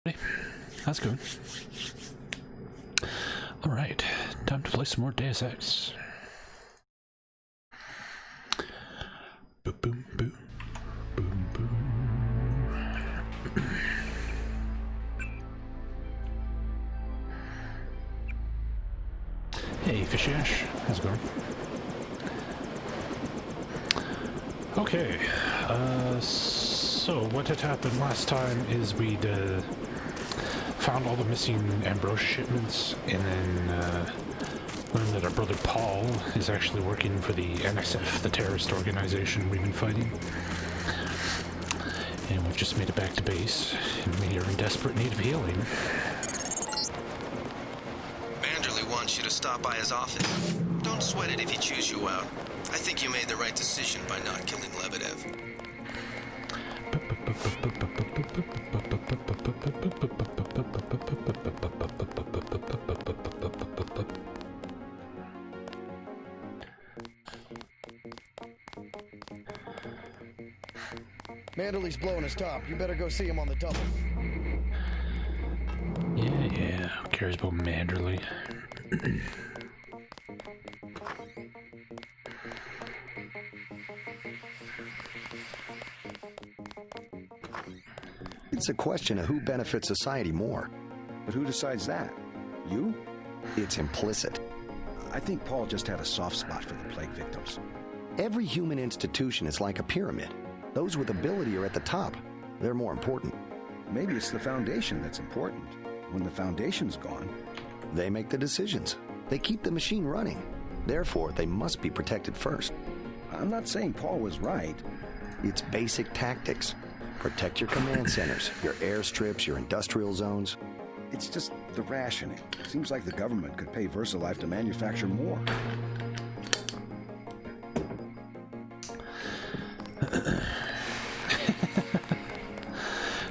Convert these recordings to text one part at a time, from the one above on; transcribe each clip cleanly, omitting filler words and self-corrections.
That's good. Alright, time to play some more Deus Ex. Boom, boom, boom. Boom, boom. Hey, Fishy Ash. How's it going? Okay, so what had happened last time is we'd found all the missing Ambrose shipments, and then learned that our brother Paul is actually working for the NSF, the terrorist organization we've been fighting. And we've just made it back to base, and we are in desperate need of healing. Manderley wants you to stop by his office. Don't sweat it if he chews you out. I think you made the right decision by not killing Lebedev. Manderley's blowing his top. You better go see him on the double. Yeah, who cares about Manderley? It's a question of who benefits society more. But who decides that? You? It's implicit. I think Paul just had a soft spot for the plague victims. Every human institution is like a pyramid. Those with ability are at the top. They're more important. Maybe it's the foundation that's important. When the foundation's gone... They make the decisions. They keep the machine running. Therefore, they must be protected first. I'm not saying Paul was right. It's basic tactics. Protect your command centers, your airstrips, your industrial zones. It's just the rationing. Seems like the government could pay VersaLife to manufacture more.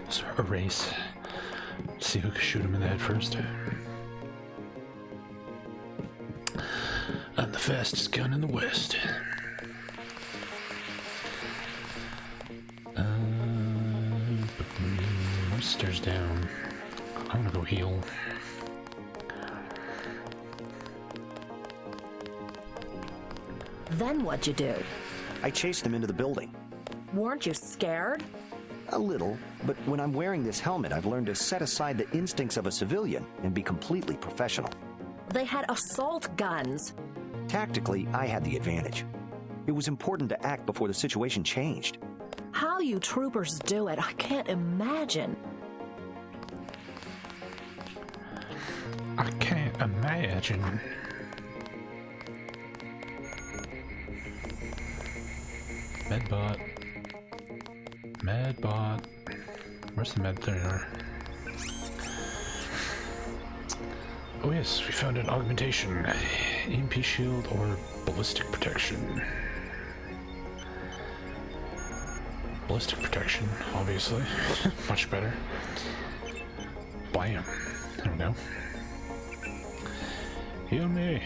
Just a race. See who can shoot him in the head first. I'm the fastest gun in the West. Stairs down. I want to go heal. Then what'd you do? I chased them into the building. Weren't you scared? A little, but when I'm wearing this helmet, I've learned to set aside the instincts of a civilian and be completely professional. They had assault guns. Tactically, I had the advantage. It was important to act before the situation changed. How you troopers do it, I can't imagine. I can't imagine. Medbot. Medbot. Where's the med? There you are. Oh yes, we found an augmentation. EMP shield or ballistic protection. Ballistic protection, obviously. Much better. Bam. There we go. Heal me.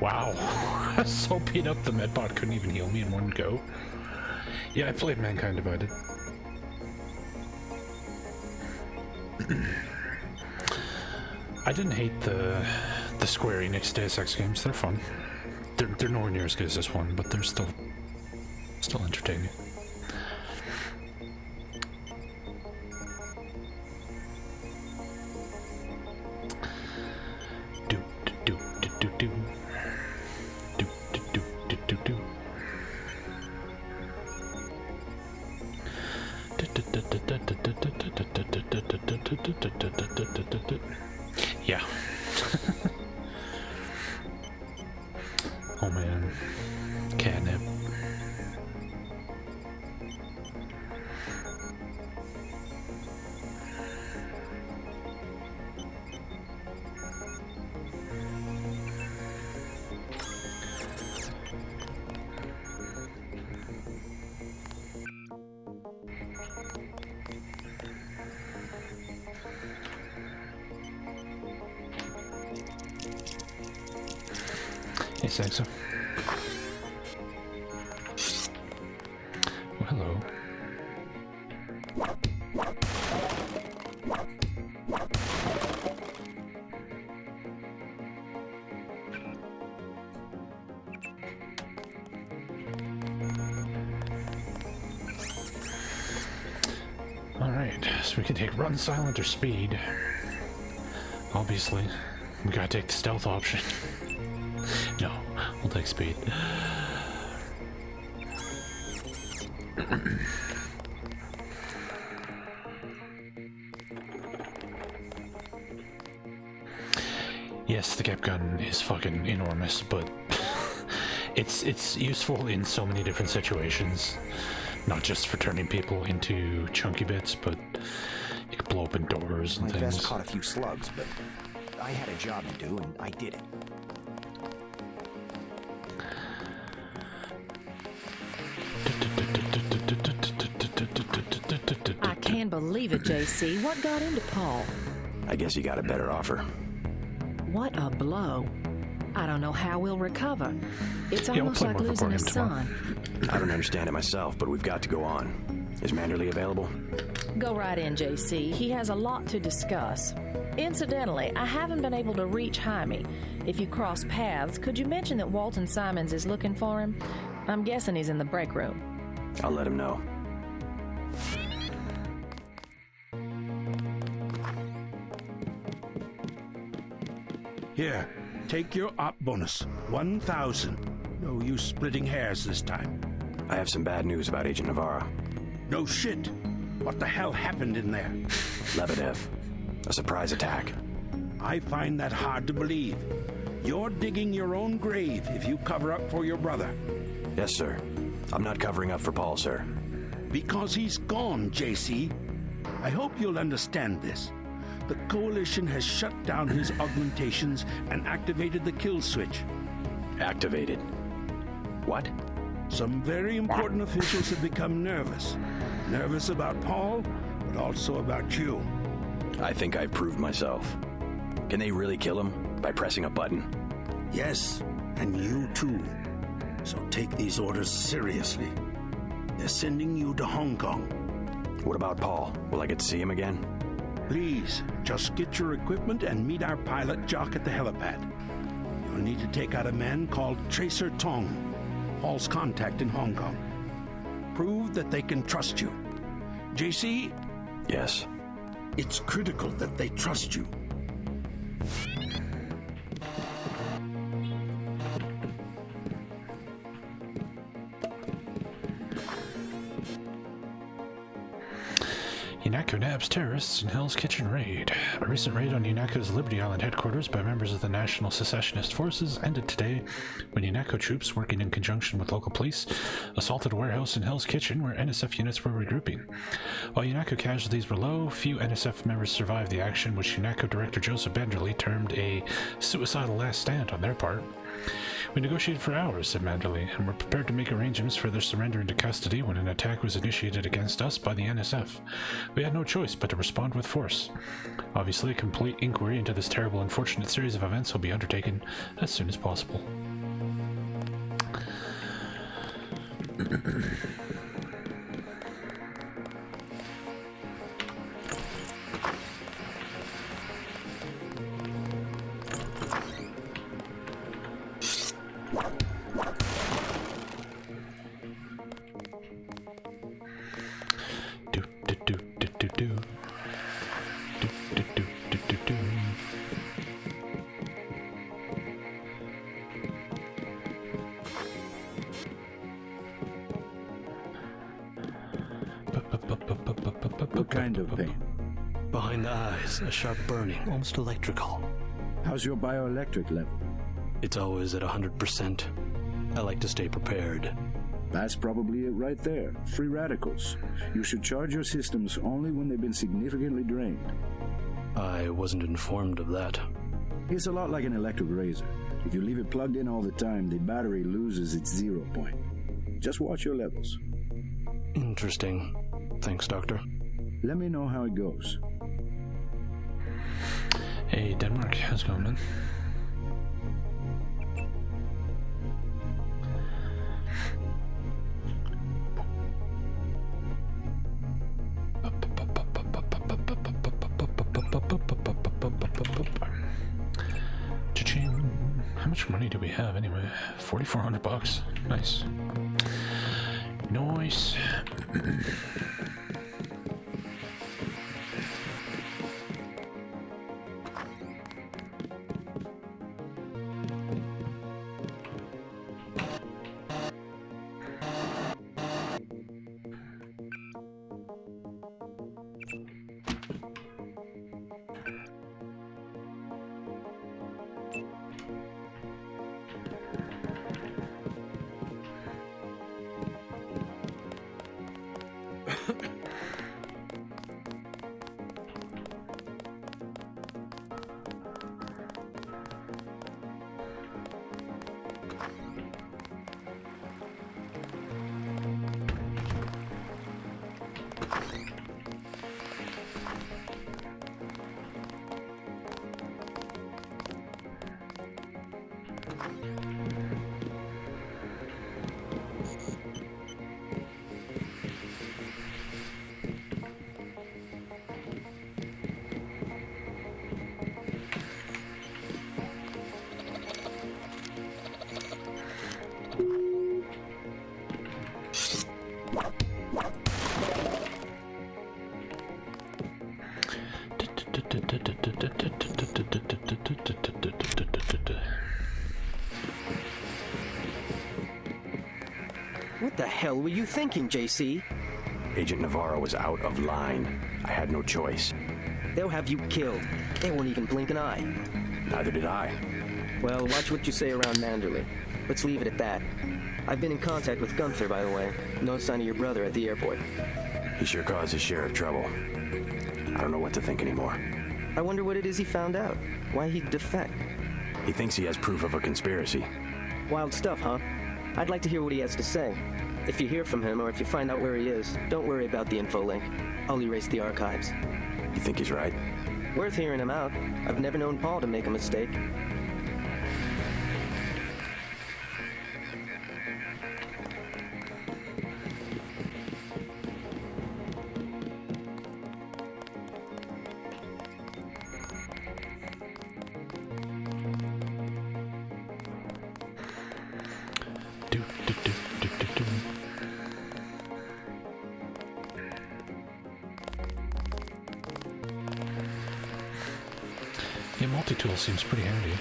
Wow. I was so beat up the medbot couldn't even heal me in one go. Yeah, I played Mankind Divided. I didn't hate the Square Enix Deus Ex games. They're fun. They're nowhere near as good as this one, but they're still entertaining. Yeah. Oh man. Catnip. Hey, Saxo. Oh, hello. Alright, so we can take run, silent, or speed. Obviously, we gotta take the stealth option. No, we'll take speed. Yes, the cap gun is fucking enormous, but it's useful in so many different situations. Not just for turning people into chunky bits, but you can blow open doors and My things. vest caught a few slugs, but I had a job to do, and I did it. I can't believe it, JC. What got into Paul? I guess you got a better offer. What a blow. I don't know how we'll recover. It's we'll almost play like more losing a recording tomorrow. son. I don't understand it myself, but we've got to go on. Is Manderley available? Go right in, JC. He has a lot to discuss. Incidentally, I haven't been able to reach Jaime. If you cross paths, could you mention that Walton Simons is looking for him? I'm guessing he's in the break room. I'll let him know. Here, take your op bonus. 1,000. No use splitting hairs this time. I have some bad news about Agent Navarro. No shit. What the hell happened in there? Lebedev. A surprise attack. I find that hard to believe. You're digging your own grave if you cover up for your brother. Yes, sir. I'm not covering up for Paul, sir. Because he's gone, JC. I hope you'll understand this. The Coalition has shut down his augmentations and activated the kill switch. Activated. What? Some very important officials have become nervous. Nervous about Paul, but also about you. I think I've proved myself. Can they really kill him by pressing a button? Yes, and you too. So take these orders seriously. They're sending you to Hong Kong. What about Paul? Will I get to see him again? Please, just get your equipment and meet our pilot, Jock, at the helipad. You'll need to take out a man called Tracer Tong, Paul's contact in Hong Kong. Prove that they can trust you. JC, Yes. it's critical that they trust you. UNACO nabs terrorists in Hell's Kitchen raid. A recent raid on UNACO's Liberty Island headquarters by members of the National Secessionist Forces ended today when UNACO troops, working in conjunction with local police, assaulted a warehouse in Hell's Kitchen where NSF units were regrouping. While UNACO casualties were low, few NSF members survived the action, which UNACO Director Joseph Manderley termed a suicidal last stand on their part. "We negotiated for hours," said Manderley, "and were prepared to make arrangements for their surrender into custody when an attack was initiated against us by the NSF. We had no choice but to respond with force. Obviously, a complete inquiry into this terrible, unfortunate series of events will be undertaken as soon as possible." Do do do do do do. Do do do do do do. What kind of pain? Behind the eyes, a sharp burning, almost electrical. How's your bioelectric level? It's always at 100%. I like to stay prepared. That's probably it right there. Free radicals. You should charge your systems only when they've been significantly drained. I wasn't informed of that. It's a lot like an electric razor. If you leave it plugged in all the time, the battery loses its 0 point. Just watch your levels. Interesting. Thanks, Doctor. Let me know how it goes. Hey, Denmark, how's it going, man? Cha-ching. How much money do we have anyway? $4,400. Nice. Nice. What the hell were you thinking, JC? Agent Navarro was out of line. I had no choice. They'll have you killed. They won't even blink an eye. Neither did I. Well, watch what you say around Manderley. Let's leave it at that. I've been in contact with Gunther, by the way. No sign of your brother at the airport. He sure caused his share of trouble. I don't know what to think anymore. I wonder what it is he found out. Why he'd defect. He thinks he has proof of a conspiracy. Wild stuff, huh? I'd like to hear what he has to say. If you hear from him, or if you find out where he is, don't worry about the info link. I'll erase the archives. You think he's right? Worth hearing him out. I've never known Paul to make a mistake. Yeah, multi-tool seems pretty handy.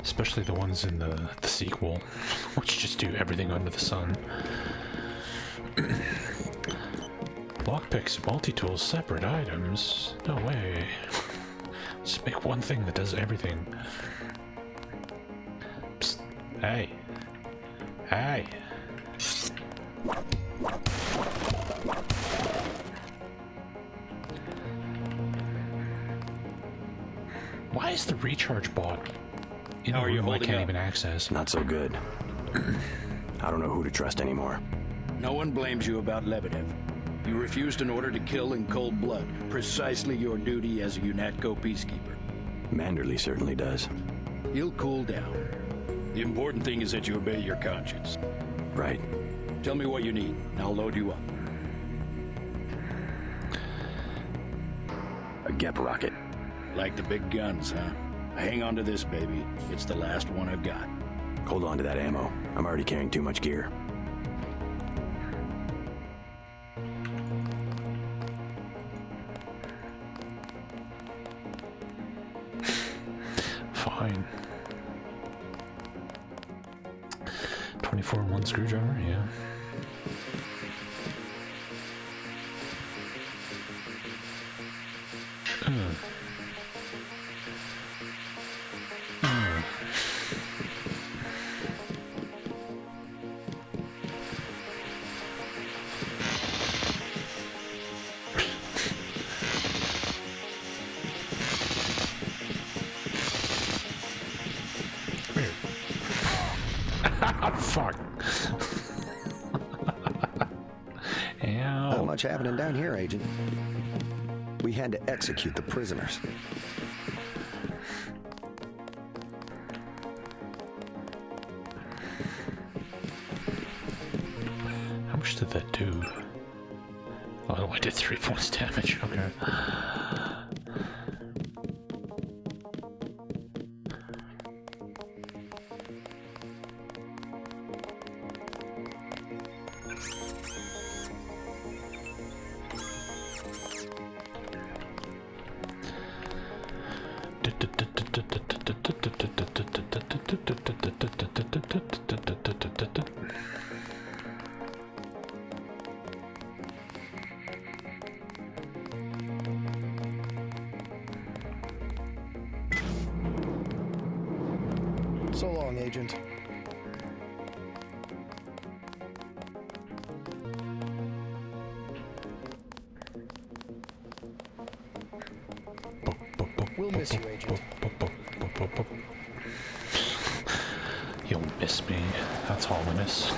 Especially the ones in the sequel, which just do everything under the sun. Lockpicks and multi-tools, separate items? No way. Just make one thing that does everything. Psst. Hey. Hey. Why is the recharge bot in a room I can't even access? Not so good. I don't know who to trust anymore. No one blames you about Lebedev. You refused an order to kill in cold blood, precisely your duty as a UNATCO peacekeeper. Manderley certainly does. He'll cool down. The important thing is that you obey your conscience. Right. Tell me what you need, and I'll load you up. A Gep rocket. Like the big guns, huh? Hang on to this, baby. It's the last one I've got. Hold on to that ammo. I'm already carrying too much gear. Fine. 24-in-1 screwdriver, yeah. Fuck. Not much happening down here, Agent. We had to execute the prisoners. How much did that do? Oh, I did 3 points damage. Okay. So long, Agent. We'll miss you, Agent. You'll miss me. That's ominous.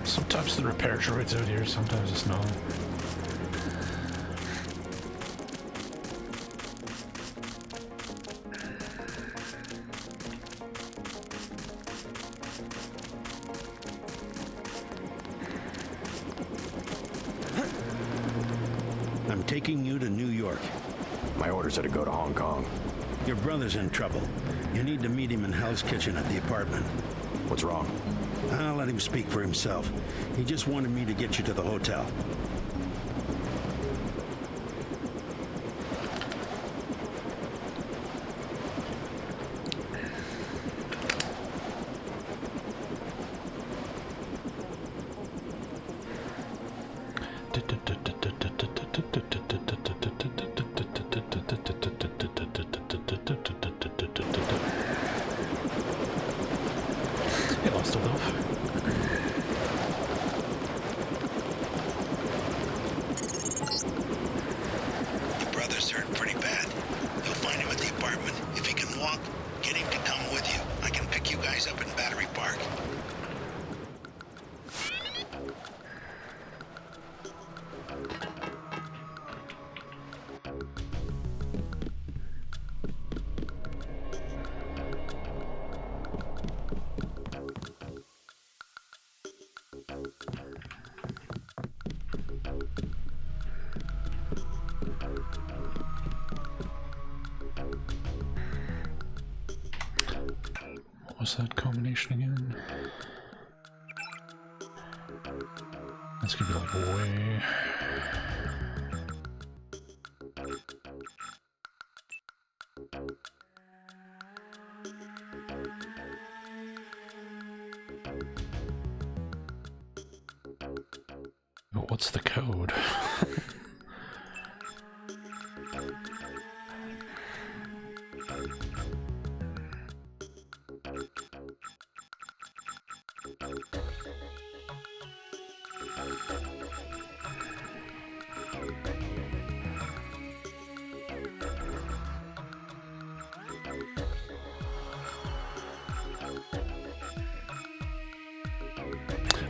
Sometimes the repair droid's out here, sometimes it's not. I'm taking you to New York. My orders are to go to Hong Kong. Your brother's in trouble. You need to meet him in Hell's Kitchen at the apartment. What's wrong? I'll let him speak for himself. He just wanted me to get you to the hotel. Hey, lost a loaf. Your brother's hurt pretty bad. You'll find him at the apartment. If he can walk, get him to come with you. I can pick you guys up in Battery Park. What's that combination again? That's gonna be like way. But what's the code?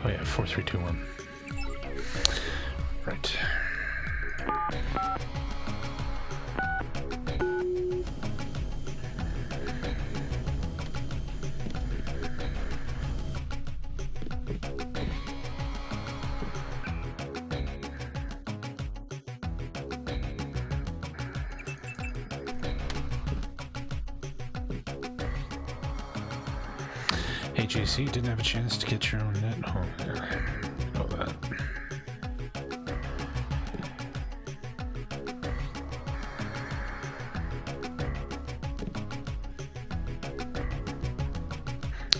Oh yeah, 4, 3, 2, 1. Right. Hey JC, didn't have a chance to get your own net. Oh, yeah. Know that.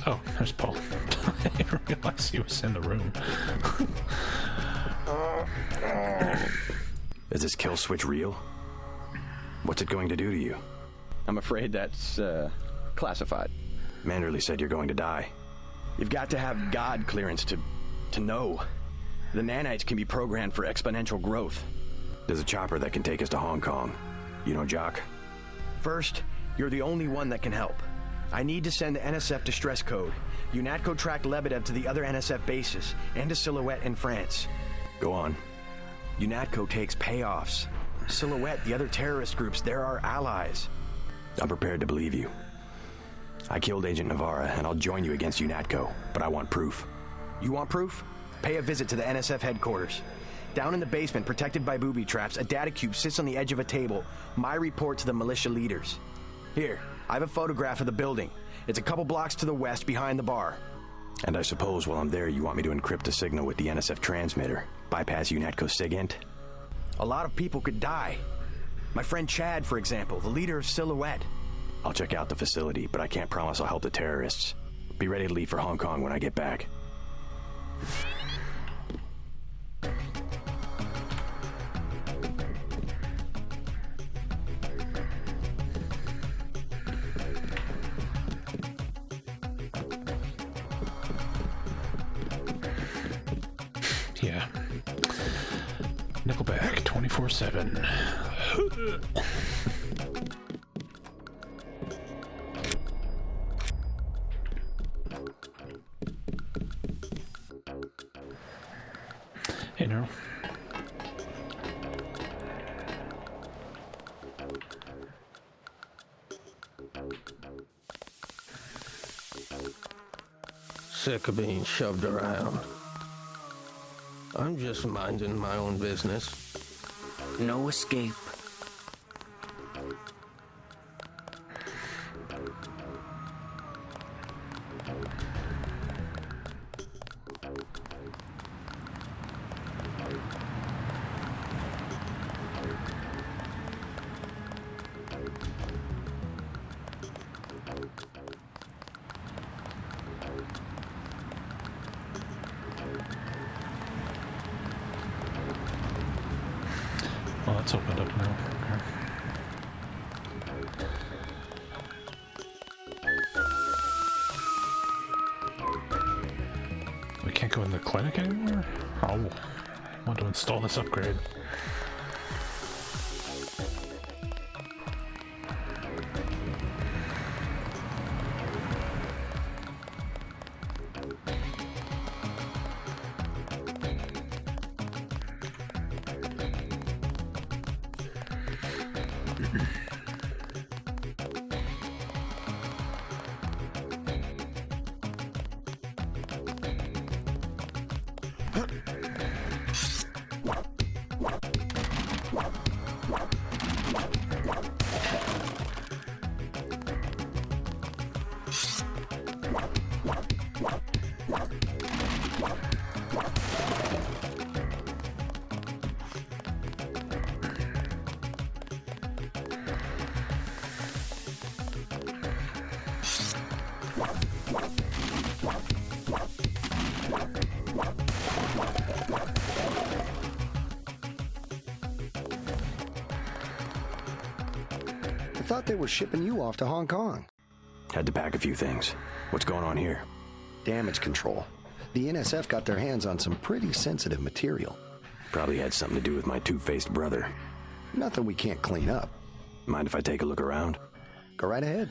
Oh, there's Paul. I didn't realize he was in the room. Is this kill switch real? What's it going to do to you? I'm afraid that's, classified. Manderley said you're going to die. You've got to have God clearance to know. The nanites can be programmed for exponential growth. There's a chopper that can take us to Hong Kong. You know Jock? First, you're the only one that can help. I need to send the NSF distress code. UNATCO tracked Lebedev to the other NSF bases, and to Silhouette in France. Go on. UNATCO takes payoffs. Silhouette, the other terrorist groups, they're our allies. I'm prepared to believe you. I killed Agent Navarra, and I'll join you against UNATCO, but I want proof. You want proof? Pay a visit to the NSF headquarters. Down in the basement, protected by booby traps, a data cube sits on the edge of a table. My report to the militia leaders. Here, I have a photograph of the building. It's a couple blocks to the west, behind the bar. And I suppose while I'm there, you want me to encrypt a signal with the NSF transmitter, bypass UNATCO SIGINT? A lot of people could die. My friend Chad, for example, the leader of Silhouette. I'll check out the facility, but I can't promise I'll help the terrorists. Be ready to leave for Hong Kong when I get back. Yeah. Nickelback 24/7. Hey, Neryl. Sick of being shoved around. I'm just minding my own business. No escape. Well, that's opened up now. Okay. We can't go in the clinic anymore? Oh, I want to install this upgrade. I thought they were shipping you off to Hong Kong. Had to pack a few things. What's going on here? Damage control. The NSF got their hands on some pretty sensitive material. Probably had something to do with my two-faced brother. Nothing we can't clean up. Mind if I take a look around? Go right ahead.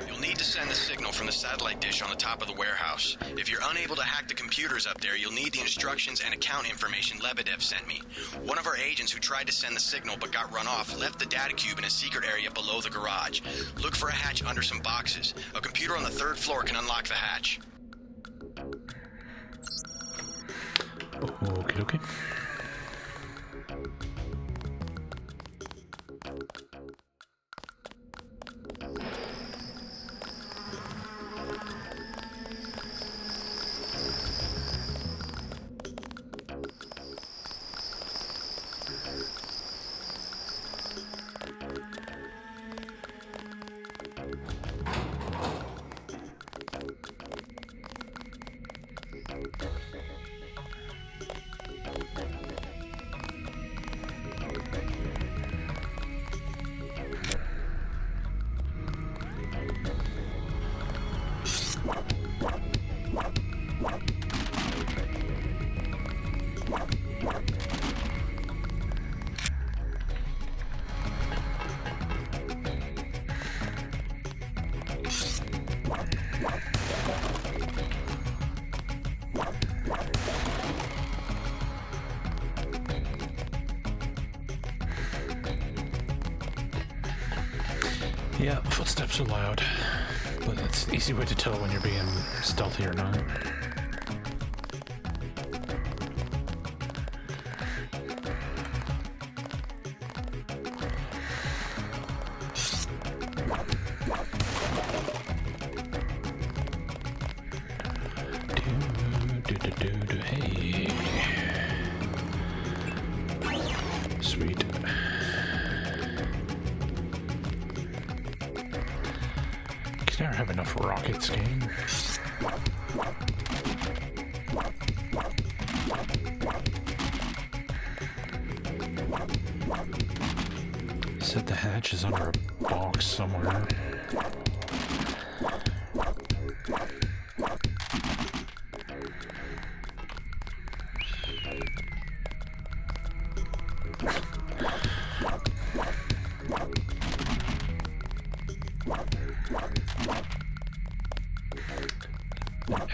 You'll need to send the signal from the satellite dish on the top of the warehouse. If you're unable to hack the computers up there, you'll need the instructions and account information Lebedev sent me. One of our agents who tried to send the signal but got run off left the data cube in a secret area below the garage. Look for a hatch under some boxes. A computer on the 3rd floor can unlock the hatch. Okay, okay. Footsteps are loud, but it's an easy way to tell when you're being stealthy or not. Hey. Sweet. Can never have enough rockets, game. Said the hatch is under a box somewhere.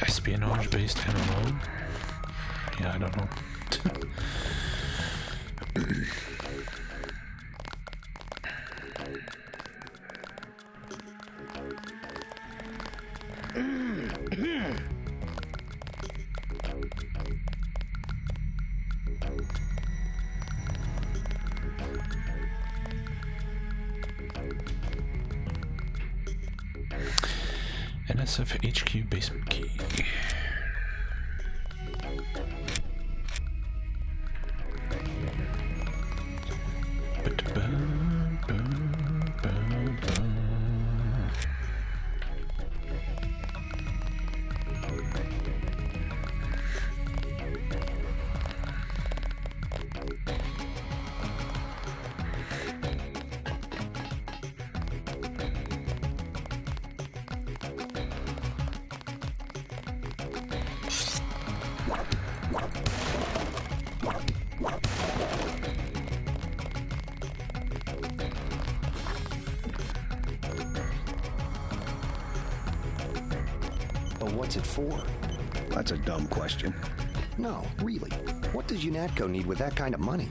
Espionage-based MMO? Yeah, I don't know. NSF HQ basement key. What's it for? That's a dumb question. No, really. What does UNATCO need with that kind of money?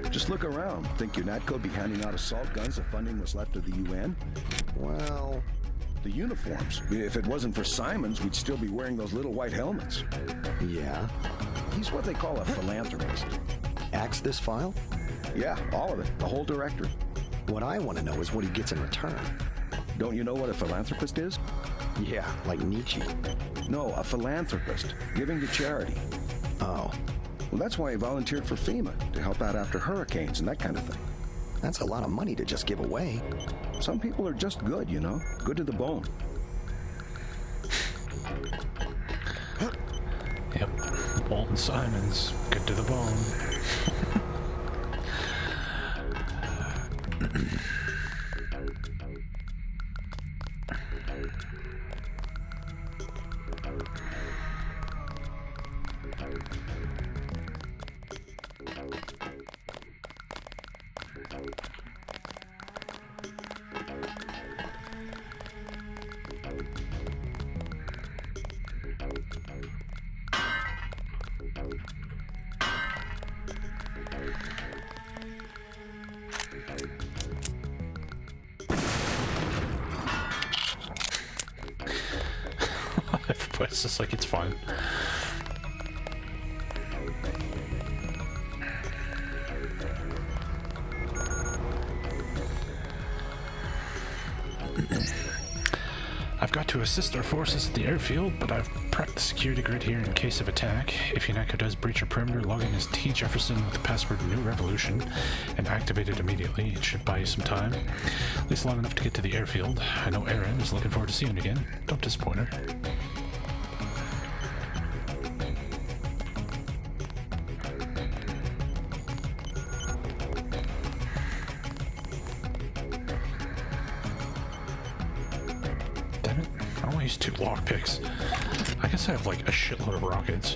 Just look around. Think UNATCO'd be handing out assault guns if funding was left to the UN? Well... The uniforms. If it wasn't for Simons, we'd still be wearing those little white helmets. Yeah? He's what they call a philanthropist. Axe this file? Yeah, all of it. The whole directory. What I want to know is what he gets in return. Don't you know what a philanthropist is? Yeah, like Nietzsche. No, a philanthropist. Giving to charity. Oh. Well, that's why he volunteered for FEMA, to help out after hurricanes and that kind of thing. That's a lot of money to just give away. Some people are just good, you know? Good to the bone. Yep. Walton Simons, good to the bone. But it's just like, it's fine. I've got to assist our forces at the airfield, but I've prepped the security grid here in case of attack. If UNATCO does breach our perimeter, log in as T. Jefferson with the password New Revolution and activate it immediately. It should buy you some time. At least long enough to get to the airfield. I know Erin is looking forward to seeing you again. Don't disappoint her. Two lockpicks. I guess I have like a shitload of rockets.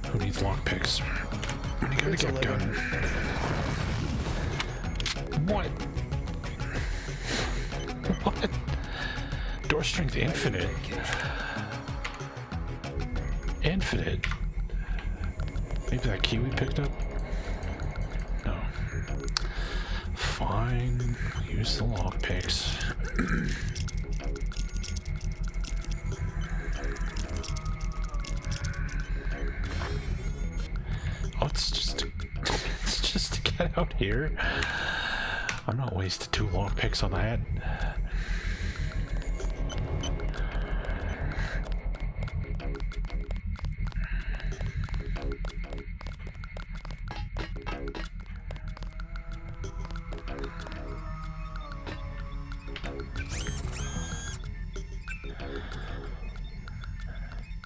Who needs lockpicks? When you gotta get a gun. What? What? Door strength infinite. Infinite. Maybe that key we picked up? No. Fine. use the lockpicks. Oh, it's just to get out here. I'm not wasting 2 lockpicks on that.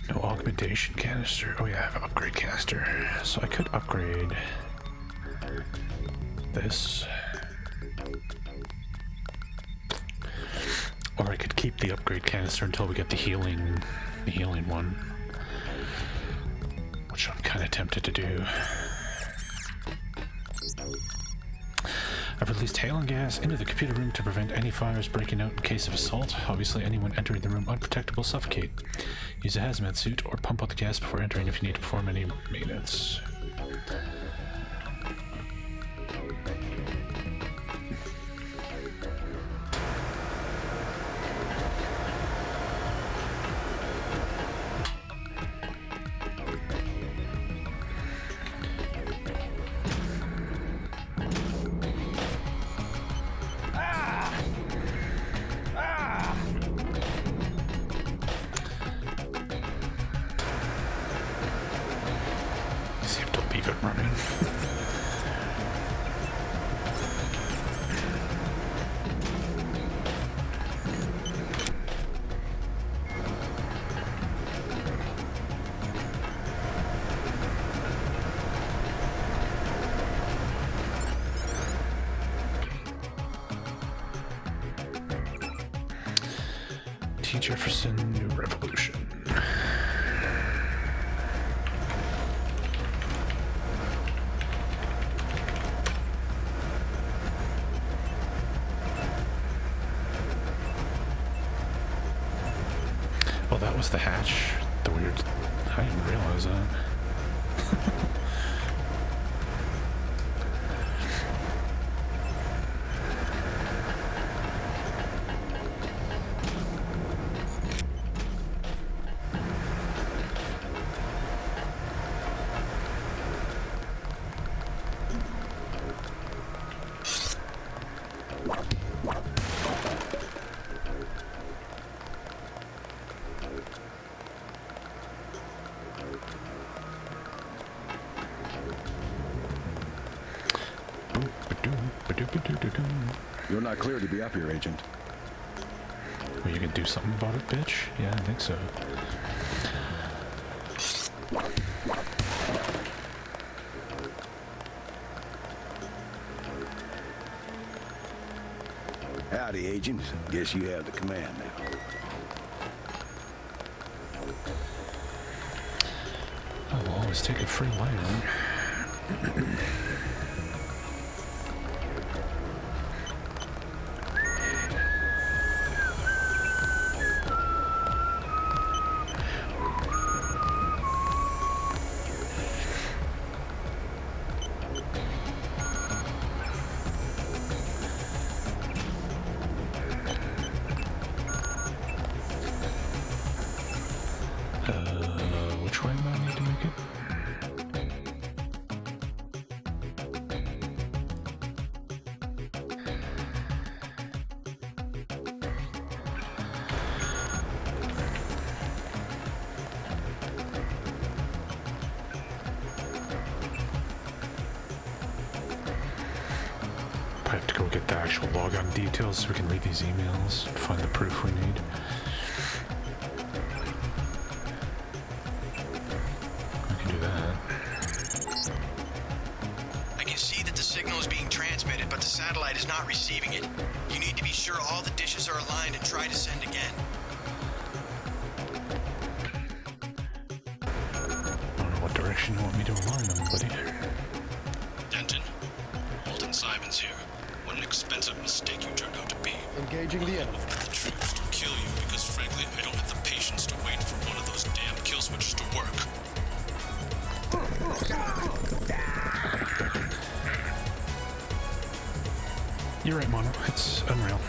No augmentation canister. Oh yeah, I have an upgrade canister. So I could upgrade this. Or I could keep the upgrade canister until we get the healing one. Which I'm kind of tempted to do. I've released hail and gas into the computer room to prevent any fires breaking out in case of assault. Obviously, anyone entering the room unprotected will suffocate. Use a hazmat suit or pump out the gas before entering if you need to perform any maintenance. Jefferson, New Revolution. Well, that was the hatch. The weird... I didn't realize that. You're not clear to be up here, Agent. Well, you can do something about it, bitch? Yeah, I think so. Howdy, Agent. Guess you have the command now. I'll always take a free lighter. Which way do I need to make it? I have to go get the actual logon details so we can read these emails and find the proof we need. I can do that. I can see that the signal is being transmitted, but the satellite is not receiving it. You need to be sure all the dishes are aligned and try to send again. I don't know what direction you want me to align them, buddy. Denton, Walton Simons here. What an expensive mistake you turned out to be. Engaging the enemy. The troops to kill you because, frankly, I don't have the patience to wait for one of those damn kill switches to work. You're right, Mono. It's unreal.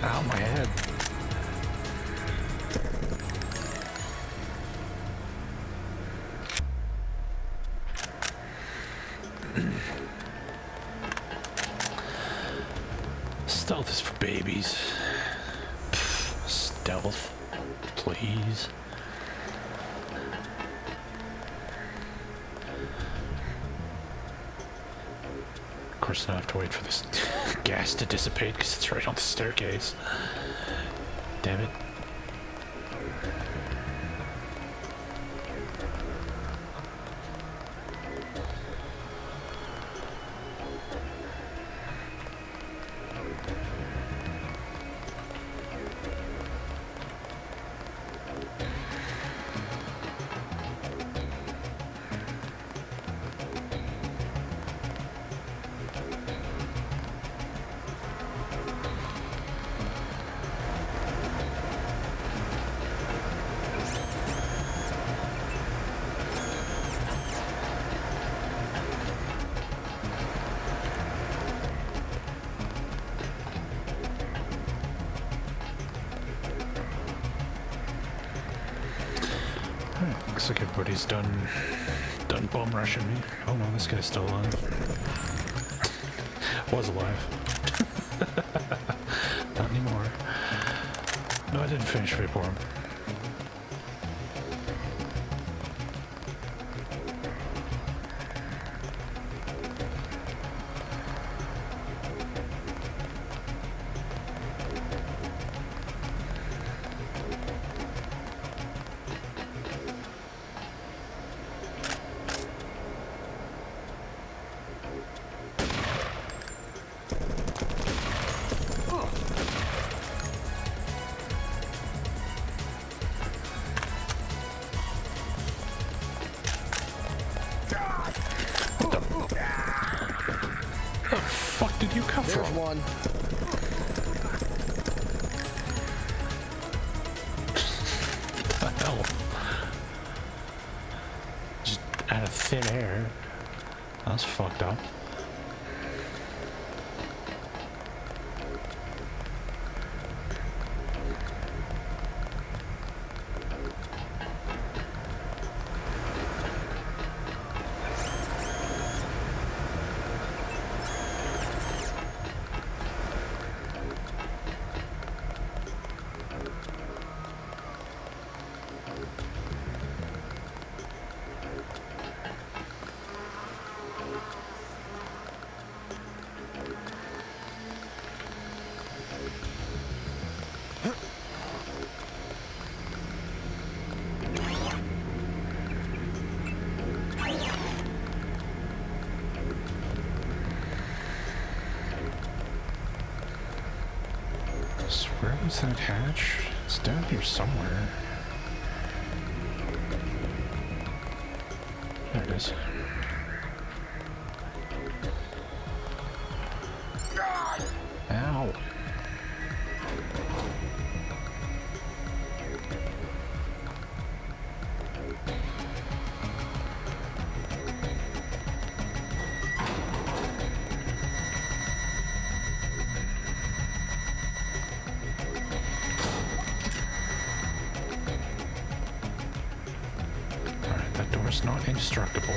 Ow, my head. Stealth is for babies. Pfft, stealth, please. Of course, I have to wait for this gas to dissipate because it's right on the staircase. Damn it. Looks like everybody's done bomb rushing me. Oh no, this guy's still alive. Was alive. Not anymore. No, I didn't finish before him. Did you come from? There's one. What the hell? Just out of thin air. That's fucked up. Where was that hatch? It's down here somewhere. There it is. Ow. Alright, that door's not indestructible.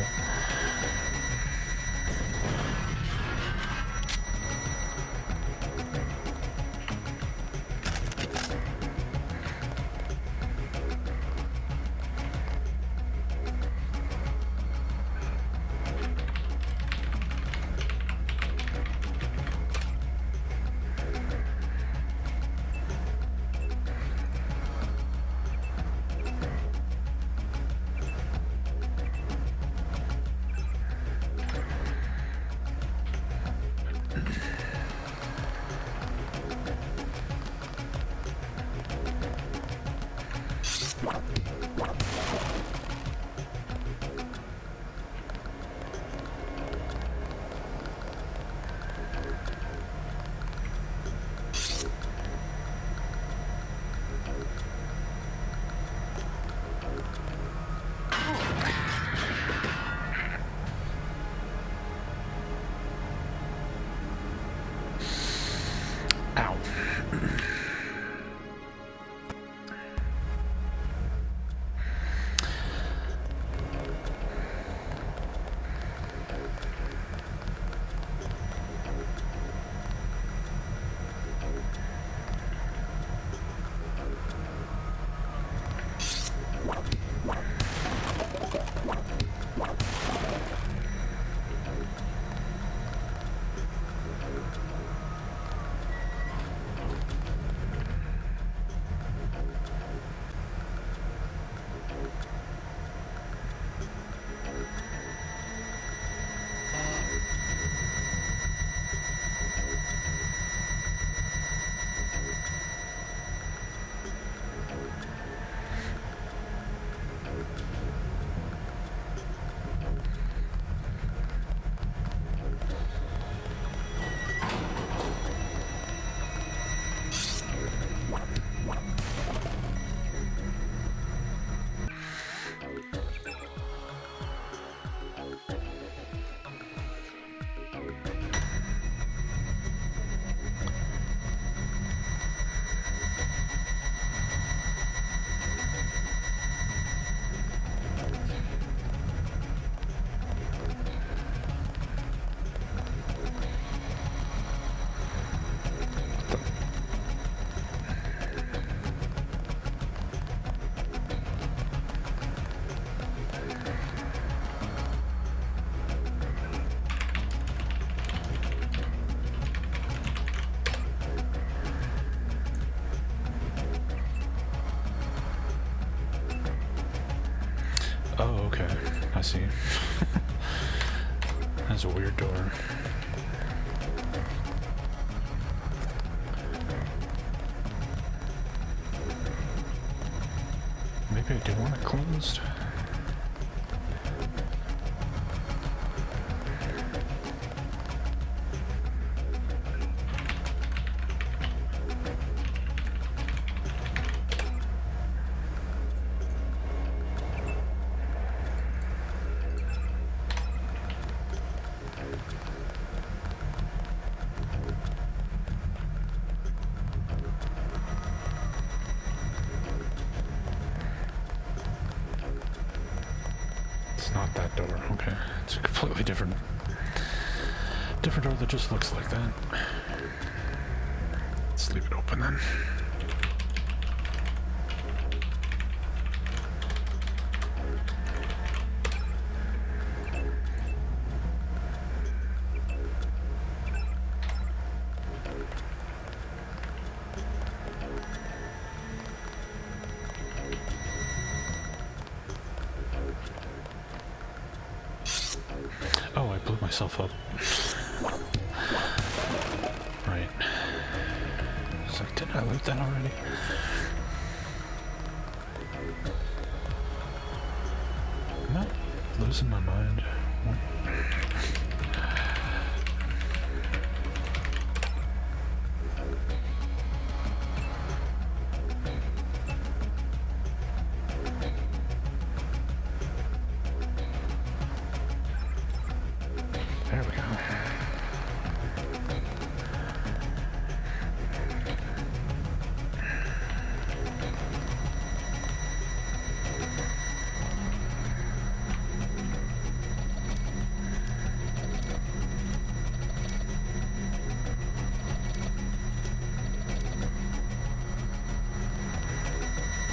Ow. Oh, okay. I see. That's a weird door. Maybe I do want it closed. Not that door, okay. It's a completely different door that just looks like that. Let's leave it open then. Oh, I blew myself up. Right. It's like Did I loot that already? I'm not losing my mind. There we go.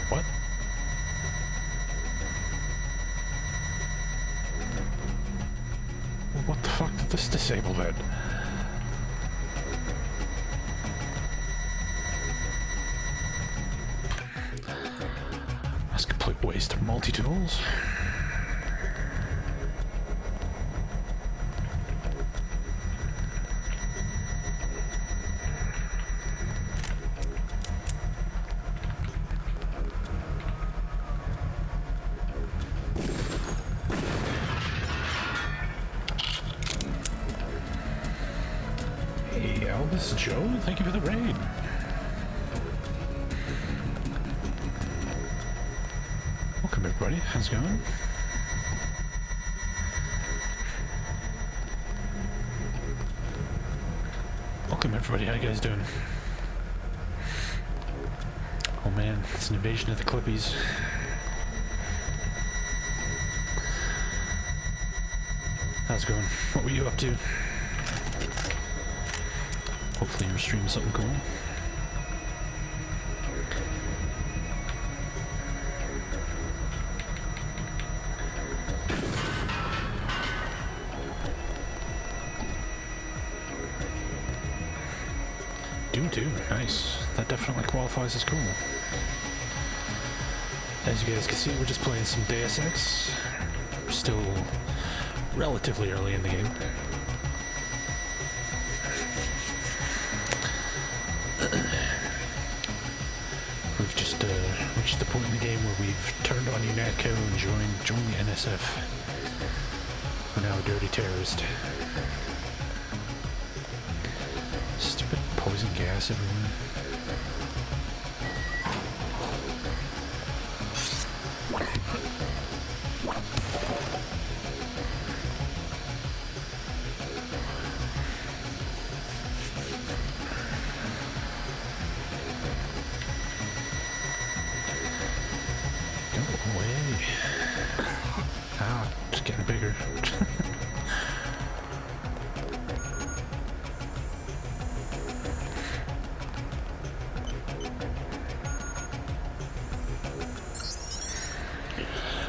What? What the fuck did this disable then? That's a complete waste of multi-tools. Hey, Elvis, Joe, thank you for the raid. Welcome, everybody. How's it going? Welcome, everybody. How you guys doing? Oh man, it's an invasion of the Clippies. How's it going? What were you up to? Hopefully you're streaming something cool. Doom 2, nice. That definitely qualifies as cool. As you guys can see, we're just playing some Deus Ex. We're still relatively early in the game. We've just reached the point in the game where we've turned on UNATCO and joined the NSF. We're now a dirty terrorist. Stupid poison gas everywhere. Go away. Ow, it's getting bigger.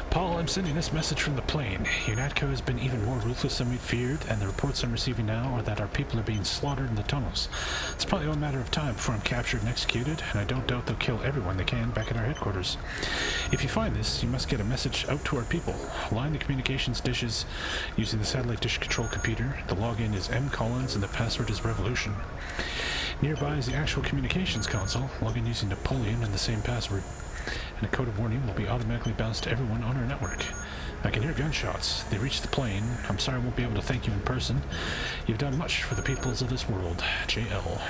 Paul, I'm sending this message from the plane. UNATCO has been even more ruthless than we feared, and the reports I'm receiving now are that our people are being slaughtered in the tunnels. It's probably a matter of time before I'm captured and executed, and I don't doubt they'll kill everyone they can back at our headquarters. If you find this, you must get a message out to our people. Line the communications dishes using the satellite dish control computer. The login is M. Collins, and the password is Revolution. Nearby is the actual communications console. Log in using Napoleon and the same password. And a code of warning will be automatically bounced to everyone on our network. I can hear gunshots. They reached the plane. I'm sorry I won't be able to thank you in person. You've done much for the peoples of this world. JL.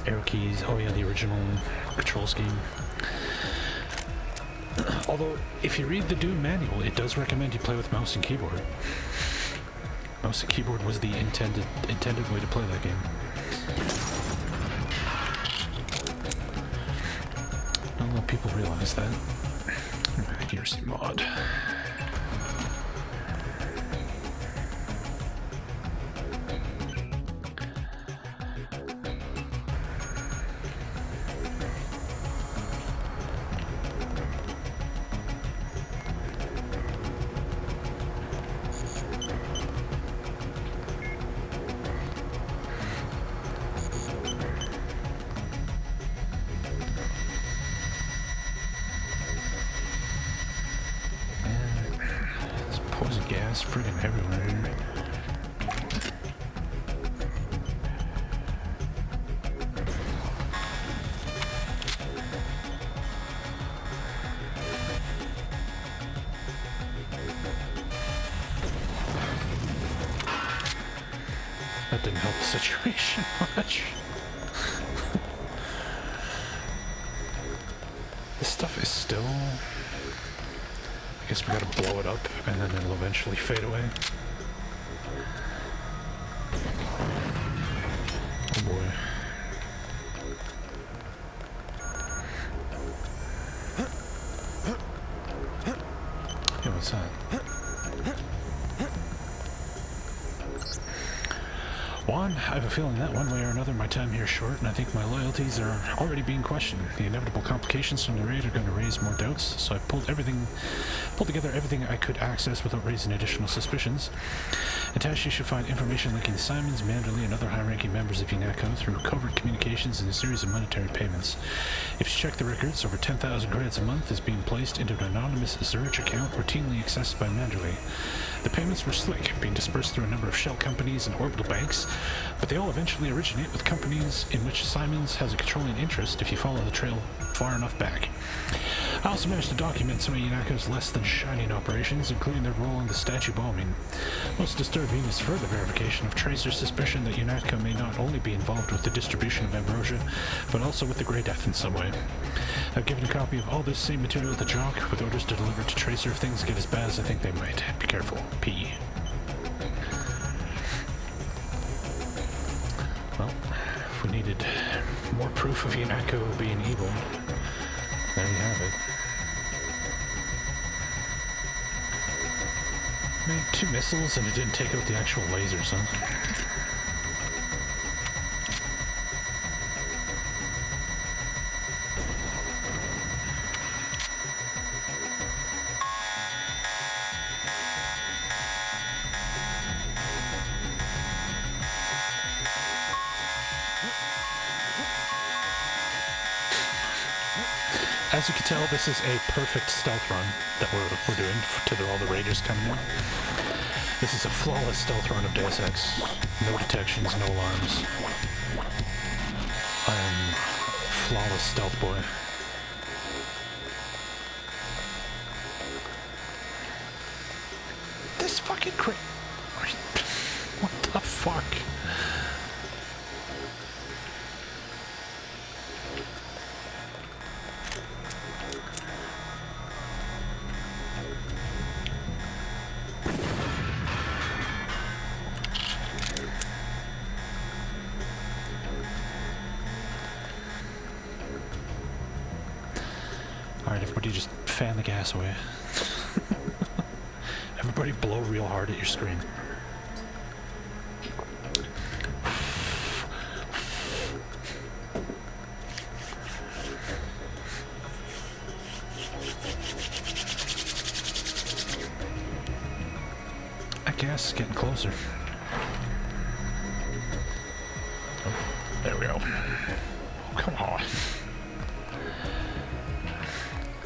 Arrow keys, oh yeah, the original control scheme. Although, if you read the Doom manual, it does recommend you play with mouse and keyboard. Mouse and keyboard was the intended way to play that game. Not a lot of people realize that. Accuracy mod. Frozen gas friggin' everywhere here. That didn't help the situation much. This stuff is still... I guess we gotta blow it up and then it'll eventually fade away. Oh boy. Hey, what's that? Juan, I have a feeling that one way or another my time here is short, and I think my loyalties are already being questioned. The inevitable complications from the raid are going to raise more doubts, so I pulled together everything I could access without raising additional suspicions. Attached, you should find information linking Simons, Manderley, and other high-ranking members of UNATCO through covert communications and a series of monetary payments. If you check the records, over 10,000 credits a month is being placed into an anonymous Zurich account routinely accessed by Manderley. The payments were slick, being dispersed through a number of shell companies and orbital banks, but they all eventually originate with companies in which Simons has a controlling interest if you follow the trail far enough back. I also managed to document some of UNATCO's less than shining operations, including their role in the statue bombing. Most disturbing is further verification of Tracer's suspicion that UNATCO may not only be involved with the distribution of ambrosia, but also with the Grey Death in some way. I've given a copy of all this same material to Jock, with orders to deliver to Tracer if things get as bad as I think they might. Be careful. P. Well, if we needed more proof of UNATCO being evil, there you have it. Made 2 missiles and it didn't take out the actual lasers, huh? As you can tell, this is a perfect stealth run that we're doing to all the raiders coming in. This is a flawless stealth run of Deus Ex. No detections, no alarms. I am flawless stealth boy. This fucking what the fuck? Alright, everybody just fan the gas away. Everybody blow real hard at your screen. That gas is getting closer. Oh, there we go. Oh, come on.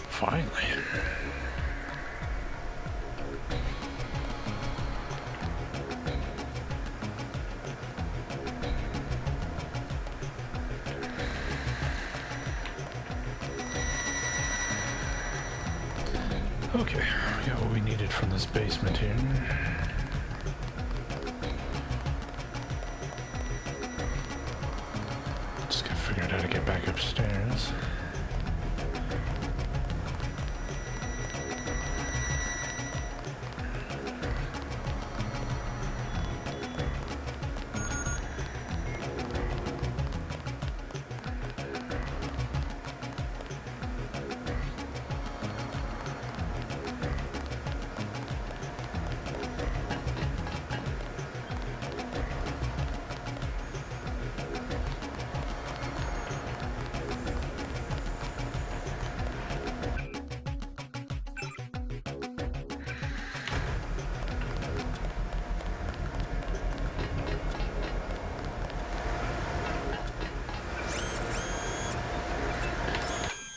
Finally. Okay, we got what we needed from this basement here. Just gotta figure out how to get back upstairs.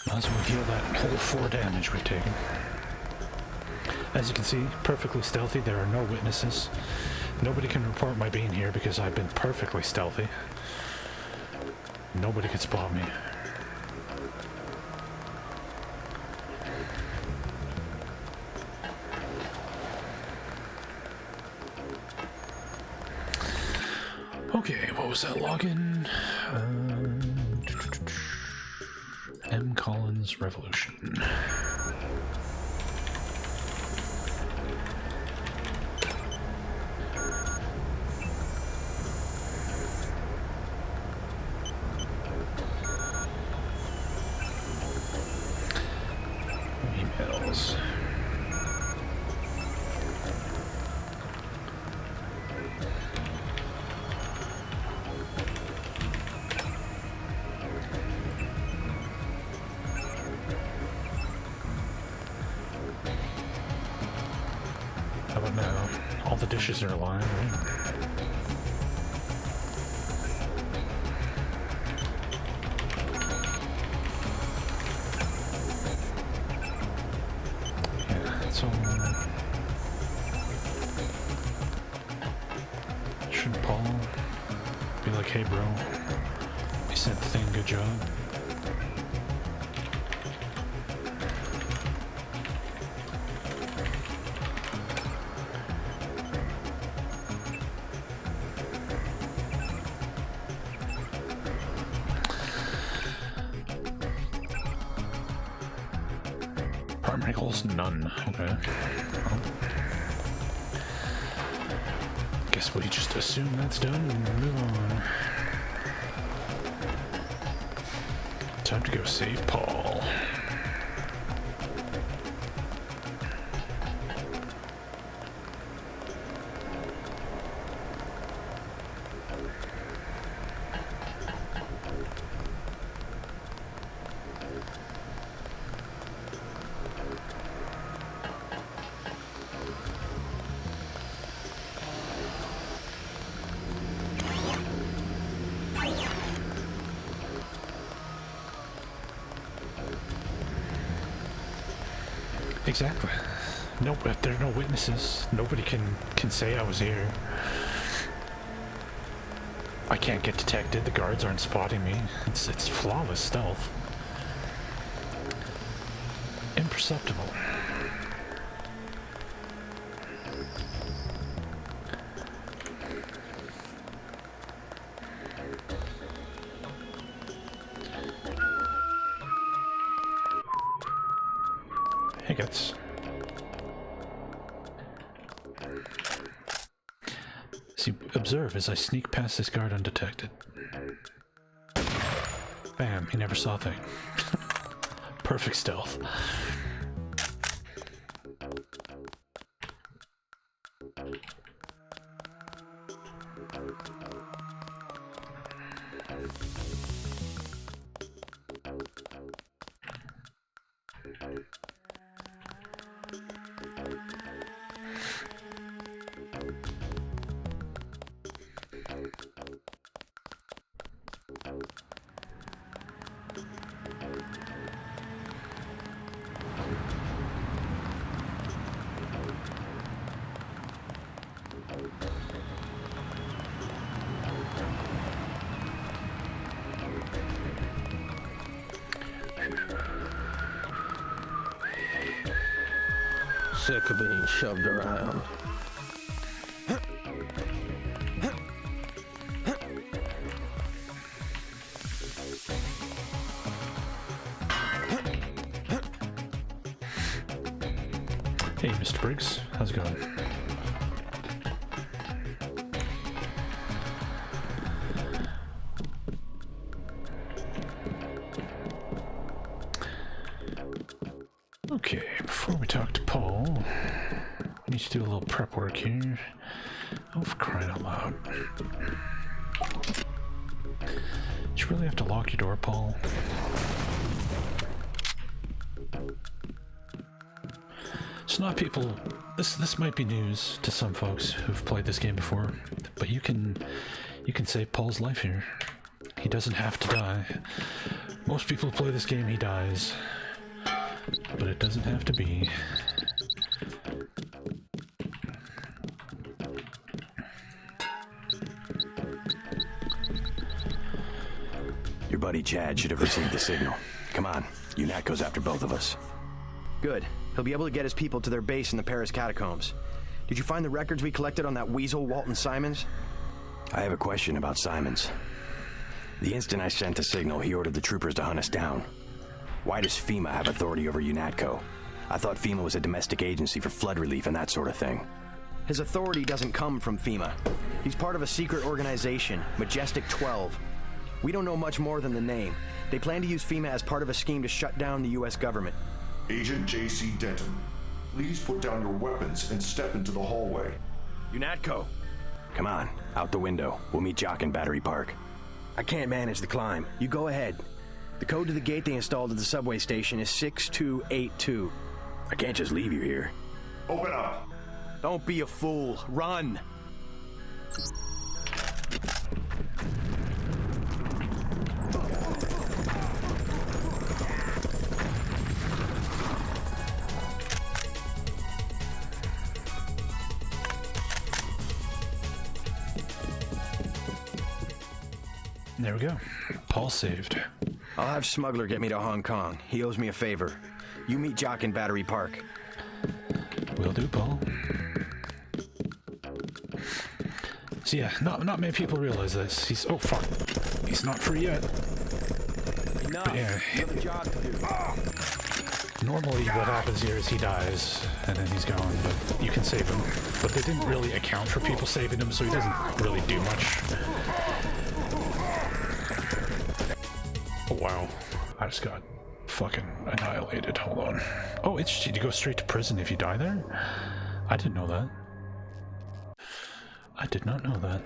Might as well heal that whole 4 damage we've taken. As you can see, perfectly stealthy. There are no witnesses. Nobody can report my being here because I've been perfectly stealthy. Nobody can spot me. Okay, what was that login? M. Collins Revolution. Emails. How about now? All the dishes are aligned, right? So, should Paul be like, hey bro, you sent the thing, good job? Primary goals, none. Okay. Well, guess we just assume that's done and move on. Time to go save Paul. Exactly. Nope, if there are no witnesses, nobody can say I was here. I can't get detected, the guards aren't spotting me. It's flawless stealth. Imperceptible. Higgets. See, observe as I sneak past this guard undetected. Bam, he never saw a thing. Perfect stealth. Sick of being shoved around. Hey, Mr. Briggs, how's it going? Okay, before we talk to Paul, we need to do a little prep work here. Oh, for crying out loud. Did you really have to lock your door, Paul? So not people, this might be news to some folks who've played this game before, but you can save Paul's life here. He doesn't have to die. Most people who play this game, he dies. But it doesn't have to be. buddy Chad should have received the signal. Come on, UNATCO's after both of us. Good. He'll be able to get his people to their base in the Paris catacombs. Did you find the records we collected on that weasel, Walton Simons? I have a question about Simons. The instant I sent the signal, he ordered the troopers to hunt us down. Why does FEMA have authority over UNATCO? I thought FEMA was a domestic agency for flood relief and that sort of thing. His authority doesn't come from FEMA. He's part of a secret organization, Majestic 12. We don't know much more than the name. They plan to use FEMA as part of a scheme to shut down the U.S. government. Agent J.C. Denton, please put down your weapons and step into the hallway. UNATCO! Come on, out the window. We'll meet Jock in Battery Park. I can't manage the climb. You go ahead. The code to the gate they installed at the subway station is 6282. I can't just leave you here. Open up! Don't be a fool. Run! There we go. Paul saved. I'll have Smuggler get me to Hong Kong. He owes me a favor. You meet Jock in Battery Park. Will do, Paul. So yeah, not many people realize this. Oh fuck. He's not free yet. Enough. But yeah. You have a job to do. Normally what happens here is he dies and then he's gone, but you can save him. But they didn't really account for people saving him, so he doesn't really do much. Oh wow, I just got fucking annihilated. Hold on. Oh, you go straight to prison if you die there? I didn't know that. I did not know that.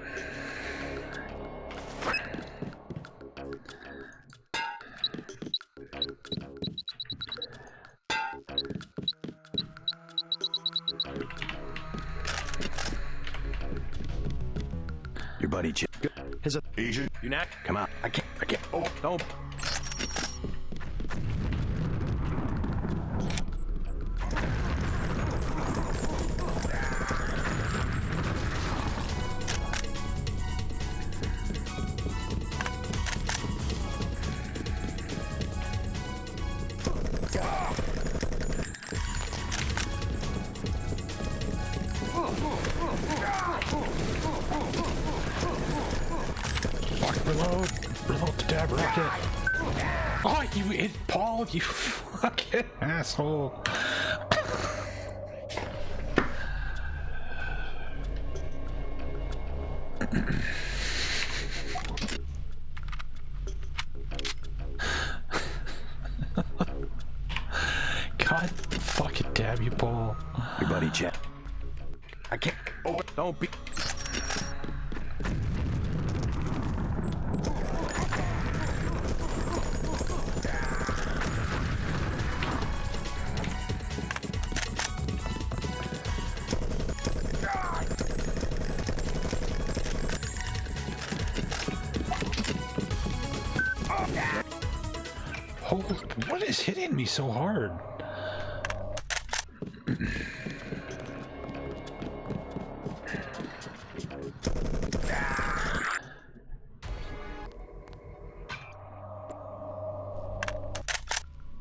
Your buddy Chip. His agent. UNAT. Come on. I can't. Oh, don't. Reload the dab rocket. Oh, you hit Paul, you fucking asshole. God fucking damn you, Paul. Your buddy Chip. I can't. Oh, don't be. What is hitting me so hard?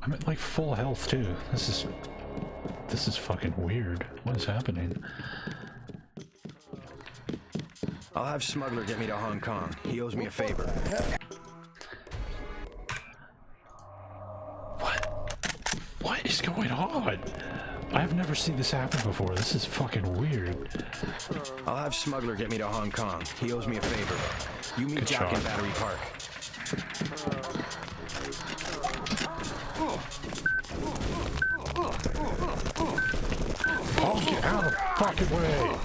I'm at like full health too. This is fucking weird. What is happening? I'll have Smuggler get me to Hong Kong. He owes me a favor. What is going on? I've never seen this happen before. This is fucking weird. I'll have Smuggler get me to Hong Kong. He owes me a favor. You meet Jock in Battery Park. Paul, get out of the fucking way!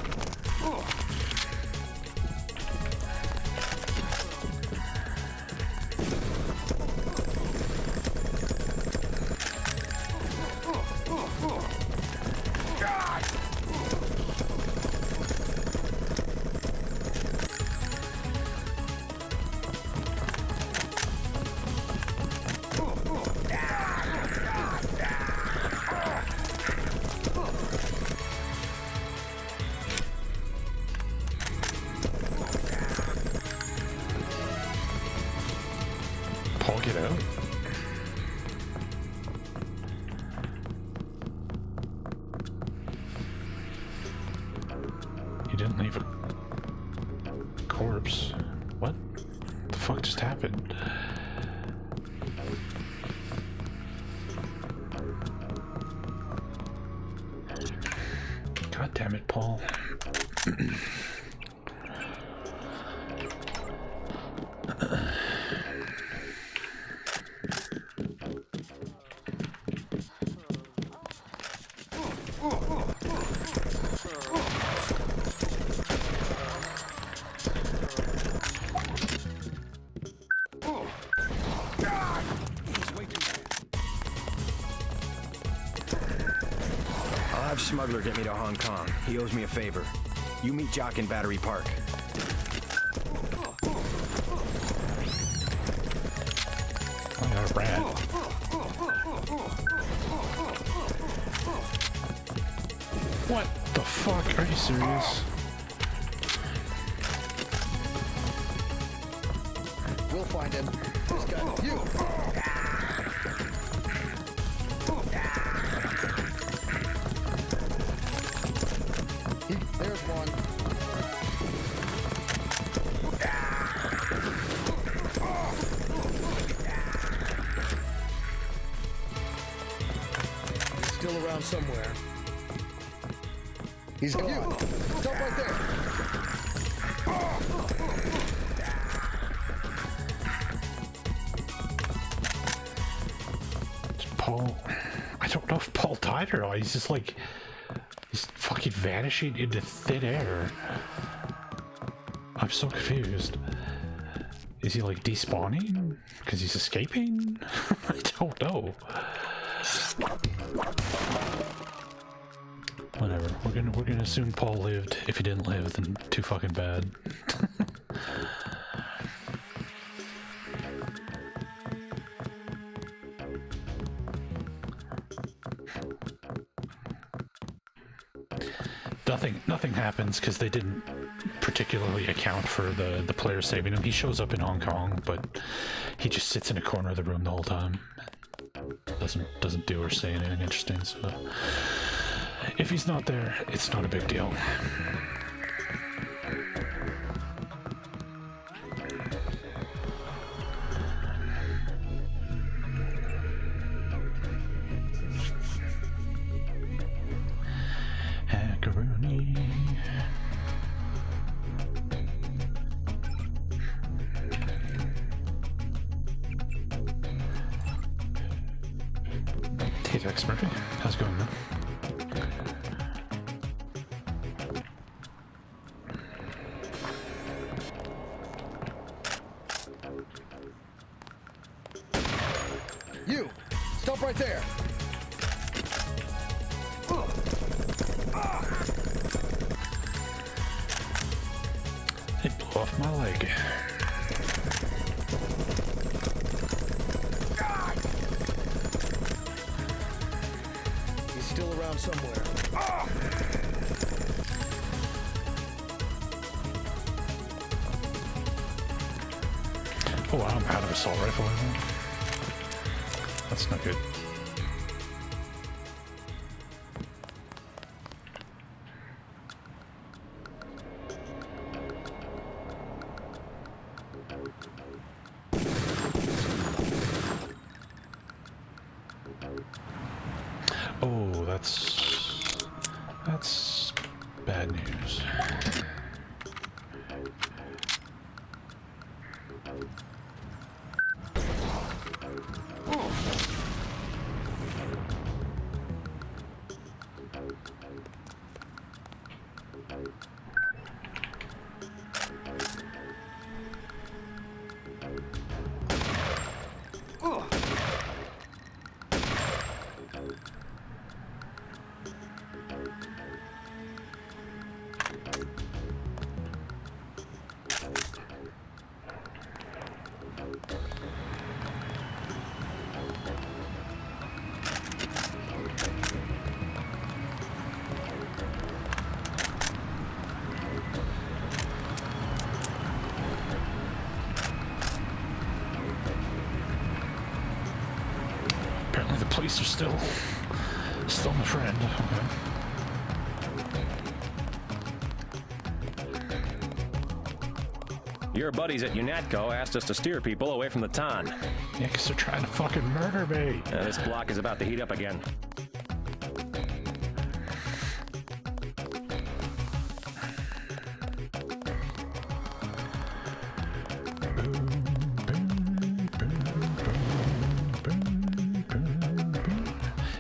didn't leave a corpse. What the fuck just happened? God damn it, Paul. Smuggler get me to Hong Kong. He owes me a favor. You meet Jock in Battery Park. I got a rat. What the fuck? Are you serious? We'll find him. This guy, you. There's one. He's still around somewhere. He's gone. Stop right there. Paul, I don't know if Paul died or not. He's just like, he's fucking vanishing into thin air. I'm so confused. Is he like despawning? Because he's escaping? I don't know. Whatever. We're gonna assume Paul lived. If he didn't live, then too fucking bad. Nothing happens because they didn't particularly account for the player saving him. He shows up in Hong Kong, but he just sits in a corner of the room the whole time. Doesn't do or say anything interesting. So if he's not there, it's not a big deal. Hey Dex Murphy, how's it going, man? You! Stop right there! They blew off my leg. He's still around somewhere. Oh wow, I'm out of assault rifle ammo. That's not good. Oh, that's bad news. Apparently the police are still my friend. Okay. Your buddies at UNATCO asked us to steer people away from the Ton. Yeah, because they're trying to fucking murder me. This block is about to heat up again.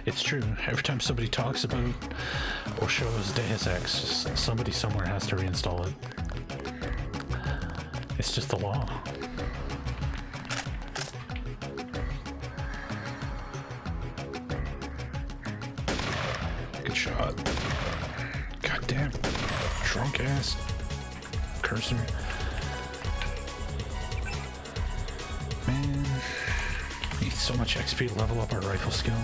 It's true. Every time somebody talks about or shows Deus Ex, somebody somewhere has to reinstall it. It's just the law. Good shot. Goddamn. Drunk ass cursor. Man. We need so much XP to level up our rifle skill.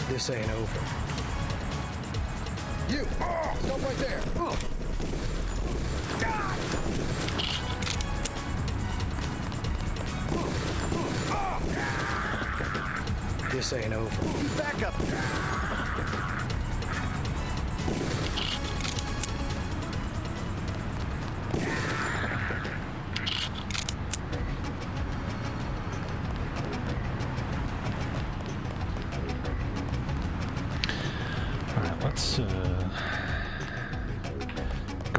This ain't over. You! Stop right there! This ain't over. Back up! Let's go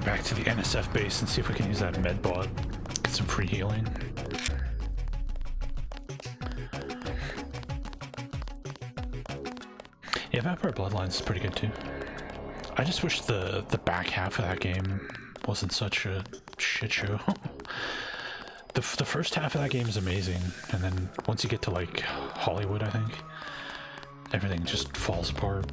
back to the NSF base and see if we can use that med bot. Get some free healing. Yeah, Vampire Bloodlines is pretty good too. I just wish the back half of that game wasn't such a shit show. The first half of that game is amazing, and then once you get to like Hollywood, I think everything just falls apart.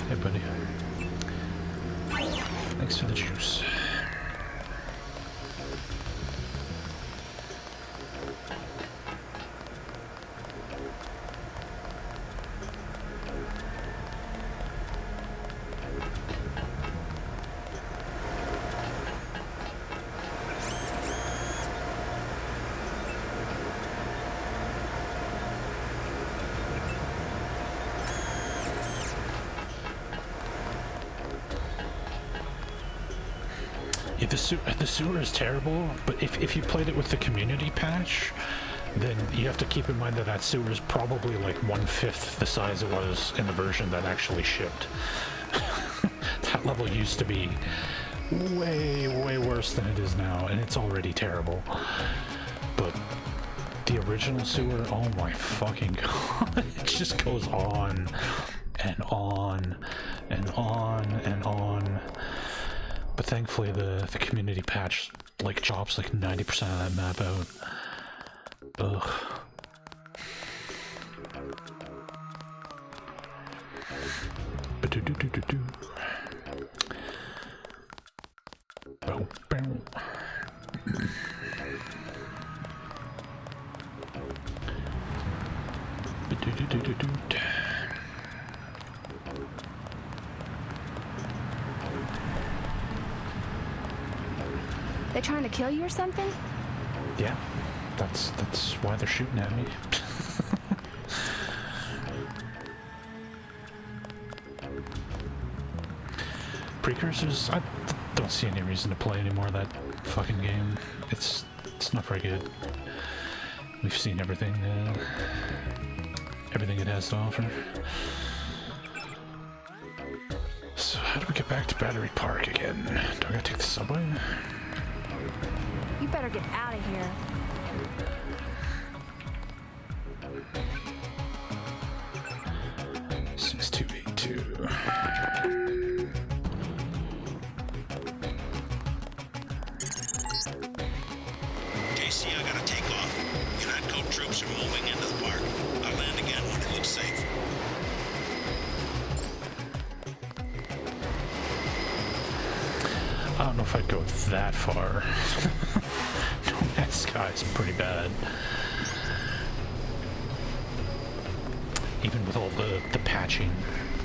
Hey, buddy. Thanks for the juice. Yeah, the sewer is terrible, but if you played it with the community patch, then you have to keep in mind that that sewer is probably like 1/5 the size it was in the version that actually shipped. That level used to be way worse than it is now, and it's already terrible. But the original sewer, oh my fucking god, it just goes on and on and on and on. But thankfully the community patch like chops like 90% of that map out. Ugh. Ba-do-do-do-do-do. Bow, bow. Ba-do-do-do-do-do. They trying to kill you or something? Yeah, that's why they're shooting at me. Precursors, I don't see any reason to play anymore that fucking game. It's not very good. We've seen everything it has to offer. So how do we get back to Battery Park again? Do I gotta take the subway? You better get out of here. JC, I gotta take off. UNATCO troops are moving into the park. I'll land again when it looks safe. I don't know if I'd go that far. No Man's Sky is pretty bad. Even with all the patching,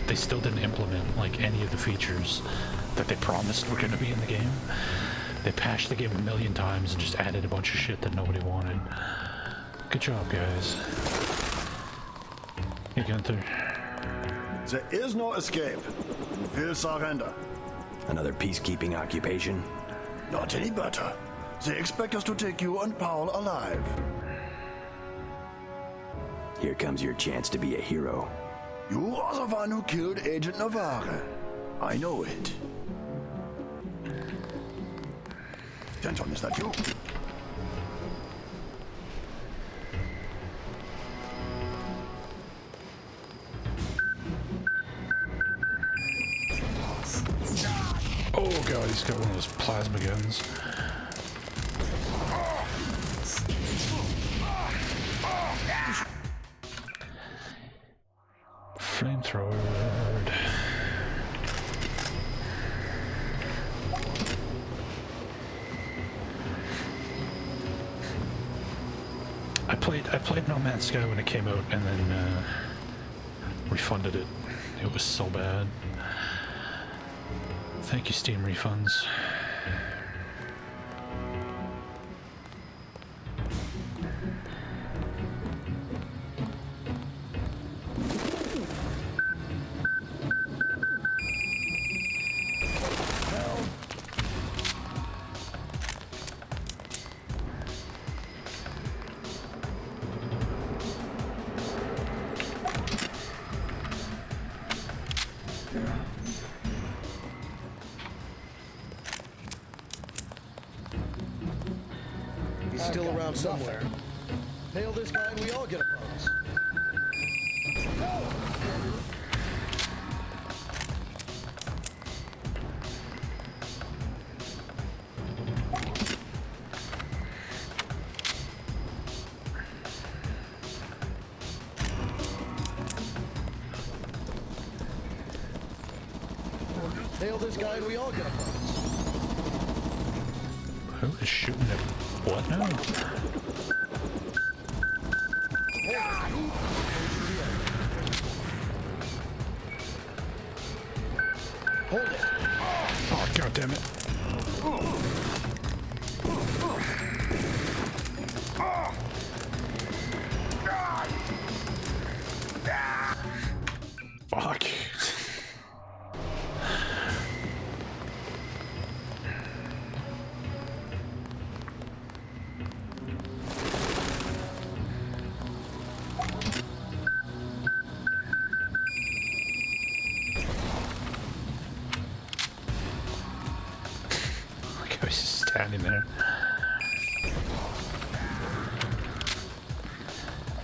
they still didn't implement like any of the features that they promised were going to be in the game. They patched the game a million times and just added a bunch of shit that nobody wanted. Good job, guys. Hey, Gunther. There is no escape. We'll surrender. Another peacekeeping occupation? Not any better. They expect us to take you and Paul alive. Here comes your chance to be a hero. You are the one who killed Agent Navarre. I know it. Denton, is that you? Oh god, he's got one of those plasma guns. Flamethrower. I played No Man's Sky when it came out and then refunded it. It was so bad. Thank you, Steam refunds. He's still around somewhere. Nail this guy and we all get a bonus. Nail this guy and we all get a bonus. Who is shooting at what now? Hold it. Oh, god damn it. Fuck. He's just standing there.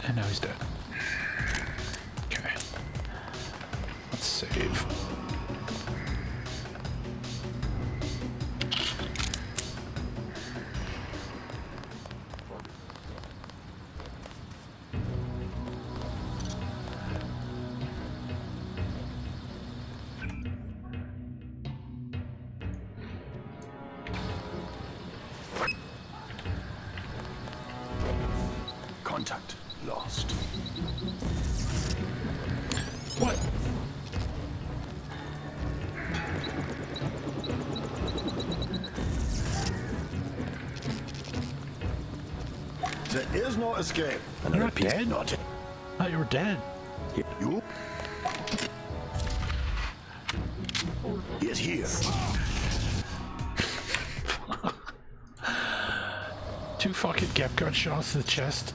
And now he's dead. Okay. Let's save. Contact lost. What? There is no escape. You're not dead? Not I thought you were dead. You? He is here. Two fucking gap gun shots to the chest.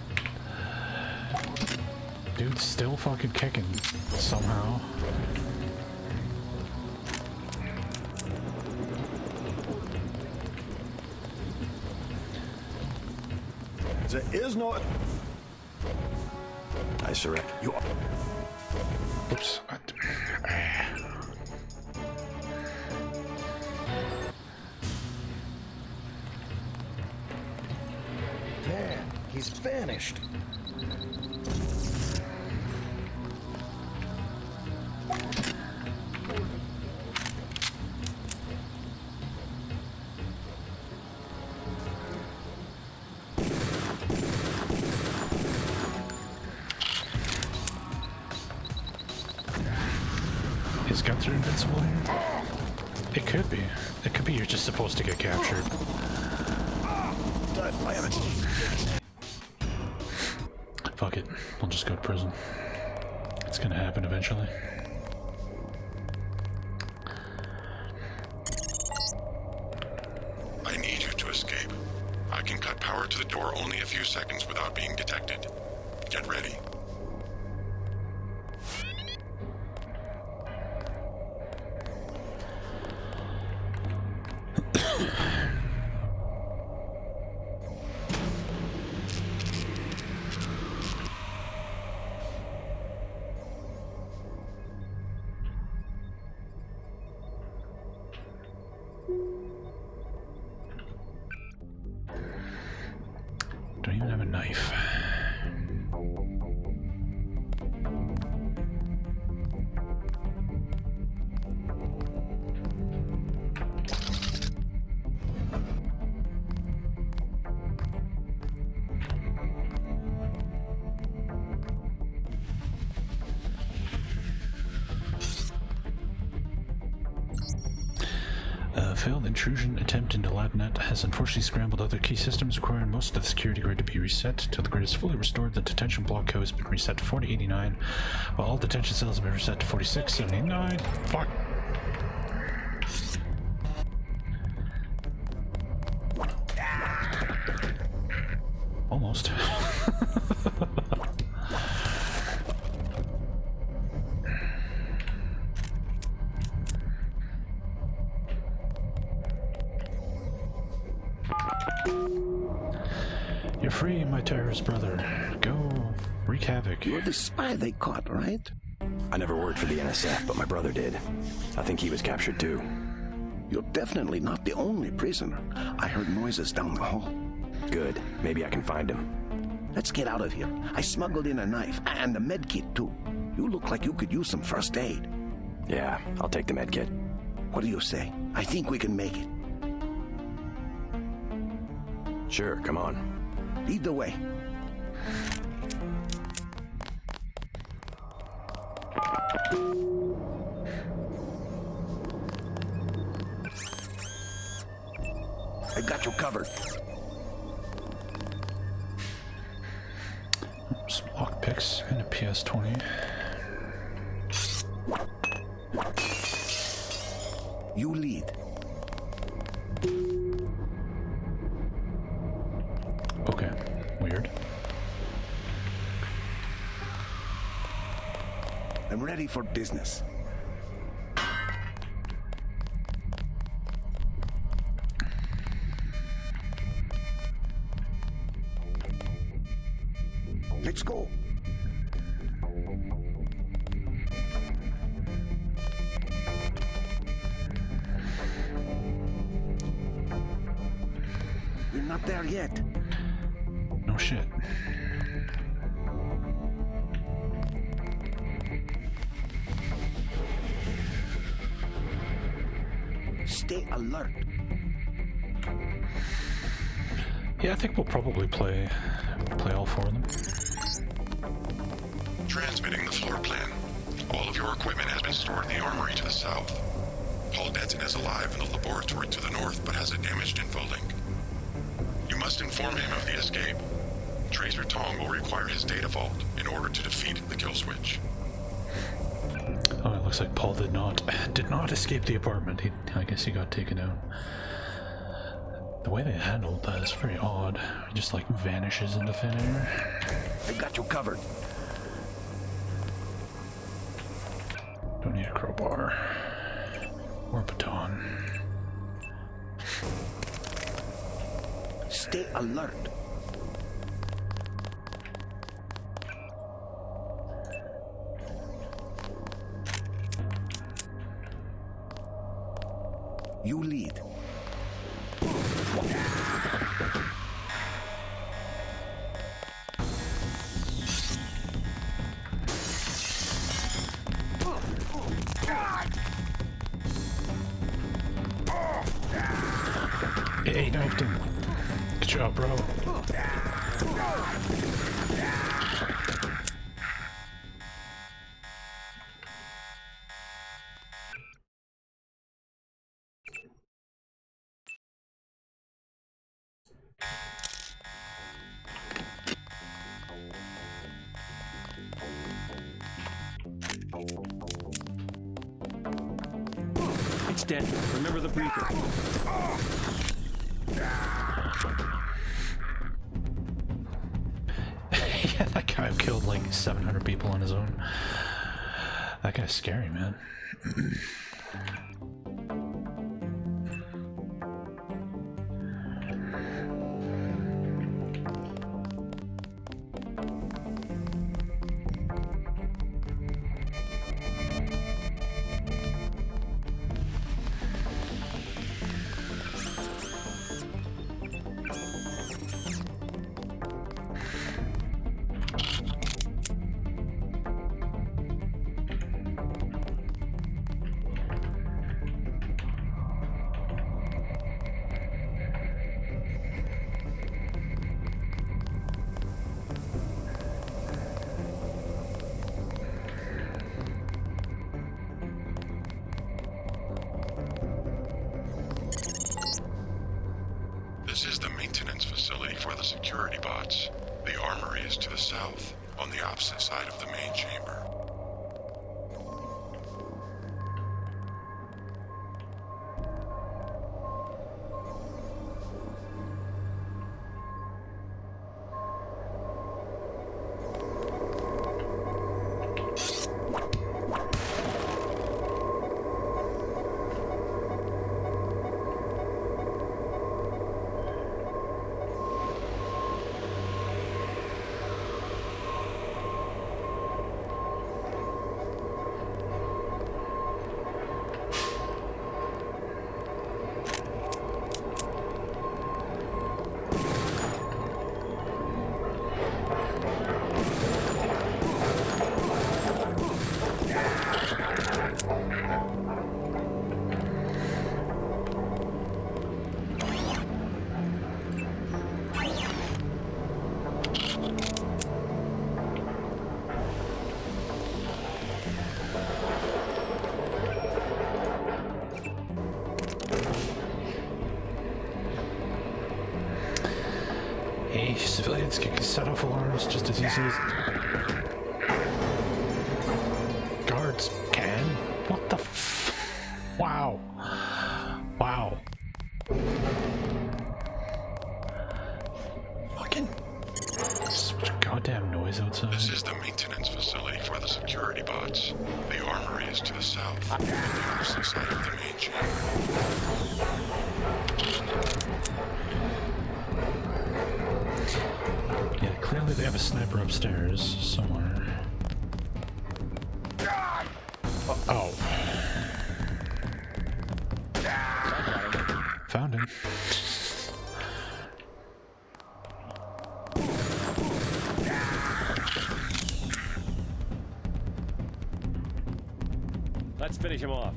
Dude's still fucking kicking somehow. There is no. I surrender. You are. Oops. He's vanished. His guns are invincible here? It could be. It could be you're just supposed to get captured. Fuck it. We'll just go to prison. It's gonna happen eventually. I need you to escape. I can cut power to the door only a few seconds without being detected. Get ready. Don't even have a knife. Failed intrusion attempt into LabNet has unfortunately scrambled other key systems, requiring most of the security grid to be reset. Till the grid is fully restored, the detention block code has been reset to 4089, while all detention cells have been reset to 4679. Fuck. Almost. You're free, my terrorist brother. Go wreak havoc. You're the spy they caught, right? I never worked for the NSF, but my brother did. I think he was captured too. You're definitely not the only prisoner. I heard noises down the hall. Good. Maybe I can find him. Let's get out of here. I smuggled in a knife and a med kit too. You look like you could use some first aid. Yeah, I'll take the med kit. What do you say? I think we can make it. Sure, come on. Lead the way. I got you covered. Some lockpicks and a PS20. You lead. Okay, weird. I'm ready for business. Let's go. We're not there yet. No shit. Stay alert. Yeah, I think we'll probably play all four of them. Transmitting the floor plan. All of your equipment has been stored in the armory to the south. Paul Denton is alive in the laboratory to the north, but has a damaged infolink. You must inform him of the escape. Tracer Tong will require his data vault in order to defeat the kill switch. Oh, it looks like Paul did not escape the apartment. I guess he got taken out. The way they handled that is very odd. He just like vanishes into thin air. I got you covered. Don't need a crowbar or a baton. Stay alert. You lead. shelved him. Good job, bro. It's dead. Remember the breather. Yeah, that guy killed like 700 people on his own. That guy's scary, man. This is the maintenance facility for the security bots. The armory is to the south, on the opposite side of the main chamber. Hey, civilians can set off alarms just as easily as guards can. What the wow. Wow. Fucking such goddamn noise outside. This is the maintenance facility for the security bots. The armory is to the south, on the opposite side of the main chamber. Yeah, clearly they have a sniper upstairs somewhere. Oh. Found him. Let's finish him off.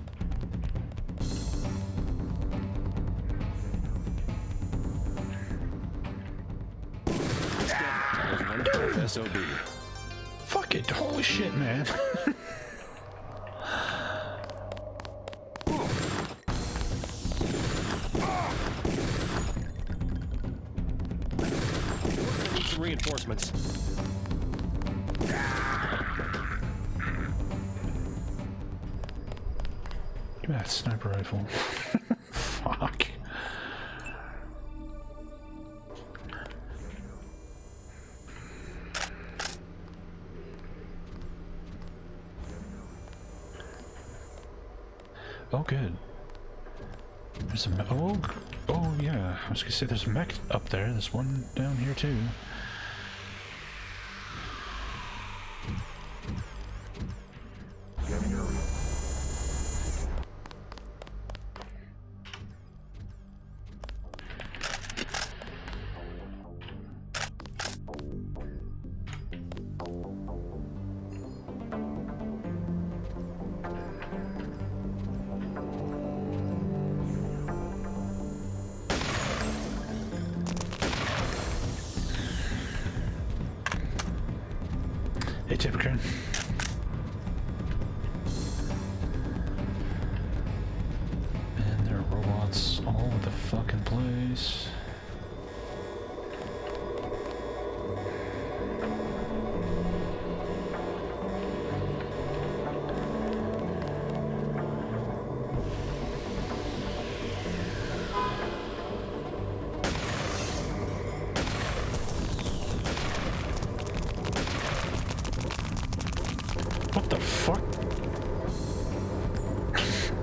SOB. Fuck it, holy shit, man. Need some reinforcements. Give me that sniper rifle. Fuck. Oh, good. There's a oh yeah. I was gonna say there's a mech up there. There's one down here too.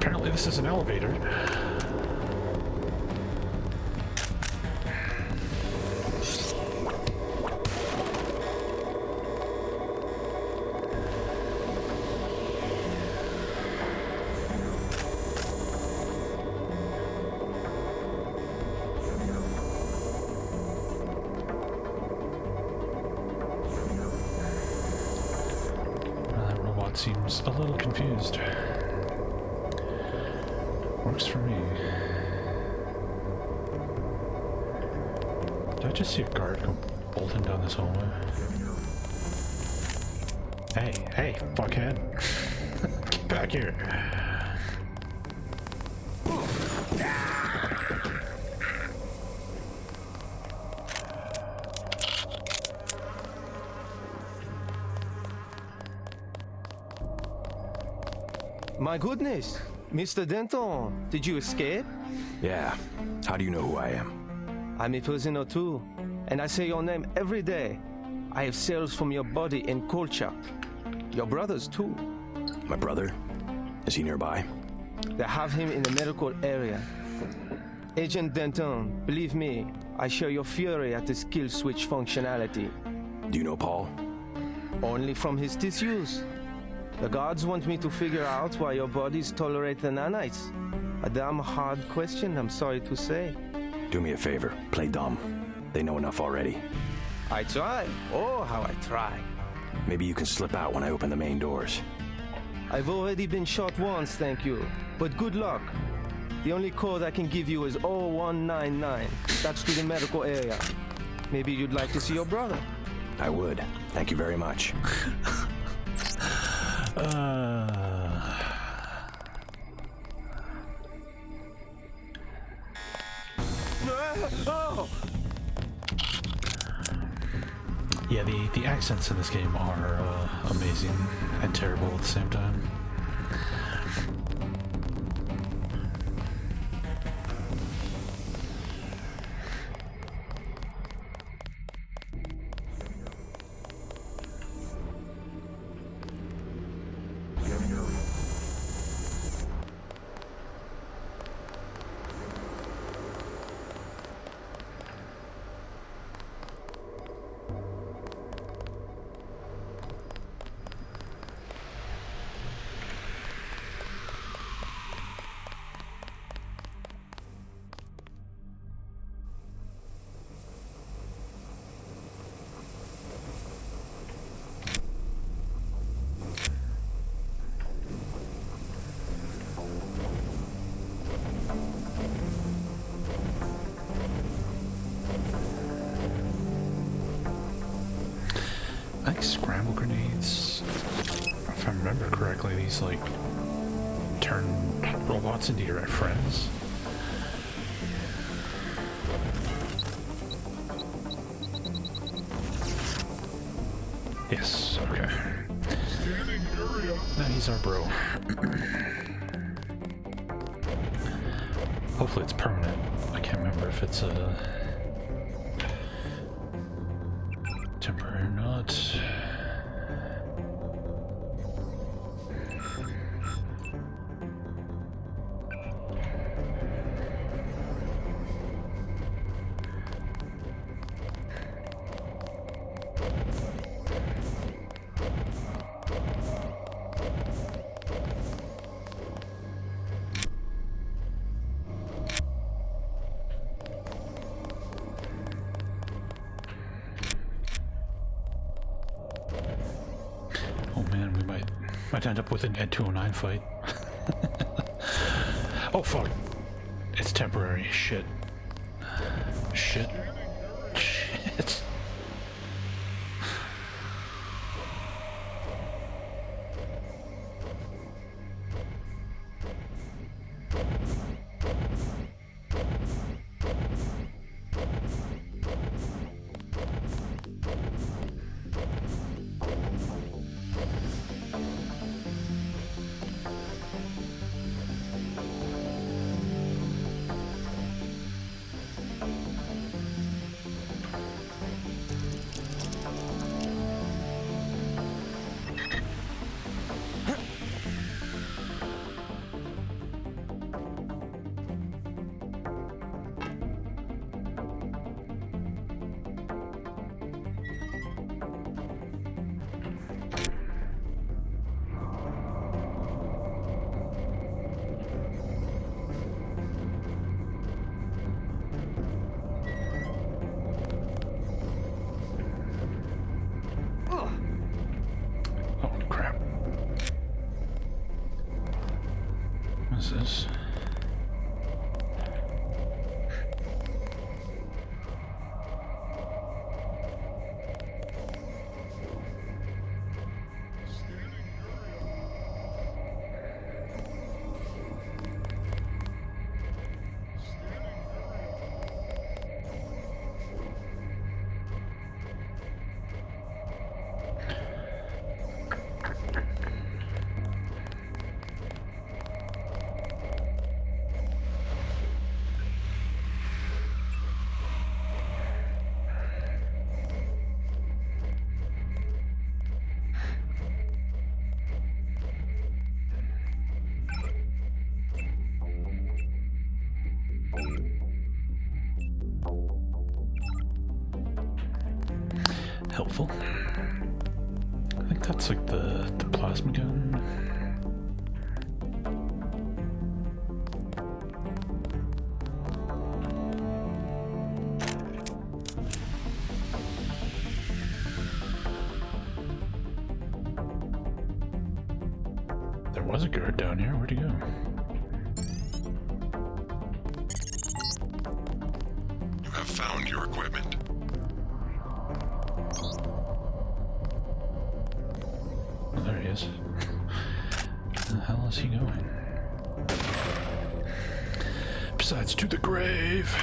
Apparently this is an elevator. Seems a little confused. Works for me. Did I just see a guard go bolting down this hallway? Hey, fuckhead. Get back here. My goodness, Mr. Denton, did you escape? Yeah. How do you know who I am? I'm a prisoner too, and I say your name every day. I have cells from your body and culture. Your brothers too. My brother? Is he nearby? They have him in the medical area. Agent Denton, believe me, I share your fury at his kill switch functionality. Do you know Paul? Only from his tissues. The gods want me to figure out why your bodies tolerate the nanites. A damn hard question, I'm sorry to say. Do me a favor, play dumb. They know enough already. I try. Oh, how I try. Maybe you can slip out when I open the main doors. I've already been shot once, thank you. But good luck. The only code I can give you is 0199. That's to the medical area. Maybe you'd like to see your brother. I would. Thank you very much. Yeah, the accents in this game are amazing and terrible at the same time. I think scramble grenades, if I remember correctly, these like turn robots into your friends. Yes, okay. Now he's our bro. Hopefully it's permanent. I can't remember if it's temporary or not. Oh man, we might end up with an Ed 209 fight. Oh fuck. It's temporary. Shit. Shit. Shit. is this? Helpful. I think that's like the plasma gun. There was a guard down here. Where'd he go? You have found your equipment. Oh, there he is. Where the hell is he going? Besides, to the grave!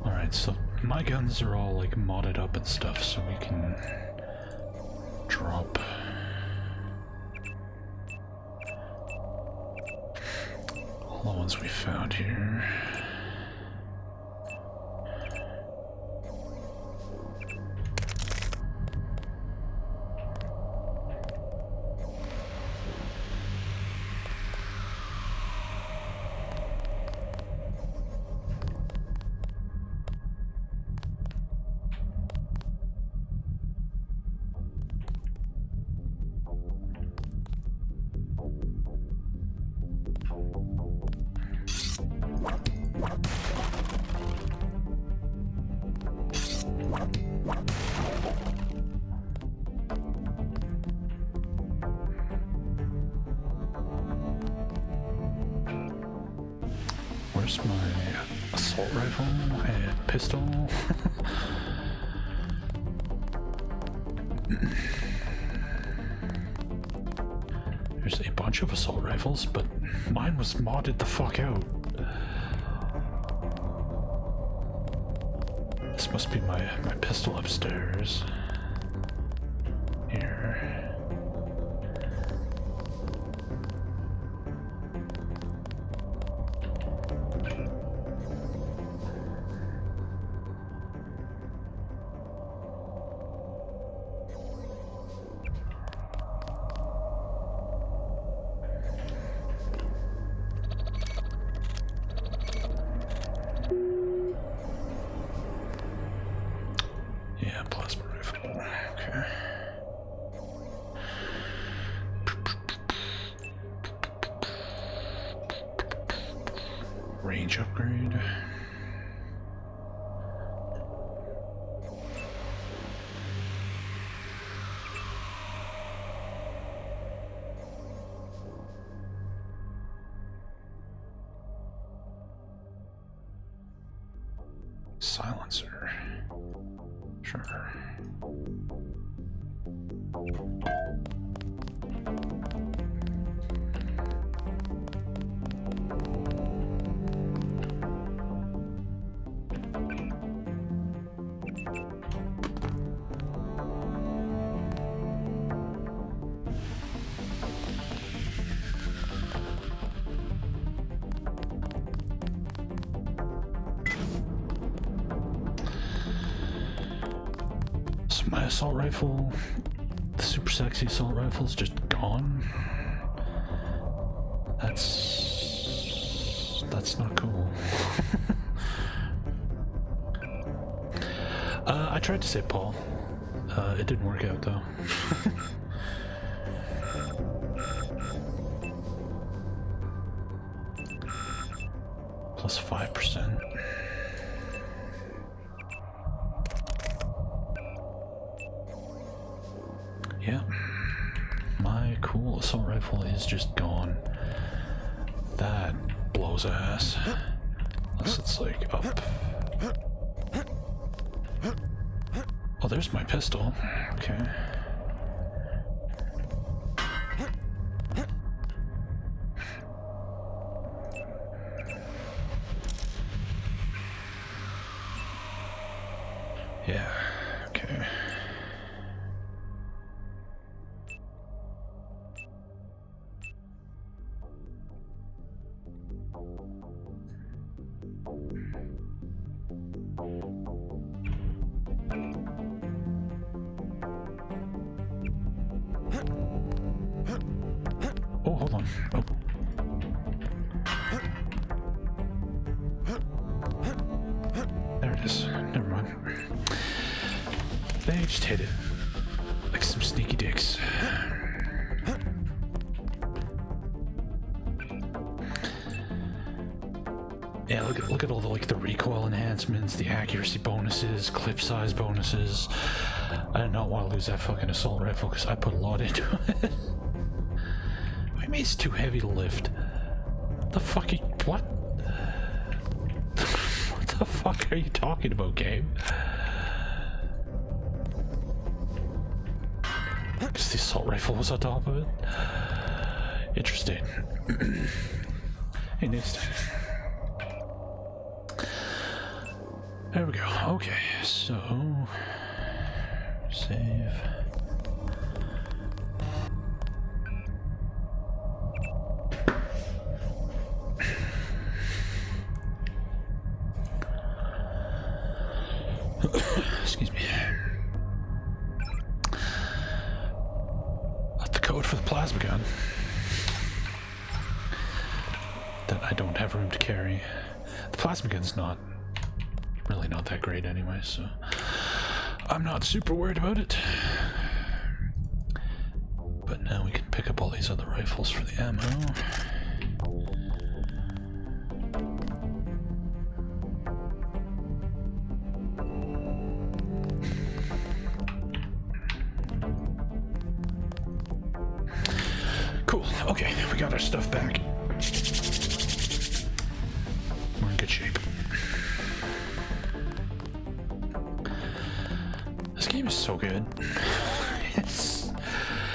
Alright, so my guns are all like modded up and stuff, so we can drop all the ones we found here. Where's my assault rifle and pistol? There's a bunch of assault rifles, but mine was modded the fuck out. This must be my pistol upstairs. Here. Yeah, plasma rifle. Okay. Range upgrade. Silencer. Sure. So my assault rifle, the super sexy assault rifle, is just gone. That's not cool. I tried to save Paul. It didn't work out though. plus 5%. Yeah, my cool assault rifle is just gone. That blows ass. Unless it's like up. Oh, there's my pistol. Okay. Yeah, okay. Oh, hold on. Oh. There it is. Never mind. They just hit it. Like some sneaky dicks. Yeah, look at all the the recoil enhancements, the accuracy bonuses, clip size bonuses. I did not want to lose that fucking assault rifle because I put a lot into it. I mean, it's too heavy to lift. The fuck? What? What the fuck are you talking about, game? Because the assault rifle was on top of it. Interesting. Interesting. There we go. Okay, so save. Excuse me. The code for the plasma gun that I don't have room to carry. The plasma gun's really not that great anyway, so I'm not super worried about it. But now we can pick up all these other rifles for the ammo. Cool. Okay, we got our stuff back. We're in good shape. This game is so good.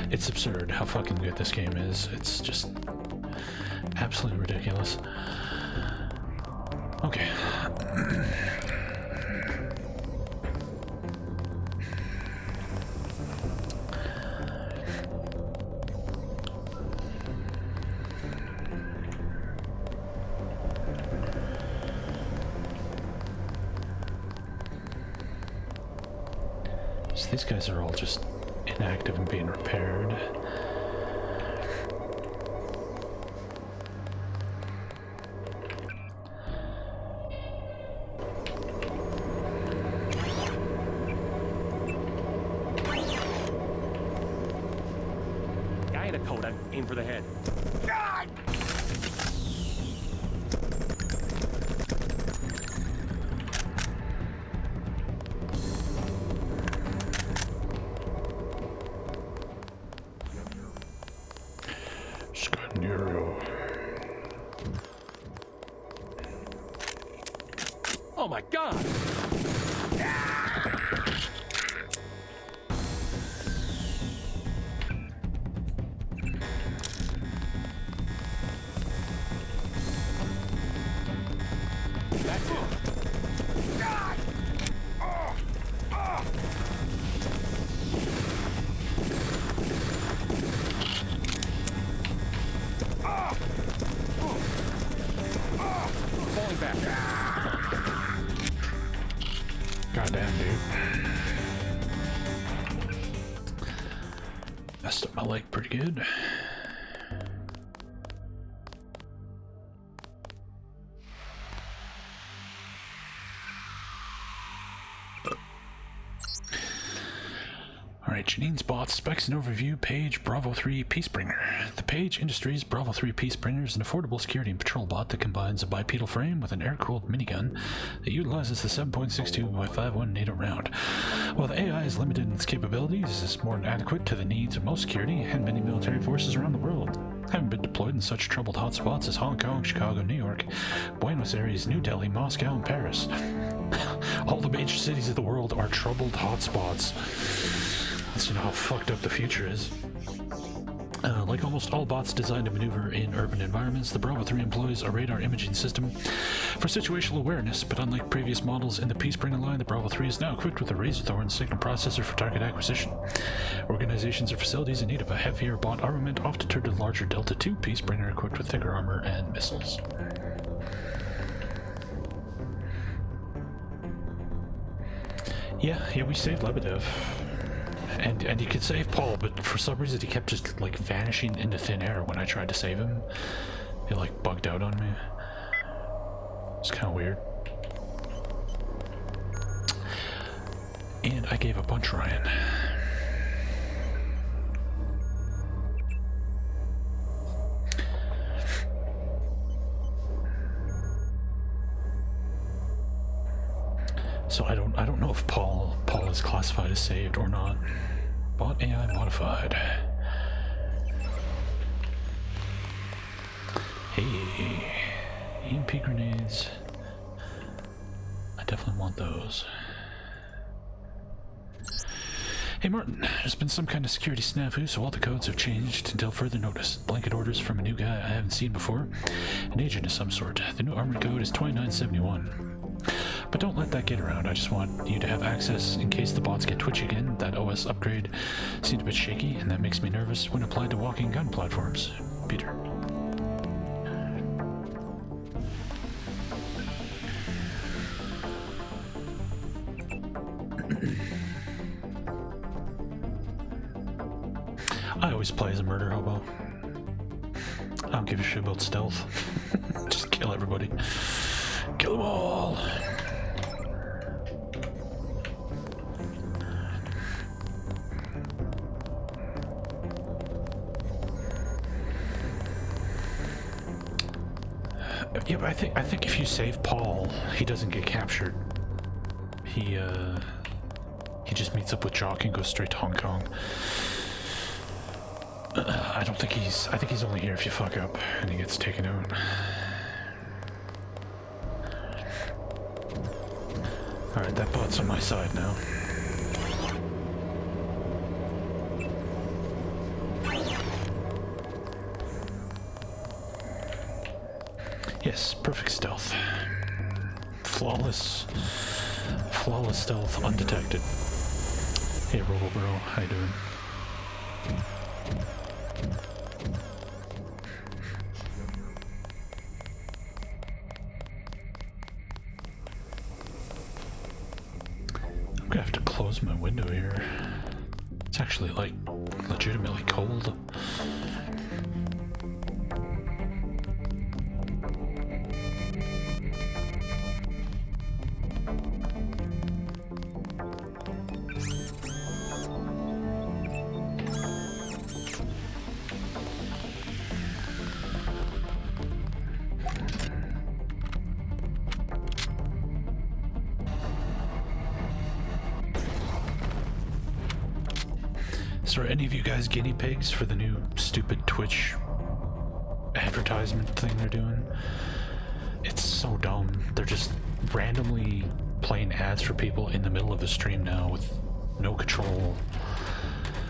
It's absurd how fucking good this game is. It's just absolutely ridiculous. Okay. So these guys are all just inactive and being repaired. Guy in a coat, I'd aim for the head. God! Oh my god! That's it. Falling back. Goddamn, dude. Messed up my leg pretty good. Alright, Janine's bots, specs and overview, page Bravo 3 Peacebringer. The Page Industries Bravo 3 Peacebringer is an affordable security and patrol bot that combines a bipedal frame with an air-cooled minigun that utilizes the 7.62x51 NATO round. While the AI is limited in its capabilities, it's more than adequate to the needs of most security and many military forces around the world. Having been deployed in such troubled hotspots as Hong Kong, Chicago, New York, Buenos Aires, New Delhi, Moscow, and Paris. All the major cities of the world are troubled hotspots. Let's know how fucked up the future is. Like almost all bots designed to maneuver in urban environments, the Bravo 3 employs a radar imaging system for situational awareness, but unlike previous models in the Peacebringer line, the Bravo 3 is now equipped with a Razorthorn signal processor for target acquisition. Organizations or facilities in need of a heavier bot armament often turn to the larger Delta 2 Peacebringer equipped with thicker armor and missiles. Yeah, we saved Lebedev. And you could save Paul, but for some reason he kept just like vanishing into thin air when I tried to save him. He like bugged out on me. It's kind of weird. And I gave up on trying. So I don't know if Paul is classified as saved or not. Bot AI modified. Hey, EMP grenades. I definitely want those. Hey Martin, there's been some kind of security snafu, so all the codes have changed until further notice. Blanket orders from a new guy I haven't seen before. An agent of some sort. The new armored code is 2971. But don't let that get around. I just want you to have access in case the bots get twitchy again. That OS upgrade seemed a bit shaky, and that makes me nervous when applied to walking gun platforms. Peter. I always play as a murder hobo. I don't give a shit about stealth. Just kill everybody. Kill them all. Yeah, but I think if you save Paul, he doesn't get captured. He just meets up with Jock and goes straight to Hong Kong. I think he's only here if you fuck up and he gets taken out. Alright, that bot's on my side now. Yes, perfect stealth. Flawless stealth, undetected. Hey, Robo-Bro, how you doing? I'm gonna have to close my window here. It's actually, like, legitimately cold. So are any of you guys guinea pigs for the new stupid Twitch advertisement thing they're doing? It's so dumb. They're just randomly playing ads for people in the middle of the stream now with no control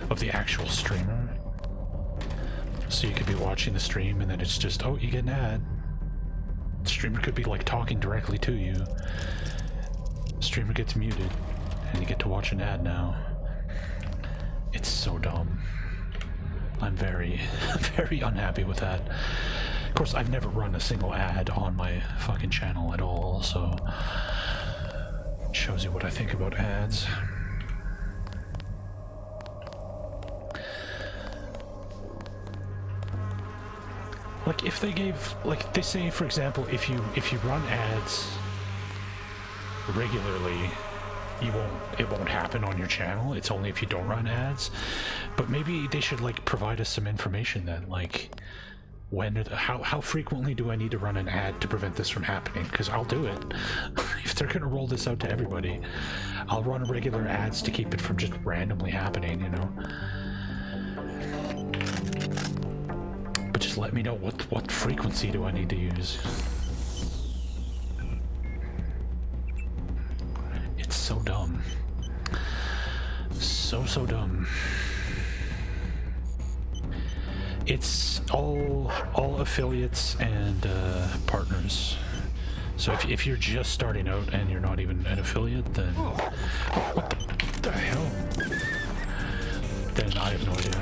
of the actual streamer. So you could be watching the stream and then it's just, oh, you get an ad. The streamer could be like talking directly to you. The streamer gets muted and you get to watch an ad now. It's so dumb. I'm very, very unhappy with that. Of course, I've never run a single ad on my fucking channel at all, so it shows you what I think about ads. Like if they gave, like they say, for example, if you run ads regularly it won't happen on your channel. It's only if you don't run ads. But maybe they should like provide us some information then, like how frequently do I need to run an ad to prevent this from happening? Because I'll do it. If they're gonna roll this out to everybody, I'll run regular ads to keep it from just randomly happening, you know. But just let me know what frequency do I need to use. It's so dumb. So dumb. It's all affiliates and partners. So if you're just starting out and you're not even an affiliate, then what the hell? Then I have no idea.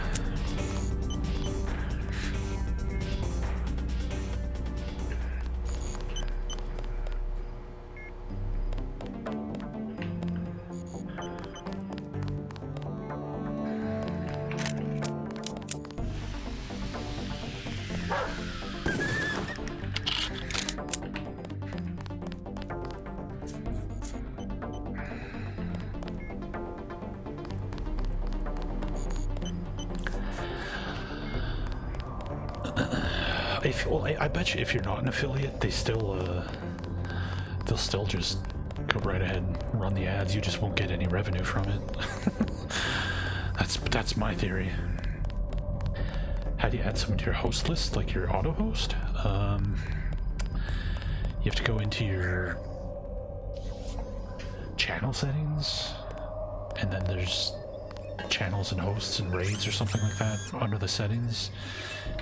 I bet you if you're not an affiliate, they'll still just go right ahead and run the ads. You just won't get any revenue from it. That's my theory. How do you add someone to your host list, like your auto host? You have to go into your channel settings, and then there's channels and hosts and raids or something like that under the settings,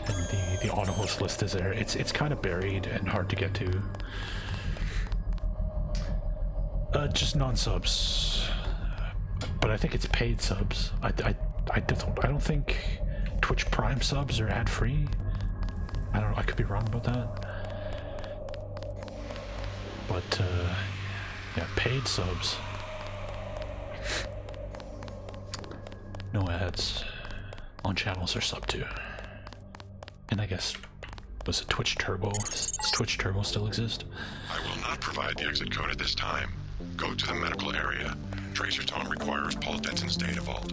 and the auto host list is there. It's kind of buried and hard to get to. Just non-subs, but I think it's paid subs. I don't think Twitch Prime subs are ad-free. I don't know, I could be wrong about that, but yeah, paid subs. No ads on channels are sub to. And I guess, was it Twitch Turbo? Does Twitch Turbo still exist? I will not provide the exit code at this time. Go to the medical area. Tracer Tone requires Paul Denson's data vault.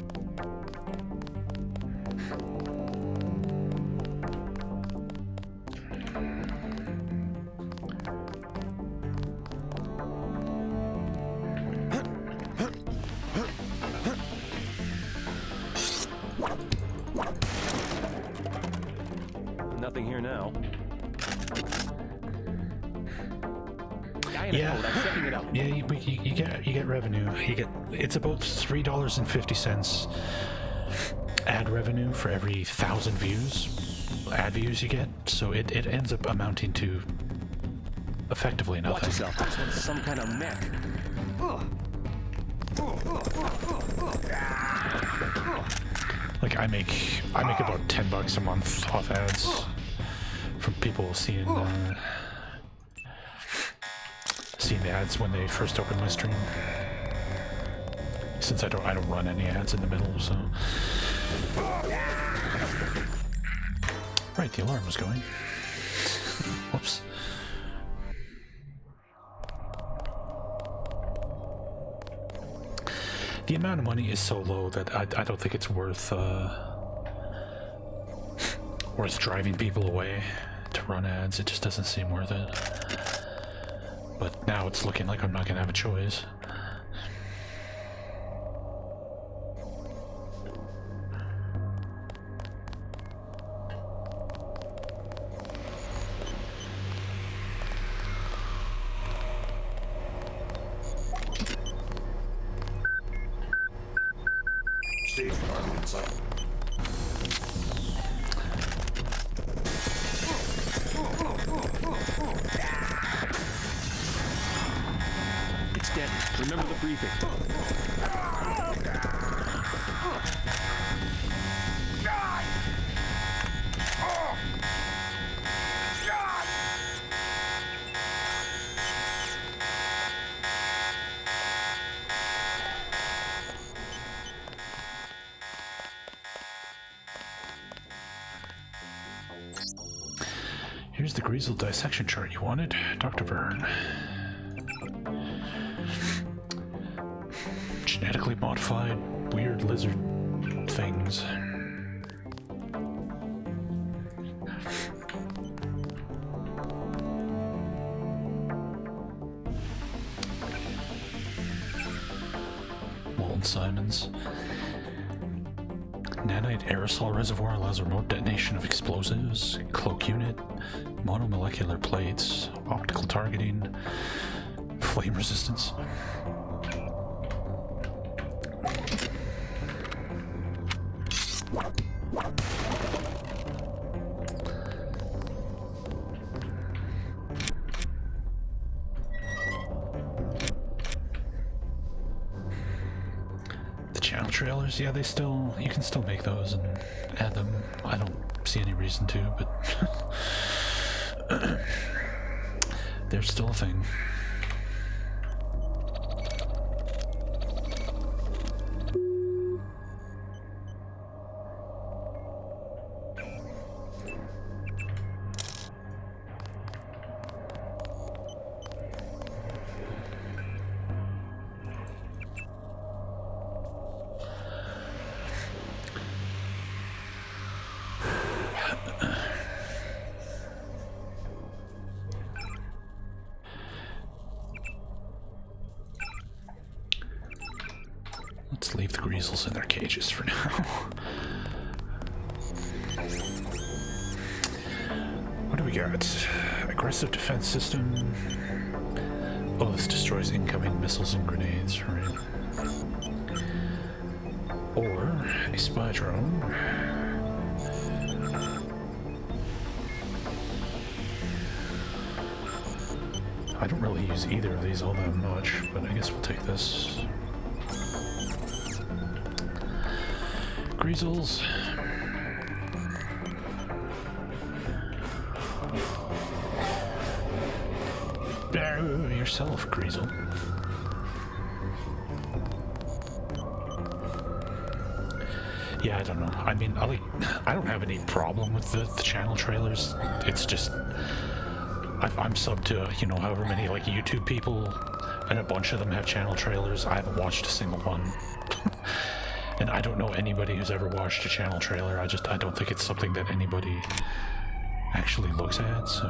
Nothing here now. Yeah, you get revenue. It's about $3.50 ad revenue for every 1,000 views, ad views you get. So it ends up amounting to effectively nothing. Watch yourself. This one's some kind of mech. Like I make about $10 a month off ads from people seeing the ads when they first open my stream. Since I don't run any ads in the middle, so. Right, the alarm was going. Whoops. The amount of money is so low that I don't think it's worth driving people away to run ads. It just doesn't seem worth it. But now it's looking like I'm not gonna have a choice. It's dead. Remember the briefing. Here's the Greasel dissection chart you wanted, Dr. Verne. Genetically modified weird lizard things. Molten Simons. Nanite aerosol reservoir allows remote detonation of explosives. Cloak unit. Monomolecular plates. Optical targeting. Flame resistance. The channel trailers, yeah, you can still make those and add them. I don't see any reason to, but they're still a thing. Let's leave the Greasels in their cages for now. What do we got? Aggressive defense system. Oh, this destroys incoming missiles and grenades, right? Or a spy drone. I don't really use either of these all that much, but I guess we'll take this. Greasels. Yourself, Greasel. Yeah, I don't know. I mean, I don't have any problem with the channel trailers. It's just I'm subbed to, you know, however many like YouTube people, and a bunch of them have channel trailers. I haven't watched a single one. And I don't know anybody who's ever watched a channel trailer. I don't think it's something that anybody actually looks at, so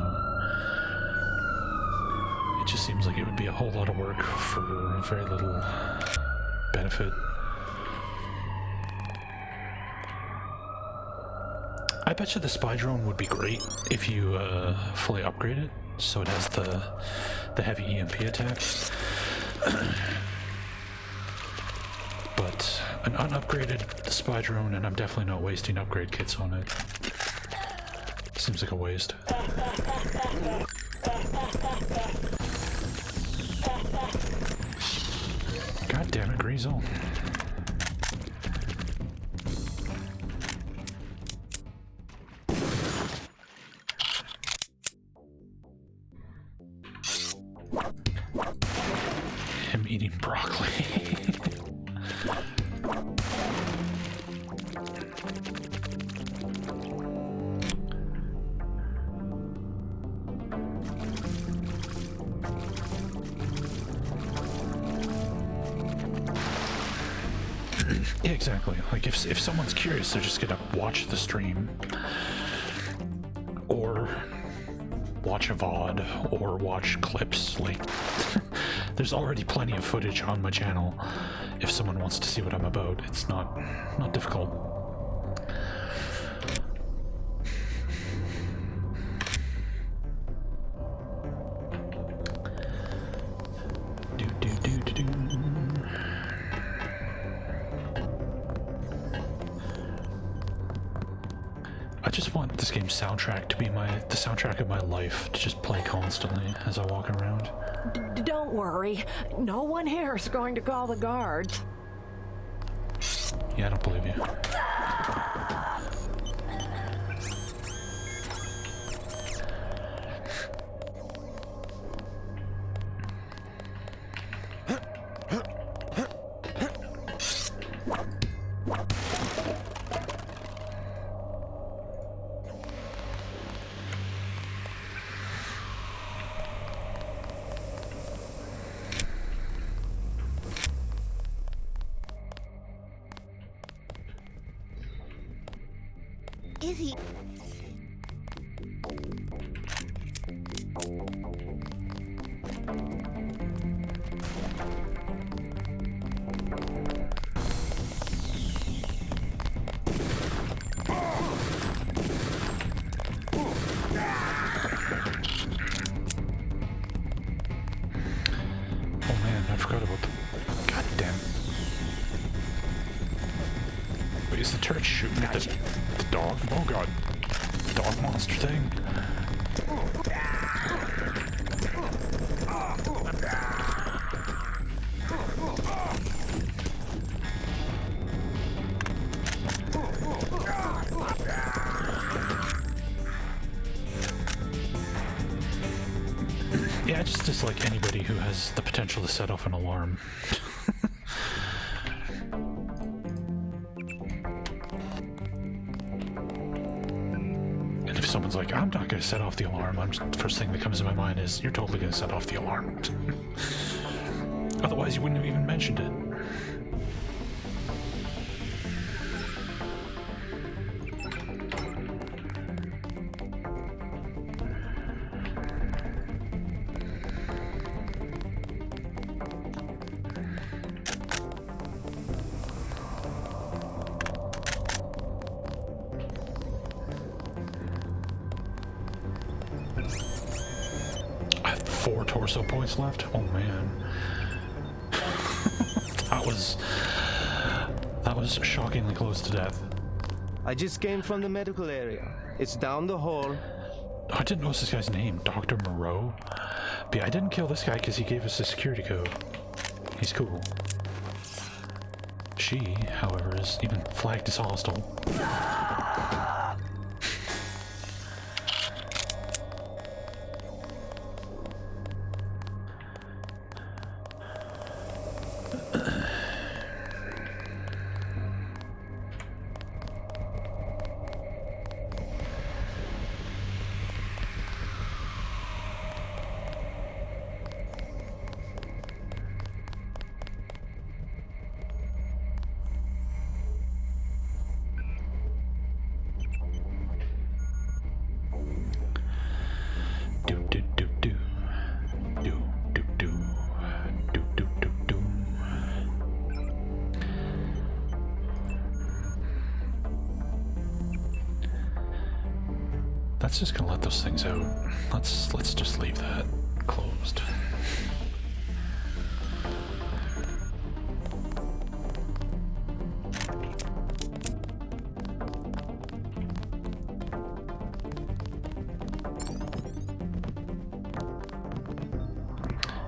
it just seems like it would be a whole lot of work for very little benefit. I bet you the spy drone would be great if you fully upgrade it, so it has the heavy EMP attack. But an unupgraded spy drone, and I'm definitely not wasting upgrade kits on it. Seems like a waste. God damn it, Greasel. Him eating broccoli. Yeah, exactly. Like, if someone's curious, they're just gonna watch the stream, or watch a VOD, or watch clips. Like, there's already plenty of footage on my channel. If someone wants to see what I'm about, it's not difficult. I just want this game's soundtrack to be the soundtrack of my life, to just play constantly as I walk around. Don't worry. No one here is going to call the guards. Yeah, I don't believe you. busy. Oh man, I forgot about the... God damn. Wait, is the turret shooting at the dog? Oh god. Dog monster thing? Yeah, I just dislike anybody who has the potential to set off an alarm. And if someone's like, I'm not going to set off the alarm, the first thing that comes to my mind is, you're totally going to set off the alarm. Otherwise, you wouldn't have even mentioned it. I have 4 torso points left? Oh man. That was shockingly close to death. I just came from the medical area. It's down the hall. Oh, I didn't know this guy's name, Dr. Moreau. But yeah, I didn't kill this guy because he gave us a security code. He's cool. She, however, is even flagged as hostile. That's just gonna let those things out. Let's just leave that closed.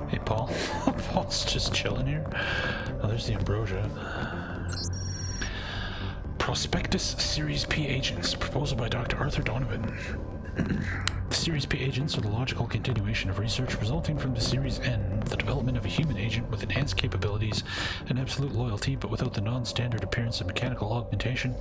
Hey, Paul. Paul's just chilling here. Oh, there's the ambrosia. Prospectus Series P agents, proposal by Dr. Arthur Donovan. The Series P agents are the logical continuation of research resulting from the Series N, the development of a human agent with enhanced capabilities and absolute loyalty, but without the non-standard appearance of mechanical augmentation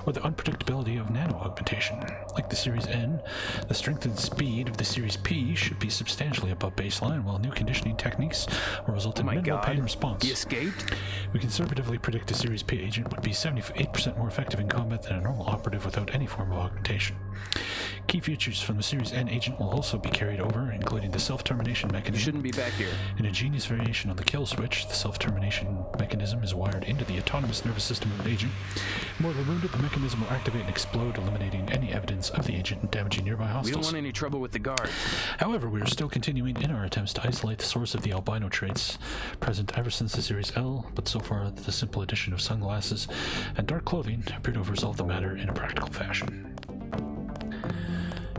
or the unpredictability of nano-augmentation. Like the Series N, the strength and speed of the Series P should be substantially above baseline, while new conditioning techniques will result in minimal pain response. He escaped? We conservatively predict a Series P agent would be 78% more effective in combat than a normal operative without any form of augmentation. Key features from the Series N agent will also be carried over, including the self-termination mechanism. You shouldn't be back here. In a genius variation on the kill switch, the self-termination mechanism is wired into the autonomous nervous system of an agent. Mortally wounded, the mechanism will activate and explode, eliminating any evidence of the agent and damaging nearby hostiles. We don't want any trouble with the guard. However, we are still continuing in our attempts to isolate the source of the albino traits present ever since the Series L, but so far the simple addition of sunglasses and dark clothing appear to have resolved the matter in a practical fashion.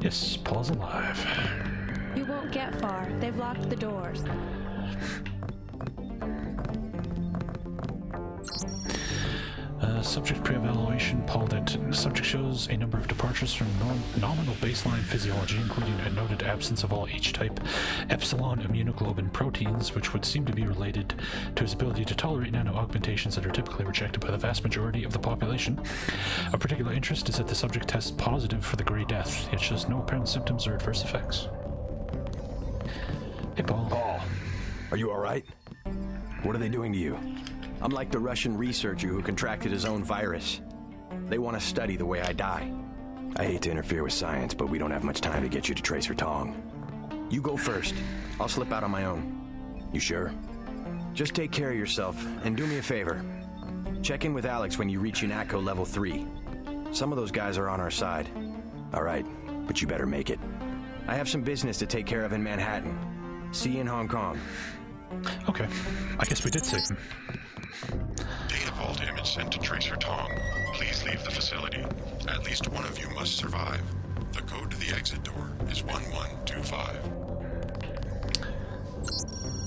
Yes, Paul's alive. You won't get far. They've locked the doors. Subject pre-evaluation. Paul Denton. Subject shows a number of departures from nominal baseline physiology, including a noted absence of all H-type epsilon immunoglobulin proteins, which would seem to be related to his ability to tolerate nano-augmentations that are typically rejected by the vast majority of the population. Of particular interest is that the subject tests positive for the Grey Death. It shows no apparent symptoms or adverse effects. Hey, Paul. Paul, are you alright? What are they doing to you? I'm like the Russian researcher who contracted his own virus. They want to study the way I die. I hate to interfere with science, but we don't have much time to get you to Tracer Tong. You go first. I'll slip out on my own. You sure? Just take care of yourself, and do me a favor. Check in with Alex when you reach UNATCO Level 3. Some of those guys are on our side. All right, but you better make it. I have some business to take care of in Manhattan. See you in Hong Kong. Okay, I guess we did save him. Data vault image sent to Tracer Tong. Please leave the facility. At least one of you must survive. The code to the exit door is 1125.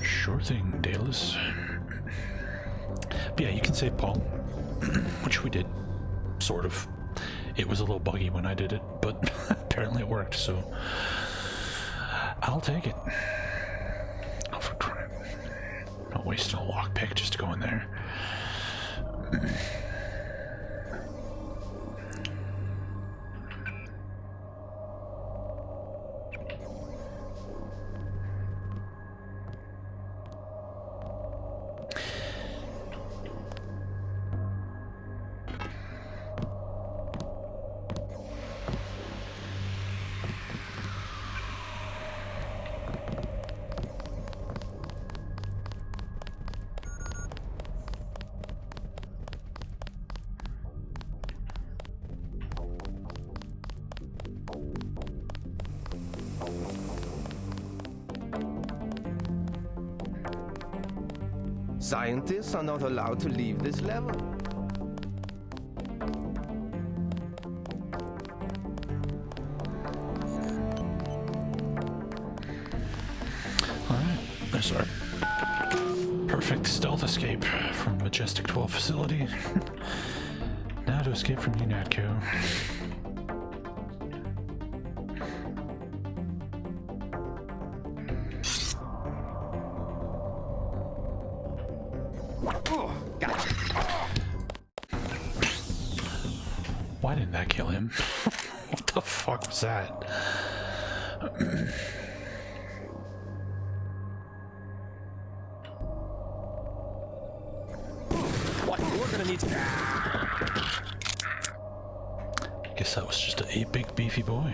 Sure thing, Dallas. But yeah, you can save Paul, which we did, sort of. It was a little buggy when I did it, but apparently it worked, so I'll take it. Oh, for crap. Not wasting a lockpick just to go in there. Scientists are not allowed to leave this level. Alright, there's our perfect stealth escape from Majestic 12 facility. Now to escape from UNATCO. Why didn't that kill him? What the fuck was that? What? We're gonna need to... Guess that was just a big beefy boy.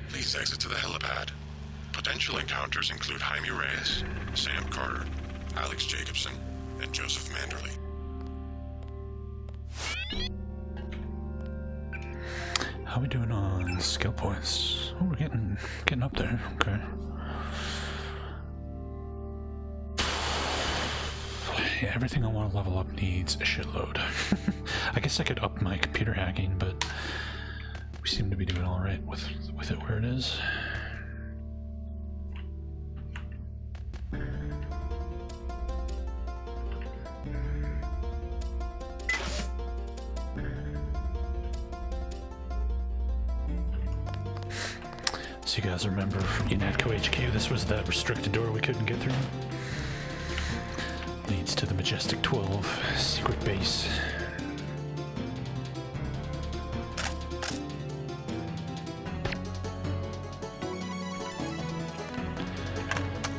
Please exit to the helipad. Potential encounters include Jaime Reyes, Sam Carter, Alex Jacobson, and Joseph Manderley. How are we doing on skill points? Oh, we're getting up there. Okay. Yeah, everything I want to level up needs a shitload. I guess I could up my computer hacking, but we seem to be doing all right with it where it is. So you guys remember from UNATCO HQ, this was that restricted door we couldn't get through? Leads to the Majestic 12 secret base.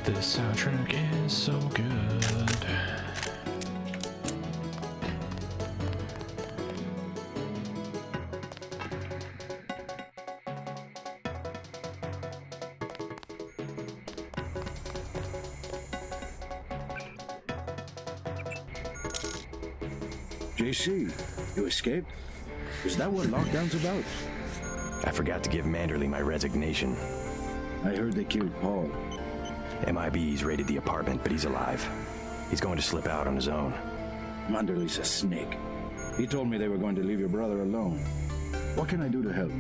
This soundtrack is so good. JC, you escaped? Is that what lockdown's about? I forgot to give Manderley my resignation. I heard they killed Paul. MIB's raided the apartment, but he's alive. He's going to slip out on his own. Manderley's a snake. He told me they were going to leave your brother alone. What can I do to help?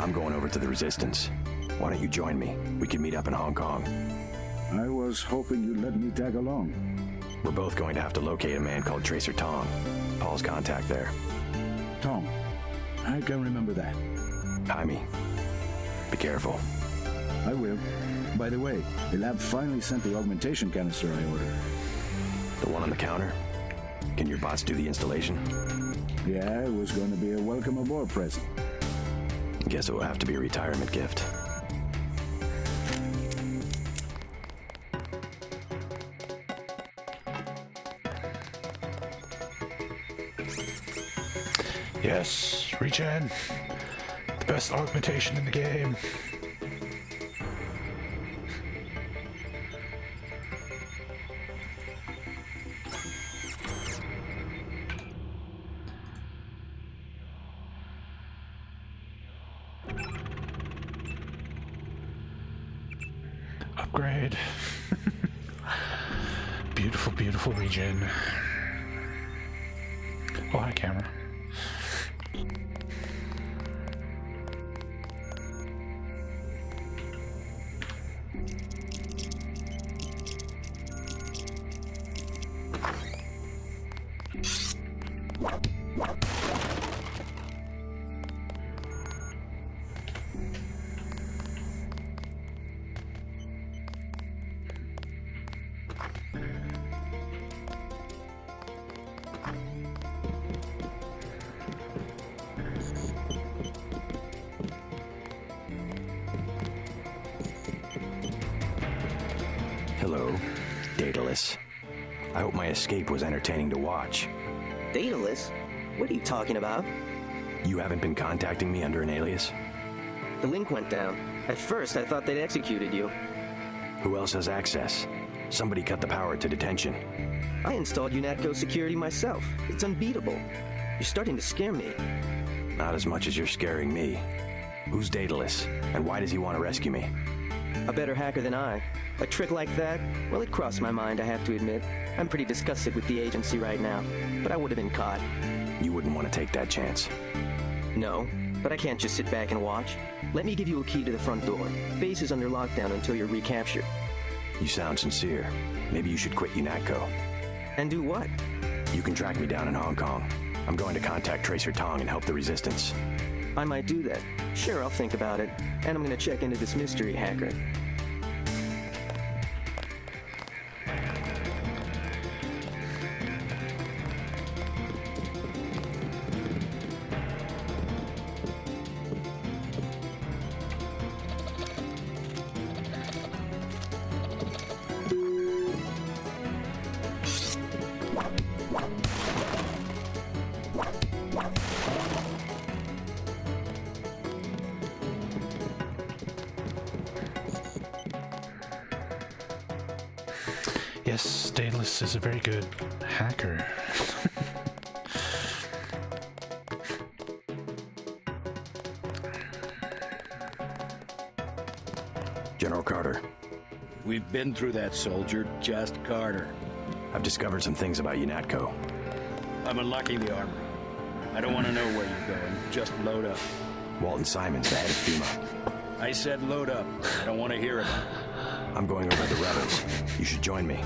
I'm going over to the Resistance. Why don't you join me? We can meet up in Hong Kong. I was hoping you'd let me tag along. We're both going to have to locate a man called Tracer Tong. Paul's contact there. Tong. I can remember that. Jaime, be careful. I will. By the way, the lab finally sent the augmentation canister I ordered. The one on the counter? Can your bots do the installation? Yeah, it was going to be a welcome aboard present. Guess it will have to be a retirement gift. Yes, regen. The best augmentation in the game. Upgrade. Beautiful, beautiful regen. Oh, hi, camera. Hello, Daedalus. I hope my escape was entertaining to watch. Daedalus? What are you talking about? You haven't been contacting me under an alias? The link went down. At first, I thought they'd executed you. Who else has access? Somebody cut the power to detention. I installed UNATCO security myself. It's unbeatable. You're starting to scare me. Not as much as you're scaring me. Who's Daedalus, and why does he want to rescue me? A better hacker than I. A trick like that? Well, it crossed my mind, I have to admit. I'm pretty disgusted with the agency right now, but I would have been caught. You wouldn't want to take that chance. No, but I can't just sit back and watch. Let me give you a key to the front door. Base is under lockdown until you're recaptured. You sound sincere. Maybe you should quit UNATCO. And do what? You can track me down in Hong Kong. I'm going to contact Tracer Tong and help the Resistance. I might do that. Sure, I'll think about it. And I'm gonna check into this mystery hacker. Yes, Daedalus is a very good hacker. General Carter. We've been through that, soldier. Just Carter. I've discovered some things about UNATCO. I'm unlocking the armory. I don't want to know where you're going. Just load up. Walton Simons, the head of FEMA. I said load up. I don't want to hear about it. I'm going over to the rebels. You should join me.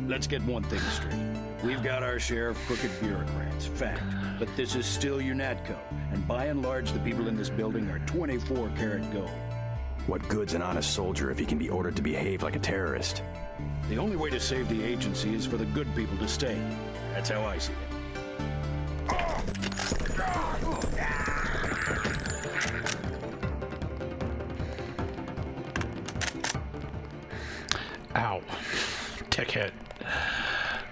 Let's get one thing straight. We've got our share of crooked bureaucrats, fact. But this is still UNATCO, and by and large, the people in this building are 24-karat gold. What good's an honest soldier if he can be ordered to behave like a terrorist? The only way to save the agency is for the good people to stay. That's how I see it. Ow. Tech hit.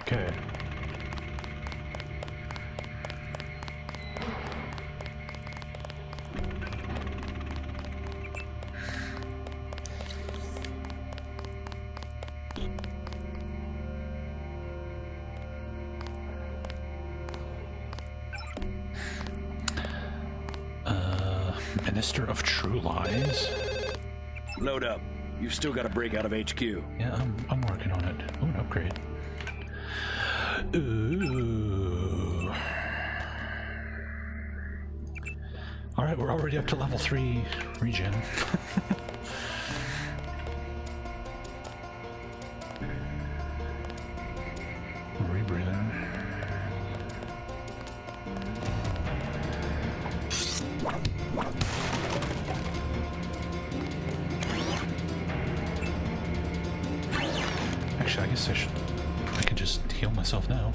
Okay. Minister of True Lies? Load up. You've still got to break out of HQ. Yeah, I'm working on it. Oh, an upgrade. Ooh. Alright, we're already up to level 3 regen. guess I could just heal myself now.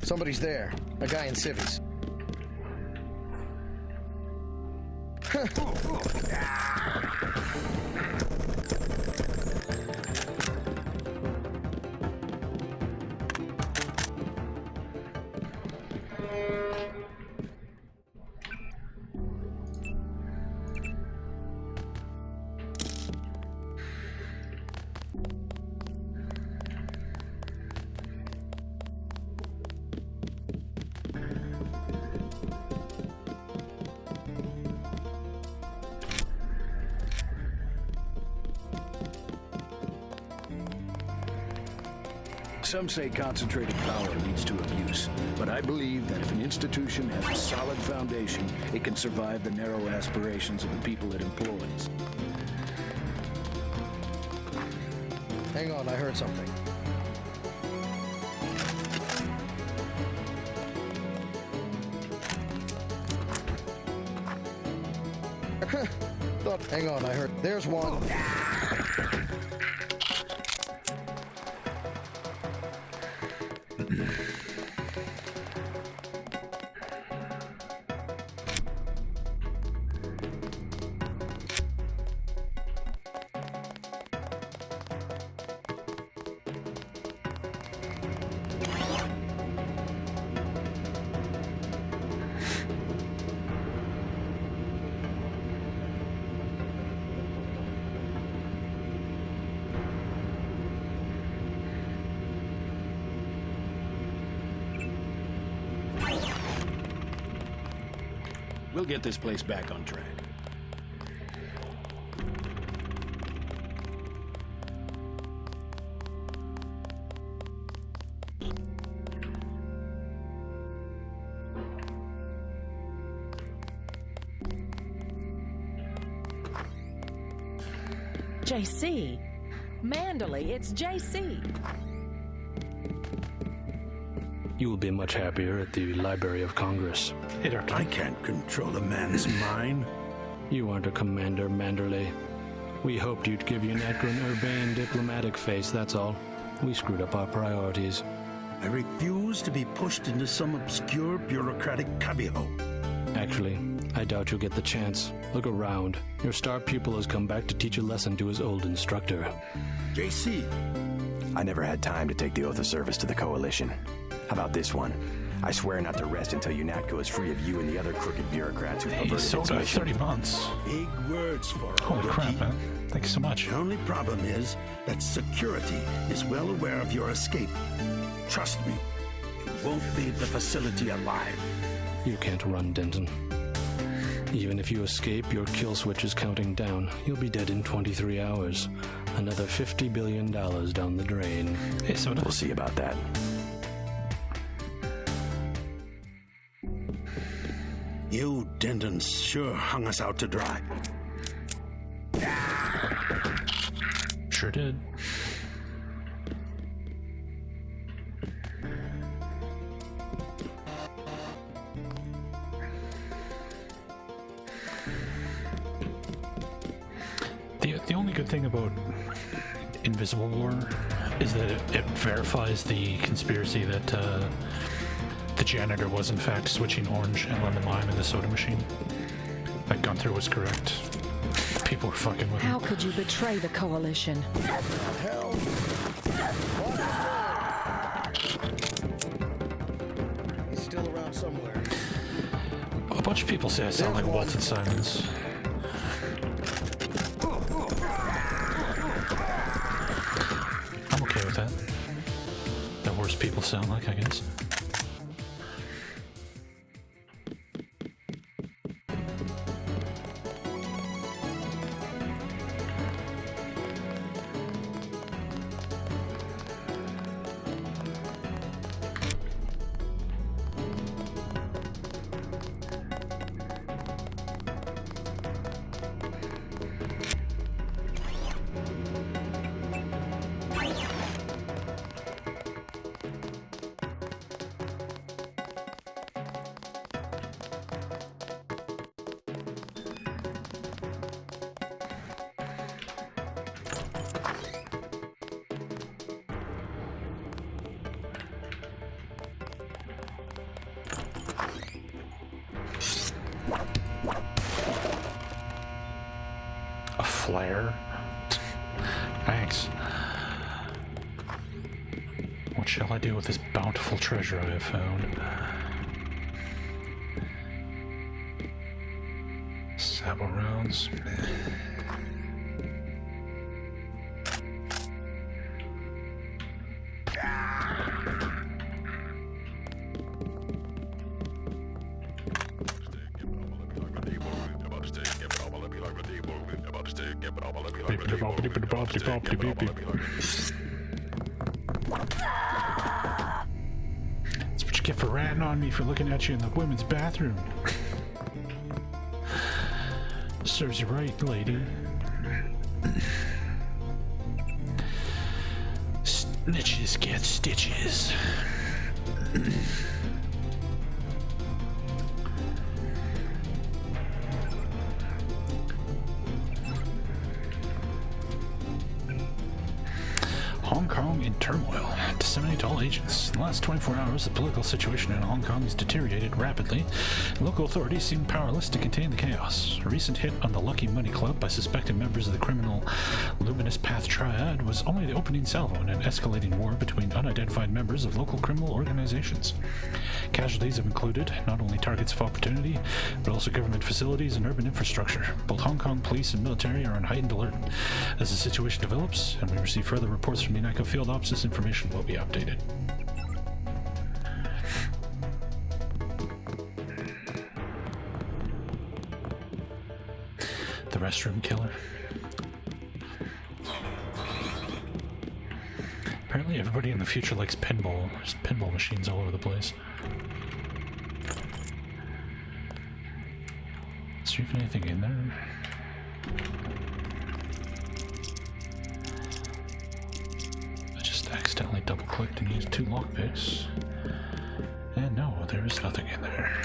Somebody's there. A guy in civvies. Some say concentrated power leads to abuse, but I believe that if an institution has a solid foundation, it can survive the narrow aspirations of the people it employs. Hang on, I heard something. Hang on, I heard. There's one. We'll get this place back on track. JC. Manderley, it's JC. You will be much happier at the Library of Congress. I can't control a man's mind. You aren't a commander, Manderley. We hoped you'd give UNATCO an urbane diplomatic face, that's all. We screwed up our priorities. I refuse to be pushed into some obscure bureaucratic cubbyhole. Actually, I doubt you'll get the chance. Look around. Your star pupil has come back to teach a lesson to his old instructor. JC. I never had time to take the oath of service to the Coalition. How about this one? I swear not to rest until UNATCO is free of you and the other crooked bureaucrats who perverted its mission. 30 months. Big words for a Holy crap, man. Thank you so much. The only problem is that security is well aware of your escape. Trust me, you won't leave the facility alive. You can't run, Denton. Even if you escape, your kill switch is counting down. You'll be dead in 23 hours. Another $50 billion down the drain. Hey, Soda. We'll see about that. You Dentons sure hung us out to dry. Sure did. The only good thing about Invisible War is that it verifies the conspiracy that The janitor was in fact switching orange and lemon lime in the soda machine. That Gunther was correct. People were fucking with him. How could you betray the Coalition? Hell. He's still around somewhere. A bunch of people say I sound like Walton Simons. I'm okay with that. The worst people sound like, I guess. A flare? Thanks. What shall I do with this bountiful treasure I have found? Sabo rounds. That's what you get for ratting on me for looking at you in the women's bathroom. Serves you right, lady. Snitches get stitches. Hong Kong in turmoil. Disseminate to all agents. In the last 24 hours, the political situation in Hong Kong has deteriorated rapidly. Local authorities seem powerless to contain the chaos. A recent hit on the Lucky Money Club by suspected members of the criminal Luminous Path Triad was only the opening salvo in an escalating war between unidentified members of local criminal organizations. Casualties have included not only targets of opportunity, but also government facilities and urban infrastructure. Both Hong Kong police and military are on heightened alert. As the situation develops, and we receive further reports from UNACO field ops, this information will be updated. The restroom killer. Apparently everybody in the future likes pinball. There's pinball machines all over the place. Is there even anything in there? I just accidentally double-clicked and used 2 lockpicks. And no, there is nothing in there.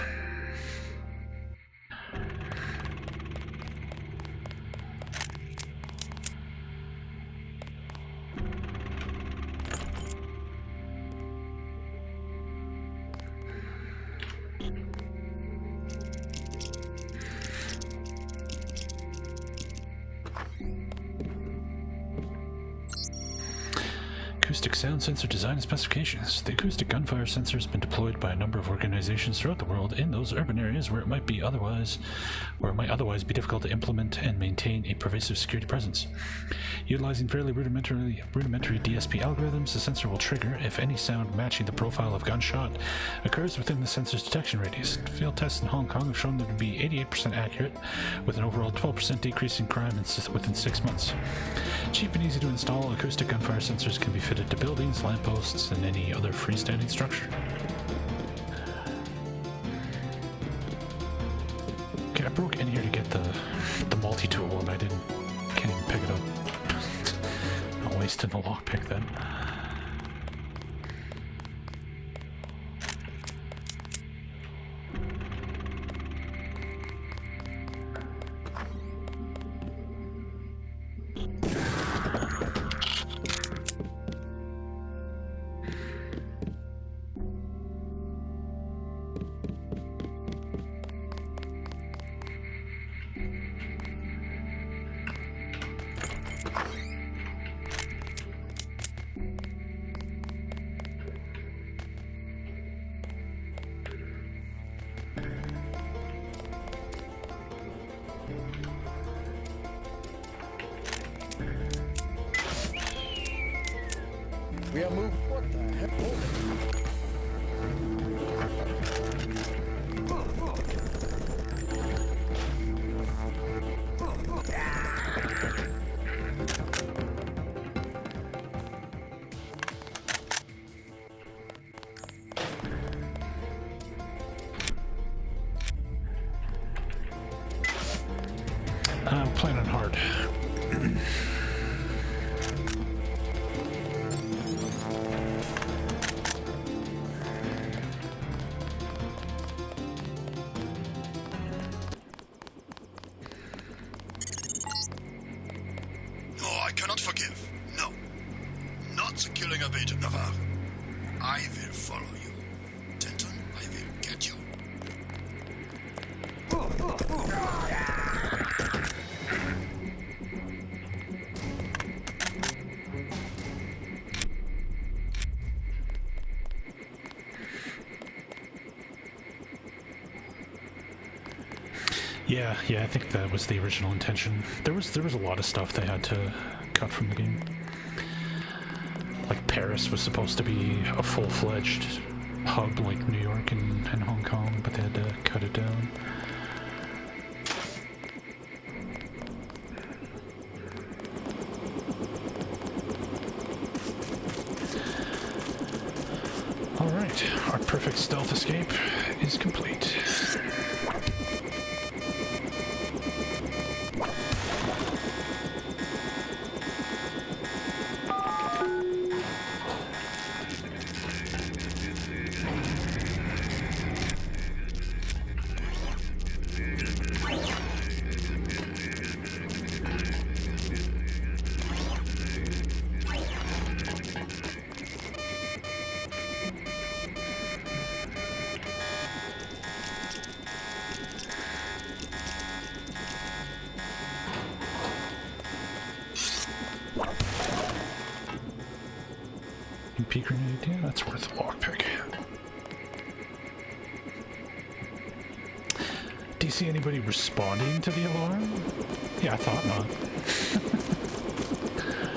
Acoustic sound sensor design and specifications. The acoustic gunfire sensor has been deployed by a number of organizations throughout the world in those urban areas where it might otherwise be difficult to implement and maintain a pervasive security presence. Utilizing fairly rudimentary DSP algorithms, the sensor will trigger if any sound matching the profile of gunshot occurs within the sensor's detection radius. Field tests in Hong Kong have shown them to be 88% accurate, with an overall 12% decrease in crime within 6 months. Cheap and easy to install, acoustic gunfire sensors can be fitted to buildings, lampposts, and any other freestanding structure. Okay, I broke in here to get the multi-tool and can't even pick it up. Not wasting the lockpick then. We are moving. What the heck? I'm planning hard. No, I cannot forgive. No. Not the killing of Agent Navarre. I will follow you. Denton, I will get you. Yeah, I think that was the original intention. There was a lot of stuff they had to cut from the game. Like Paris was supposed to be a full-fledged hub like New York and Hong Kong, but they had to cut it down. Alright, our perfect stealth escape is complete. MP grenade, yeah, that's worth a lockpick. Do you see anybody responding to the alarm? Yeah, I thought not.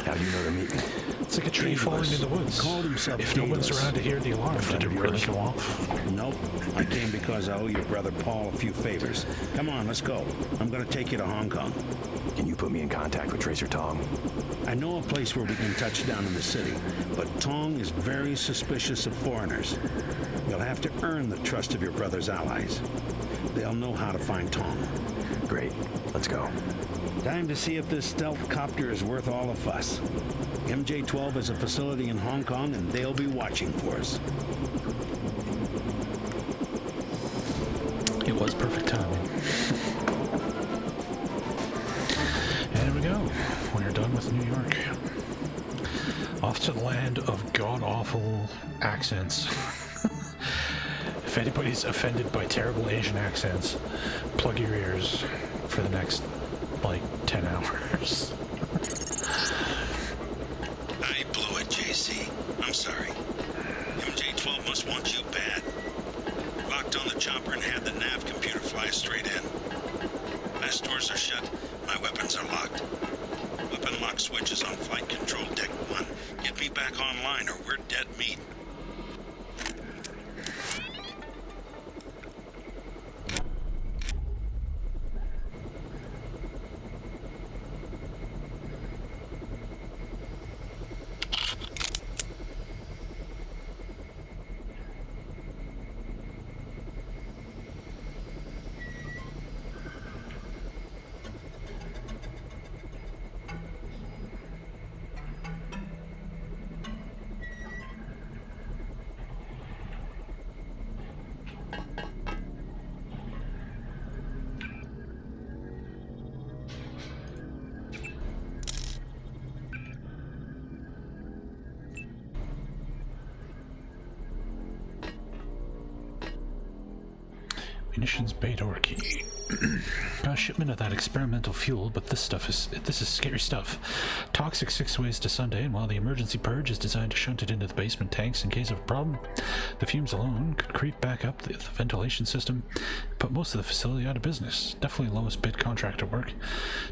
How do you know to meet me? It's like a tree falling in the woods. Called himself If no one's around to hear the alarm, did it really go off? Nope. I came because I owe your brother Paul a few favors. Come on, let's go. I'm gonna take you to Hong Kong. Can you put me in contact with Tracer Tong? I know a place where we can touch down in the city, but Tong is very suspicious of foreigners. You'll have to earn the trust of your brother's allies. They'll know how to find Tong. Great. Let's go. Time to see if this stealth copter is worth all the fuss. MJ-12 is a facility in Hong Kong, and they'll be watching for us. It was perfect timing. And there we go. We're done with New York. Off to the land of god-awful accents. If anybody's offended by terrible Asian accents, plug your ears for the next, 10 hours. I blew it, JC. I'm sorry. MJ-12 must want you bad. Locked on the chopper and had the nav computer fly straight in. Mass doors are shut. My weapons are locked. Weapon lock switch is on flight control deck 1. Get me back online or we're dead meat. Munitions bay door key. Got a shipment of that experimental fuel, but this is scary stuff. Toxic 6 ways to Sunday, and while the emergency purge is designed to shunt it into the basement tanks in case of a problem, the fumes alone could creep back up the ventilation system, put most of the facility out of business. Definitely lowest bid contractor work.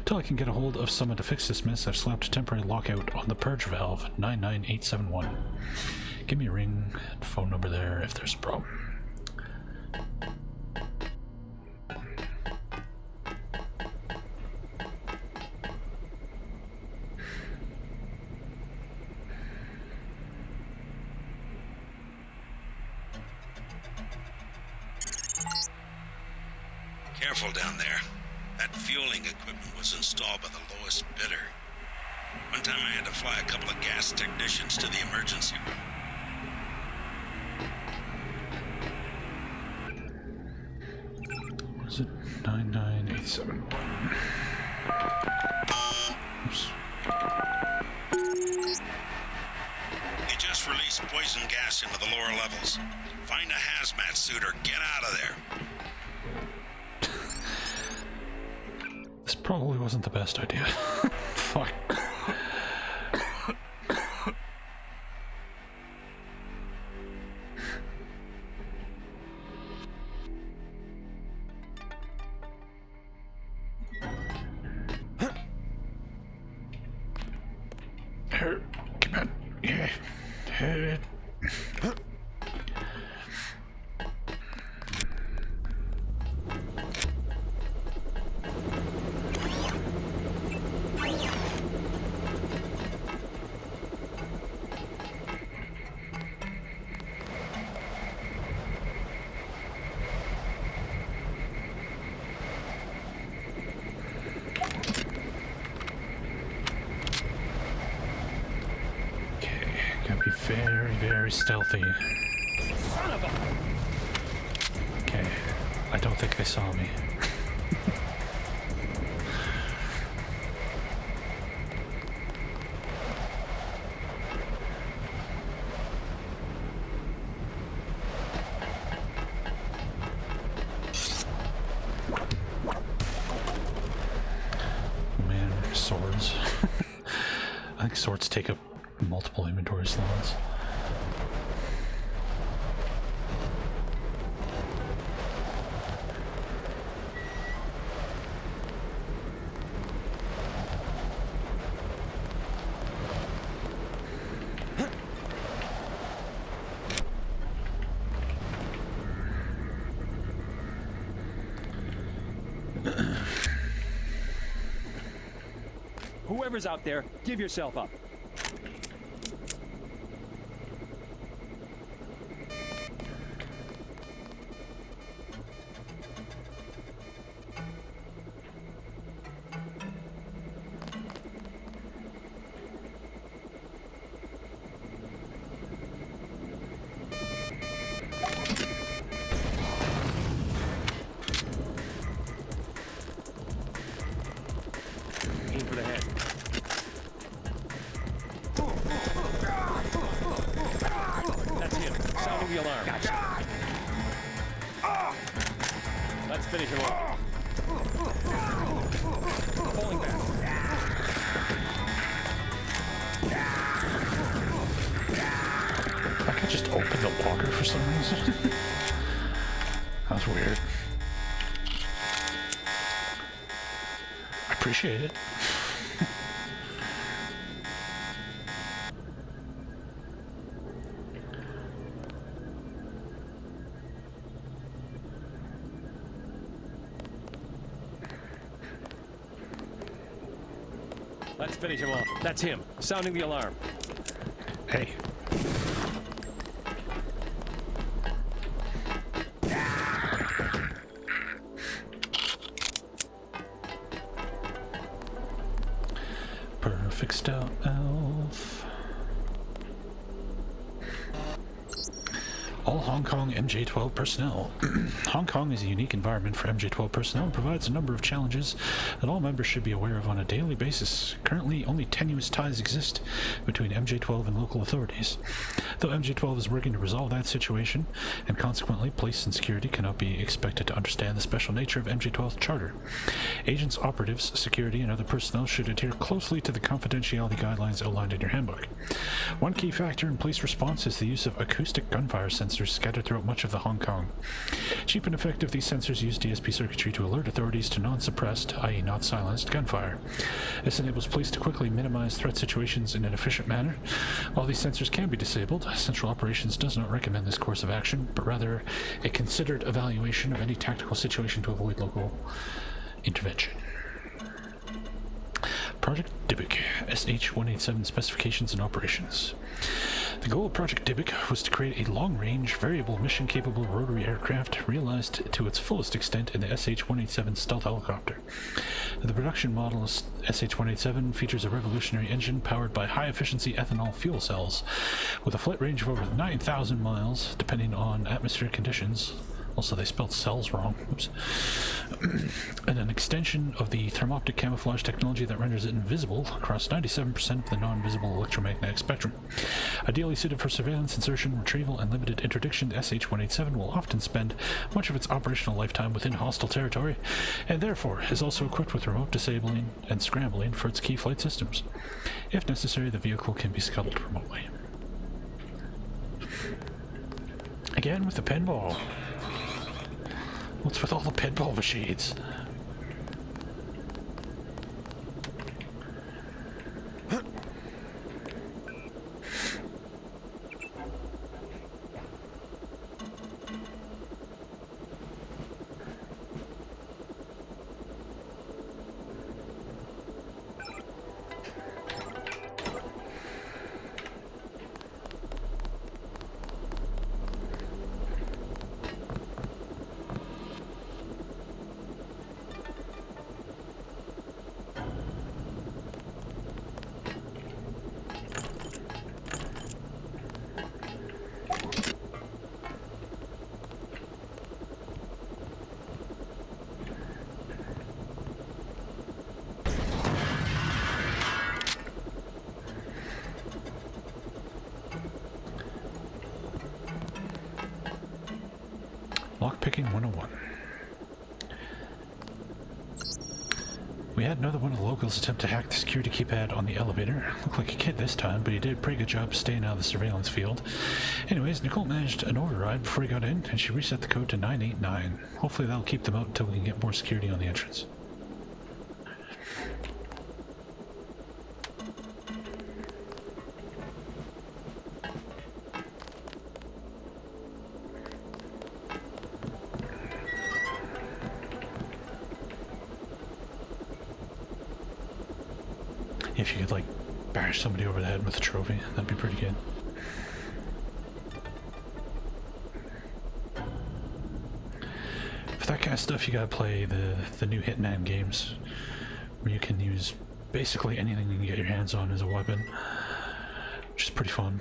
Until I can get a hold of someone to fix this mess, I've slapped a temporary lockout on the purge valve, 99871. Give me a ring, phone number there if there's a problem. Careful down there. That fueling equipment was installed by the lowest bidder. One time I had to fly a couple of gas technicians to the emergency room. What is it? 99871. Oops. They just released poison gas into the lower levels. Find a hazmat suit or get out of there. This probably wasn't the best idea. Fuck. Come on. Yeah. Very stealthy. Son of a... Okay, I don't think they saw me. Man, swords. I think swords take up multiple inventory slots. Whoever's out there, give yourself up. Aim for the head. That's him. Sounding the alarm. Gotcha. Let's finish him off. Pulling back. I could just open the locker for some reason. That was weird. I appreciate it. Let's finish him off. That's him. Sounding the alarm. Hey. Perfect stout elf. All Hong Kong MJ-12 personnel. Hong Kong is a unique environment for MJ-12 personnel and provides a number of challenges that all members should be aware of on a daily basis. Currently, only tenuous ties exist between MJ-12 and local authorities. Though MJ-12 is working to resolve that situation, and consequently police and security cannot be expected to understand the special nature of MJ-12's charter. Agents, operatives, security, and other personnel should adhere closely to the confidentiality guidelines outlined in your handbook. One key factor in police response is the use of acoustic gunfire sensors scattered throughout much of the Hong Kong. Cheap and effective, these sensors use DSP circuitry to alert authorities to non-suppressed, i.e. not silenced, gunfire. This enables police to quickly minimize threat situations in an efficient manner. While these sensors can be disabled, Central Operations does not recommend this course of action, but rather a considered evaluation of any tactical situation to avoid local intervention. Project Dybbuk, SH-187 specifications and operations. The goal of Project Dybbuk was to create a long-range, variable, mission-capable rotary aircraft realized to its fullest extent in the SH-187 stealth helicopter. The production model SH-187 features a revolutionary engine powered by high-efficiency ethanol fuel cells, with a flight range of over 9,000 miles, depending on atmospheric conditions. Also, they spelled cells wrong. Oops. And an extension of the thermoptic camouflage technology that renders it invisible across 97% of the non-visible electromagnetic spectrum. Ideally suited for surveillance, insertion, retrieval, and limited interdiction, the SH-187 will often spend much of its operational lifetime within hostile territory, and therefore is also equipped with remote disabling and scrambling for its key flight systems. If necessary, the vehicle can be scuttled remotely. Again with the pinball. What's with all the pinball machines? Lockpicking 101. We had another one of the locals attempt to hack the security keypad on the elevator. Looked like a kid this time, but he did a pretty good job staying out of the surveillance field. Anyways, Nicole managed an override before he got in, and she reset the code to 989. Hopefully that'll keep them out until we can get more security on the entrance. If you could, like, bash somebody over the head with a trophy, that'd be pretty good. For that kind of stuff, you gotta play the new Hitman games, where you can use basically anything you can get your hands on as a weapon, which is pretty fun.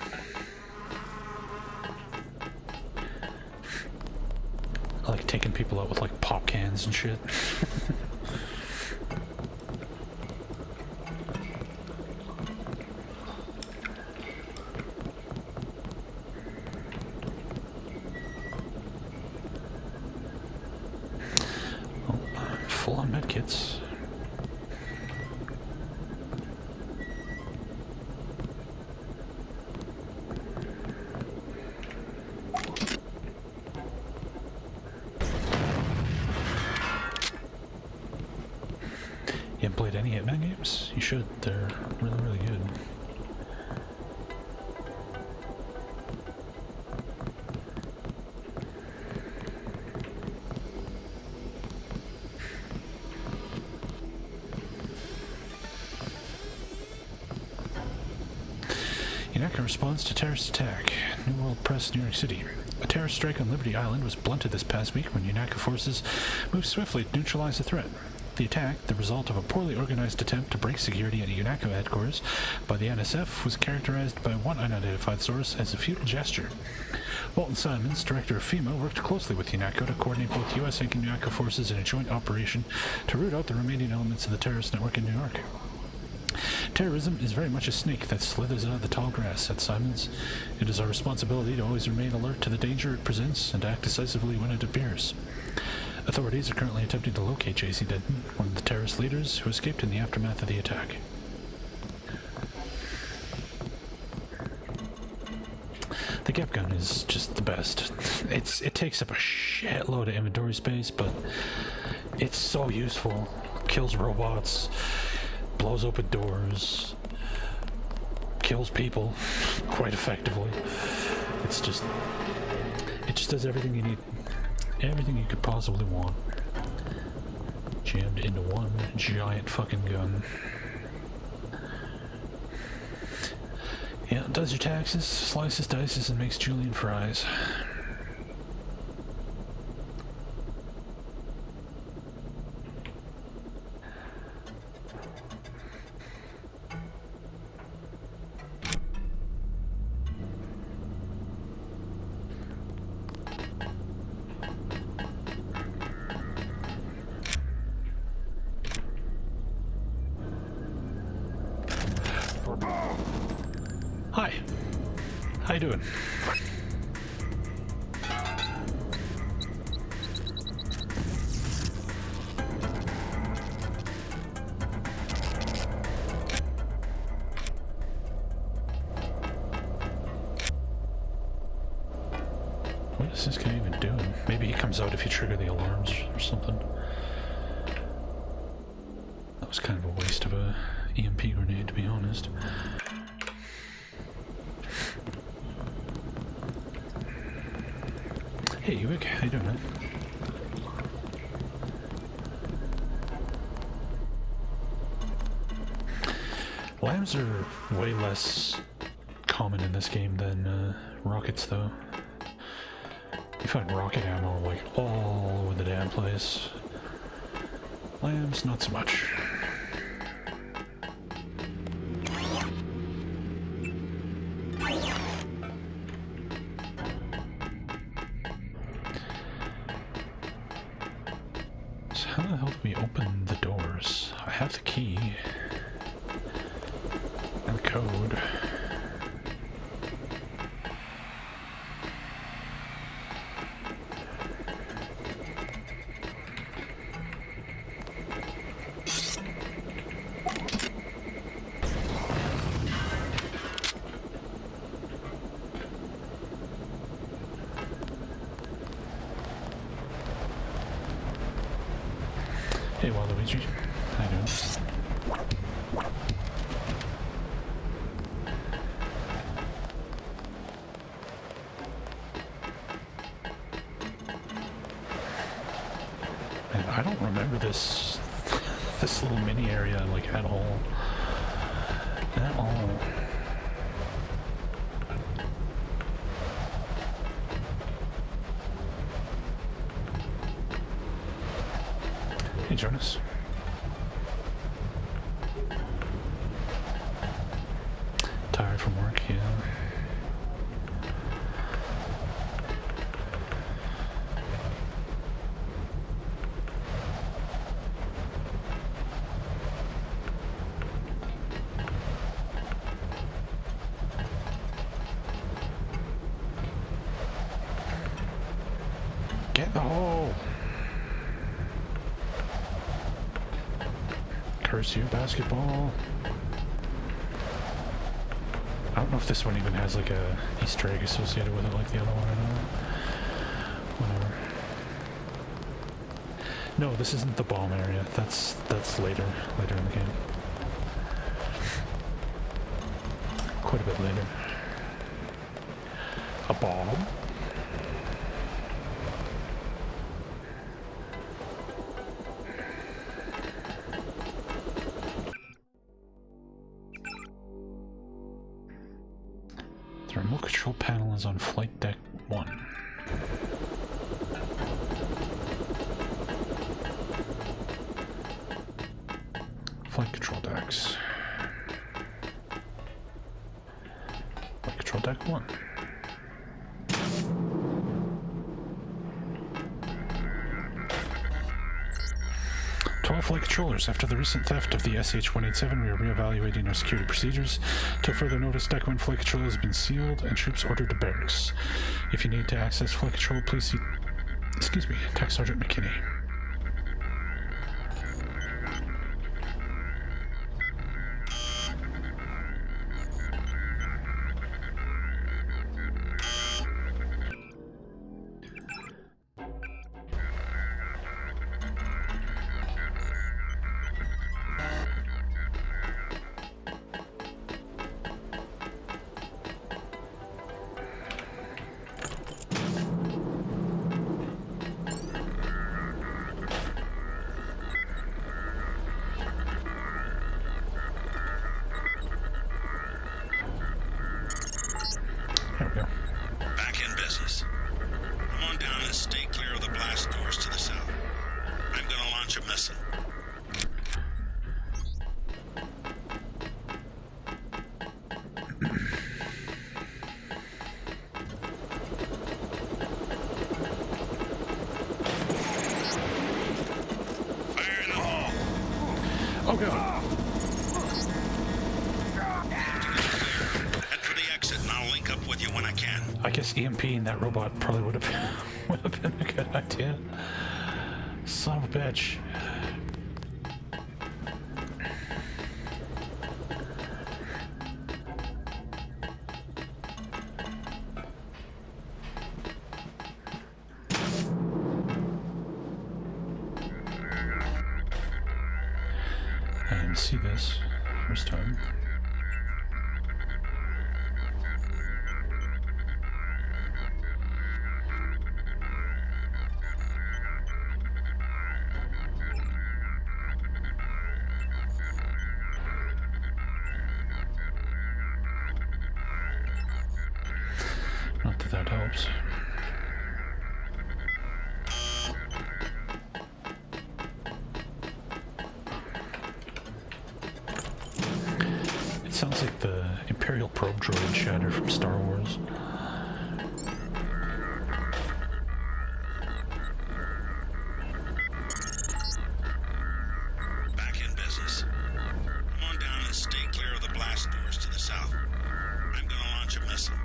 I like taking people out with, like, pop cans and shit. Full-on medkits. You haven't played any Hitman games? You should. They're really, really good. UNACA responds to terrorist attack. New World Press, New York City. A terrorist strike on Liberty Island was blunted this past week when UNACA forces moved swiftly to neutralize the threat. The attack, the result of a poorly organized attempt to break security at UNATCO headquarters by the NSF, was characterized by one unidentified source as a futile gesture. Walton Simons, director of FEMA, worked closely with UNATCO to coordinate both U.S. and UNATCO forces in a joint operation to root out the remaining elements of the terrorist network in New York. Terrorism is very much a snake that slithers out of the tall grass, said Simons. It is our responsibility to always remain alert to the danger it presents and to act decisively when it appears. Authorities are currently attempting to locate J.C. Denton, one of the terrorist leaders who escaped in the aftermath of the attack. The Gep gun is just the best. It takes up a shitload of inventory space, but it's so useful. Kills robots, blows open doors, kills people quite effectively. It just does everything you need, everything you could possibly want, jammed into one giant fucking gun. Yeah, it does your taxes, slices, dices, and makes julienne fries. Hi. How you doing? What is this guy even doing? Maybe he comes out if you trigger the alarms or something. That was kind of a waste of a EMP grenade, to be honest. Hey, Ewik, how you doing, man? Lambs are way less common in this game than rockets, though. You find rocket ammo like all over the damn place. Lambs, not so much. So how the hell do we open the doors? I have the key and the code. Hey, Waluigi. How you doing? Man, I don't remember this little mini area like at all. At all. Hey, Jonas. Tired from work, yeah. Get the hole! Curse you, basketball. I don't know if this one even has like a Easter egg associated with it like the other one or not. Whatever. No, this isn't the bomb area. That's later in the game. Quite a bit later. A bomb? The remote control panel is on flight deck 1. Flight control decks. Flight control deck 1. Flight controllers. After the recent theft of the SH-187, we are reevaluating our security procedures. Till further notice, Deck 1 flight control has been sealed and troops ordered to barracks. If you need to access flight control, please see... Excuse me, Tech Sergeant McKinney. There we go. Back in business. Come on down and stay clear of the blast doors to the south. I'm gonna launch a missile. Fire in the hole! Oh god! With you when I can. I guess EMPing that robot probably would have been a good idea. Son of a bitch. I didn't see this first time. Not that that helps. It sounds like the Imperial probe droid Shatter from Star Wars. Back in business. Come on down and stay clear of the blast doors to the south. I'm gonna launch a missile.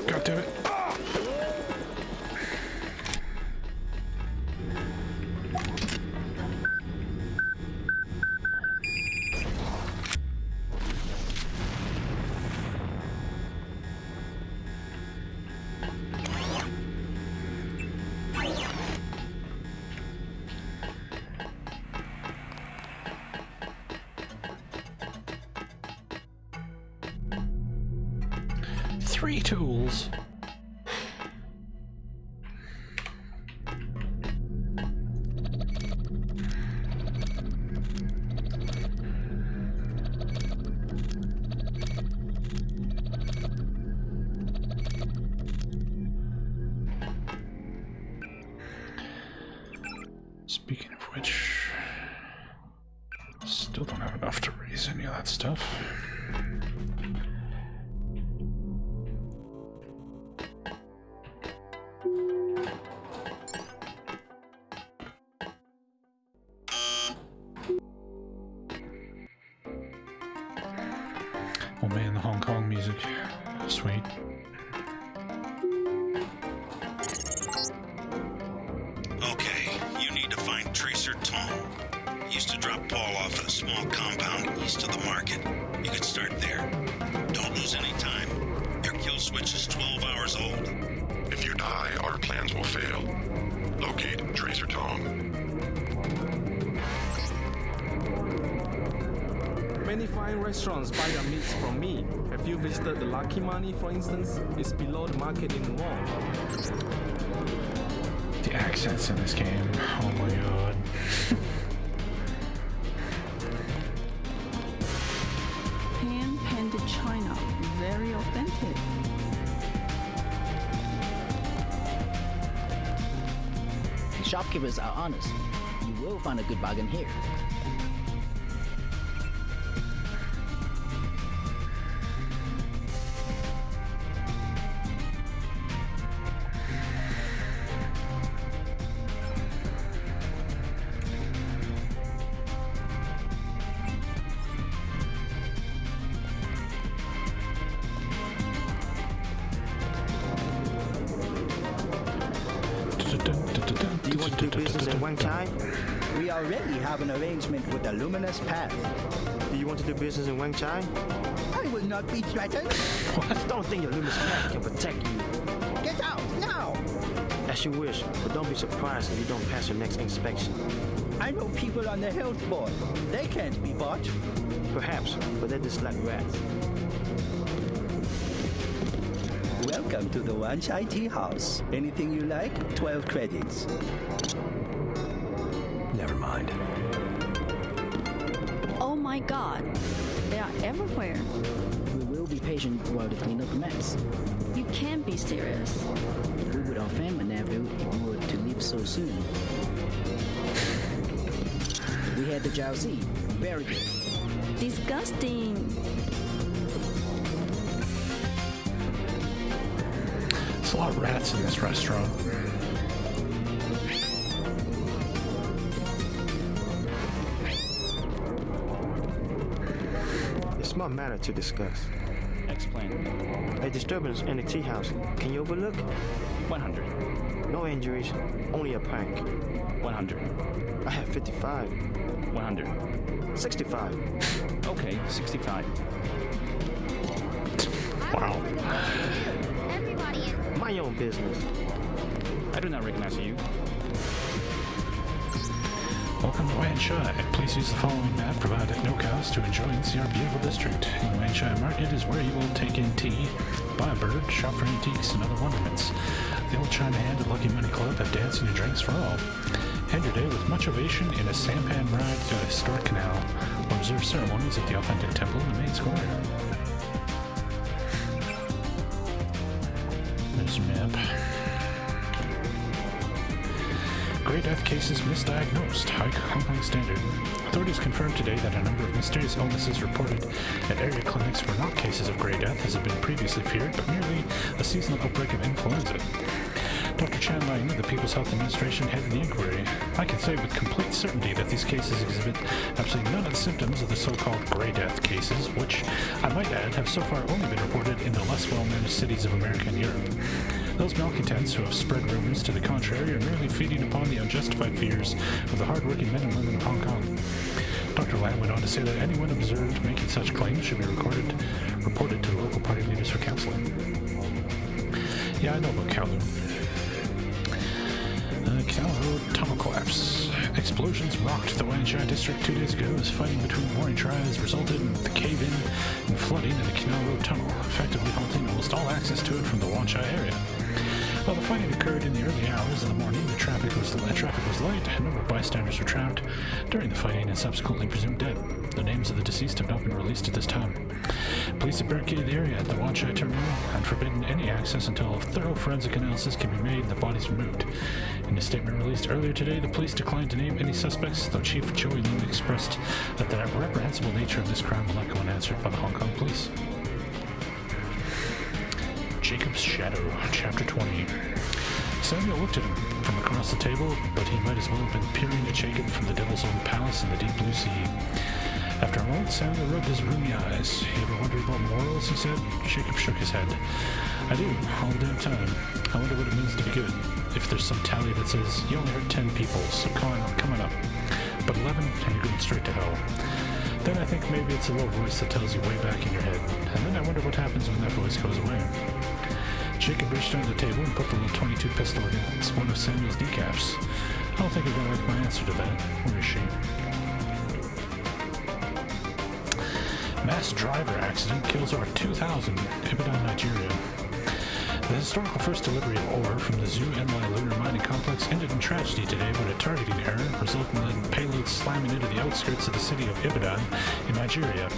God damn it. Three tools. Speaking of which, still don't have enough to raise any of that stuff. Oh man, the Hong Kong music. Sweet. Okay, you need to find Tracer Tong. He used to drop Paul off at a small compound east of the market. You could start there. Don't lose any time. Your kill switch is 12 hours old. If you die, our plans will fail. Locate Tracer Tong. Many fine restaurants buy their meats from me. Have you visited the Lucky Money, for instance? It's below the market in Wong. The accents in this game. Oh my god. Hand-painted china. Very authentic. Shopkeepers are honest. You will find a good bargain here. Do you want to do business in Wang Chai? We already have an arrangement with the Luminous Path. Do you want to do business in Wang Chai? I will not be threatened. Don't think your Luminous Path can protect you. Get out now! As you wish, but don't be surprised if you don't pass your next inspection. I know people on the health board. They can't be bought. Perhaps, but they're just like rats. Welcome to the Wan Chai Tea House. Anything you like, 12 credits. Never mind. Oh my god. They are everywhere. We will be patient while they clean up the mess. You can't be serious. Who would our family nephew in order to leave so soon? We had the Jiaozi. Very good. Disgusting. There's a lot of rats in this restaurant. It's my matter to discuss. Explain. A disturbance in the tea house. Can you overlook? 100. No injuries, only a prank. 100. I have 55. 100. 65. Okay, 65. Wow. Mind your own business. I do not recognize you. Welcome to Wan Chai. Please use the following map provided at no cost to enjoy and see our beautiful district. Wan Chai Market is where you will take in tea, buy a bird, shop for antiques and other wonderments. The Old China Hand and Lucky Money Club have dancing and drinks for all. End your day with much ovation in a sampan ride to a historic canal or observe ceremonies at the authentic temple in the main square. There's a map. Grey death cases misdiagnosed. High Hong Kong standard. Authorities confirmed today that a number of mysterious illnesses reported at area clinics were not cases of grey death as had been previously feared, but merely a seasonal outbreak of influenza. Dr. Chan Lang, the People's Health Administration, headed the inquiry. I can say with complete certainty that these cases exhibit absolutely none of the symptoms of the so-called grey death cases, which, I might add, have so far only been reported in the less well-managed cities of America and Europe. Those malcontents who have spread rumors to the contrary are merely feeding upon the unjustified fears of the hard-working men and women of Hong Kong. Dr. Lam went on to say that anyone observed making such claims should be reported to the local party leaders for counseling. Yeah, I know about Kowloon. Canal Road tunnel collapse. Explosions rocked the Wan Chai district 2 days ago as fighting between warring tribes resulted in the cave-in and flooding in the Canal Road tunnel, effectively halting almost all access to it from the Wan Chai area. While the fighting occurred in the early hours of the morning, the traffic was light. A number of bystanders were trapped during the fighting and subsequently presumed dead. The names of the deceased have not been released at this time. Police have barricaded the area at the Wan Chai terminal and forbidden any access until a thorough forensic analysis can be made and the bodies removed. In a statement released earlier today, the police declined to name any suspects, though Chief Joey Lim expressed that the reprehensible nature of this crime will not go unanswered by the Hong Kong police. Jacob's Shadow, Chapter 20. Samuel looked at him from across the table, but he might as well have been peering at Jacob from the Devil's Own Palace in the deep blue sea. After a moment, Samuel rubbed his rheumy eyes. You ever wonder about morals, he said. Jacob shook his head. I do, all the damn time. I wonder what it means to be good. If there's some tally that says, you only hurt 10 people, so coming up. But 11, and you're going straight to hell. Then I think maybe it's a little voice that tells you way back in your head. And then I wonder what happens when that voice goes away. Jacob reached under the table and put the little .22 pistol against one of Samuel's kneecaps. I don't think you're going to like my answer to that. Where is she? Mass driver accident kills over 2,000 Ibadan, Nigeria. The historical first delivery of ore from the Zoo Enlai lunar mining complex ended in tragedy today when a targeting error resulted in payloads slamming into the outskirts of the city of Ibadan in Nigeria.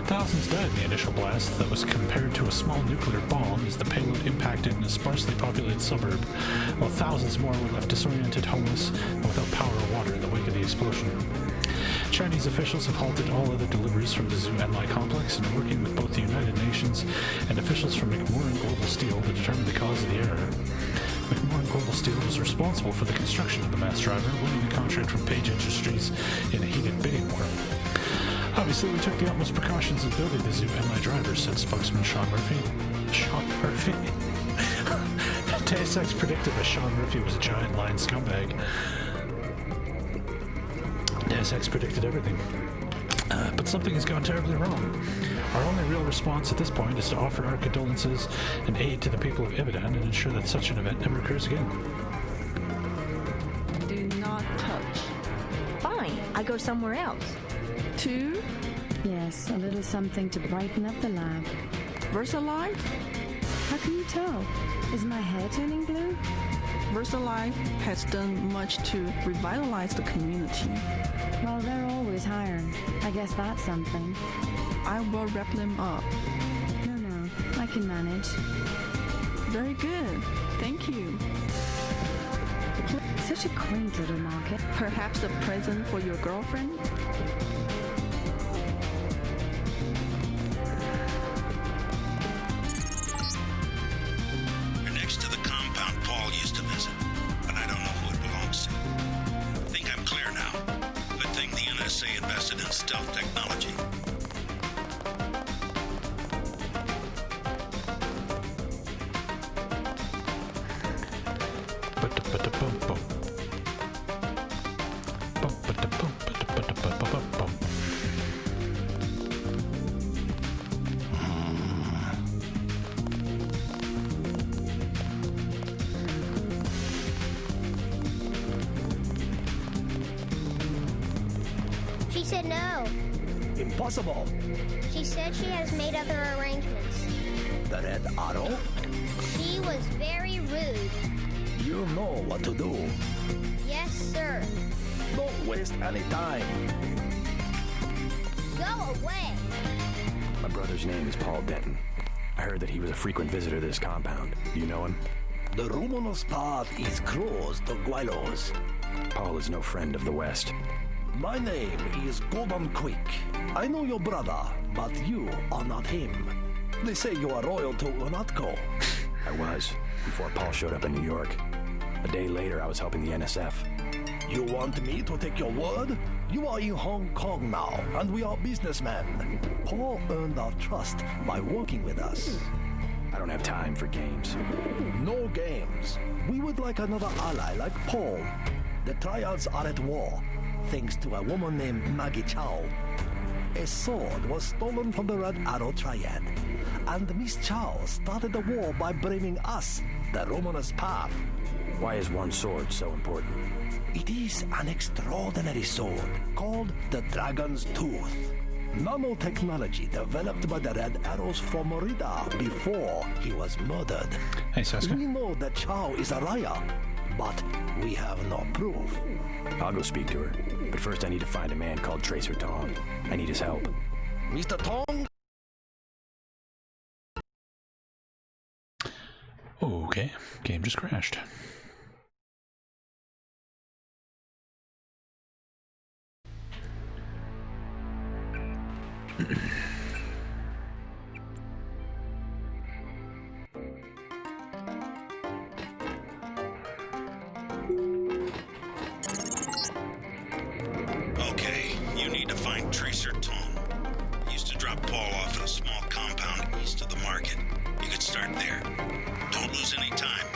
Thousands died in the initial blast that was compared to a small nuclear bomb as the payload impacted in a sparsely populated suburb, while thousands more were left disoriented, homeless, and without power or water in the wake of the explosion. Chinese officials have halted all other deliveries from the Zoo Enlai complex and are working with both the United Nations and officials from McMoran Global Steel to determine the cause of the error. McMoran Global Steel was responsible for the construction of the mass driver, winning the contract from Page Industries in a heated bidding war. Obviously, we took the utmost precautions in building the Zoo Enlai driver, said spokesman Sean Murphy. Sean Murphy? Deus Ex predicted that Sean Murphy was a giant lying scumbag. Deus Ex predicted everything. But something has gone terribly wrong. Our only real response at this point is to offer our condolences and aid to the people of Ibadan and ensure that such an event never occurs again. Do not touch. Fine, I go somewhere else. 2. Yes, a little something to brighten up the lab. VersaLife? How can you tell? Is my hair turning blue? VersaLife has done much to revitalize the community. Well, they're always hiring. I guess that's something. I will wrap them up. No, I can manage. Very good. Thank you. Such a quaint little market. Perhaps a present for your girlfriend? You're next to the compound Paul used to visit, but I don't know who it belongs to. I think I'm clear now. Good thing the NSA invested in stealth technology. She said no. Impossible. She said she has made other arrangements. The Red Arrow? She was very rude. You know what to do. Yes, sir. Don't waste any time. Go away. My brother's name is Paul Denton. I heard that he was a frequent visitor to this compound. Do you know him? The Romanos path is closed to Guilos. Paul is no friend of the West. My name is Gordon Quick. I know your brother, but you are not him. They say you are loyal to Unatco. I was, before Paul showed up in New York. A day later, I was helping the NSF. You want me to take your word? You are in Hong Kong now, and we are businessmen. Paul earned our trust by working with us. I don't have time for games. No games. We would like another ally like Paul. The triads are at war, thanks to a woman named Maggie Chow. A sword was stolen from the Red Arrow Triad, and Miss Chow started the war by blaming us, the Romanus path. Why is one sword so important? It is an extraordinary sword called the Dragon's Tooth. Nanotechnology developed by the Red Arrows from Merida before he was murdered. Hey, Saska. We know that Chow is a liar, but we have no proof. I'll go speak to her. But first I need to find a man called Tracer Tong. I need his help. Mr. Tong? Okay, game just crashed. Okay, you need to find Tracer Tong. drop Paul off at a small compound east of the market. You could start there. Don't lose any time.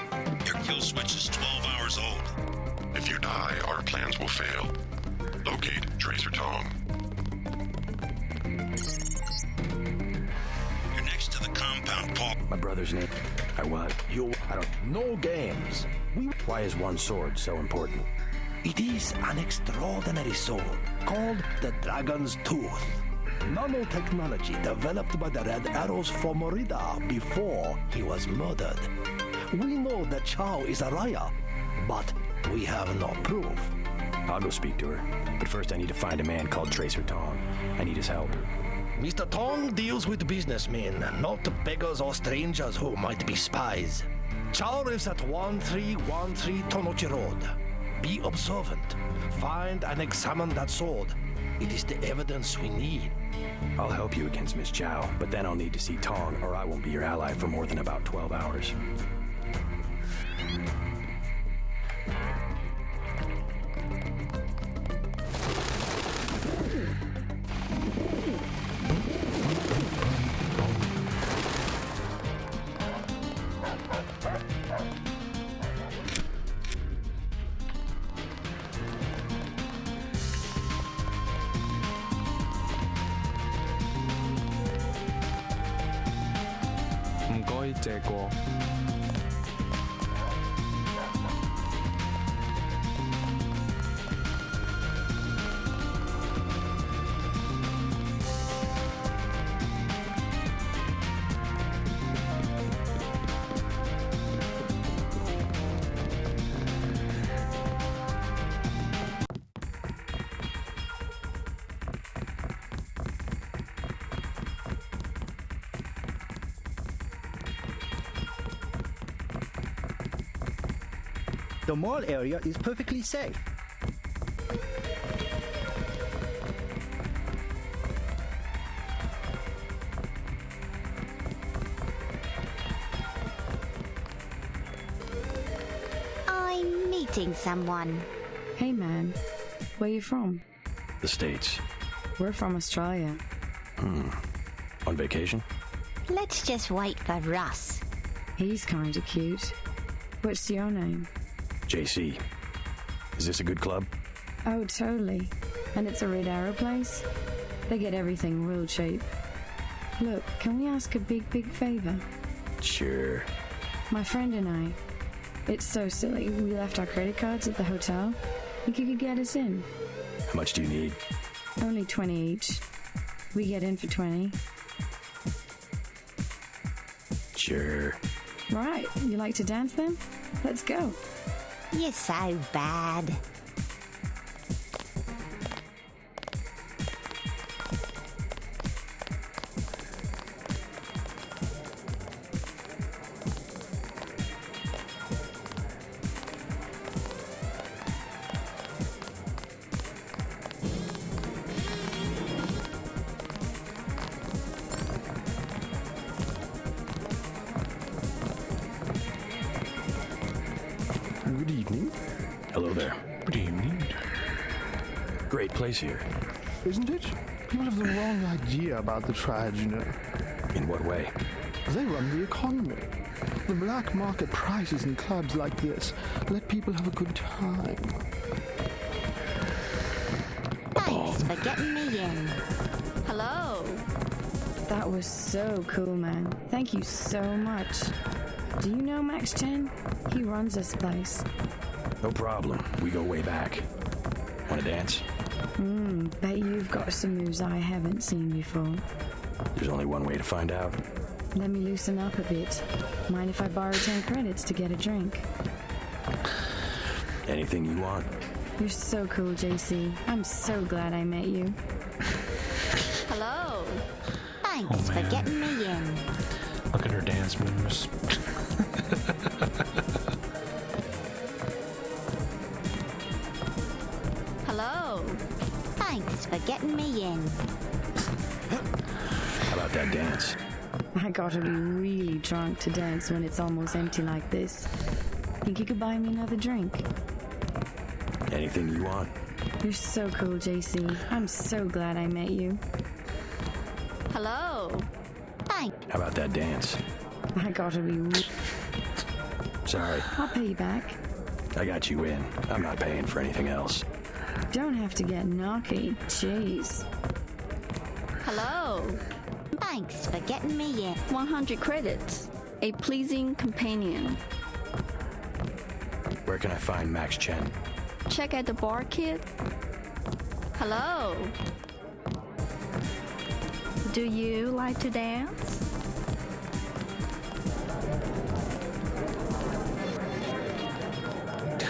Your kill switch is 12 hours old. If you die, our plans will fail. Locate Tracer Tong. You're next to the compound, Paul. My brother's name. I what? I don't. No games. Why is one sword so important? It is an extraordinary sword called the Dragon's Tooth. Nanotechnology developed by the Red Arrows from Merida before he was murdered. We know that Chow is a Raya, but we have no proof. I'll go speak to her. But first I need to find a man called Tracer Tong. I need his help. Mr. Tong deals with businessmen, not beggars or strangers who might be spies. Chow lives at 1313 Tonochi Road. Be observant. Find and examine that sword. It is the evidence we need. I'll help you against Miss Chow, but then I'll need to see Tong, or I won't be your ally for more than about 12 hours. The mall area is perfectly safe. I'm meeting someone. Hey man, where you from? The States. We're from Australia. On vacation? Let's just wait for Russ. He's kinda cute. What's your name? JC. Is this a good club? Oh, totally. And it's a Red Arrow place? They get everything real cheap. Look, can we ask a big favor? Sure. My friend and I. It's so silly. We left our credit cards at the hotel. Think you could get us in? How much do you need? Only 20 each. We get in for 20. Sure. Right, you like to dance then? Let's go. You're so bad. Good evening. Hello there. Good evening. Great place here. Isn't it? People have the wrong idea about the tribes, you know. In what way? They run the economy. The black market prices in clubs like this let people have a good time. Thanks for getting me in. Hello. That was so cool, man. Thank you so much. Do you know Max Chen? He runs this place. No problem. We go way back. Want to dance? Bet you've got some moves I haven't seen before. There's only one way to find out. Let me loosen up a bit. Mind if I borrow 10 credits to get a drink? Anything you want. You're so cool, JC. I'm so glad I met you. Hello. Thanks for getting me in. Look at her dance moves. Hello. Thanks for getting me in. How about that dance? I gotta be really drunk to dance when it's almost empty like this. Think you could buy me another drink? Anything you want. You're so cool, JC. I'm so glad I met you. Hello. Thank. How about that dance? I gotta be. Sorry, I'll pay you back. I got you in. I'm not paying for anything else. Don't have to get knocky. Jeez. Hello. Thanks for getting me in. 100 credits. A pleasing companion. Where can I find Max Chen? Check at the bar, kid. Hello. Do you like to dance?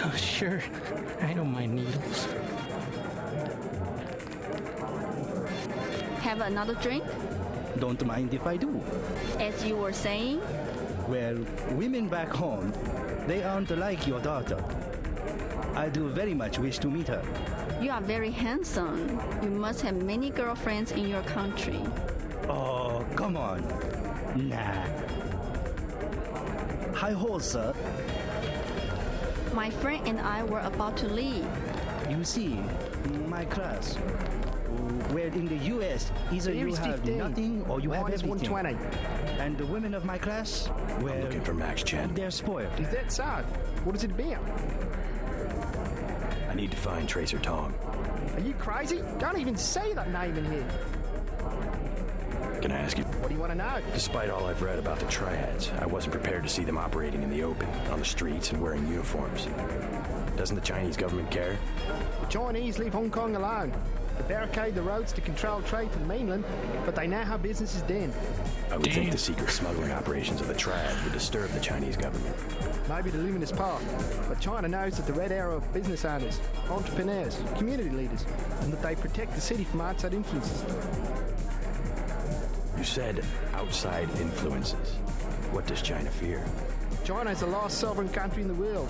Oh, sure. I don't mind needles. Have another drink? Don't mind if I do. As you were saying? Well, women back home, they aren't like your daughter. I do very much wish to meet her. You are very handsome. You must have many girlfriends in your country. Oh, come on. Nah. Hi ho, sir. My friend and I were about to leave. You see, my class. Where in the US, either you have nothing or you have everything. 120. And the women of my class, well, I'm looking for Max Chen. they're spoiled. Is that so? What is it about? I need to find Tracer Tong. Are you crazy? Don't even say that name in here. Can I ask you? What do you want to know? Despite all I've read about the triads, I wasn't prepared to see them operating in the open, on the streets, and wearing uniforms. Doesn't the Chinese government care? The Chinese leave Hong Kong alone. They barricade the roads to control trade to the mainland, but they know how business is done. I would think the secret smuggling operations of the triads would disturb the Chinese government. Maybe the luminous path, but China knows that the red arrow of business owners, entrepreneurs, community leaders, and that they protect the city from outside influences. You said outside influences. What does China fear? China is the last sovereign country in the world.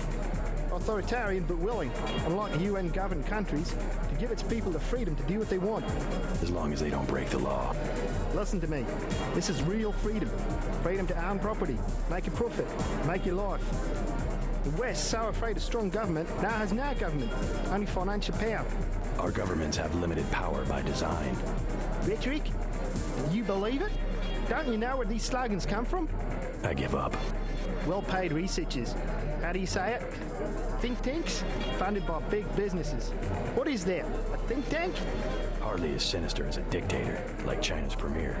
Authoritarian but willing, unlike UN-governed countries, to give its people the freedom to do what they want. As long as they don't break the law. Listen to me. This is real freedom. Freedom to own property, make a profit, make your life. The West, so afraid of strong government, now has no government, only financial power. Our governments have limited power by design. Rhetoric? You believe it? Don't you know where these slogans come from? I give up. Well-paid researchers. How do you say it? Think tanks? Funded by big businesses. What is that? A think tank? Hardly as sinister as a dictator, like China's premier.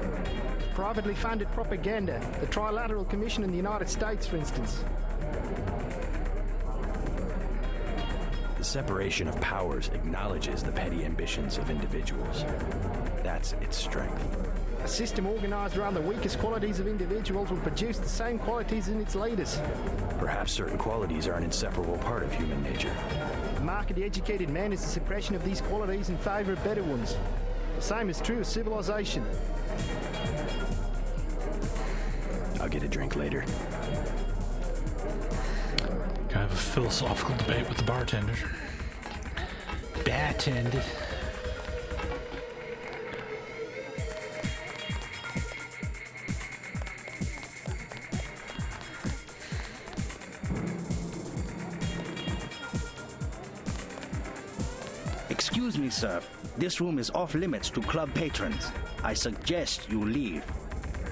Privately funded propaganda. The Trilateral Commission in the United States, for instance. The separation of powers acknowledges the petty ambitions of individuals. That's its strength. A system organized around the weakest qualities of individuals will produce the same qualities in its leaders. Perhaps certain qualities are an inseparable part of human nature. The mark of the educated man is the suppression of these qualities in favor of better ones. The same is true of civilization. I'll get a drink later. Gonna have a philosophical debate with the bartender. Bartender. Excuse me, sir. This room is off limits to club patrons. I suggest you leave.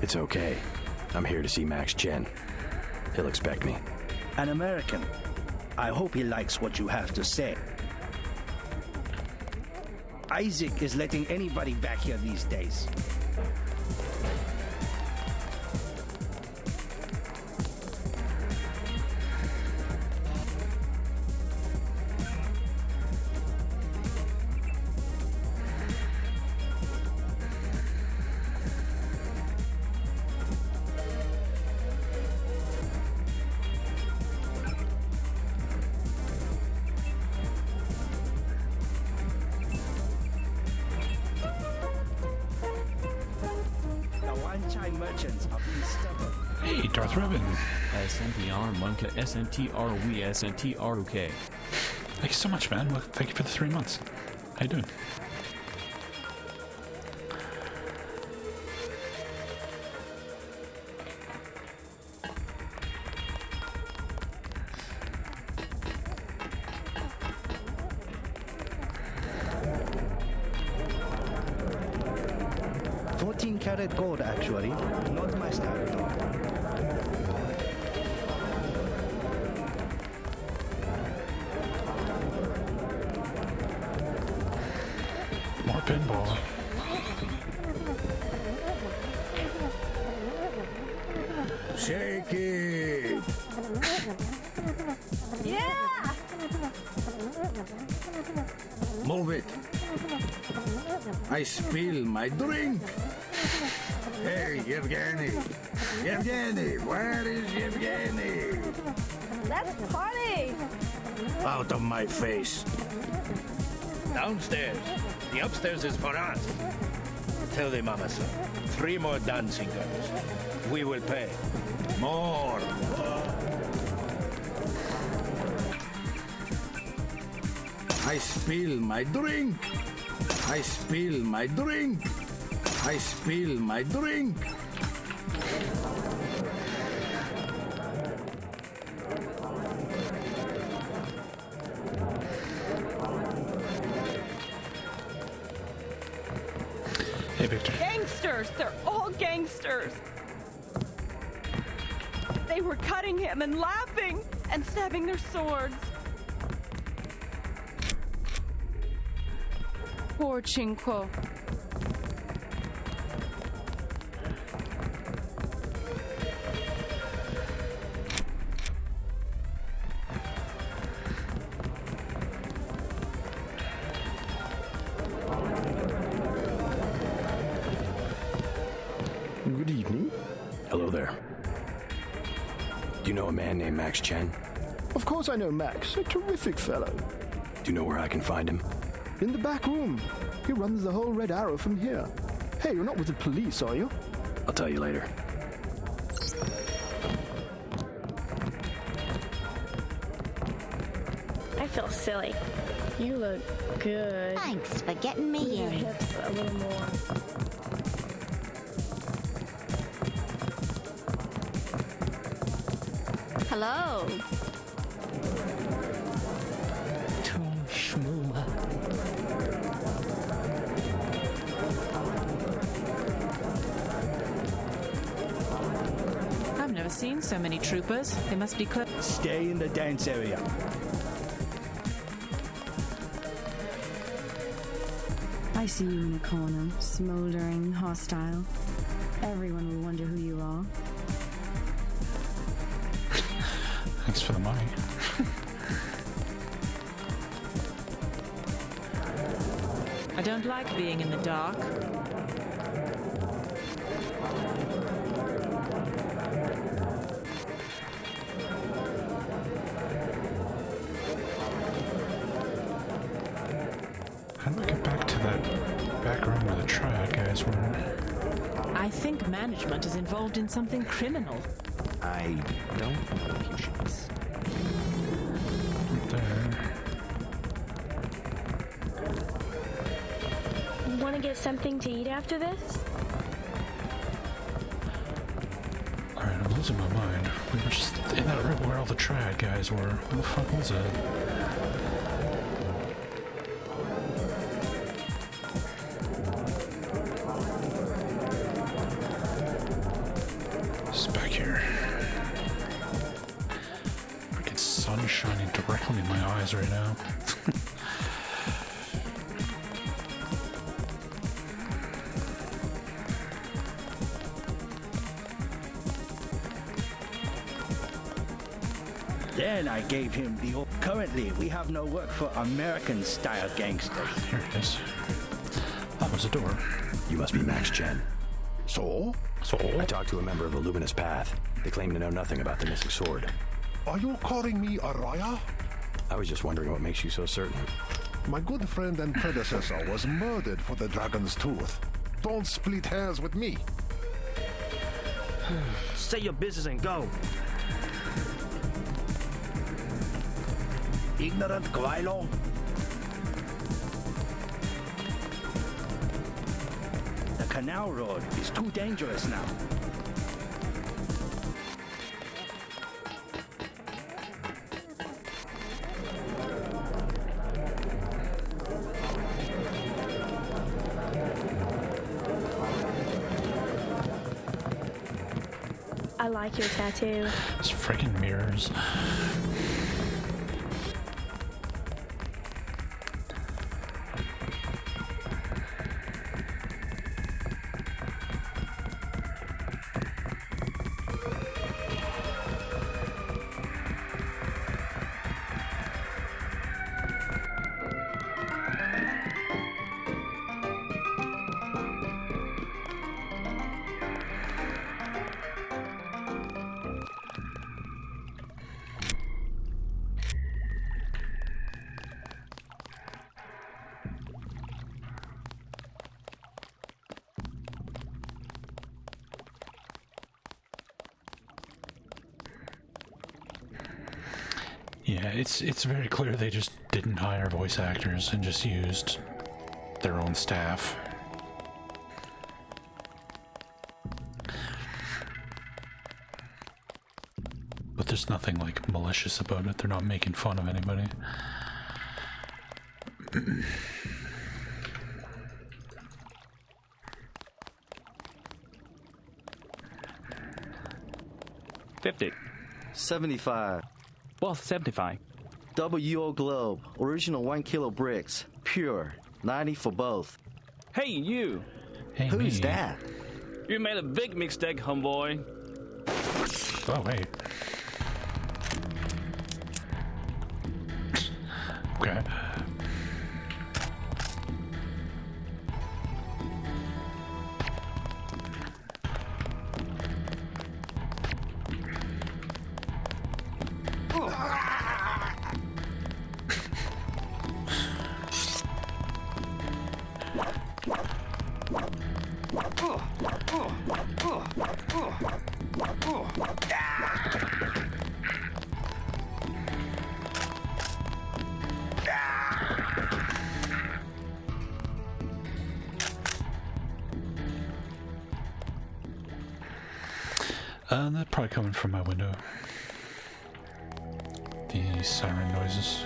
It's okay. I'm here to see Max Chen. He'll expect me. An American. I hope he likes what you have to say. Isaac is letting anybody back here these days. Hey, Darth Ribbon. SNTR, Monka, SNTR, we, SNTR, okay. Thank you so much, man. Well, thank you for the 3 months. How you doing? karat gold, actually. Not my style, though. More pinball. Shake it! Yeah! Move it! I spill my drink! Hey, Yevgeny! Yevgeny! Where is Yevgeny? Let's party! Out of my face! Downstairs. The upstairs is for us. Tell the mama, sir. 3 more dancing girls. We will pay. More! I spill my drink! I spill my drink! I spill my drink! Hey, Victor. Gangsters! They're all gangsters! They were cutting him and laughing and stabbing their swords. Poor Chinko. Good evening. Hello there. Do you know a man named Max Chen? Of course I know Max, a terrific fellow. Do you know where I can find him? In the back room. He runs the whole Red Arrow from here. Hey, you're not with the police, are you? I'll tell you later. I feel silly. You look good. Thanks for getting me Your in. hips a little more. Hello. I've never seen so many troopers. They must be close. Stay in the dance area. I see you in a corner, smoldering, hostile. Everyone will wonder who you are. Thanks for the money. I don't like being in the dark. How do I get back to that back room where the triad guys were? I think management is involved in something criminal. I don't know if you should. There. Want to get something to eat after this? Alright, I'm losing my mind. We were just in that room where all the triad guys were. What the fuck was it? It's back here. Freaking sun shining directly in my eyes right now. Then I gave him the... Currently, we have no work for American-style gangsters. Here it is. That was a door. You must be Max Chen. So? I talked to a member of the Luminous Path. They claim to know nothing about the missing sword. Are you calling me a liar? I was just wondering what makes you so certain. My good friend and predecessor was murdered for the Dragon's Tooth. Don't split hairs with me. Say your business and go. Ignorant Gwylo. The canal road is too dangerous now. I like your tattoo. It's freaking mirrors. Yeah, it's very clear they just didn't hire voice actors and just used their own staff. But there's nothing like malicious about it. They're not making fun of anybody. $50. 75. Both 75. WO Globe, original 1 kilo bricks, pure, 90 for both. Hey, you! Hey, Who's me. that? You made a big mistake, homeboy. Oh, wait. Okay. That's probably coming from my window. The siren noises.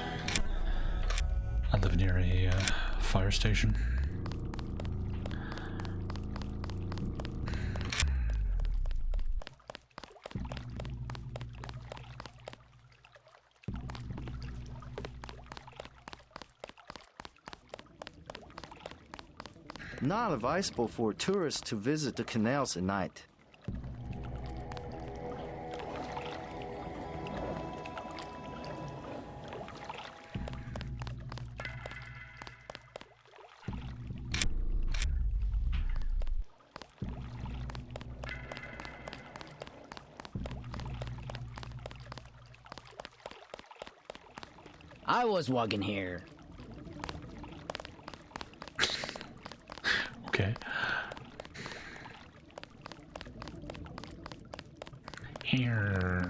I live near a fire station. Not advisable for tourists to visit the canals at night. I was walking here. Okay. Here.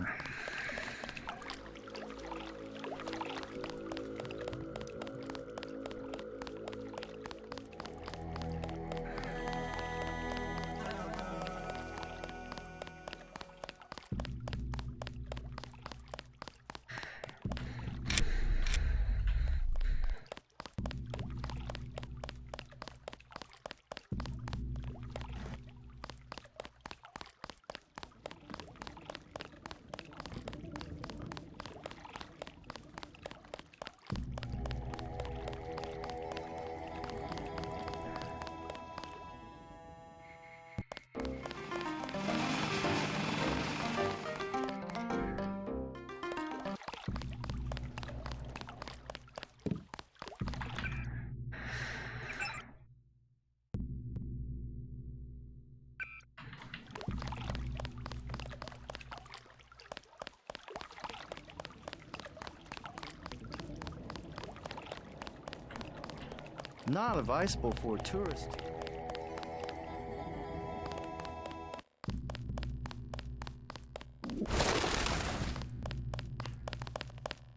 Not advisable for tourists.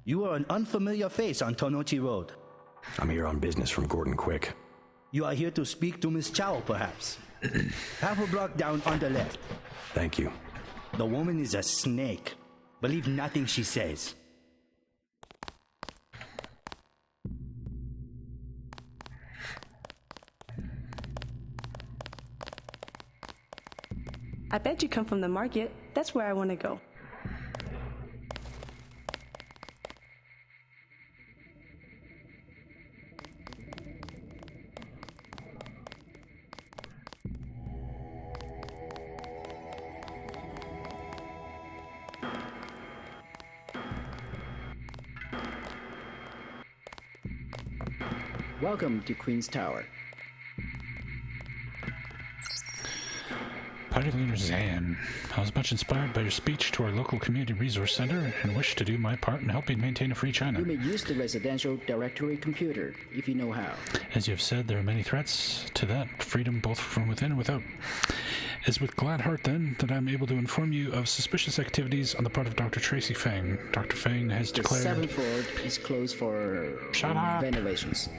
You are an unfamiliar face on Tonochi Road. I'm here on business from Gordon Quick. You are here to speak to Miss Chow, perhaps. Half a block down on the left. Thank you. The woman is a snake. Believe nothing she says. I bet you come from the market. That's where I want to go. Welcome to Queen's Tower. Party leader Zan, I was much inspired by your speech to our local community resource center and wish to do my part in helping maintain a free China. You may use the residential directory computer if you know how. As you have said, there are many threats to that freedom both from within and without. It is with glad heart, then, that I am able to inform you of suspicious activities on the part of Dr. Tracy Fang. Dr. Fang has declared... The 7th floor is closed for renovations.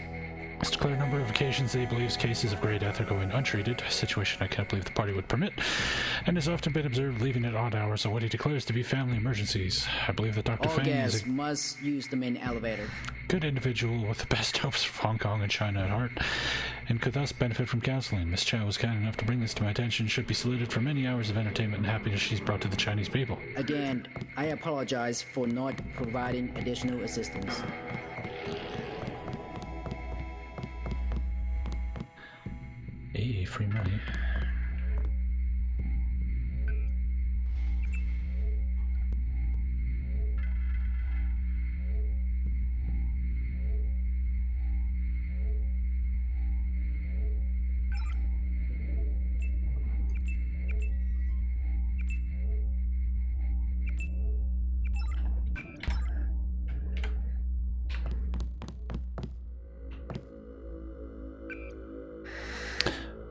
Has declared a number of occasions that he believes cases of great death are going untreated, a situation I can't believe the party would permit, and has often been observed leaving at odd hours on what he declares to be family emergencies. I believe that Dr. Fang is a must use the main elevator. Good individual with the best hopes for Hong Kong and China at heart, and could thus benefit from counseling. Miss Chow was kind enough to bring this to my attention, should be saluted for many hours of entertainment and happiness she's brought to the Chinese people. Again, I apologize for not providing additional assistance. Hey, free money.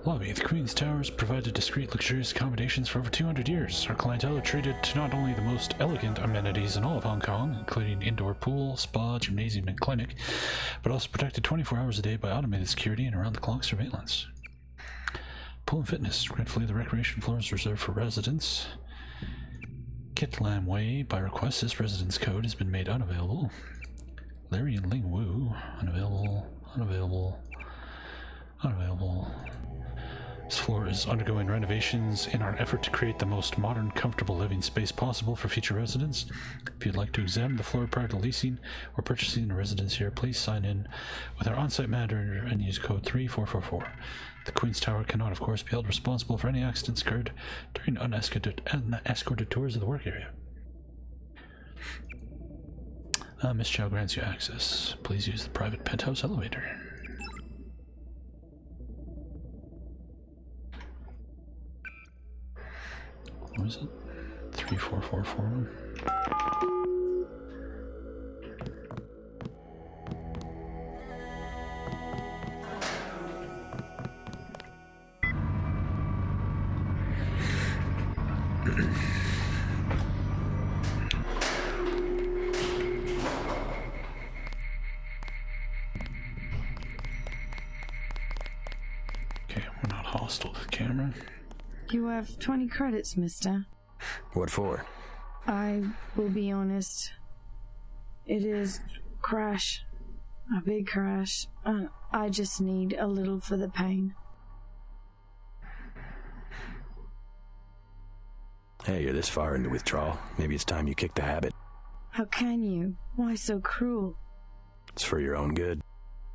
Lobby. The Queen's Towers provided discreet, luxurious accommodations for over 200 years. Our clientele are treated to not only the most elegant amenities in all of Hong Kong, including indoor pool, spa, gymnasium, and clinic, but also protected 24 hours a day by automated security and around-the-clock surveillance. Pool and fitness. Gratefully, the recreation floor is reserved for residents. Kit Lam Wei. By request, this residence code has been made unavailable. Larry and Ling Wu. Unavailable. Unavailable. Unavailable. This floor is undergoing renovations in our effort to create the most modern, comfortable living space possible for future residents. If you'd like to examine the floor prior to leasing or purchasing a residence here, please sign in with our on-site manager and use code 3444. The Queen's Tower cannot, of course, be held responsible for any accidents occurred during unescorted tours of the work area. Miss Chow grants you access. Please use the private penthouse elevator. What was it? 3444. Okay, we're not hostile to the camera. You have 20 credits, mister. What for? I will be honest. It is crash. A big crash. I just need a little for the pain. Hey, you're this far into withdrawal. Maybe it's time you kick the habit. How can you? Why so cruel? It's for your own good.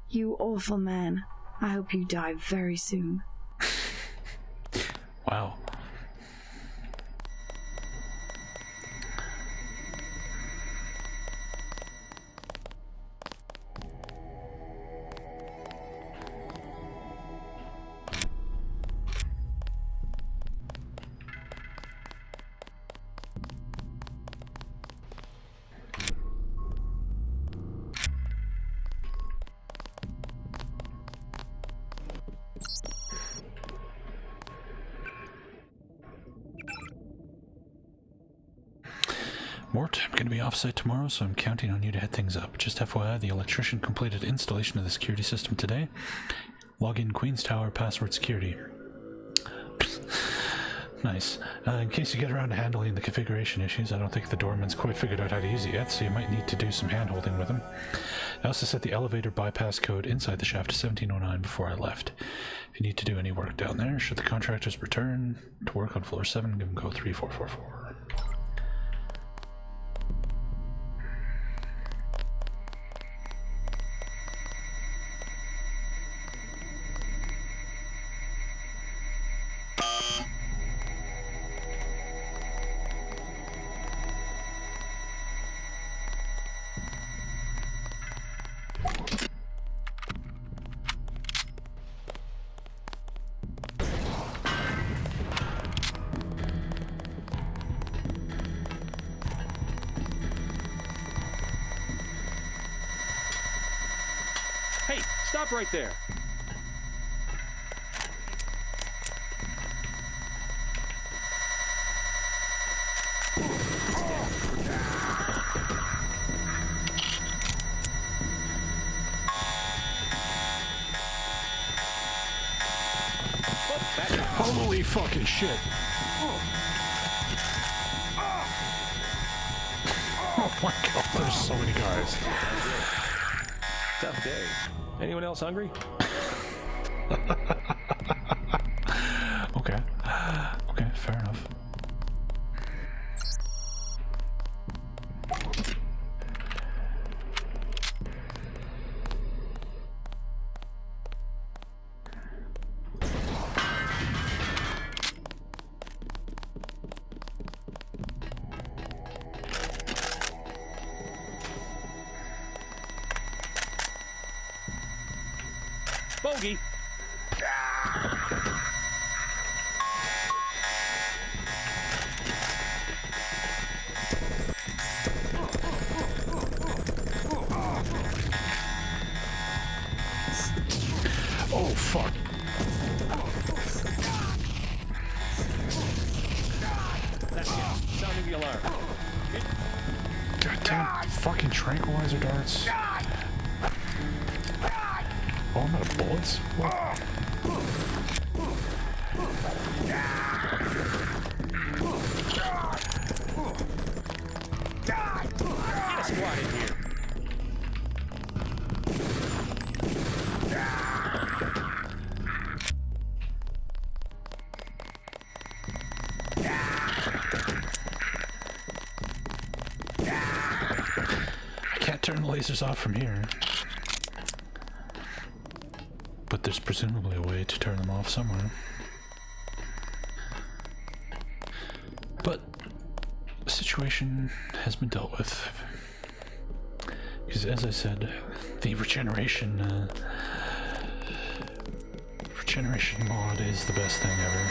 You awful man. I hope you die very soon. Wow. Mort, I'm going to be off-site tomorrow, so I'm counting on you to head things up. Just FYI, the electrician completed installation of the security system today. Log in Queen's Tower, password security. Nice. In case you get around to handling the configuration issues, I don't think the doorman's quite figured out how to use it yet, so you might need to do some hand-holding with him. I also set the elevator bypass code inside the shaft to 1709 before I left. If you need to do any work down there, should the contractors return to work on floor 7, give them code 3444. Hey, stop right there. Holy fucking shit. Oh my god, there's so many guys. Tough day. Anyone else hungry? Okay. Okay, fair enough. Bogey! Oh, fuck. That's it. Sounding the alarm. Goddamn fucking tranquilizer darts. Oh, I'm out of bullets? What? Get a squad in here. I can't turn the lasers off from here. But there's presumably a way to turn them off somewhere. But the situation has been dealt with. Because as I said, the regeneration mod is the best thing ever.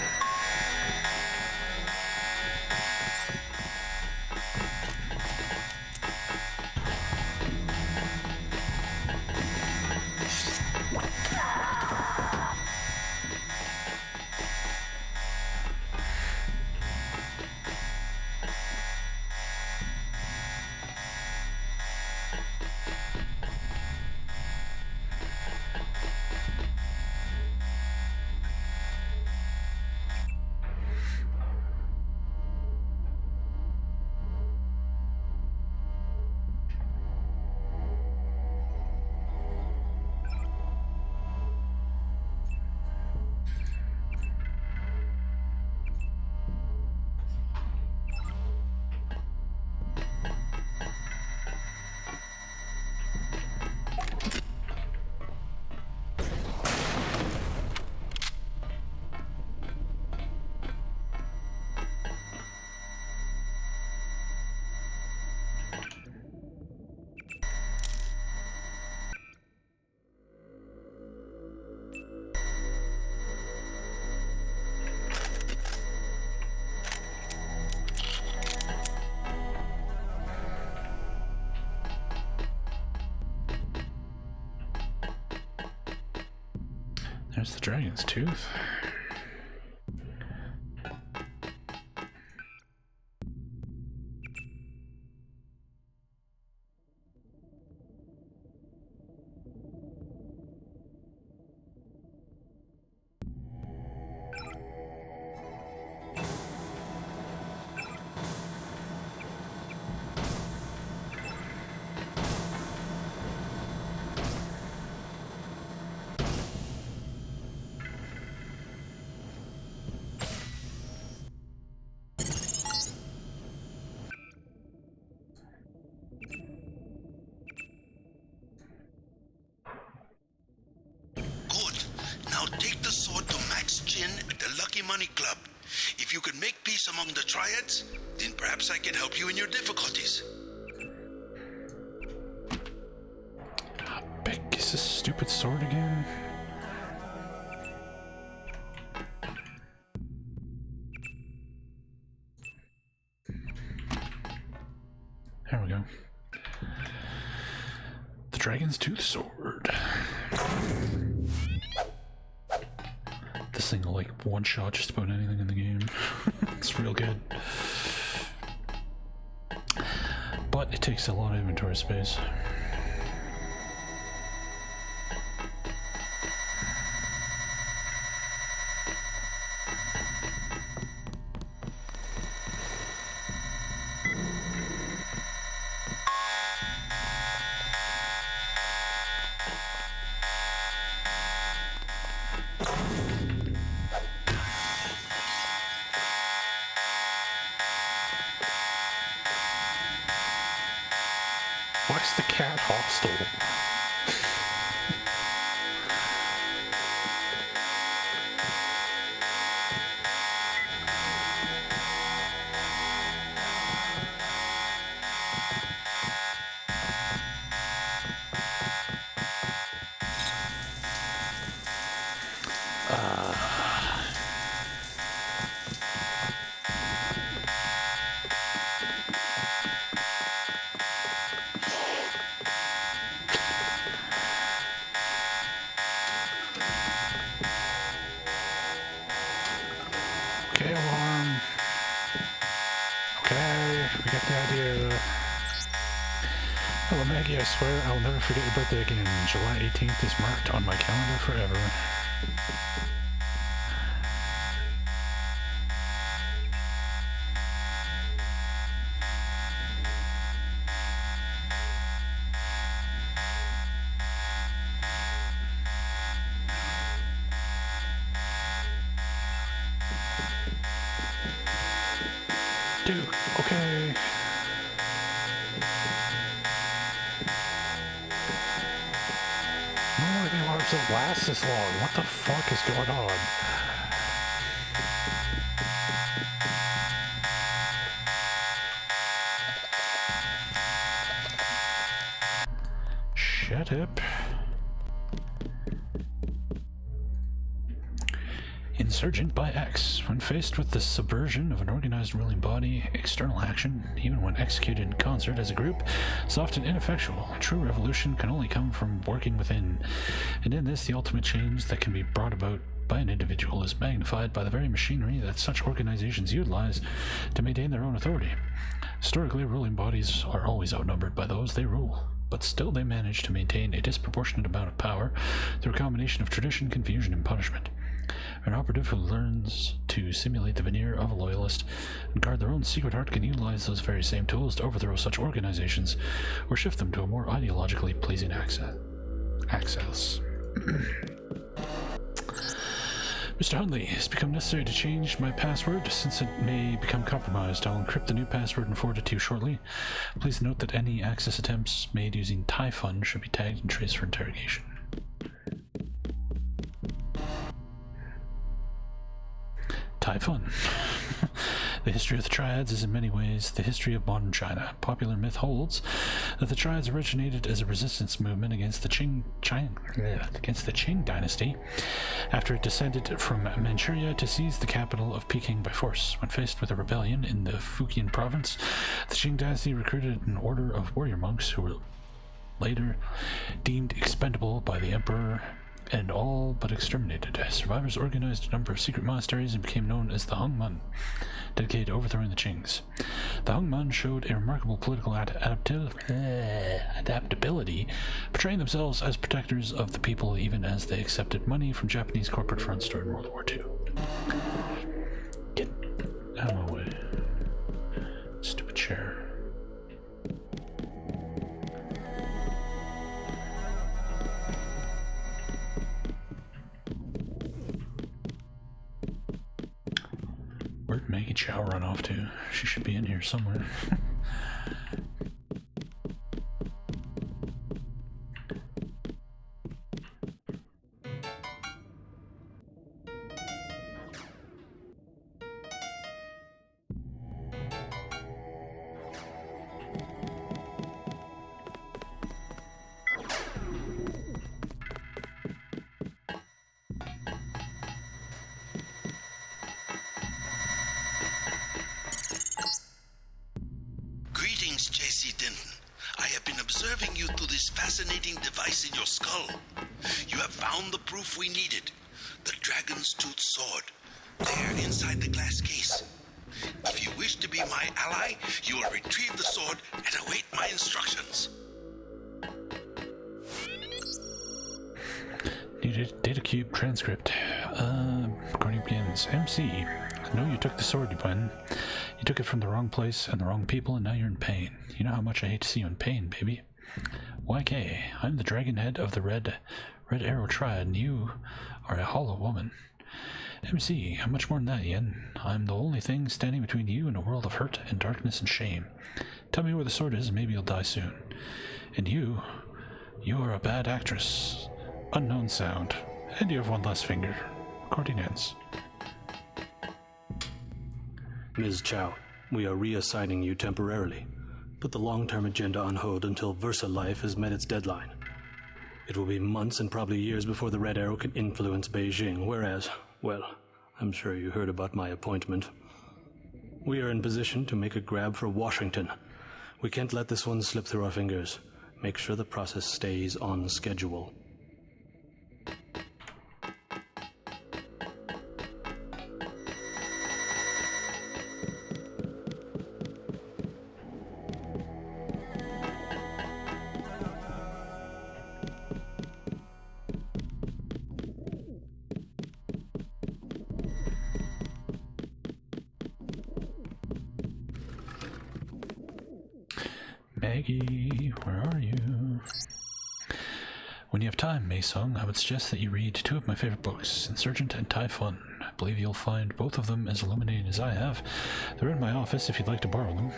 There's the dragon's tooth. Money Club. If you can make peace among the triads, then perhaps I can help you in your difficulties. Beck is this stupid sword again? There we go. The Dragon's Tooth Sword. This thing will like one-shot just about anything in the game. It's real good. But it takes a lot of inventory space. Why is the cat hostile? Okay, alarm. Okay, we got the idea. Hello, Maggie, I swear I'll never forget your birthday again. July 18th is marked on my calendar forever. Dude, okay. No, the alarms don't last this long. What the fuck is going on? Shut up. Insurgent by X. When faced with the subversion of an organized ruling body, external action, even when executed in concert as a group, is often ineffectual. True revolution can only come from working within, and in this, the ultimate change that can be brought about by an individual is magnified by the very machinery that such organizations utilize to maintain their own authority. Historically, ruling bodies are always outnumbered by those they rule, but still they manage to maintain a disproportionate amount of power through a combination of tradition, confusion, and punishment. An operative who learns to simulate the veneer of a loyalist and guard their own secret heart can utilize those very same tools to overthrow such organizations or shift them to a more ideologically pleasing access. Mr. Hundley, it's become necessary to change my password since it may become compromised. I'll encrypt the new password and forward it to you shortly. Please note that any access attempts made using Typhon should be tagged and traced for interrogation. Typhon. The history of the Triads is in many ways the history of modern China. Popular myth holds that the Triads originated as a resistance movement against the Qing dynasty after it descended from Manchuria to seize the capital of Peking by force. When faced with a rebellion in the Fujian province, the Qing dynasty recruited an order of warrior monks who were later deemed expendable by the emperor and all but exterminated. Survivors organized a number of secret monasteries and became known as the Hongman, dedicated to overthrowing the Qings. The Hongman showed a remarkable political adaptability, portraying themselves as protectors of the people even as they accepted money from Japanese corporate fronts during World War II. Get out of my way. Stupid chair. Where'd Maggie Chow run off to? She should be in here somewhere. observing you through this fascinating device in your skull. You have found the proof we needed. The Dragon's Tooth Sword. There, inside the glass case. If you wish to be my ally, you will retrieve the sword and await my instructions. Needed data cube transcript. Recording begins. MC. I know you took the sword, you win. You took it from the wrong place and the wrong people, and now you're in pain. You know how much I hate to see you in pain, baby. YK, I'm the dragon head of the Red Arrow Triad, and you are a hollow woman. MC, I'm much more than that, Yen. I'm the only thing standing between you and a world of hurt and darkness and shame. Tell me where the sword is, and maybe you'll die soon. And you are a bad actress. Unknown sound. And you have one less finger. Recording ends. Ms. Chow, we are reassigning you temporarily. Put the long-term agenda on hold until Versa Life has met its deadline. It will be months and probably years before the Red Arrow can influence Beijing, whereas, well, I'm sure you heard about my appointment. We are in position to make a grab for Washington. We can't let this one slip through our fingers. Make sure the process stays on schedule. Maggie, where are you? When you have time, Maesong, I would suggest that you read two of my favorite books, Insurgent and Typhon. I believe you'll find both of them as illuminating as I have. They're in my office if you'd like to borrow them.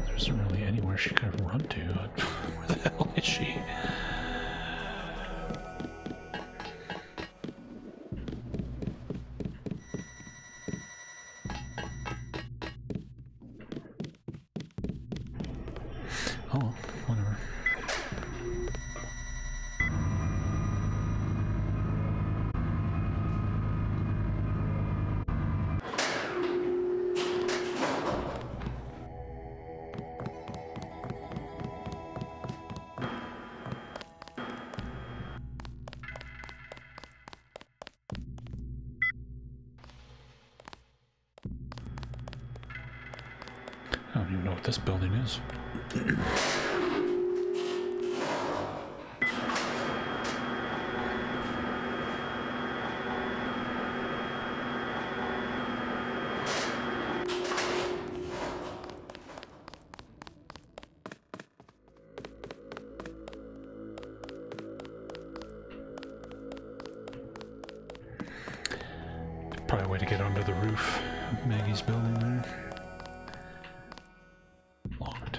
There isn't really anywhere she could run to. Where the hell is she? Oh, whatever. I don't even know what this building is. Probably a way to get onto the roof of Maggie's building there. Locked.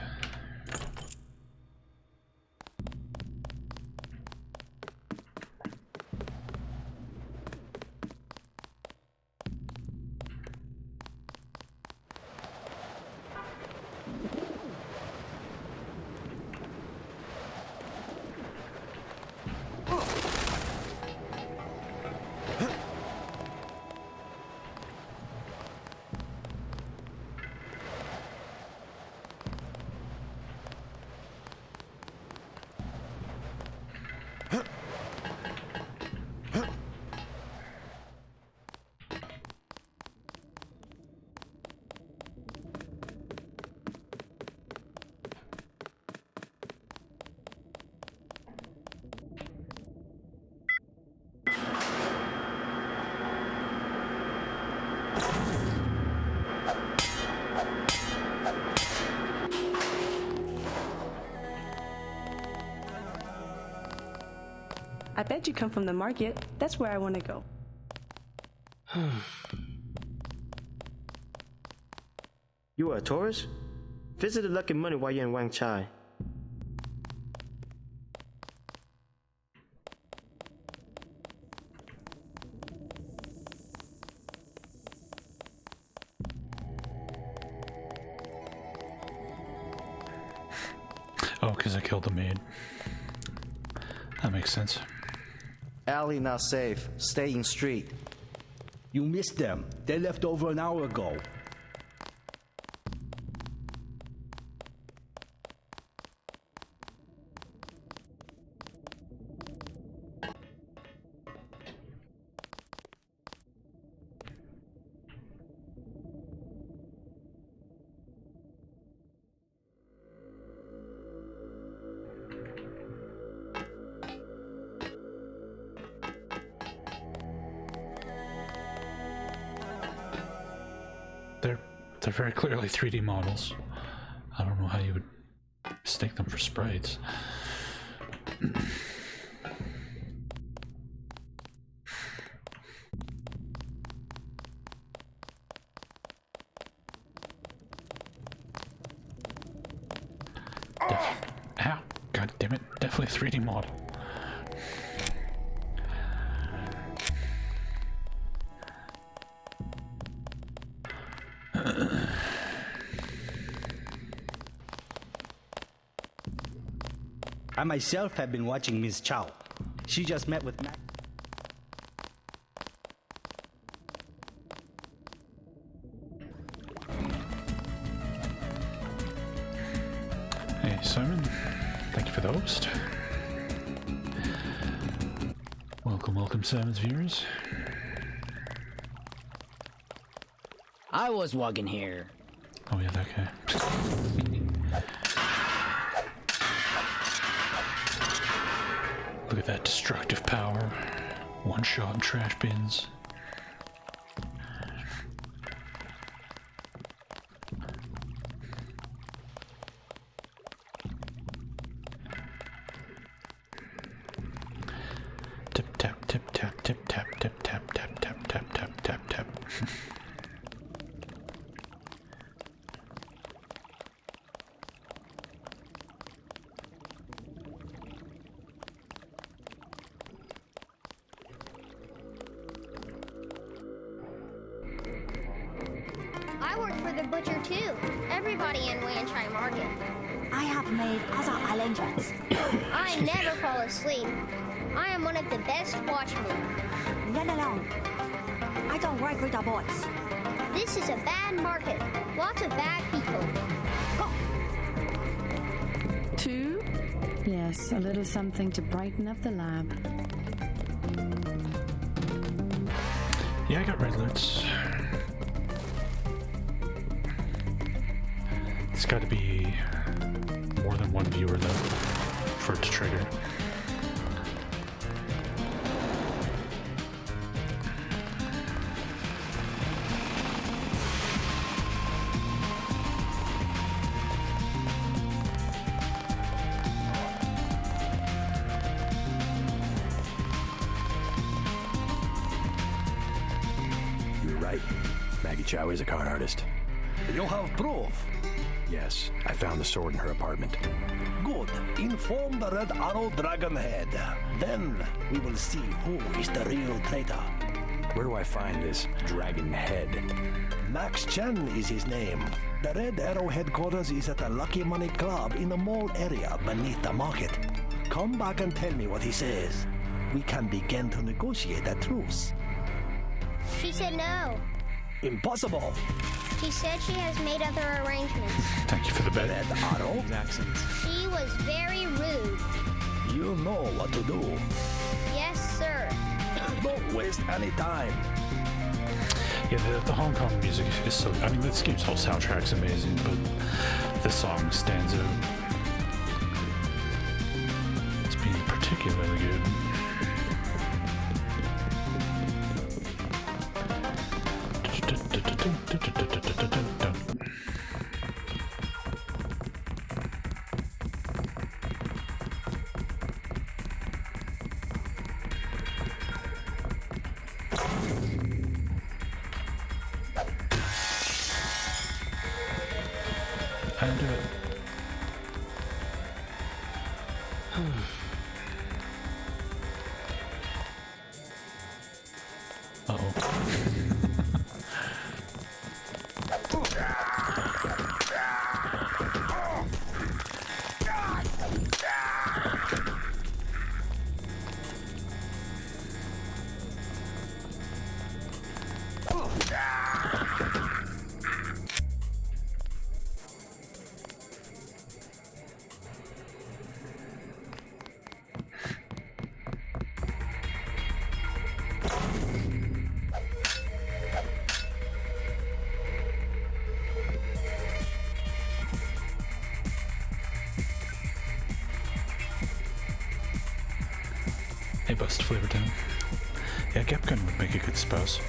I bet you come from the market. That's where I want to go. You are a tourist? Visit the Lucky Money while you're in Wang Chai. Oh, because I killed the maid. That makes sense. Alley not safe. Stay in street. You missed them. They left over an hour ago. They're very clearly 3D models. I don't know how you would mistake them for sprites. Ow! God damn it! Definitely a 3D model. I myself have been watching Ms. Chow. She just met with Mac. Hey, Simon. Thank you for the host. Welcome, Simon's viewers. I was walking here. Oh yeah, that guy. Look at that destructive power. One shot in trash bins. Tip tap, tip tap, tip tap, tip tap, tap tap, tap tap, tap tap. Butcher too. Everybody in Wanchai Market. I have made other arrangements. I never fall asleep. I am one of the best watchmen. No. I don't work with the boys. This is a bad market. Lots of bad people. Go. 2. Yes, a little something to brighten up the lab. Yeah, I got red alerts. It's got to be more than one viewer though for it to trigger. You're right. Maggie Chow is a con artist. You have proof? Yes, I found the sword in her apartment. Good. Inform the Red Arrow Dragon Head. Then we will see who is the real traitor. Where do I find this Dragon Head? Max Chen is his name. The Red Arrow headquarters is at the Lucky Money Club in the mall area beneath the market. Come back and tell me what he says. We can begin to negotiate a truce. She said no. Impossible. She said she has made other arrangements. Thank you for the bet. Red Arrow? Accents. She was very rude. You know what to do. Yes, sir. Don't waste any time. Yeah, the Hong Kong music is so... I mean, this game's whole soundtrack's amazing, but this song stands out. It's being particularly good. I'll do it. Uh-oh. Hey, Bust Flavor Town. Yeah, Capcom would make a good spouse.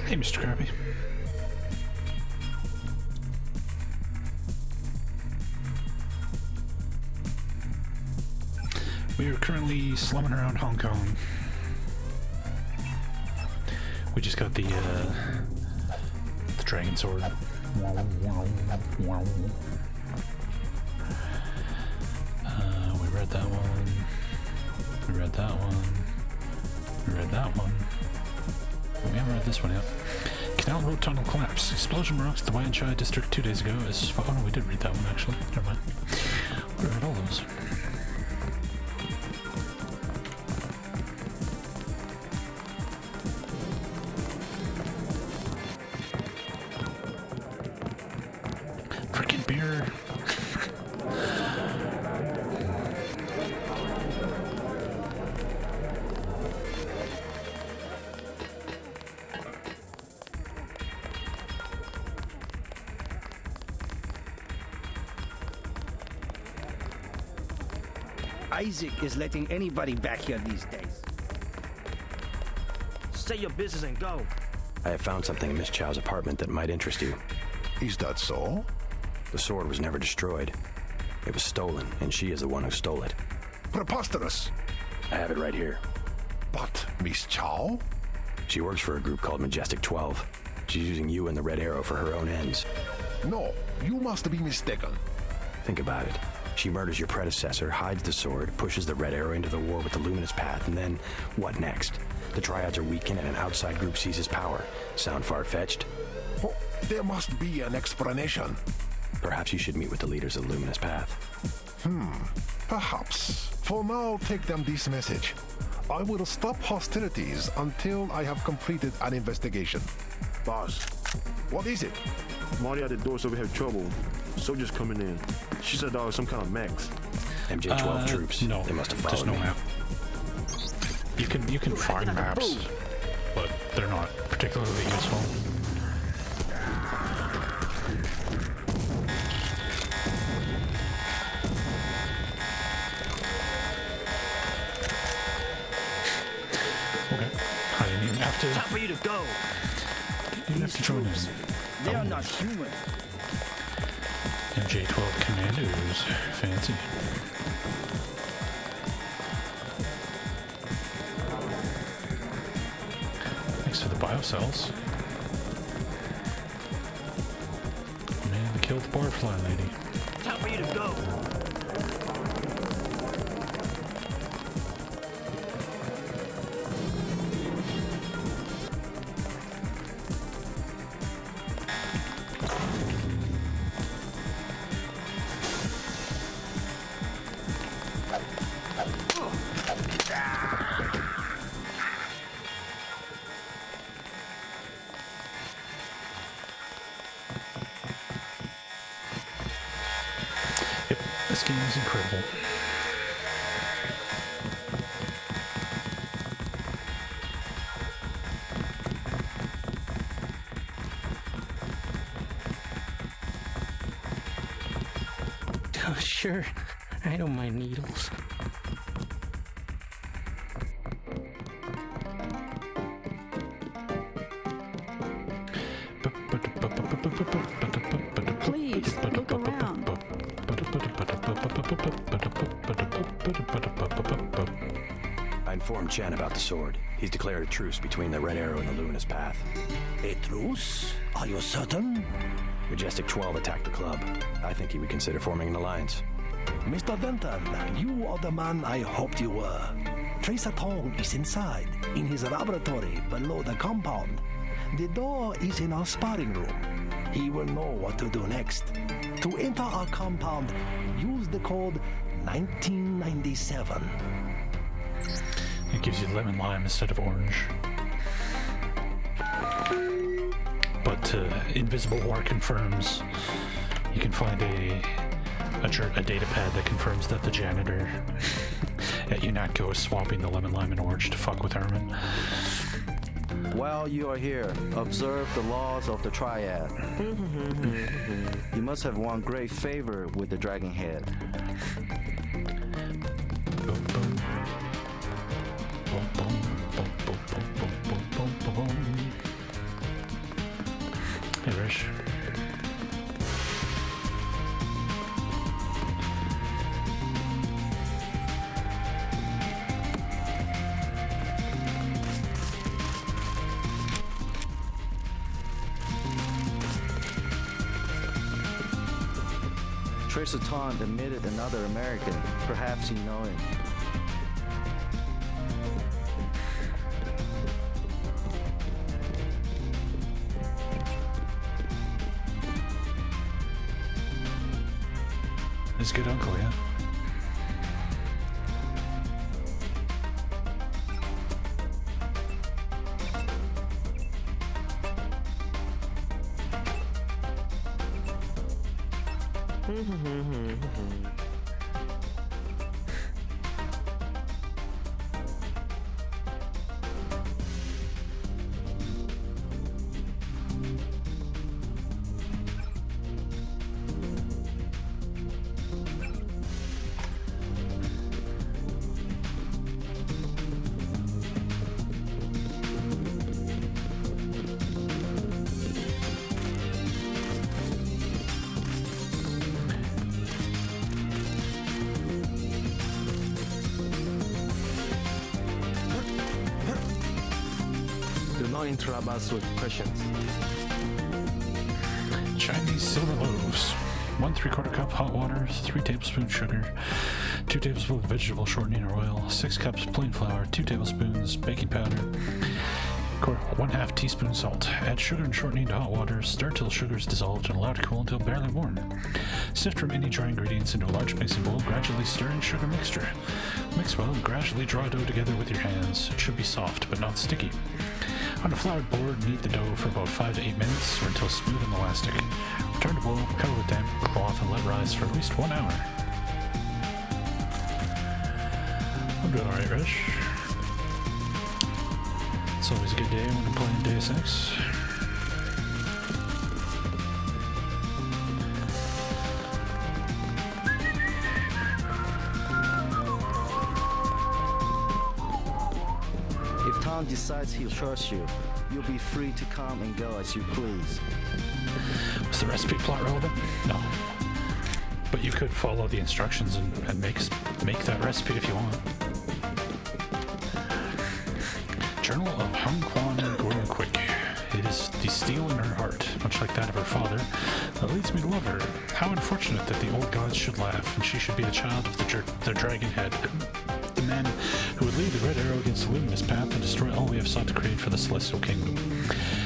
Hey, Mr. Krabby. We are currently slumming around Hong Kong. We just got the dragon sword. We read that one. We read that one. We read that one. We haven't read this one yet. Canal Road Tunnel Collapse. Explosion rocks the Wan Chai district 2 days ago. Oh no, we did read that one actually. Never mind. We read all those. Freaking beer. Isaac is letting anybody back here these days. Say your business and go. I have found something in Miss Chow's apartment that might interest you. Is that so? The sword was never destroyed. It was stolen, and she is the one who stole it. Preposterous. I have it right here. But Miss Chow? She works for a group called Majestic 12. She's using you and the Red Arrow for her own ends. No, you must be mistaken. Think about it. She murders your predecessor, hides the sword, pushes the Red Arrow into the war with the Luminous Path, and then what next? The Triads are weakened and an outside group seizes power. Sound far-fetched? Oh, there must be an explanation. Perhaps you should meet with the leaders of the Luminous Path. Perhaps. For now, take them this message. I will stop hostilities until I have completed an investigation. Boss. What is it? Marty at the door said we have trouble. Soldiers coming in. She said that was some kind of mechs. MJ-12 troops. No, they must have there's followed no me. map. You can find maps, but they're not particularly useful. Okay. I didn't even have to. Time for you to go. You have to join in. They are not human. MJ-12 Commandos. Fancy. Thanks for the biocells. Man, we killed Barfly lady. Time for you to go. Yep, this game is incredible. Oh, sure. I don't mind needles. Please, look around. I informed Chen about the sword. He's declared a truce between the Red Arrow and the Luminous Path. A truce? Are you certain? Majestic 12 attacked the club. I think he would consider forming an alliance. Mr. Denton, you are the man I hoped you were. Tracer Tong is inside, in his laboratory below the compound. The door is in our sparring room. He will know what to do next. To enter our compound, use the code 1997. It gives you lemon lime instead of orange. But Invisible War confirms you can find a data pad that confirms that the janitor at UNATCO is swapping the lemon lime and orange to fuck with Herman. While you are here, observe the laws of the Triad. You must have won great favor with the Dragon Head. Hey, Rish. Tracer Taunt admitted another American. Perhaps you know him. His good uncle, yeah. Do not interrupt us with questions. Chinese silver loaves. 1 3/4 cup hot water, 3 tablespoons sugar, 2 tablespoons vegetable shortening or oil, 6 cups plain flour, 2 tablespoons baking powder, 1/2 teaspoon salt. Add sugar and shortening to hot water, stir till sugar is dissolved and allow to cool until barely warm. Sift remaining dry ingredients into a large mixing bowl, gradually stir in sugar mixture. Mix well and gradually draw dough together with your hands. It should be soft but not sticky. On a floured board, knead the dough for about 5 to 8 minutes or until smooth and elastic. Return to bowl, cover with damp cloth and let rise for at least 1 hour. I'm doing alright, Rich. It's always a good day when I'm playing Deus Ex. If Tom decides he'll trust you, you'll be free to come and go as you please. Was the recipe plot relevant? No. But you could follow the instructions and make that recipe if you want. Journal of Hung Quan Goryeo Quick. It is the steel in her heart, much like that of her father, That leads me to love her. How unfortunate that the old gods should laugh, and she should be the child of the dragon head, the man who would lead the Red Arrow against the luminous path and destroy all we have sought to create for the Celestial Kingdom.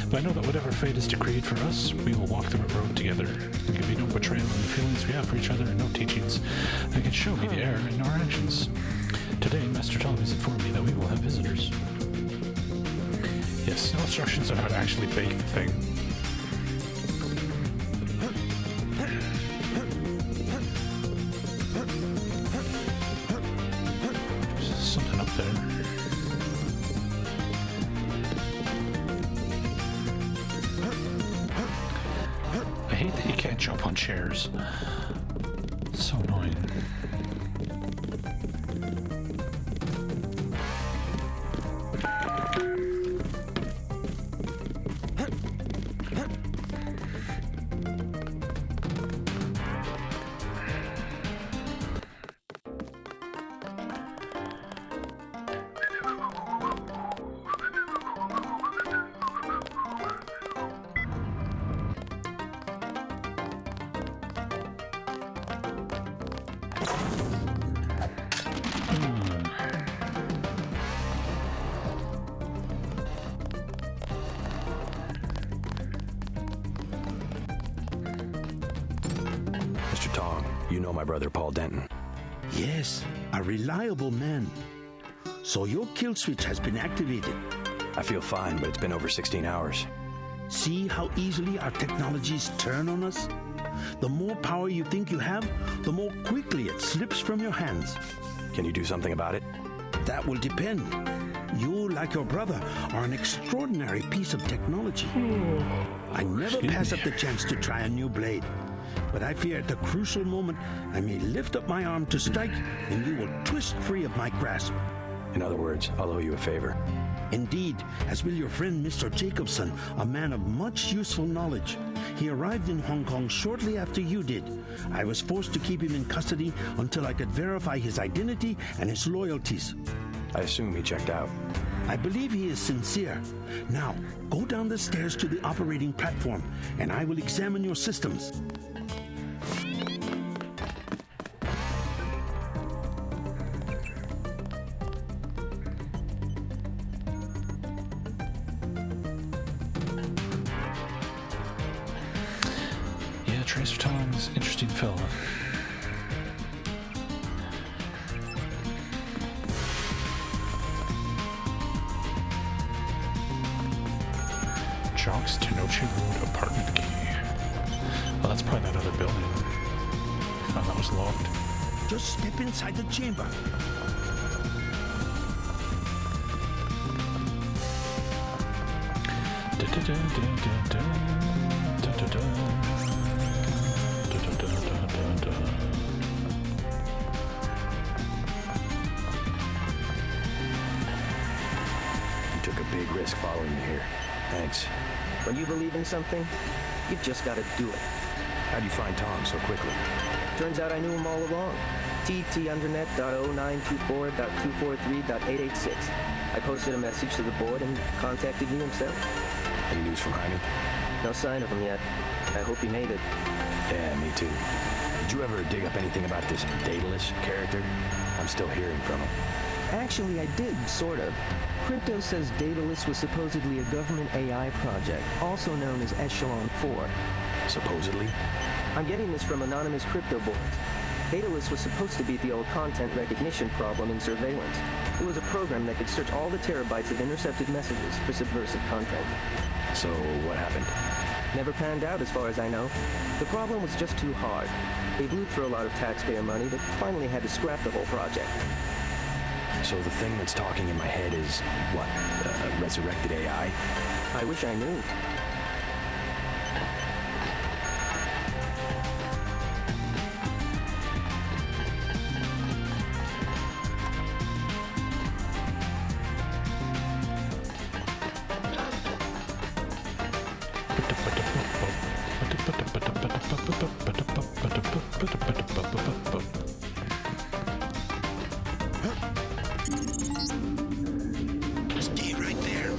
But I know that whatever fate is decreed for us, we will walk the road together. There can be no betrayal in the feelings we have for each other and no teachings that can show me the error in our actions. Today, Master Tom has informed me that we will have visitors. Yes, no instructions on how to actually bake the thing. There's something up there. I hate that you can't jump on chairs. So annoying. Mr. Tong, you know my brother Paul Denton. Yes, a reliable man. So your kill switch has been activated. I feel fine, but it's been over 16 hours. See how easily our technologies turn on us? The more power you think you have, the more quickly it slips from your hands. Can you do something about it? That will depend. You, like your brother, are an extraordinary piece of technology. I never pass up the chance to try a new blade. But I fear at the crucial moment, I may lift up my arm to strike, and you will twist free of my grasp. In other words, I'll owe you a favor. Indeed, as will your friend Mr. Jacobson, a man of much useful knowledge. He arrived in Hong Kong shortly after you did. I was forced to keep him in custody until I could verify his identity and his loyalties. I assume he checked out. I believe he is sincere. Now, go down the stairs to the operating platform, and I will examine your systems. Tracer Tom's interesting fella. Jock's Tenochi Road apartment key. Well, that's probably that other building. I found that was locked. Just step inside the chamber. You took a big risk following me here. Thanks. When you believe in something, you've just got to do it. How'd you find Tom so quickly? Turns out I knew him all along. tt_undernet.0924.243.886. I posted a message to the board and contacted you himself. Any news from Jaime? No sign of him yet. I hope he made it. Yeah, me too. Did you ever dig up anything about this Daedalus character? I'm still hearing from him. Actually, I did, sort of. Crypto says Daedalus was supposedly a government AI project, also known as Echelon 4. Supposedly? I'm getting this from anonymous crypto boards. Daedalus was supposed to beat the old content recognition problem in surveillance. It was a program that could search all the terabytes of intercepted messages for subversive content. So, what happened? Never panned out as far as I know. The problem was just too hard. They blew through a lot of taxpayer money, but finally had to scrap the whole project. So the thing that's talking in my head is, what, resurrected AI? I wish I knew. Stay right there.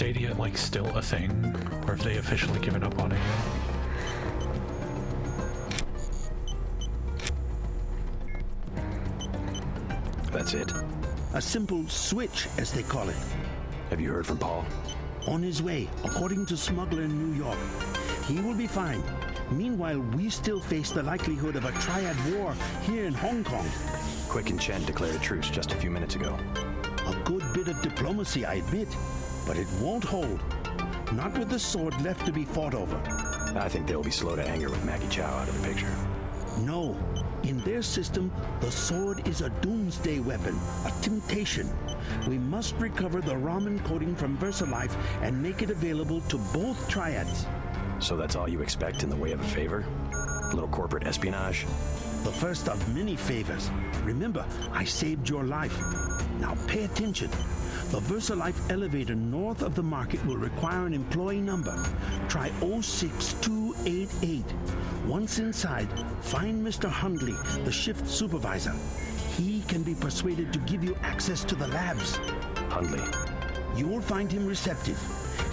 Stadia like still a thing, or have they officially given up on it yet? That's it. A simple switch, as they call it. Have you heard from Paul? On his way, according to Smuggler in New York. He will be fine. Meanwhile, we still face the likelihood of a triad war here in Hong Kong. Quick and Chen declared a truce just a few minutes ago. A good bit of diplomacy, I admit, but it won't hold. Not with the sword left to be fought over. I think they'll be slow to anger with Maggie Chow out of the picture. No. In their system, the sword is a doomsday weapon, a temptation. We must recover the ramen coating from VersaLife and make it available to both triads. So that's all you expect in the way of a favor? A little corporate espionage? The first of many favors. Remember, I saved your life. Now pay attention. The VersaLife elevator north of the market will require an employee number. Try 06288. Once inside, find Mr. Hundley, the shift supervisor. He can be persuaded to give you access to the labs. Hundley. You will find him receptive.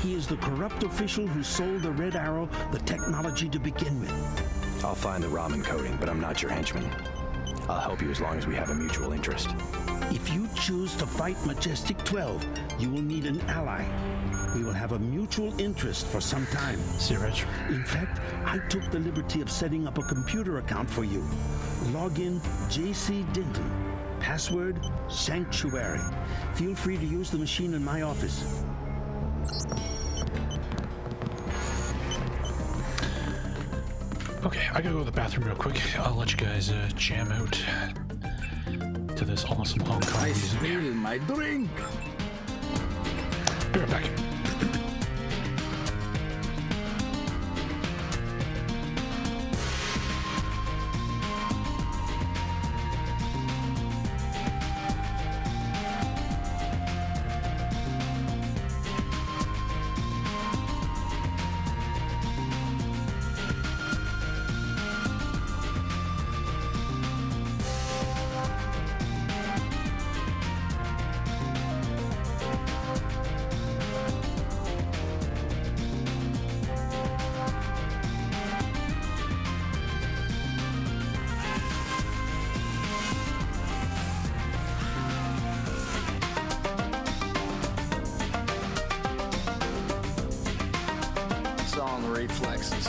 He is the corrupt official who sold the Red Arrow the technology to begin with. I'll find the ramen coating, but I'm not your henchman. I'll help you as long as we have a mutual interest. If you choose to fight Majestic 12, you will need an ally. We will have a mutual interest for some time. See you, Rich. In fact, I took the liberty of setting up a computer account for you. Login JC Denton. Password Sanctuary. Feel free to use the machine in my office. Okay, I gotta go to the bathroom real quick. I'll let you guys jam out to this awesome Hong Kong music. I spill my drink. Be right back. Reflexes.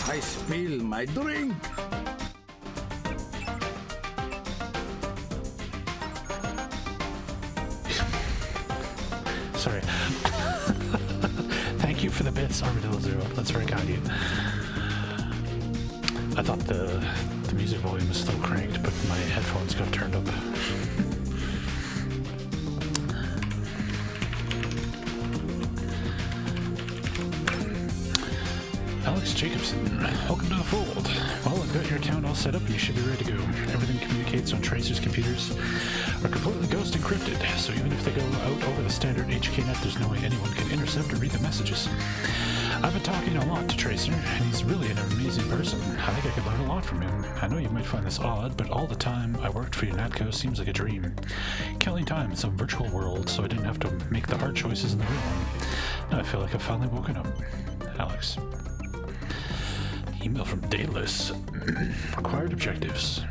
I spill my drink. Sorry. Thank you for the bits, Armadillo Zero. That's very kind of you. I thought the music volume was still cranked, but my headphones got turned up. Alex Jacobson, welcome to the fold. Well, I've got your account all set up and you should be ready to go. Everything communicates on Tracer's computers are completely ghost encrypted, so even if they go out over the standard HKNet, there's no way anyone can intercept or read the messages. I've been talking a lot to Tracer, and he's really an amazing person. I think I could learn a lot from him. I know you might find this odd, but all the time I worked for UNATCO seems like a dream. Killing time in some virtual world, so I didn't have to make the hard choices in the real one. Now I feel like I've finally woken up. Alex. Email from Daedalus. Required objectives.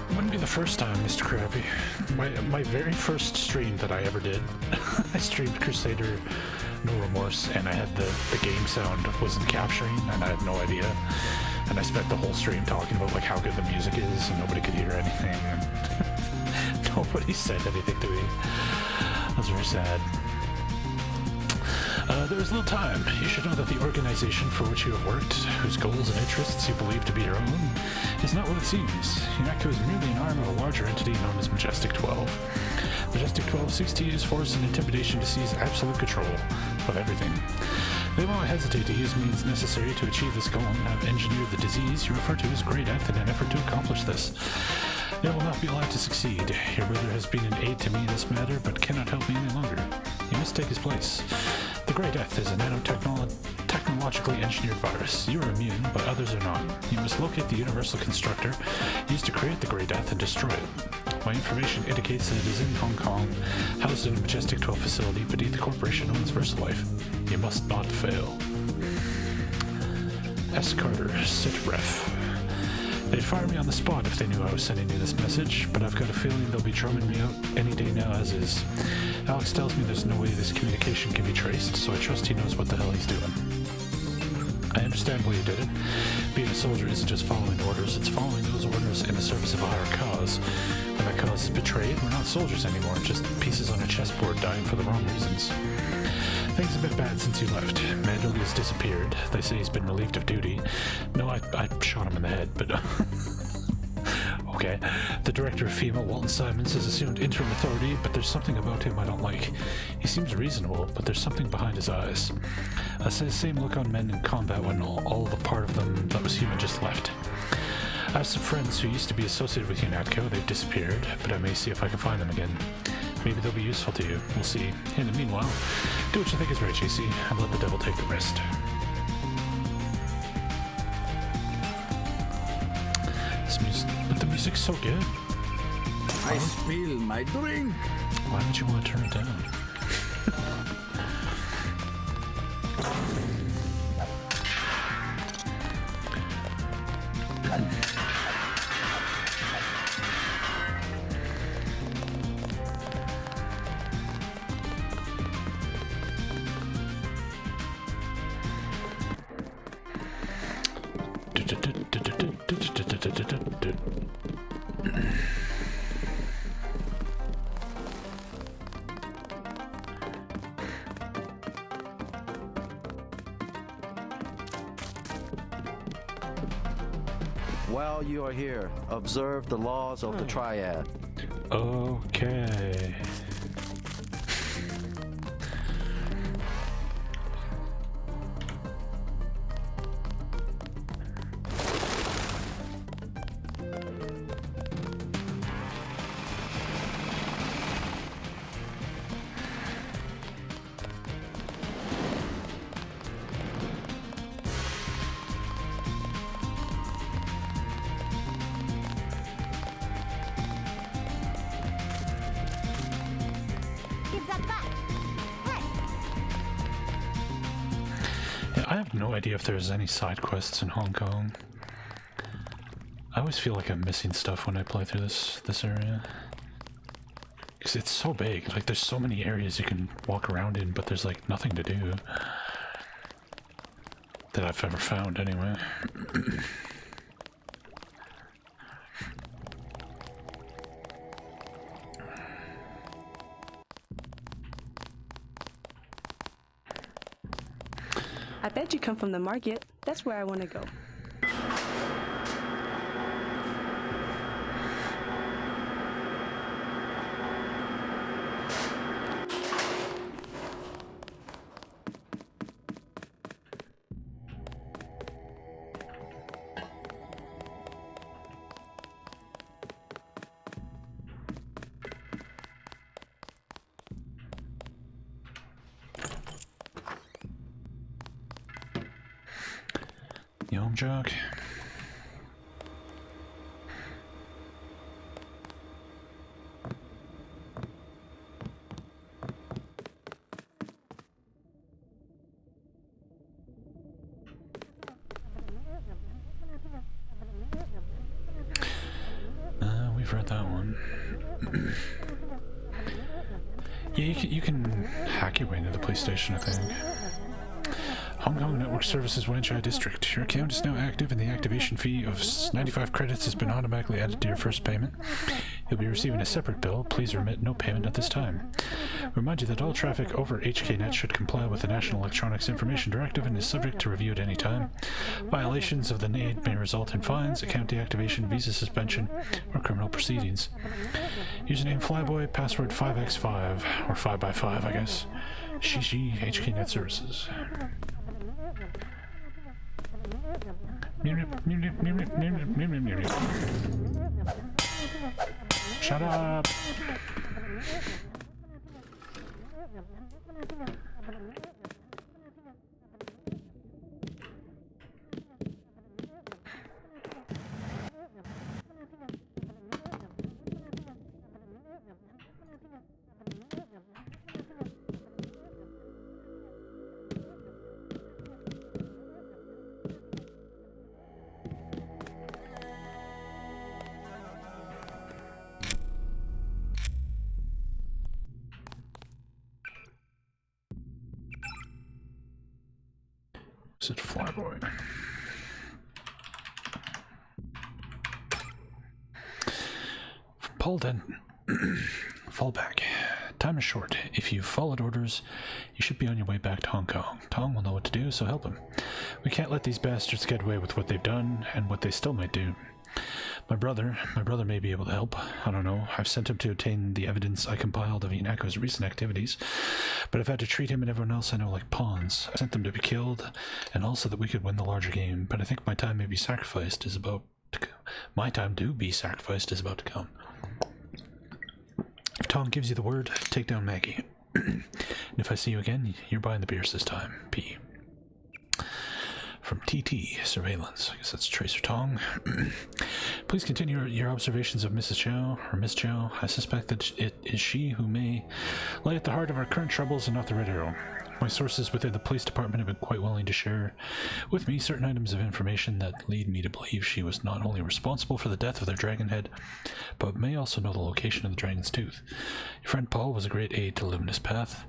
Wouldn't be the first time, Mr. Crappy. My very first stream that I ever did, I streamed Crusader No Remorse, and I had the game sound wasn't capturing, and I had no idea. And I spent the whole stream talking about like how good the music is, and nobody could hear anything. And nobody said anything to me. That was very sad. There is little time. You should know that the organization for which you have worked, whose goals and interests you believe to be your own, is not what it seems. UNATCO is merely an arm of a larger entity known as Majestic 12. Majestic 12 seeks to use force and intimidation to seize absolute control of everything. They won't hesitate to use means necessary to achieve this goal and have engineered the disease you refer to as Grey Death in an effort to accomplish this. They will not be allowed to succeed. Your brother has been an aid to me in this matter, but cannot help me any longer. You must take his place. The Grey Death is a nanotechnologically engineered virus. You are immune, but others are not. You must locate the universal constructor used to create the Grey Death and destroy it. My information indicates that it is in Hong Kong, housed in a Majestic 12 facility beneath the corporation known as VersaLife. You must not fail. S. Carter, Sitref. They'd fire me on the spot if they knew I was sending you this message, but I've got a feeling they'll be drumming me out any day now as is. Alex tells me there's no way this communication can be traced, so I trust he knows what the hell he's doing. I understand why you did it. Being a soldier isn't just following orders, it's following those orders in the service of a higher cause. When that cause is betrayed, we're not soldiers anymore, just pieces on a chessboard dying for the wrong reasons. Things have been bad since you left. Mandel has disappeared. They say he's been relieved of duty. No, I shot him in the head, but... okay. The director of FEMA, Walton Simons, has assumed interim authority, but there's something about him I don't like. He seems reasonable, but there's something behind his eyes. I say the same look on men in combat when all the part of them that was human just left. I have some friends who used to be associated with UNATCO. They've disappeared, but I may see if I can find them again. Maybe they'll be useful to you. We'll see. In the meanwhile, do what you think is right, JC, and let the devil take the rest. But the music's so good. I spill my drink. Why don't you want to turn it down? While you are here, observe the laws of the Triad. Okay. I have no idea if there's any side quests in Hong Kong. I always feel like I'm missing stuff when I play through this area. Because it's so big, like there's so many areas you can walk around in, but there's like nothing to do. That I've ever found anyway. come from the market, that's where I want to go. You home, Jock? We've read that one. Yeah, you can hack your way into the police station, I think. Hong Kong Network Services Wanchai District. Your account is now active and the activation fee of 95 credits has been automatically added to your first payment. You'll be receiving a separate bill. Please remit no payment at this time. Remind you that all traffic over HKNet should comply with the National Electronics Information Directive and is subject to review at any time. Violations of the NAID may result in fines, account deactivation, visa suspension, or criminal proceedings. Username Flyboy, password 5x5, or 5x5, I guess. Shishi HKNet Services. Shut up! Said Flyboy. From Paul Denton. Fall back. Time is short. If you've followed orders, you should be on your way back to Hong Kong. Tong will know what to do, so help him. We can't let these bastards get away with what they've done, and what they still might do. My brother may be able to help. I don't know. I've sent him to obtain the evidence I compiled of Inako's recent activities, but I've had to treat him and everyone else I know like pawns. I sent them to be killed, and also that we could win the larger game, but I think my time to be sacrificed is about to come. If Tom gives you the word, take down Maggie. And if I see you again, you're buying the beers this time. P. From TT Surveillance. I guess that's Tracer Tong. Please continue your observations of Mrs. Chow, or Miss Chow. I suspect that it is she who may lie at the heart of our current troubles and not the Red Arrow. My sources within the police department have been quite willing to share with me certain items of information that lead me to believe she was not only responsible for the death of their dragon head, but may also know the location of the dragon's tooth. Your friend Paul was a great aid to Luminous Path,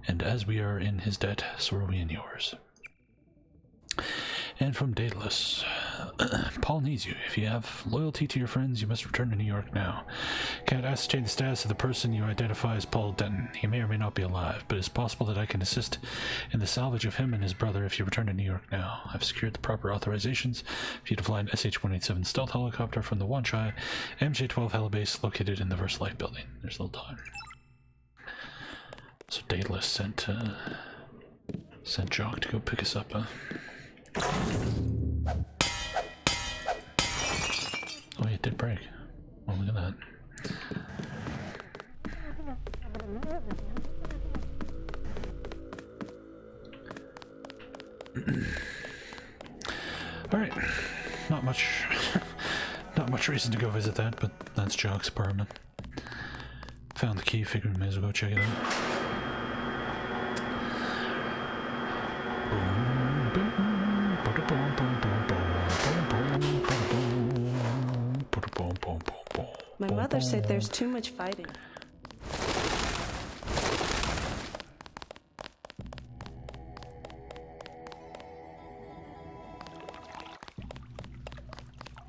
and as we are in his debt, so are we in yours. And from Daedalus, Paul needs you. If you have loyalty to your friends, you must return to New York now. Can't ascertain the status of the person you identify as Paul Denton. He may or may not be alive, but it's possible that I can assist in the salvage of him and his brother if you return to New York now. I've secured the proper authorizations for you to fly an SH-187 stealth helicopter from the Wanchai MJ-12 helibase located in the VersaLife building. There's a little time. So Daedalus sent Jock to go pick us up, huh? Oh, it did break. Oh, look at that. Alright. Not much reason to go visit that, but that's Jock's apartment. Found the key, figured we may as well go check it out. My mother said there's too much fighting.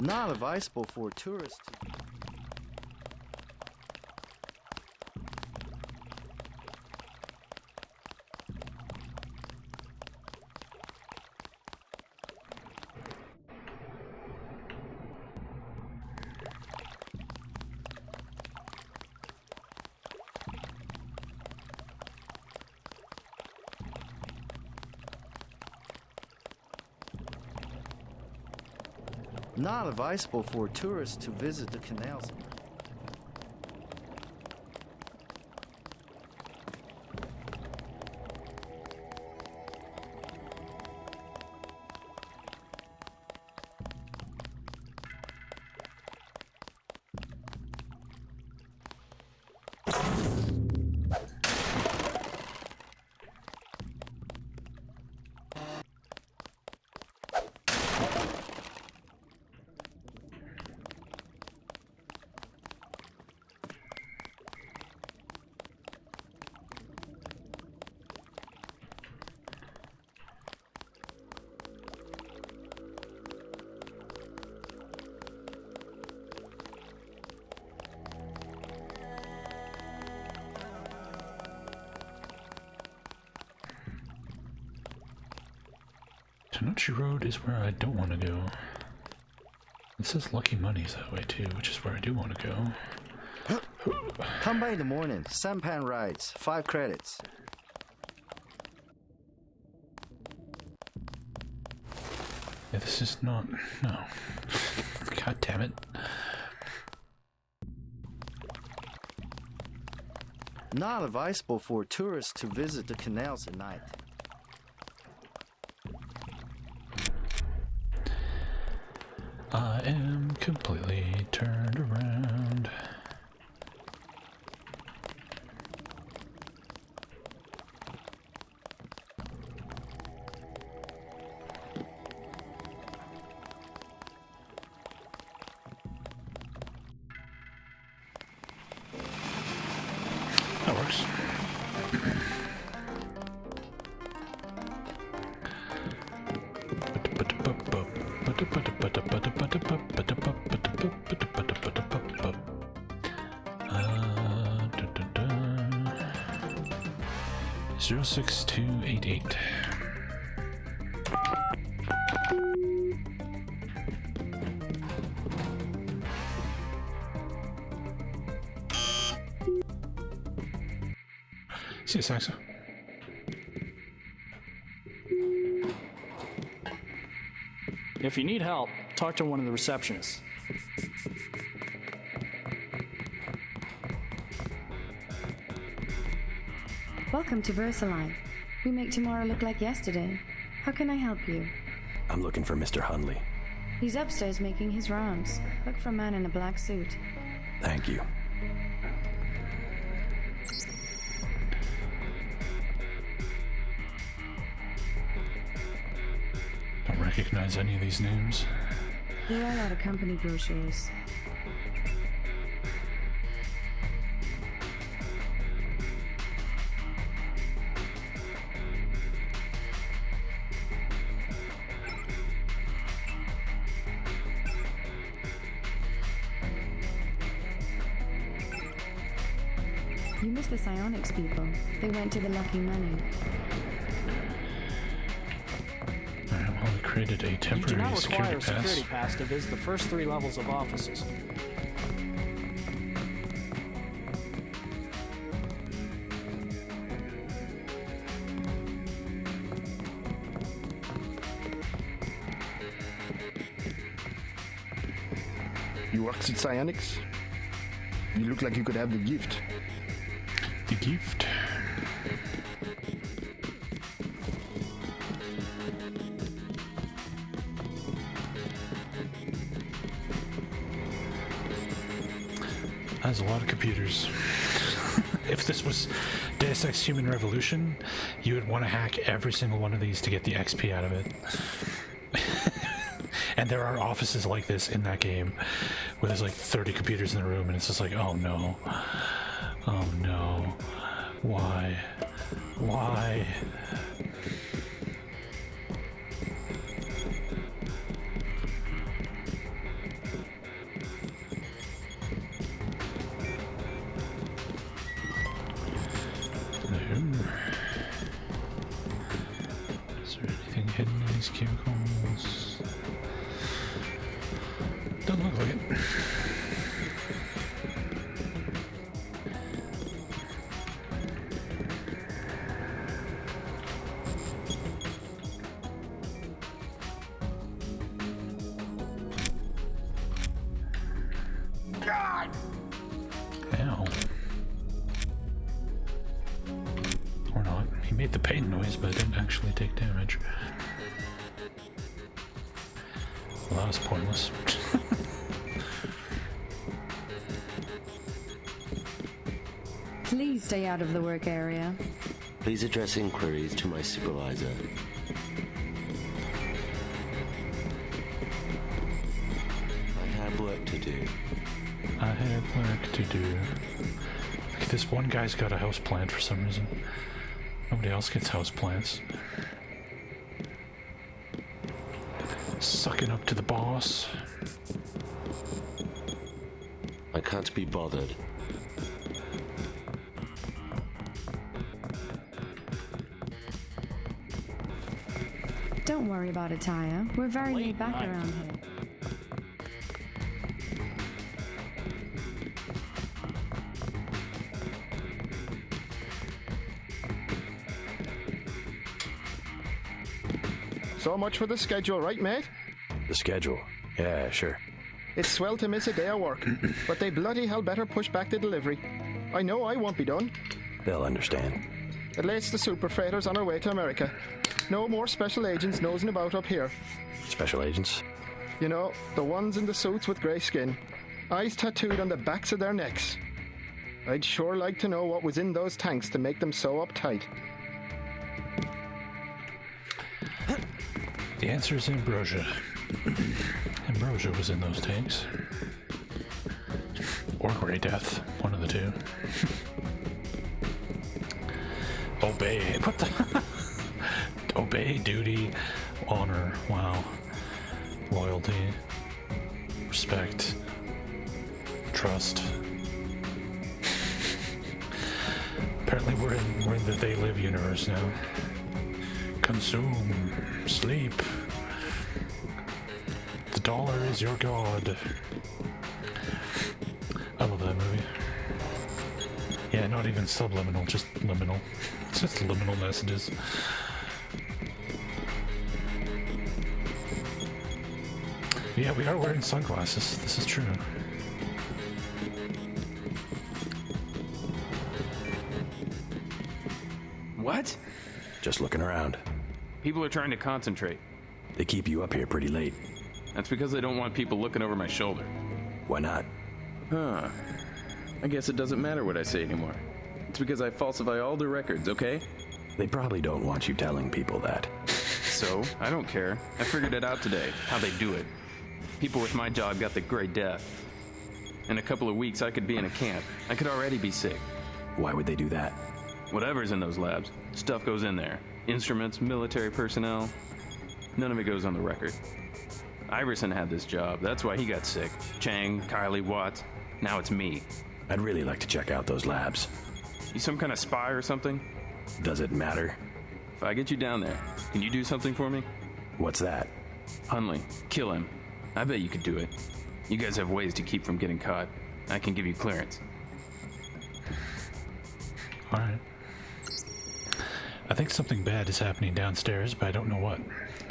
Not advisable for tourists to... Not advisable for tourists to visit the canals. Tenochi Road is where I don't want to go. It says Lucky Money's that way too, which is where I do want to go. Come by in the morning. Sampan rides. 5 credits. Yeah, this is not... no. God damn it. Not advisable for tourists to visit the canals at night. I am completely turned around. That works. Zero 6288. See you, Saxa. If you need help, talk to one of the receptionists. Welcome to Versailles. We make tomorrow look like yesterday. How can I help you? I'm looking for Mr. Hundley. He's upstairs making his rounds. Look for a man in a black suit. Thank you. Don't recognize any of these names. They're all out of company brochures. You missed the psionics people. They went to the Lucky Money. Alright, well, we created a You do temporary not require security a security pass. pass to visit the first 3 levels of offices. You work at Psionics? You look like you could have the gift. The gift? That's a lot of computers. If this was Deus Ex Human Revolution, you would want to hack every single one of these to get the XP out of it. And there are offices like this in that game where there's like 30 computers in the room and it's just like, oh no. Oh no. Why? Why? Is there anything hidden in these cubicles? Doesn't look like it. Ow. Or not. He made the pain noise, but didn't actually take damage. Well, that was pointless. Please stay out of the work area. Please address inquiries to my supervisor. I have work to do. I have work to do. Like, this one guy's got a house plant for some reason. Nobody else gets house plants. Sucking up to the boss. I can't be bothered. Don't worry about it, Taya. We're very laid back around here. So much for the schedule, right, mate? The schedule? Yeah, sure. It's swell to miss a day of work, but they bloody hell better push back the delivery. I know I won't be done. They'll understand. It lays the super freighters on our way to America. No more special agents nosing about up here. Special agents? You know, the ones in the suits with grey skin. Eyes tattooed on the backs of their necks. I'd sure like to know what was in those tanks to make them so uptight. The answer is ambrosia. Ambrosia was in those tanks. Or Grey Death, one of the two. Obey. What the? Obey, duty, honor, wow. Loyalty, respect, trust. Apparently we're in the They Live universe now. Consume, sleep. The dollar is your god. I love that movie. Yeah, not even subliminal, just liminal. It's just liminal messages. Yeah, we are wearing sunglasses. This is true. What? Just looking around. People are trying to concentrate. They keep you up here pretty late. That's because they don't want people looking over my shoulder. Why not? Huh. I guess it doesn't matter what I say anymore. It's because I falsify all the records, okay? They probably don't want you telling people that. So, I don't care. I figured it out today, how they do it. People with my job got the Grey Death. In a couple of weeks, I could be in a camp. I could already be sick. Why would they do that? Whatever's in those labs, stuff goes in there. Instruments, military personnel. None of it goes on the record. Iverson had this job. That's why he got sick. Chang, Kylie, Watts. Now it's me. I'd really like to check out those labs. You some kind of spy or something? Does it matter? If I get you down there, can you do something for me? What's that? Hunley, kill him. I bet you could do it. You guys have ways to keep from getting caught. I can give you clearance. Alright. I think something bad is happening downstairs, but I don't know what.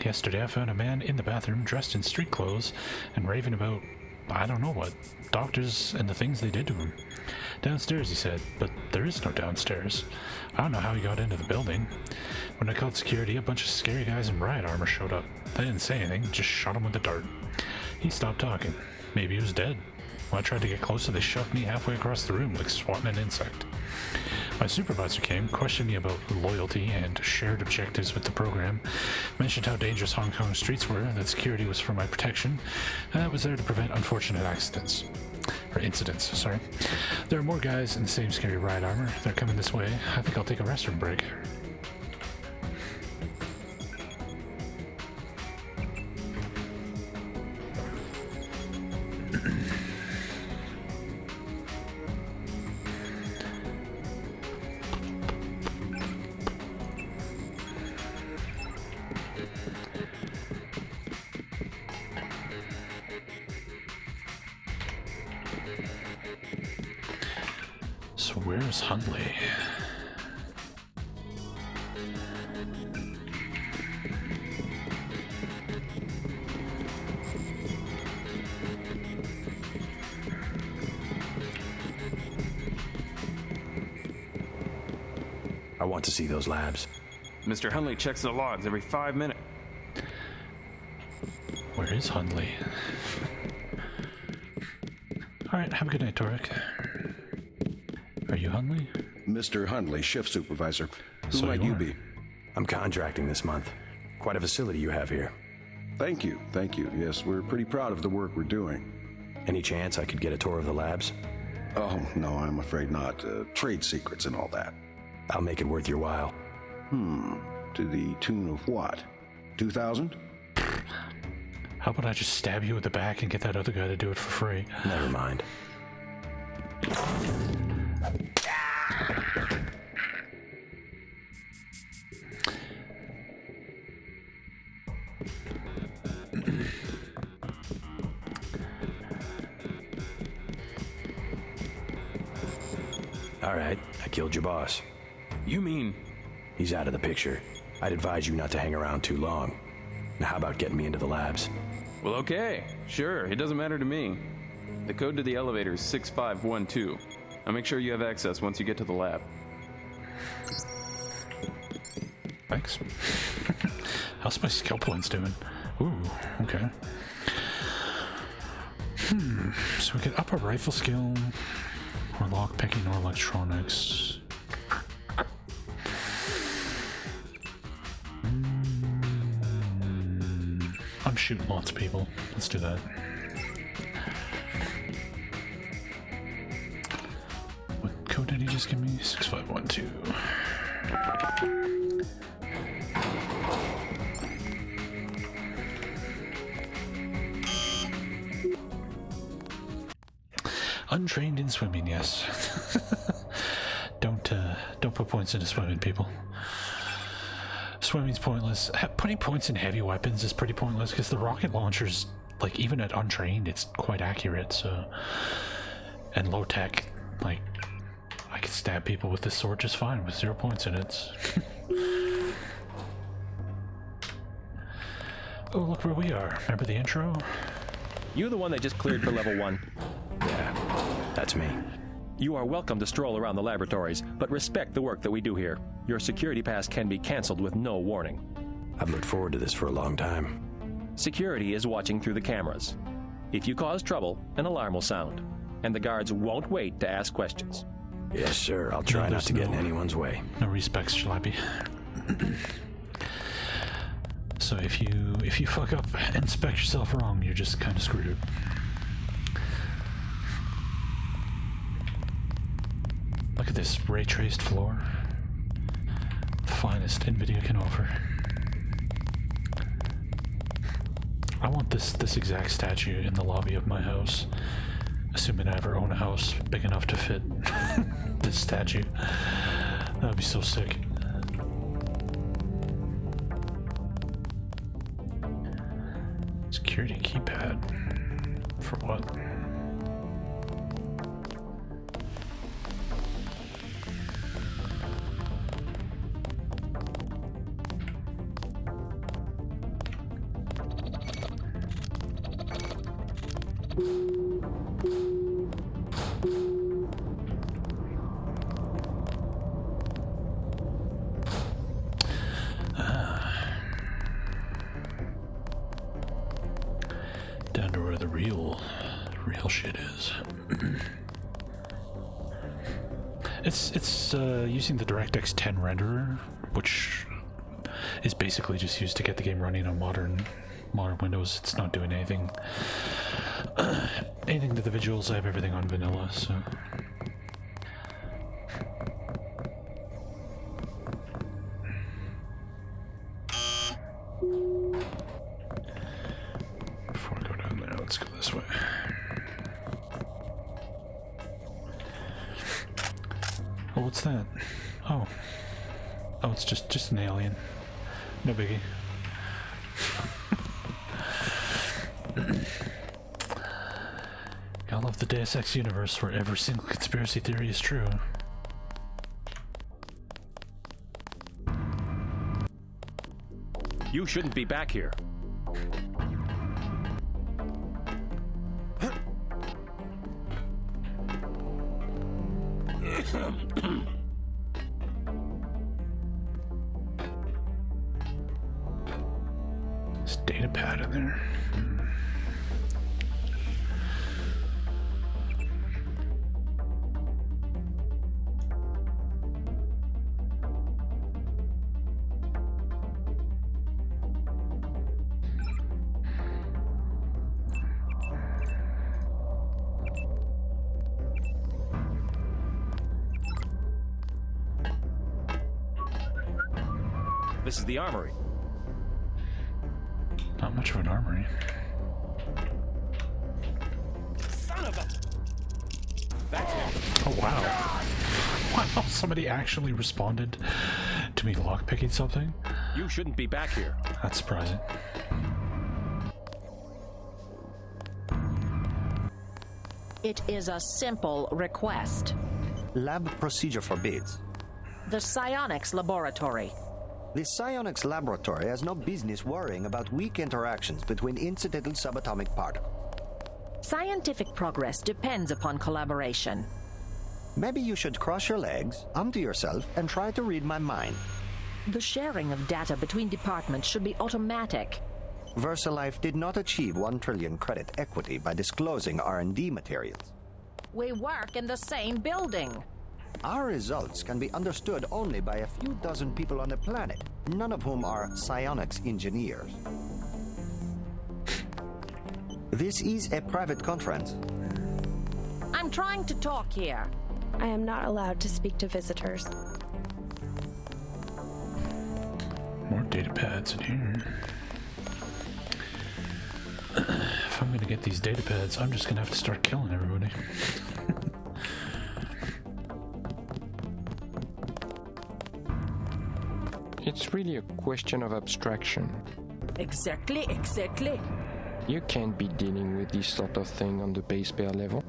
Yesterday I found a man in the bathroom dressed in street clothes and raving about, I don't know what, doctors and the things they did to him. Downstairs, he said, but there is no downstairs. I don't know how he got into the building. When I called security, a bunch of scary guys in riot armor showed up. They didn't say anything, just shot him with a dart. He stopped talking. Maybe he was dead. When I tried to get closer, they shoved me halfway across the room like swatting an insect. My supervisor came, questioned me about loyalty and shared objectives with the program, mentioned how dangerous Hong Kong streets were, that security was for my protection, and I was there to prevent unfortunate accidents. Or incidents, sorry. There are more guys in the same scary riot armor. They're coming this way. I think I'll take a restroom break. So where's Hunley? want to see those labs. Mr. Hundley checks the logs every 5 minutes. Where is Hundley? Alright, have a good night, Torek. Are you Hundley? Mr. Hundley, shift supervisor. Who So might you you are. be? I'm contracting this month. Quite a facility you have here. Thank you. Yes, we're pretty proud of the work we're doing. Any chance I could get a tour of the labs? Oh, no, I'm afraid not. Trade secrets and all that. I'll make it worth your while. To the tune of what? 2,000? How about I just stab you in the back and get that other guy to do it for free? Never mind. All right, I killed your boss. You mean? He's out of the picture. I'd advise you not to hang around too long. Now, how about getting me into the labs? Well, okay. Sure, it doesn't matter to me. The code to the elevator is 6512. I'll make sure you have access once you get to the lab. Thanks. How's my skill points doing? Ooh, okay. So we get up a rifle skill, or lockpicking, or electronics. I'm shooting lots of people. Let's do that. What code did he just give me? 6512. Untrained in swimming, yes. Don't put points into swimming, people. Swimming's pointless. Putting points in heavy weapons is pretty pointless because the rocket launchers, like, even at untrained, it's quite accurate. So, and low tech, like, I can stab people with this sword just fine with 0 points in it. Oh, look where we are. Remember the intro? You the one that just cleared for level 1? Yeah, that's me. You are welcome to stroll around the laboratories, but respect the work that we do here. Your security pass can be canceled with no warning. I've looked forward to this for a long time. Security is watching through the cameras. If you cause trouble, an alarm will sound, and the guards won't wait to ask questions. Yes, sir. I'll try not to get in anyone's way. No respects, Schlappy. So if you fuck up and inspect yourself wrong, you're just kind of screwed. Look at this ray-traced floor. The finest NVIDIA can offer. I want this exact statue in the lobby of my house. Assuming I ever own a house big enough to fit this statue. That would be so sick. Security keypad. For what? Down to where the real shit is. It's using the DirectX 10 renderer, which is basically just used to get the game running on modern Windows. It's not doing anything to the visuals. I have everything on vanilla, so. Before I go down there, let's go this way. Oh, what's that? Oh, it's just an alien. No biggie. I love the Deus Ex universe where every single conspiracy theory is true. You shouldn't be back here. data pad in there. This is the armory. Not much of an armory. Son of a... That's him. Oh, wow. Wow, somebody actually responded to me lockpicking something? You shouldn't be back here. That's surprising. It is a simple request. Lab procedure forbids. The psionics laboratory. The psionics laboratory has no business worrying about weak interactions between incidental subatomic particles. Scientific progress depends upon collaboration. Maybe you should cross your legs, to yourself, and try to read my mind. The sharing of data between departments should be automatic. VersaLife did not achieve 1 trillion credit equity by disclosing R&D materials. We work in the same building. Our results can be understood only by a few dozen people on the planet, none of whom are psionics engineers. This is a private conference. I'm trying to talk here. I am not allowed to speak to visitors. More data pads in here. If I'm gonna get these data pads, I'm just gonna have to start killing everybody. It's really a question of abstraction. Exactly. You can't be dealing with this sort of thing on the base pair level.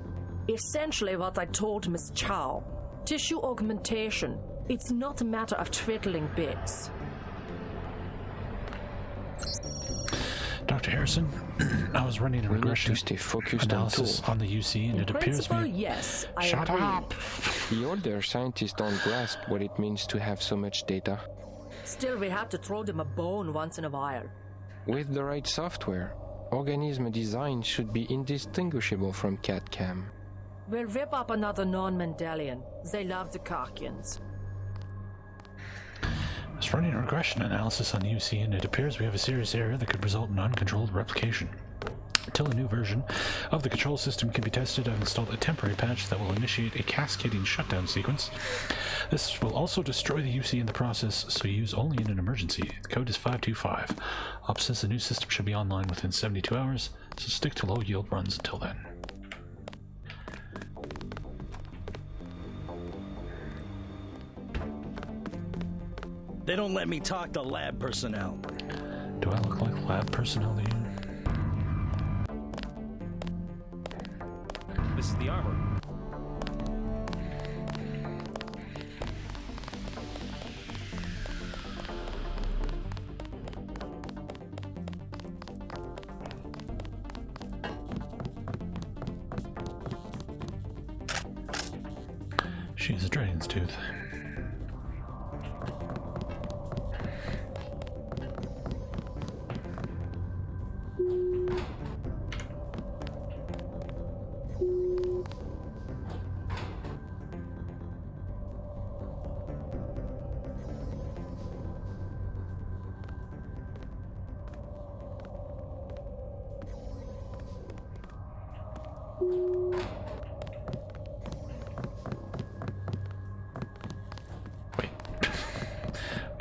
Essentially what I told Miss Chow. Tissue augmentation. It's not a matter of twiddling bits. Dr. Harrison, I was running a regression analysis on the UC, and it appears me... yes, I Shut agree. up! The older scientists don't grasp what it means to have so much data. Still, we have to throw them a bone once in a while. With the right software, organism design should be indistinguishable from CAD-CAM. We'll rip up another non-Mendelian. They love the Karkians. I was running a regression analysis on the UC, and it appears we have a serious error that could result in uncontrolled replication. Until a new version of the control system can be tested, I've installed a temporary patch that will initiate a cascading shutdown sequence. This will also destroy the UC in the process, so use only in an emergency. The code is 525. Op says the new system should be online within 72 hours, so stick to low yield runs until then. They don't let me talk to lab personnel. Do I look like lab personnel to you? This is the armor. She's a dragon's tooth.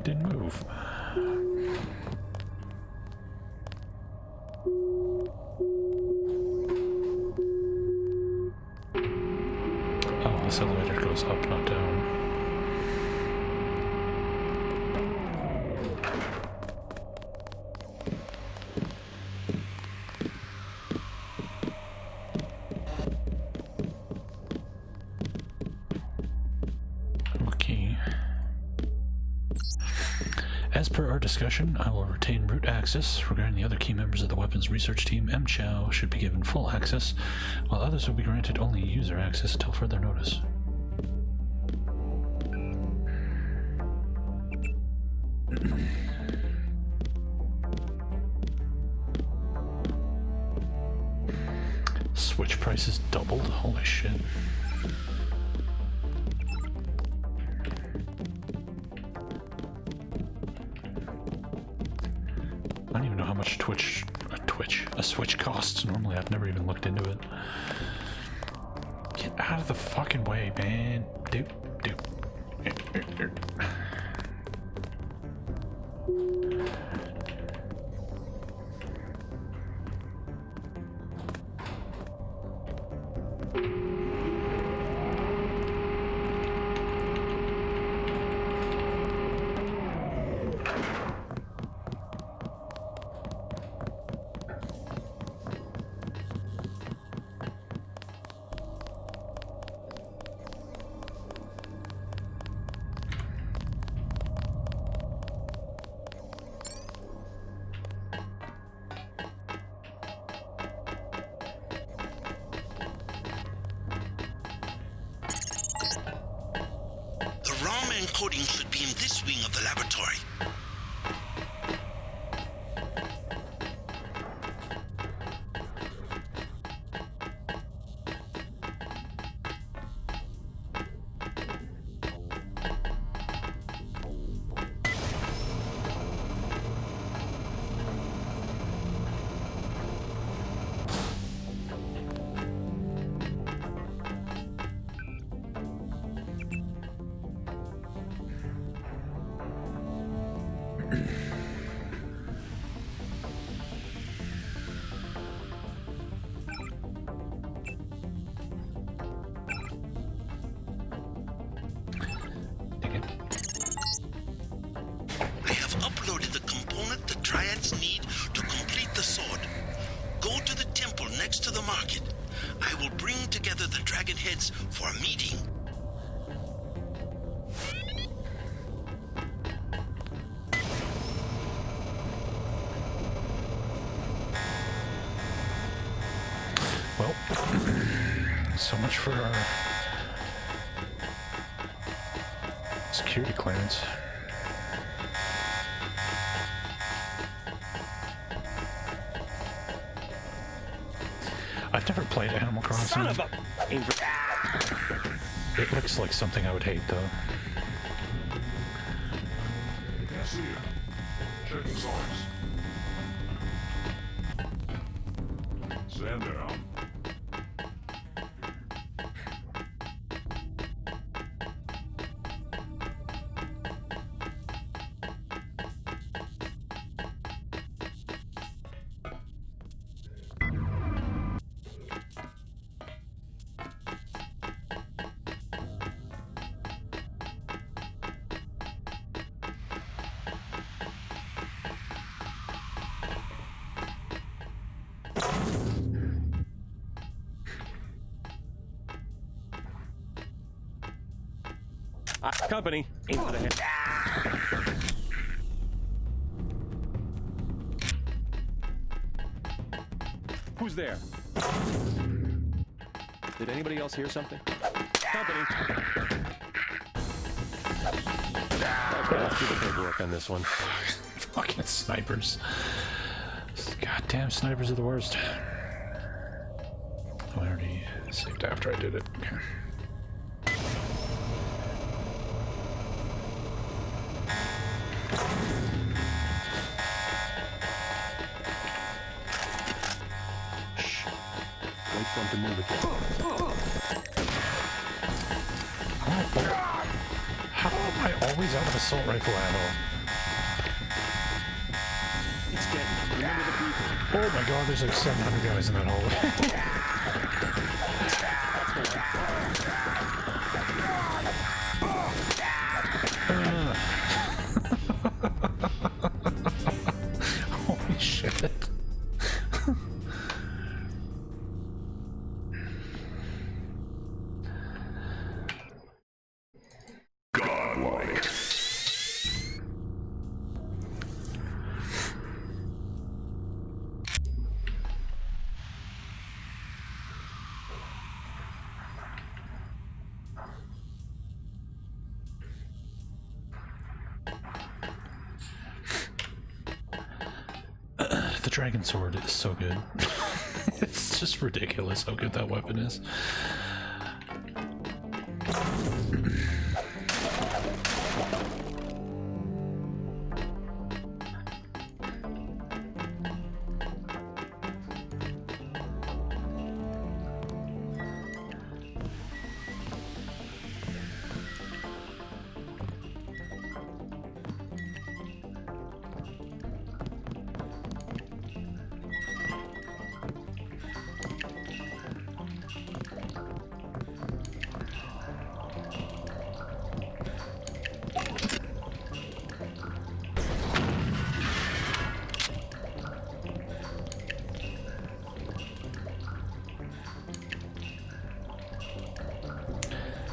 Didn't move. Oh, this elevator goes up, not down. As per our discussion, I will retain root access. Regarding the other key members of the weapons research team, M. Chow should be given full access, while others will be granted only user access until further notice. Switch prices doubled? Holy shit. I don't even know how much a Switch costs. Normally I've never even looked into it. Get out of the fucking way, man. Doop. Encoding should be in this wing of the laboratory. For a meeting. Well, so much for our security clearance. I've never played Animal Crossing. Son of a... It looks like something I would hate, though. Can't see you. Checking signs. Stand down. Company, aim for the head. Who's there? Did anybody else hear something? Company. Okay, let's do the paperwork on this one. Fucking snipers. Goddamn snipers are the worst. Oh, I already saved after I did it. Okay. To move again. How am I always out of assault rifle ammo? It's dead. Remember the briefing. Oh my god, there's like 700 guys in that hallway. Holy shit. The dragon sword is so good. It's just ridiculous how good that weapon is.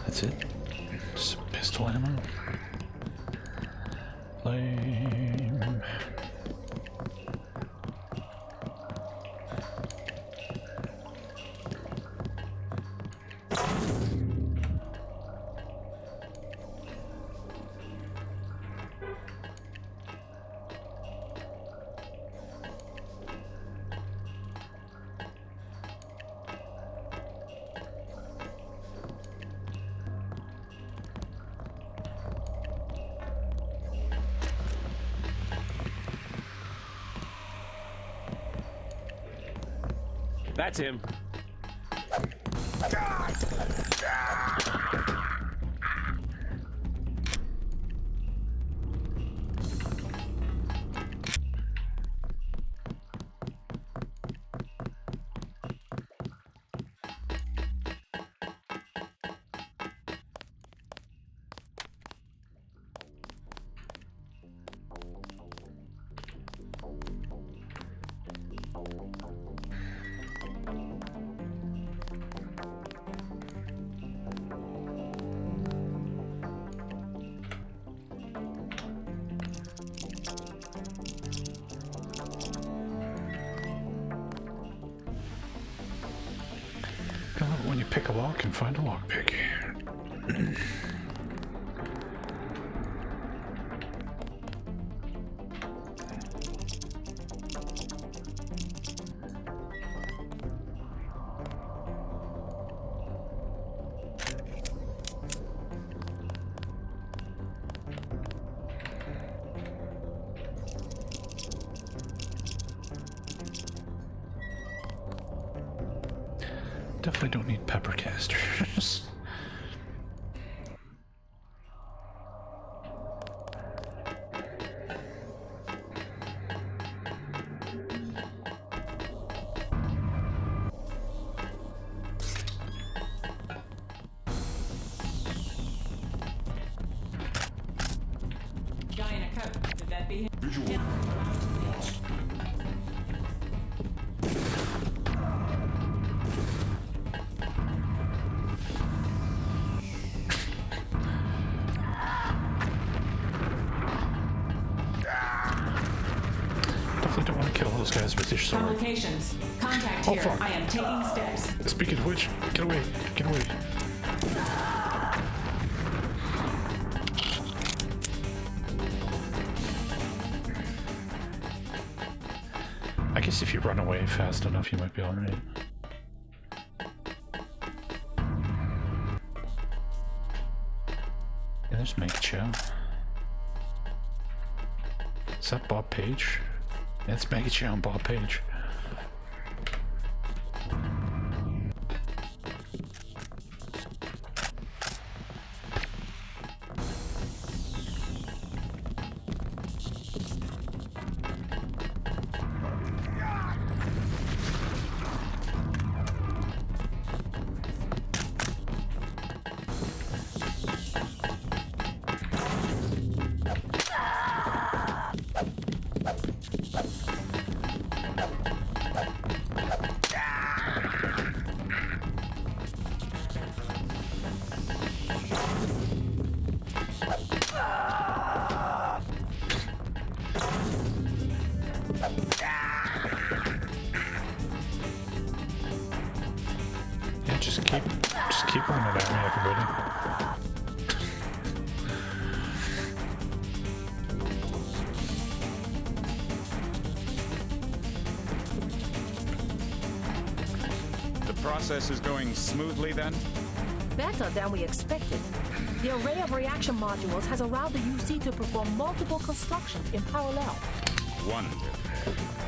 That's it. Just pistol ammo. Lame. That's him. When you pick a lock and find a lockpick. Definitely don't need pepper casters. Guy in a coat. Could that be him? Visual. Lost. Definitely don't want to kill those guys with your sword. Complications. Contact Oh, here. fuck. I am taking steps. Speaking of which, get away, get away. I guess if you run away fast enough, you might be alright. Yeah, there's Make Chow. Is that Bob Page? That's Maggie Chow and Bob Page. Yeah, just keep running at me, everybody. process is going smoothly then? Better than we expected. The array of reaction modules has allowed the UC to perform multiple constructions in parallel. Wonderful.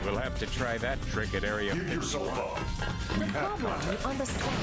We'll have to try that trick at area 51. The problem we understand.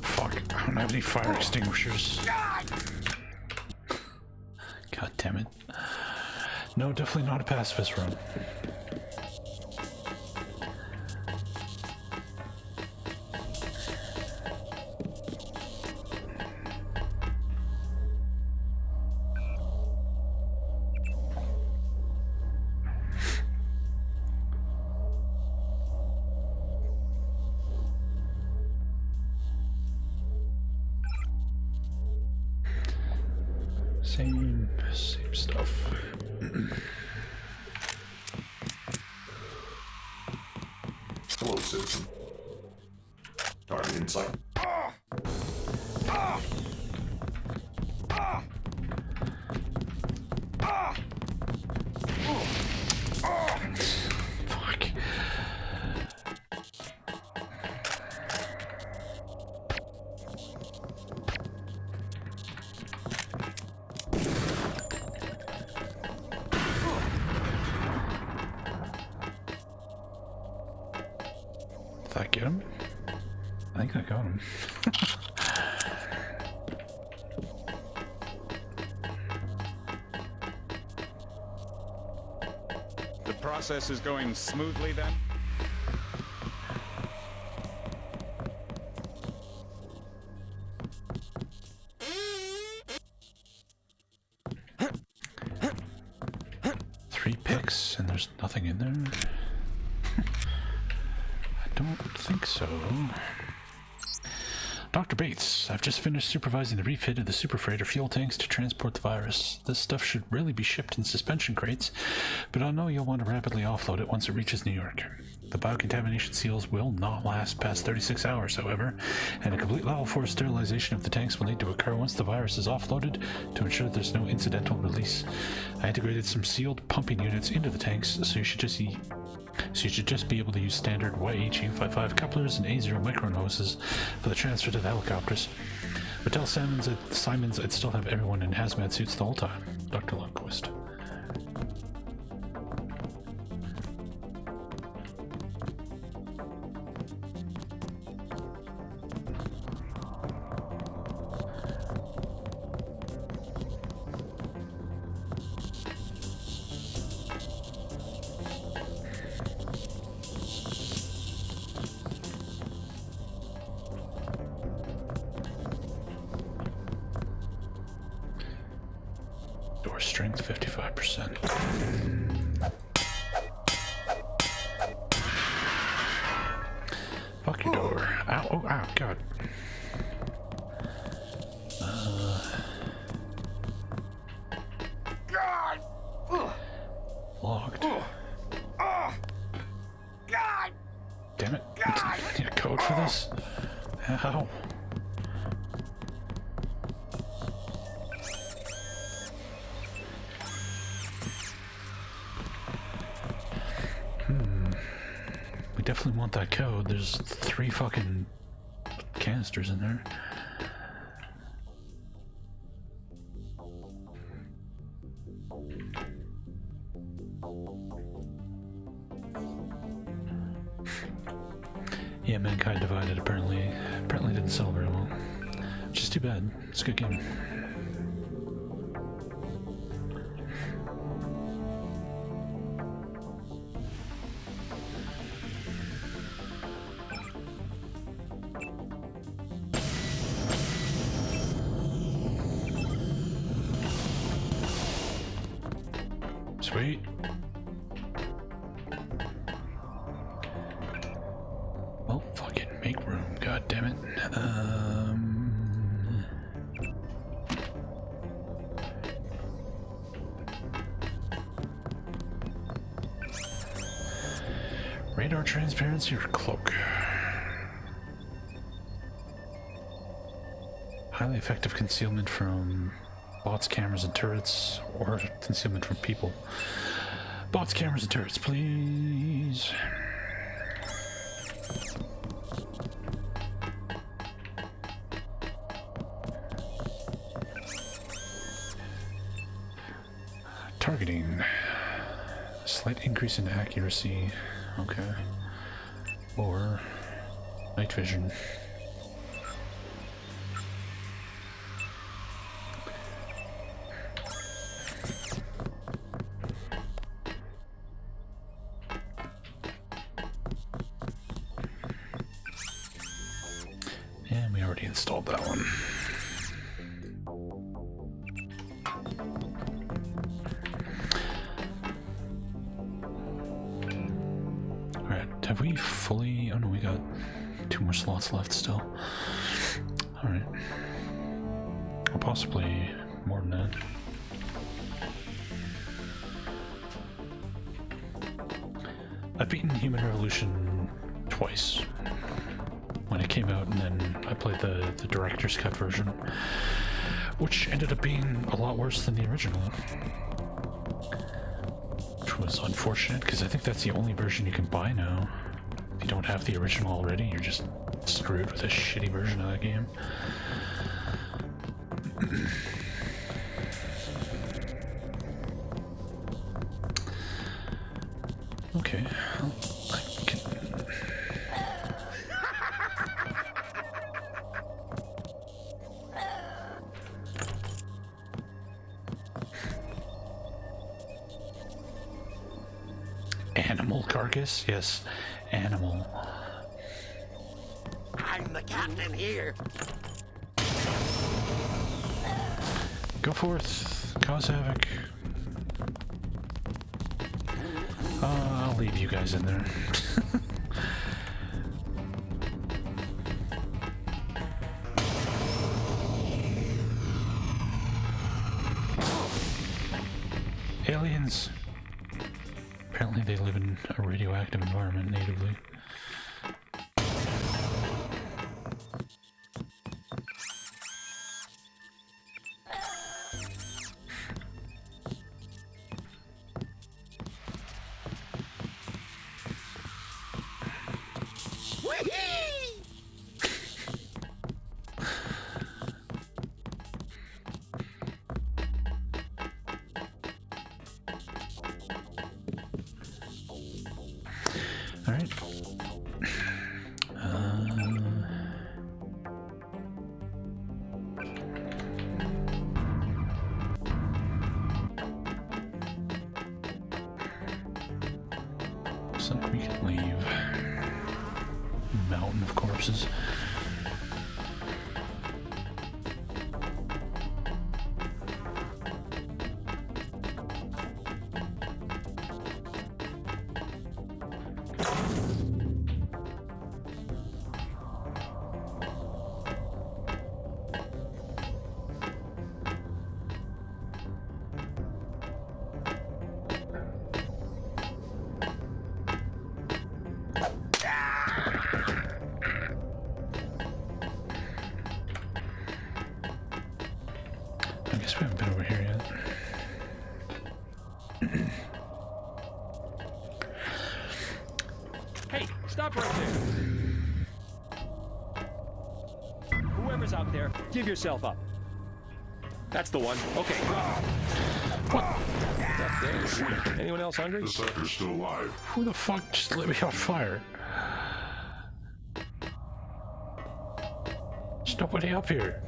Fuck, I don't have any fire extinguishers. God damn it. No, definitely not a pacifist run. Same stuff. Hello, citizen. Target in sight. Fuck. Did I get him? I think I got him. The process is going smoothly then? Three picks, and there's nothing in there? I don't think so. Dr. Bates, I've just finished supervising the refit of the super freighter fuel tanks to transport the virus. This stuff should really be shipped in suspension crates, but I know you'll want to rapidly offload it once it reaches New York. The biocontamination seals will not last past 36 hours, however, and a complete level 4 sterilization of the tanks will need to occur once the virus is offloaded to ensure there's no incidental release. I integrated some sealed pumping units into the tanks, so you should just be able to use standard YH-855 couplers and A0 micron hoses for the transfer to the helicopters. But tell Simons I'd still have everyone in hazmat suits the whole time. Dr. Lundquist. Door strength 55%. Fuck your door. Ow, oh, ow, God. Locked. Damn it. Need a code for this? How? We definitely want that code. There's 3 fucking canisters in there. Yeah, Mankind Divided apparently didn't sell very well. Which is too bad. It's a good game. Sweet. Well, fucking make room, god damn it. Radar transparency or cloak? Highly effective concealment from bots, cameras, and turrets, or concealment from people. Bots, cameras, and turrets, please. Targeting. Slight increase in accuracy. Okay. Or night vision. And we already installed that one. Have we fully... Oh no, we got 2 more slots left still. Alright. Or possibly more than that. I've beaten Human Revolution twice. When it came out, and then I played the director's cut version, which ended up being a lot worse than the original. Which was unfortunate, because I think that's the only version you can buy now. If you don't have the original already, you're just screwed with a shitty version of that game. Okay, well, I can... Animal carcass? Yes, animal. I'm the captain here. Go forth, cause havoc. I'll leave you guys in there. Aliens. Apparently they live in a radioactive environment natively. Alright. So we can leave. Mountain of corpses. I guess we haven't been over here yet. Hey, stop right there. Whoever's out there, give yourself up. That's the one. Okay. What? That thing. Anyone else hungry? The sector's still alive. Who the fuck just lit me on fire? There's nobody up here.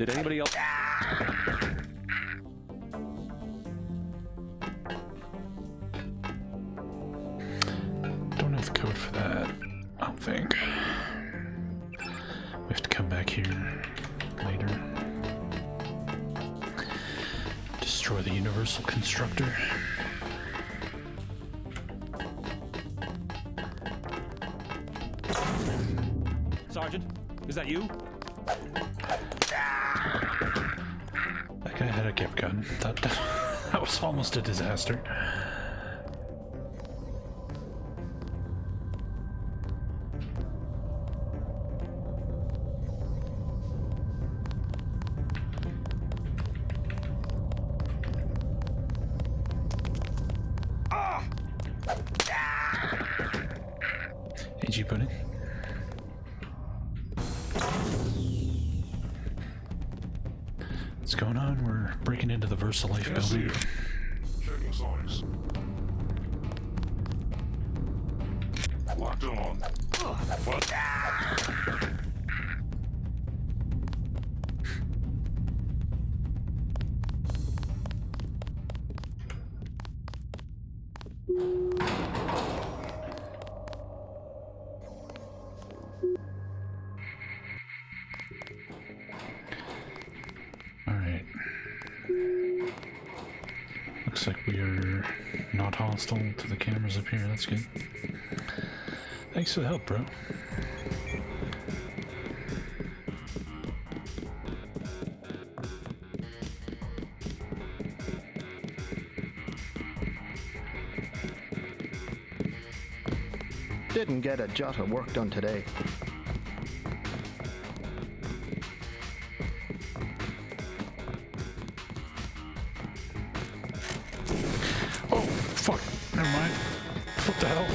Did anybody else? Don't have the code for that, I don't think. We have to come back here later. Destroy the Universal Constructor. Sergeant, is that you? That guy had a gift gun. That was almost a disaster. AG pudding. What's going on? We're breaking into the VersaLife building. Checking signs. Locked on. What? Alright. Looks like we are not hostile to the cameras up here. That's good. Thanks for the help, bro. Didn't get a jot of work done today. Oh, fuck. Never mind. What the hell?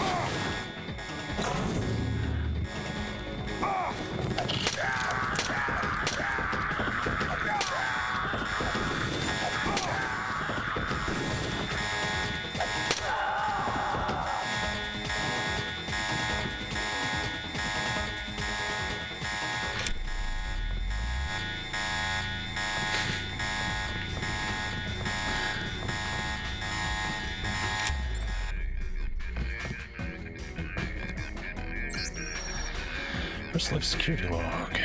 VersaLife security log.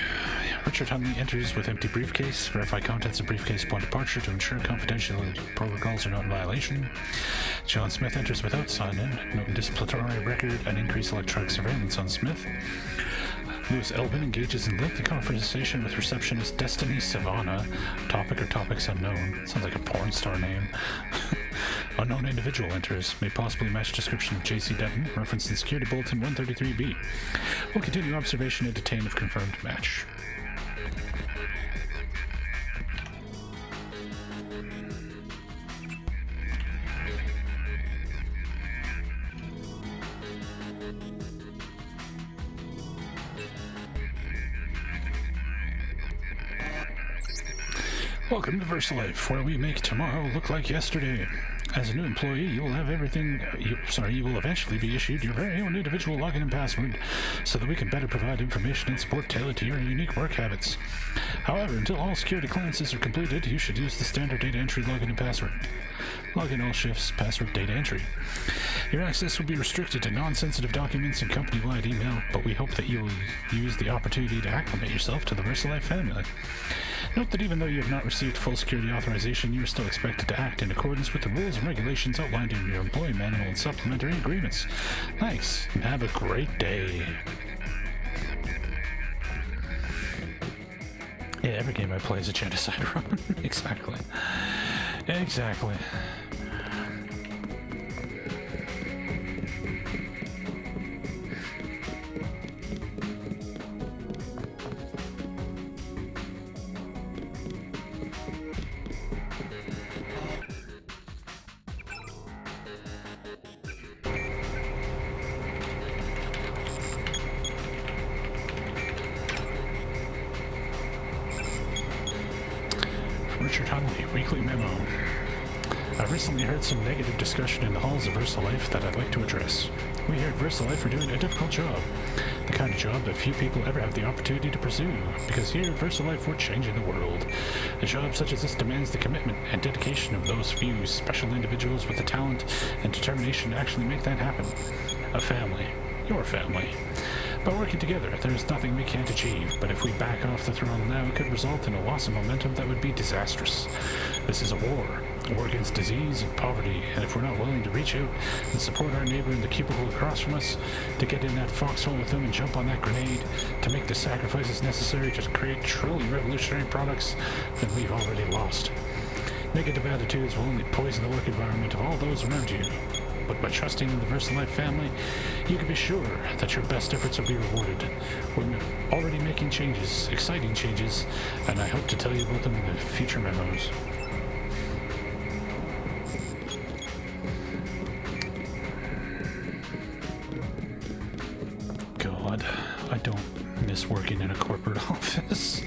Richard Huntley enters with empty briefcase. Verify contents of briefcase upon departure to ensure confidentiality protocols are not in violation. John Smith enters without sign-in. Note disciplinary record and increased electronic surveillance on Smith. Lewis Elvin engages in lengthy conversation with receptionist Destiny Savannah. Topic or topics unknown. Sounds like a porn star name. Unknown individual enters. May possibly match description of J.C. Denton. Reference in Security Bulletin 133B. We'll continue observation and detain if confirmed match. Welcome to VersaLife, where we make tomorrow look like yesterday. As a new employee, you will have you will eventually be issued your very own individual login and password, so that we can better provide information and support tailored to your unique work habits. However, until all security clearances are completed, you should use the standard data entry login and password. Login all shifts, password data entry. Your access will be restricted to non-sensitive documents and company-wide email, but we hope that you will use the opportunity to acclimate yourself to the VersaLife family. Note that even though you have not received full security authorization, you are still expected to act in accordance with the rules and regulations outlined in your employee manual and supplementary agreements. Thanks, and have a great day. Yeah, every game I play is a genocide run. Exactly. Exactly. Richard Huntley, Weekly Memo. I've recently heard some negative discussion in the halls of VersaLife that I'd like to address. We here at VersaLife are doing a difficult job. The kind of job that few people ever have the opportunity to pursue, because here at VersaLife we're changing the world. A job such as this demands the commitment and dedication of those few special individuals with the talent and determination to actually make that happen. A family. Your family. By working together, there's nothing we can't achieve, but if we back off the throttle now, it could result in a loss of momentum that would be disastrous. This is a war against disease and poverty, and if we're not willing to reach out and support our neighbor in the cubicle across from us, to get in that foxhole with them and jump on that grenade, to make the sacrifices necessary to create truly revolutionary products, then we've already lost. Negative attitudes will only poison the work environment of all those around you. But by trusting in the VersaLife family, you can be sure that your best efforts will be rewarded. We're already making changes, exciting changes, and I hope to tell you about them in the future memos. God, I don't miss working in a corporate office.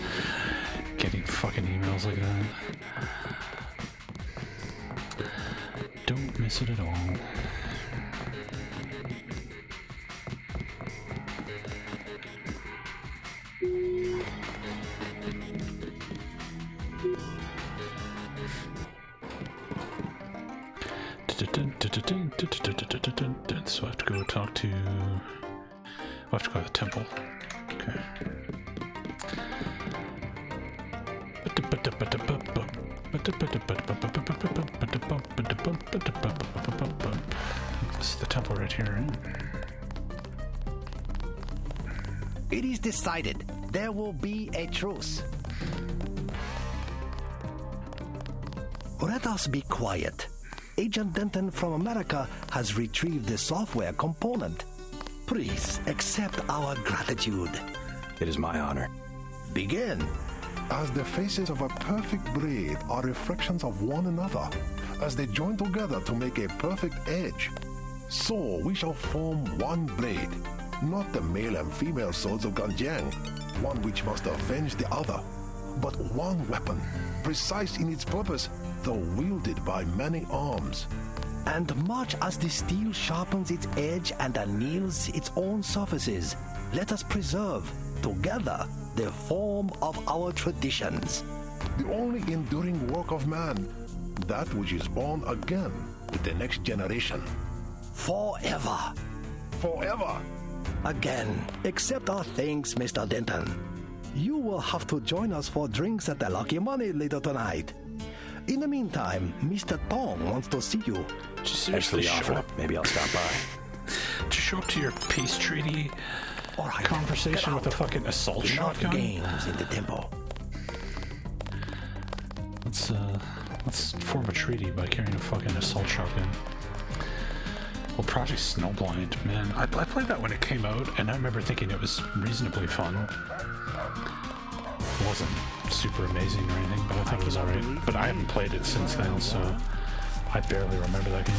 Getting fucking emails like that. Don't miss it at all. So I have to go talk to... I have to go to the temple. Okay. This is the temple right here. It is decided. There will be a truce. Let us be quiet. Agent Denton from America has retrieved the software component. Please accept our gratitude. It is my honor. Begin. As the faces of a perfect blade are reflections of one another, as they join together to make a perfect edge, so we shall form one blade, not the male and female swords of Ganjiang, one which must avenge the other, but one weapon, precise in its purpose, though wielded by many arms. And much as the steel sharpens its edge and anneals its own surfaces, let us preserve, together, the form of our traditions. The only enduring work of man, that which is born again with the next generation. Forever. Forever. Again, accept our thanks, Mr. Denton. You will have to join us for drinks at the Lucky Money later tonight. In the meantime, Mr. Tong wants to see you. Thanks for the offer. Maybe I'll stop by. To show up to your peace treaty conversation with a fucking assault shotgun? Games in the temple. Let's form a treaty by carrying a fucking assault shotgun. Well, Project Snowblind, man, I played that when it came out, and I remember thinking it was reasonably fun. It wasn't super amazing or anything, but I think it was alright. But I haven't played it since then, so I barely remember that game.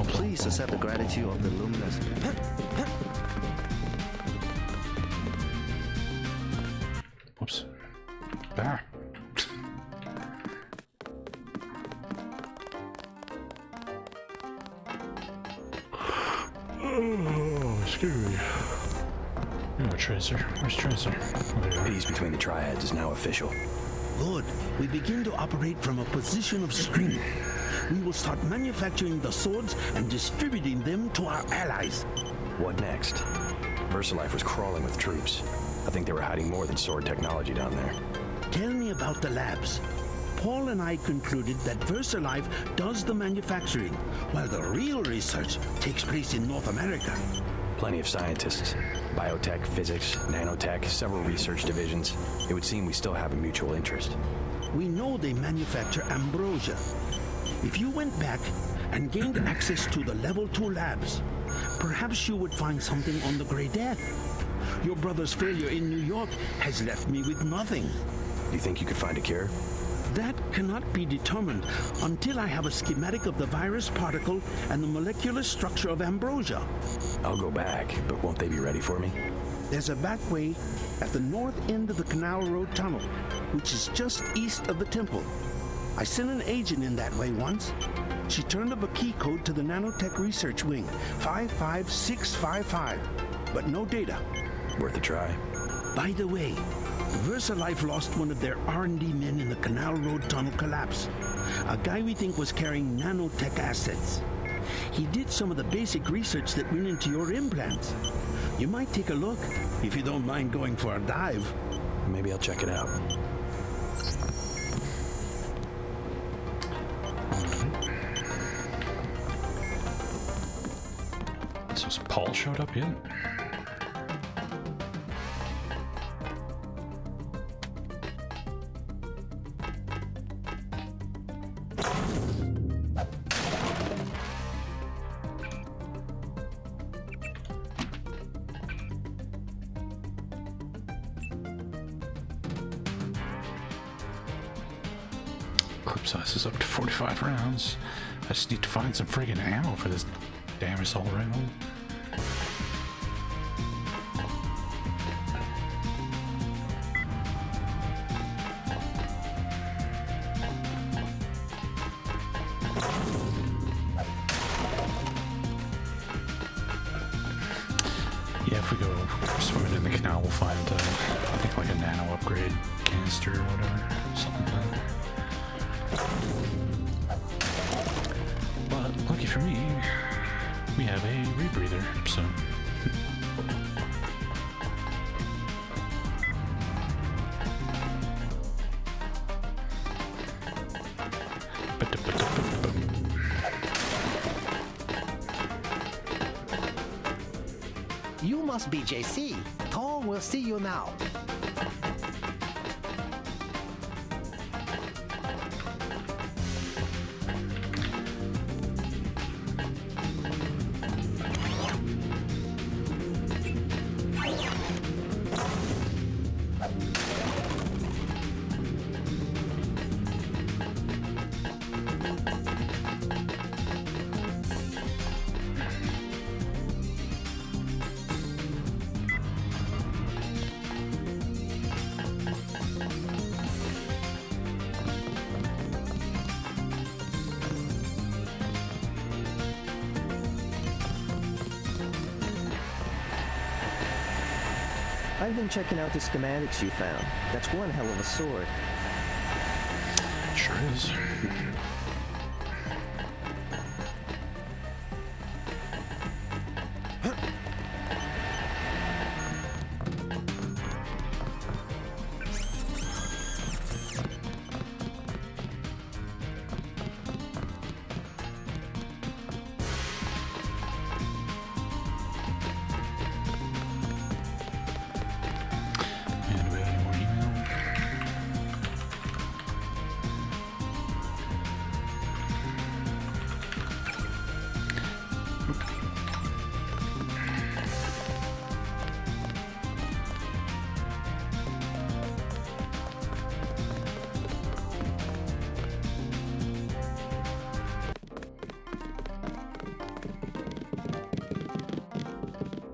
Please accept the gratitude of the luminous. Whoops. Ah. Oh, excuse me. Oh, Tracer. Where's Tracer? Peace between the triads is now official. Good. We begin to operate from a position of strength. We will start manufacturing the swords and distributing them to our allies. What next? VersaLife was crawling with troops. I think they were hiding more than sword technology down there. Tell me about the labs. Paul and I concluded that VersaLife does the manufacturing, while the real research takes place in North America. Plenty of scientists. Biotech, physics, nanotech, several research divisions. It would seem we still have a mutual interest. We know they manufacture ambrosia. If you went back and gained access to the Level 2 labs, perhaps you would find something on the Grey Death. Your brother's failure in New York has left me with nothing. You think you could find a cure? That cannot be determined until I have a schematic of the virus particle and the molecular structure of ambrosia. I'll go back, but won't they be ready for me? There's a back way at the north end of the Canal Road Tunnel, which is just east of the temple. I sent an agent in that way once. She turned up a key code to the Nanotech Research Wing, 55655, but no data. Worth a try. By the way, VersaLife lost one of their R&D men in the Canal Road Tunnel collapse. A guy we think was carrying nanotech assets. He did some of the basic research that went into your implants. You might take a look, if you don't mind going for a dive. Maybe I'll check it out. So has Paul showed up yet? Clip size is up to 45 rounds. I just need to find some friggin' ammo for this damn assault rifle. Yeah, if we go swimming in the canal, we'll find, I think, like a nano upgrade canister or whatever. Something like that. But, lucky for me, we have a rebreather, so... You must be JC. Tom will see you now. I've been checking out the schematics you found. That's one hell of a sword. Sure is.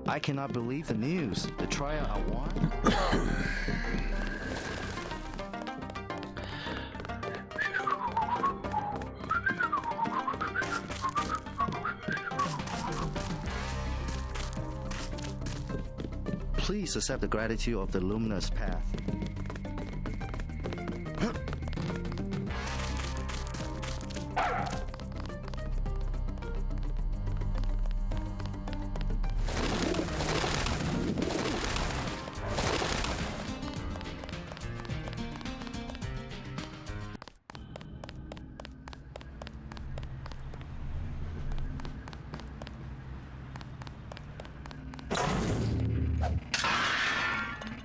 I cannot believe the news. The trial I won? Please accept the gratitude of the luminous path.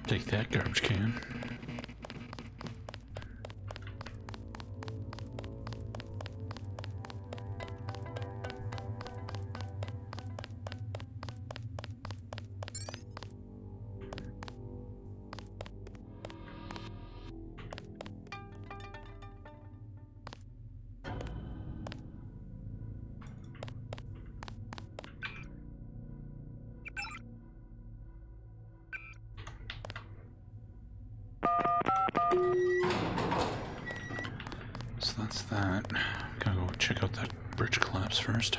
Take that, garbage can. that. Gotta go check out that bridge collapse first.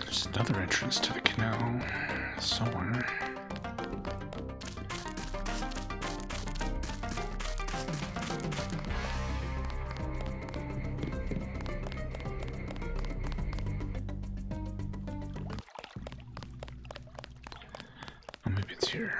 There's another entrance to the canal somewhere. Oh, maybe it's here.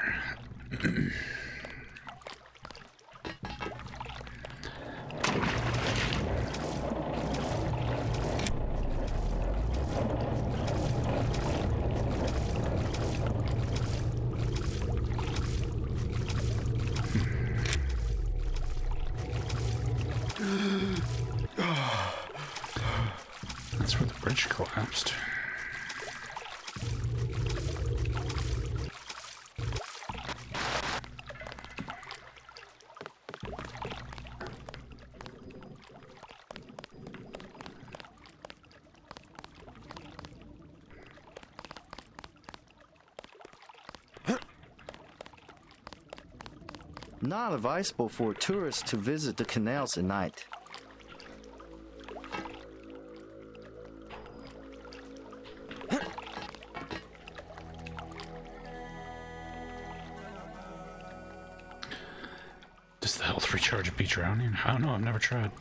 That's where the bridge collapsed. Not advisable for tourists to visit the canals at night. Does the health recharge beat drowning? I don't know, I've never tried.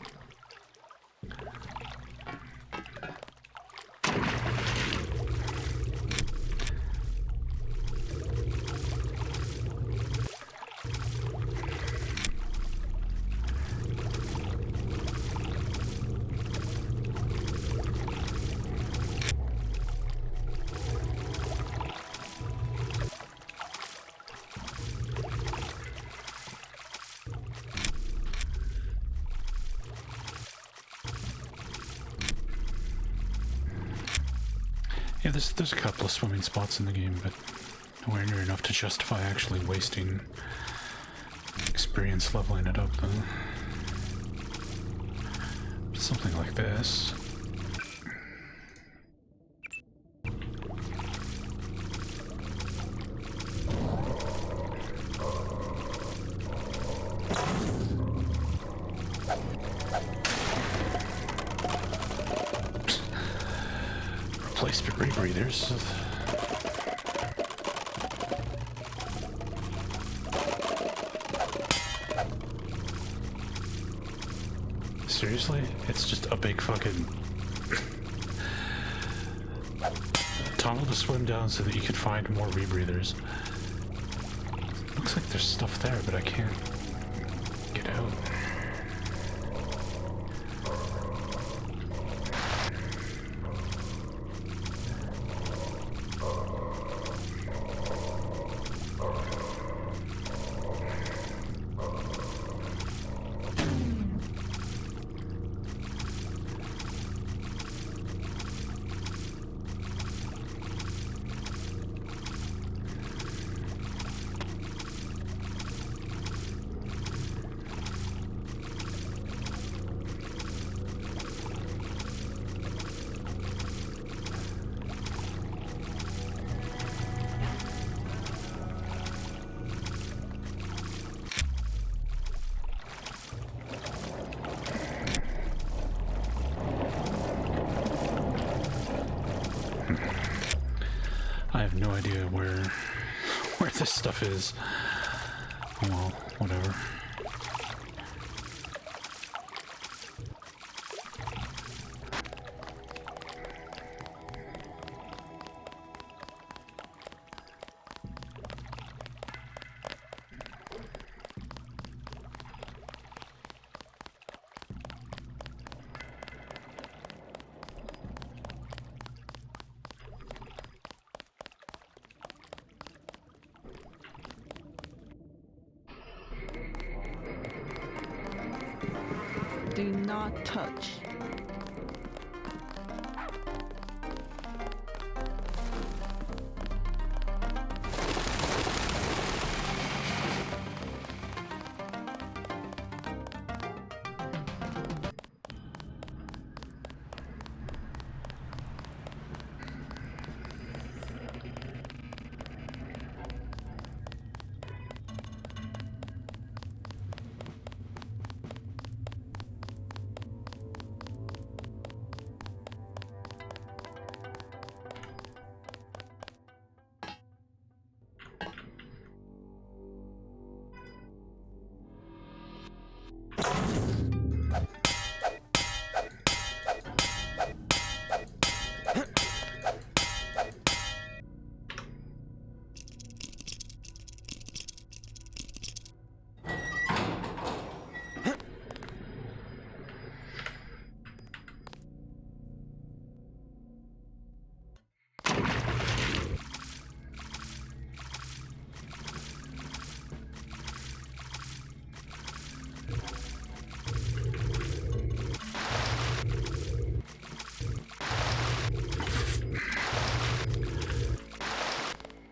Yeah, there's a couple of swimming spots in the game, but nowhere near enough to justify actually wasting experience leveling it up, though. Something like this. Replacement rebreathers. Seriously? It's just a big fucking tunnel to swim down so that you can find more rebreathers. Looks like there's stuff there, but I can't get out. I have no idea where this stuff is. Well, whatever. Do not touch.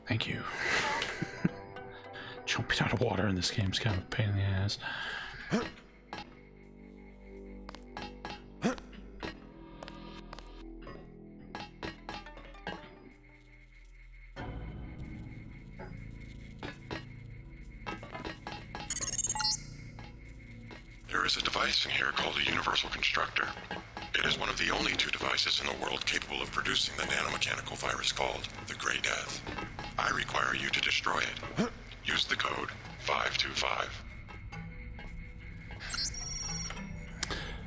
Thank you. Jumping out of water in this game is kind of a pain in the ass. There is a device in here called a universal constructor. It is one of the only 2 devices in the world capable of producing the nanomechanical virus called the Grey Death. I require you to destroy it. Use the code 525.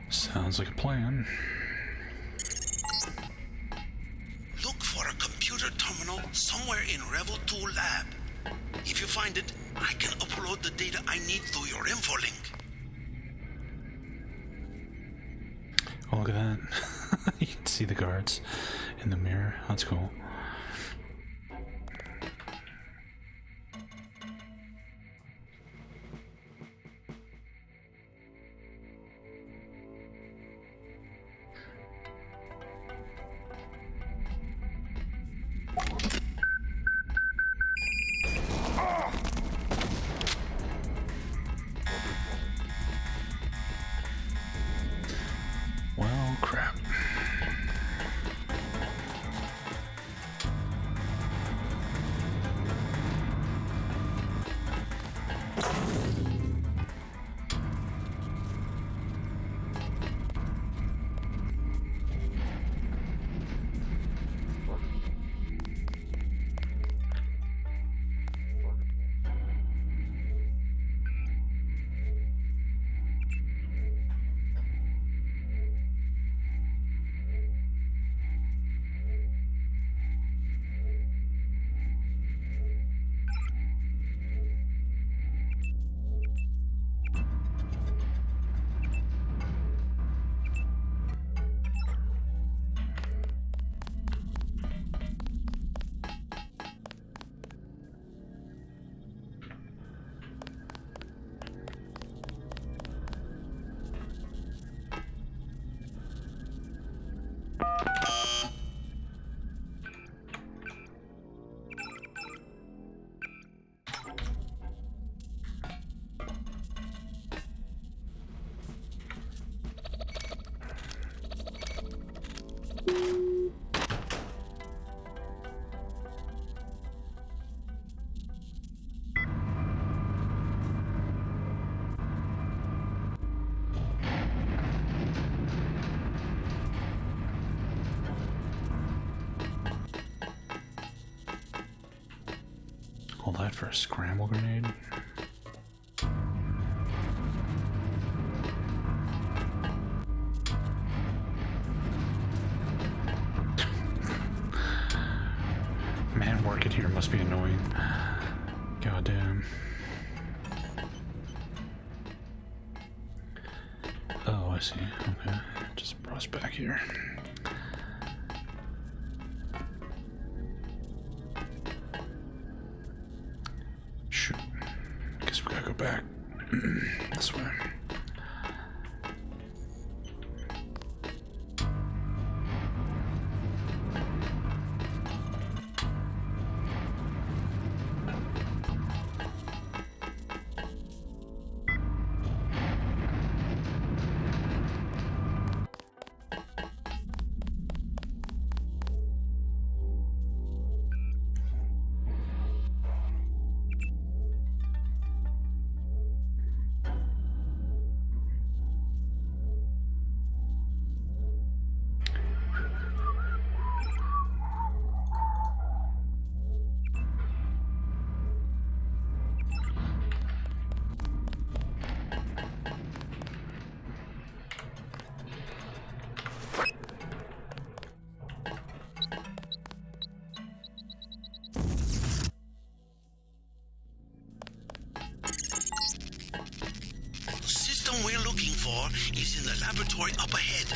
Sounds like a plan. Look for a computer terminal somewhere in Revel 2 lab. If you find it, I can upload the data I need through your infolink. Oh, look at that. You can see the guards in the mirror. That's cool. Well, crap. All that for a scramble grenade? Man, working here must be annoying. Goddamn. Oh, I see. Okay. Just brought us back here. Shoot. Guess we gotta go back. This way. laboratory up ahead.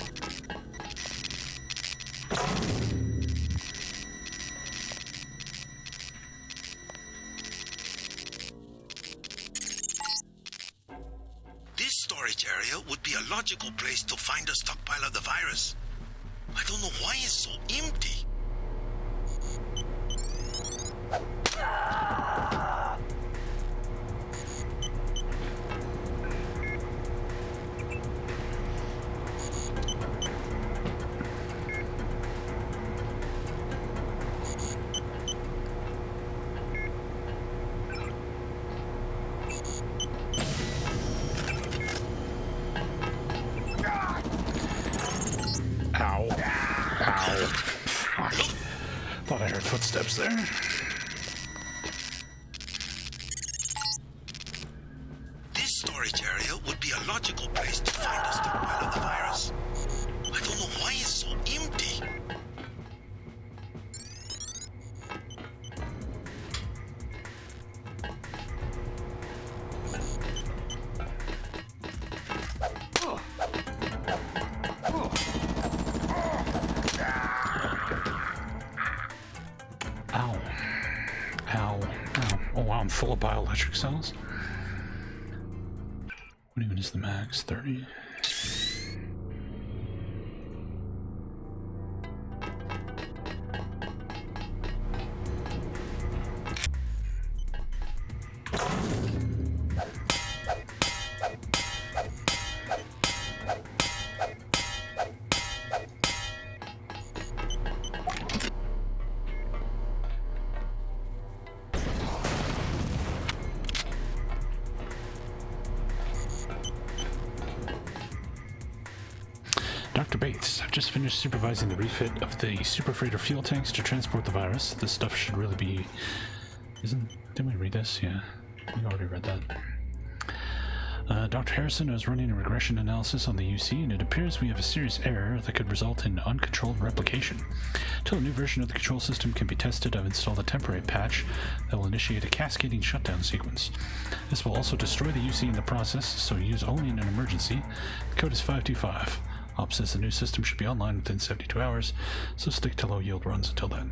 This storage area would be a logical place to find a stockpile of the virus. I don't know why it's so empty. Ow. Ow. Fuck. Thought I heard footsteps there. This storage area would be a logical place to find a stockpile of the virus. I don't know why it's so empty. Ow. Ow. Ow. Oh wow, I'm full of bioelectric cells. What even is the max? 30? Dr. Bates, I've just finished supervising the refit of the super freighter fuel tanks to transport the virus. This stuff should really be... Didn't we read this? Yeah, we already read that. Dr. Harrison is running a regression analysis on the UC, and it appears we have a serious error that could result in uncontrolled replication. Until a new version of the control system can be tested, I've installed a temporary patch that will initiate a cascading shutdown sequence. This will also destroy the UC in the process, so use only in an emergency. The code is 525. Op says the new system should be online within 72 hours, so stick to low yield runs until then.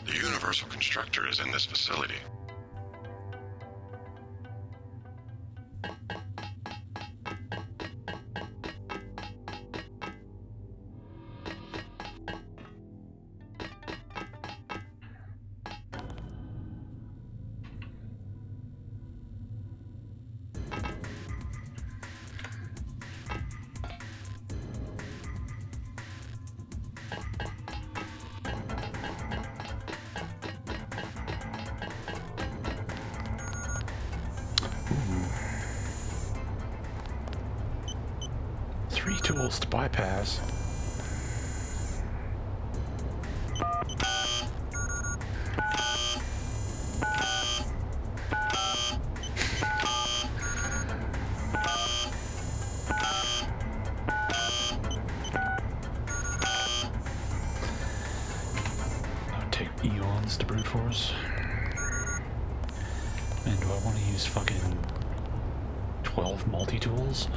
The Universal Constructor is in this facility. Three tools to bypass. That would take eons to brute force. And do I want to use fucking 12 multi-tools?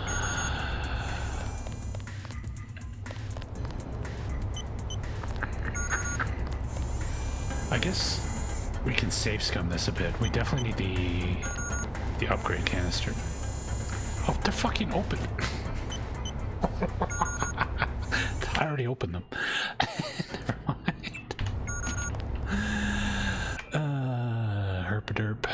I guess we can save scum this a bit. We definitely need the upgrade canister. Oh, they're fucking open. I already opened them. Never mind. Herpaderp.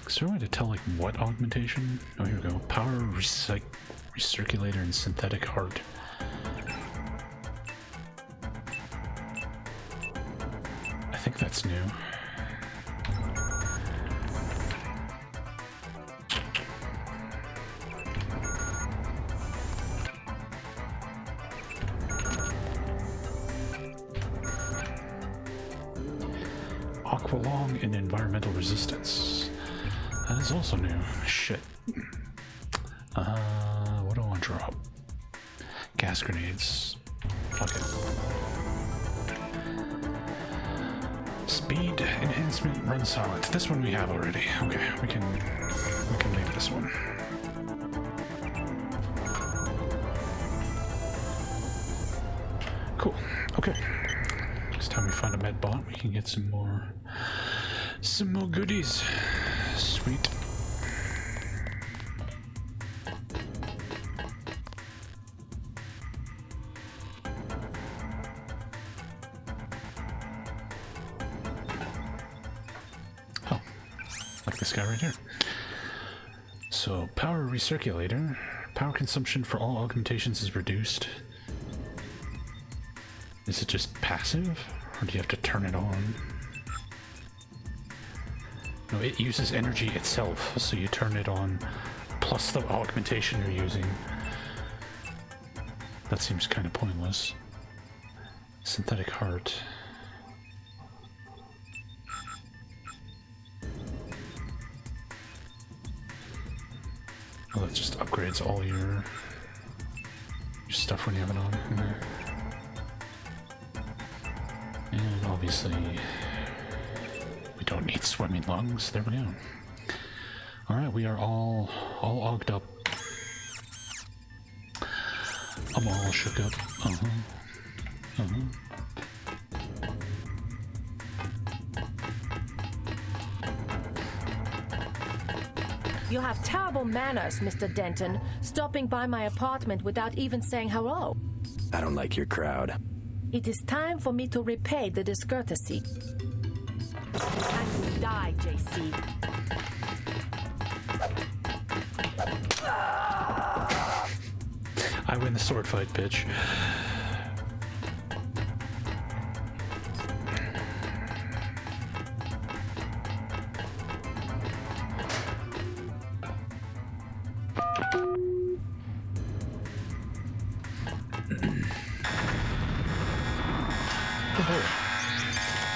Is there a way to tell, like, what augmentation? Oh, here we go. Power recirculator and synthetic heart. I think that's new. Aqualong and environmental resistance. That is also new. Shit. What do I want to drop? Gas grenades. Fuck it. Speed enhancement, run silent. This one we have already. Okay, we can leave this one. Cool. Okay. Next time we find a med bot, we can get some more goodies. Sweet. Oh, like this guy right here. So, power recirculator. Power consumption for all augmentations is reduced. Is it just passive, or do you have to turn it on? No, it uses energy itself, so you turn it on plus the augmentation you're using. That seems kind of pointless. Synthetic heart. Oh, that just upgrades all your stuff when you have it on. And obviously, we don't need swimming lungs. There we go. Alright, we are all ogged up. I'm all shook up. You have terrible manners, Mr. Denton, stopping by my apartment without even saying hello. I don't like your crowd. It is time for me to repay the discourtesy. Time to die, JC. I win the sword fight, bitch.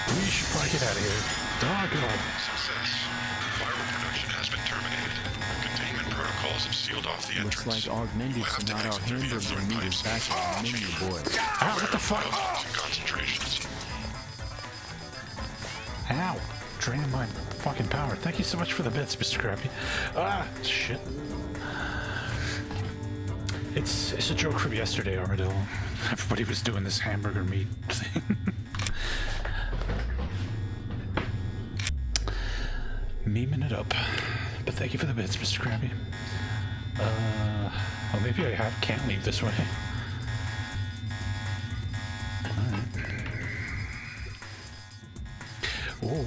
We should probably get out of here. Doggone. Success. Viral production has been terminated. Containment protocols have sealed off the entrance. Looks like augmented Sinatar hamburger meat is back on the menu, boy. Ow, what the fuck? Concentrations. Ow. Draining my fucking power. Thank you so much for the bits, Mr. Crappy. Ah, shit. It's a joke from yesterday, Armadillo. Everybody was doing this hamburger meat thing. Memeing it up. But thank you for the bits, Mr. Krabby. Well, maybe I can't leave this way. Alright. Whoa.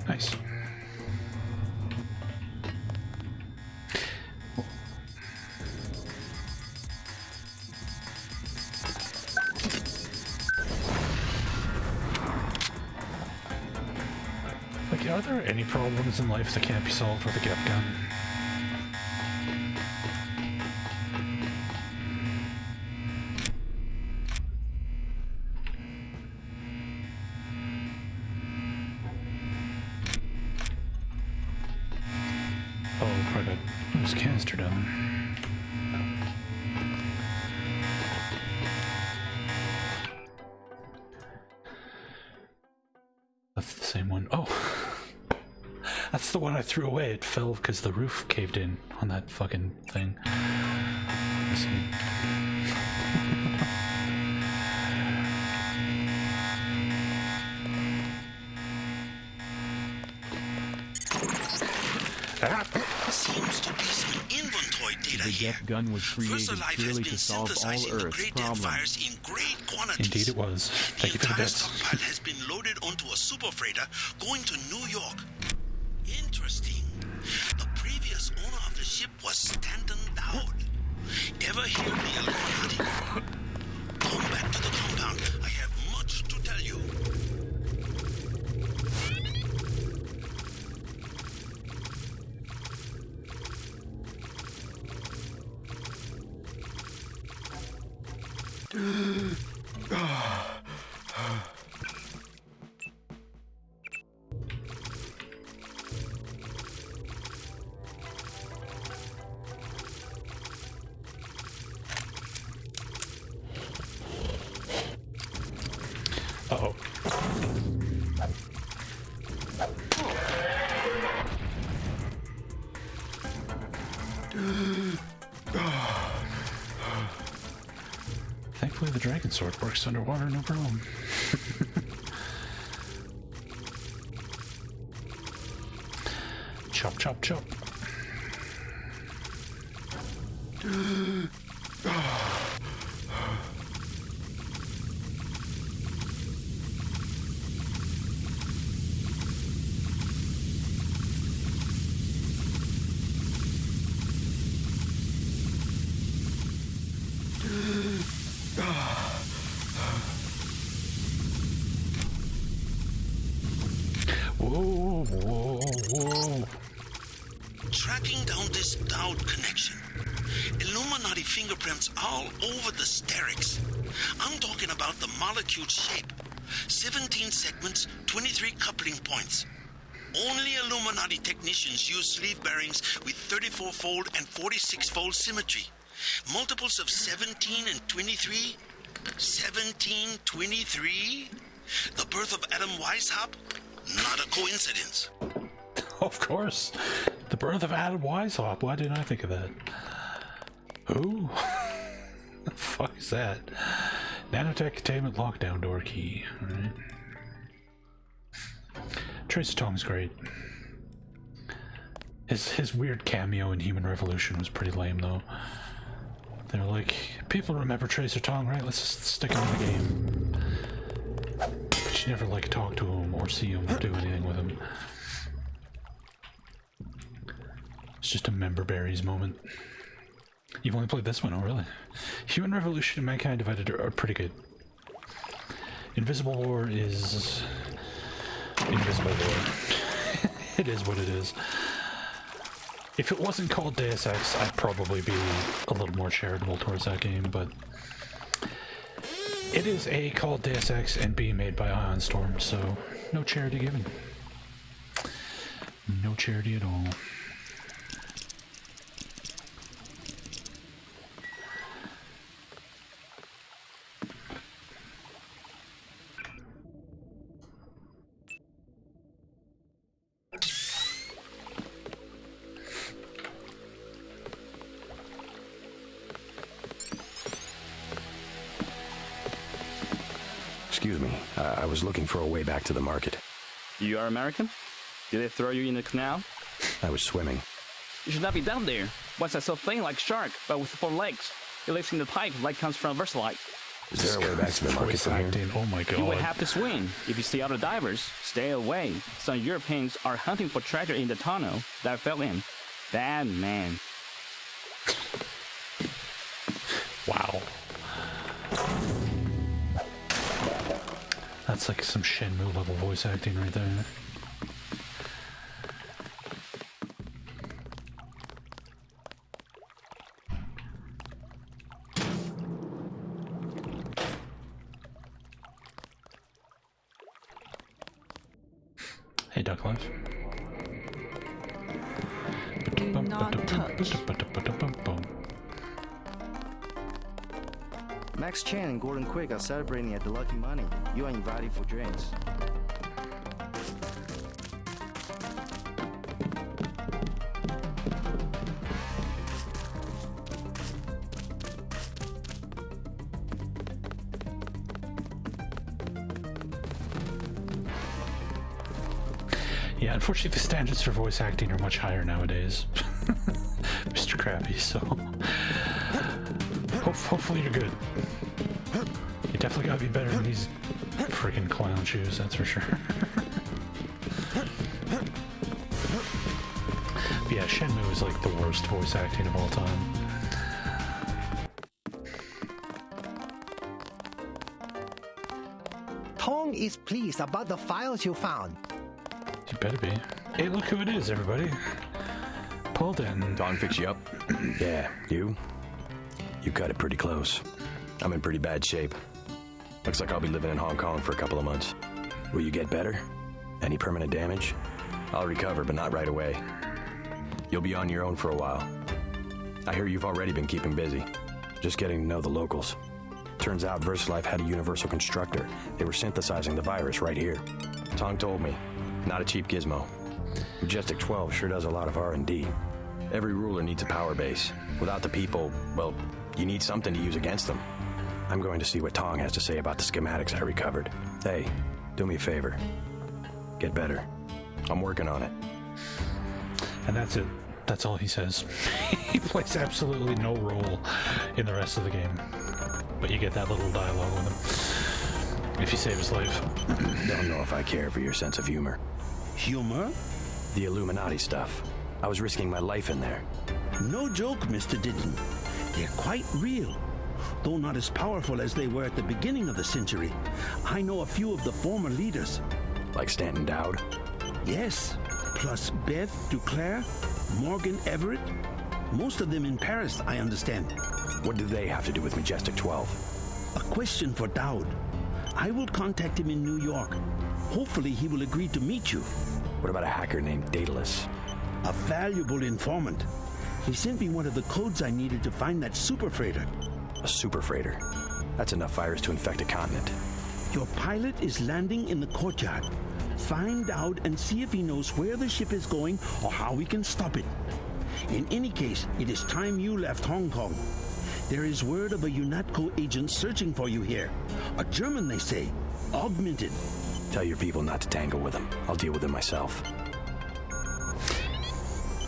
Nice. Like, are there any problems in life that can't be solved with a get gun? forgot. There's a canister down there. That's the same one. Oh! That's the one I threw away. It fell because the roof caved in on that fucking thing. Let's see. Seems to be some inventory data The here. Death Gun was created VersaLife purely has to been solve all synthesizing the Earth's Grey Death problems. virus in great quantities. Indeed it was. Thank you for the entire bits. stockpile has been loaded onto a super freighter going to New York. Interesting. The previous owner of the ship was Stanton Dowd. Ever hear the Illuminati? Come back to the compound. I have much to tell you. Uh-oh. Thankfully the dragon sword works underwater, no problem. Chop, chop, chop. Whoa, whoa, whoa. Tracking down this Dowd connection. Illuminati fingerprints all over the Sterix. I'm talking about the molecule shape. 17 segments, 23 coupling points. Only Illuminati technicians use sleeve bearings with 34-fold and 46-fold symmetry. Multiples of 17 and 23? 17, 23? The birth of Adam Weishaupt? Not a coincidence. Of course. The birth of Adam Weishaupt. Why didn't I think of that? Who? The fuck is that? Nanotech containment lockdown door key. Alright. Tracer Tong's great. His weird cameo in Human Revolution was pretty lame though. They're like, people remember Tracer Tong, right? Let's just stick him in the game. But you never like talk to him or see him or do anything with him. It's just a member berries moment. You've only played this one, oh really? Human Revolution and Mankind Divided are pretty good. Invisible War is... Invisible War. It is what it is. If it wasn't called Deus Ex, I'd probably be a little more charitable towards that game, but... It is A, called Deus Ex, and B, made by Ion Storm, so no charity given. No charity at all. Excuse me, I was looking for a way back to the market. You are American? Did they throw you in the canal? I was swimming. You should not be down there. What's that so thing like shark, but with 4 legs? It lives in the pipe like comes from VersaLife. Is there a way back to the market from here? Oh my god. You would have to swim. If you see other divers, stay away. Some Europeans are hunting for treasure in the tunnel that fell in. Bad man. Wow. That's like some Shenmue level voice acting right there. Hey, Duck Life. not touch. Max Chen and Gordon Quick are celebrating at the Lucky Money. You are invited for drinks. Yeah, unfortunately the standards for voice acting are much higher nowadays. Mr. Krabby, so... hopefully you're good. You definitely gotta be better than these freaking clown shoes, that's for sure. But yeah, Shenmue is like the worst voice acting of all time. Tong is pleased about the files you found. You better be. Hey, look who it is, everybody. Pulled in. Tong fix you up? Yeah, you? You cut it pretty close. I'm in pretty bad shape. Looks like I'll be living in Hong Kong for a couple of months. Will you get better? Any permanent damage? I'll recover, but not right away. You'll be on your own for a while. I hear you've already been keeping busy. Just getting to know the locals. Turns out VersaLife had a universal constructor. They were synthesizing the virus right here. Tong told me. Not a cheap gizmo. Majestic 12 sure does a lot of R&D. Every ruler needs a power base. Without the people, well, you need something to use against them. I'm going to see what Tong has to say about the schematics I recovered. Hey, do me a favor. Get better. I'm working on it. And that's it. That's all he says. He plays absolutely no role in the rest of the game. But you get that little dialogue with him. If you save his life. Don't know if I care for your sense of humor. Humor? The Illuminati stuff. I was risking my life in there. No joke, Mr. Ditton. They're quite real. Though not as powerful as they were at the beginning of the century. I know a few of the former leaders. Like Stanton Dowd? Yes. Plus Beth Duclair, Morgan Everett. Most of them in Paris, I understand. What do they have to do with Majestic 12? A question for Dowd. I will contact him in New York. Hopefully he will agree to meet you. What about a hacker named Daedalus? A valuable informant. He sent me one of the codes I needed to find that super freighter. A super freighter? That's enough virus to infect a continent. Your pilot is landing in the courtyard. Find out and see if he knows where the ship is going or how we can stop it. In any case, it is time you left Hong Kong. There is word of a UNATCO agent searching for you here. A German, they say. Augmented. Tell your people not to tangle with him. I'll deal with him myself.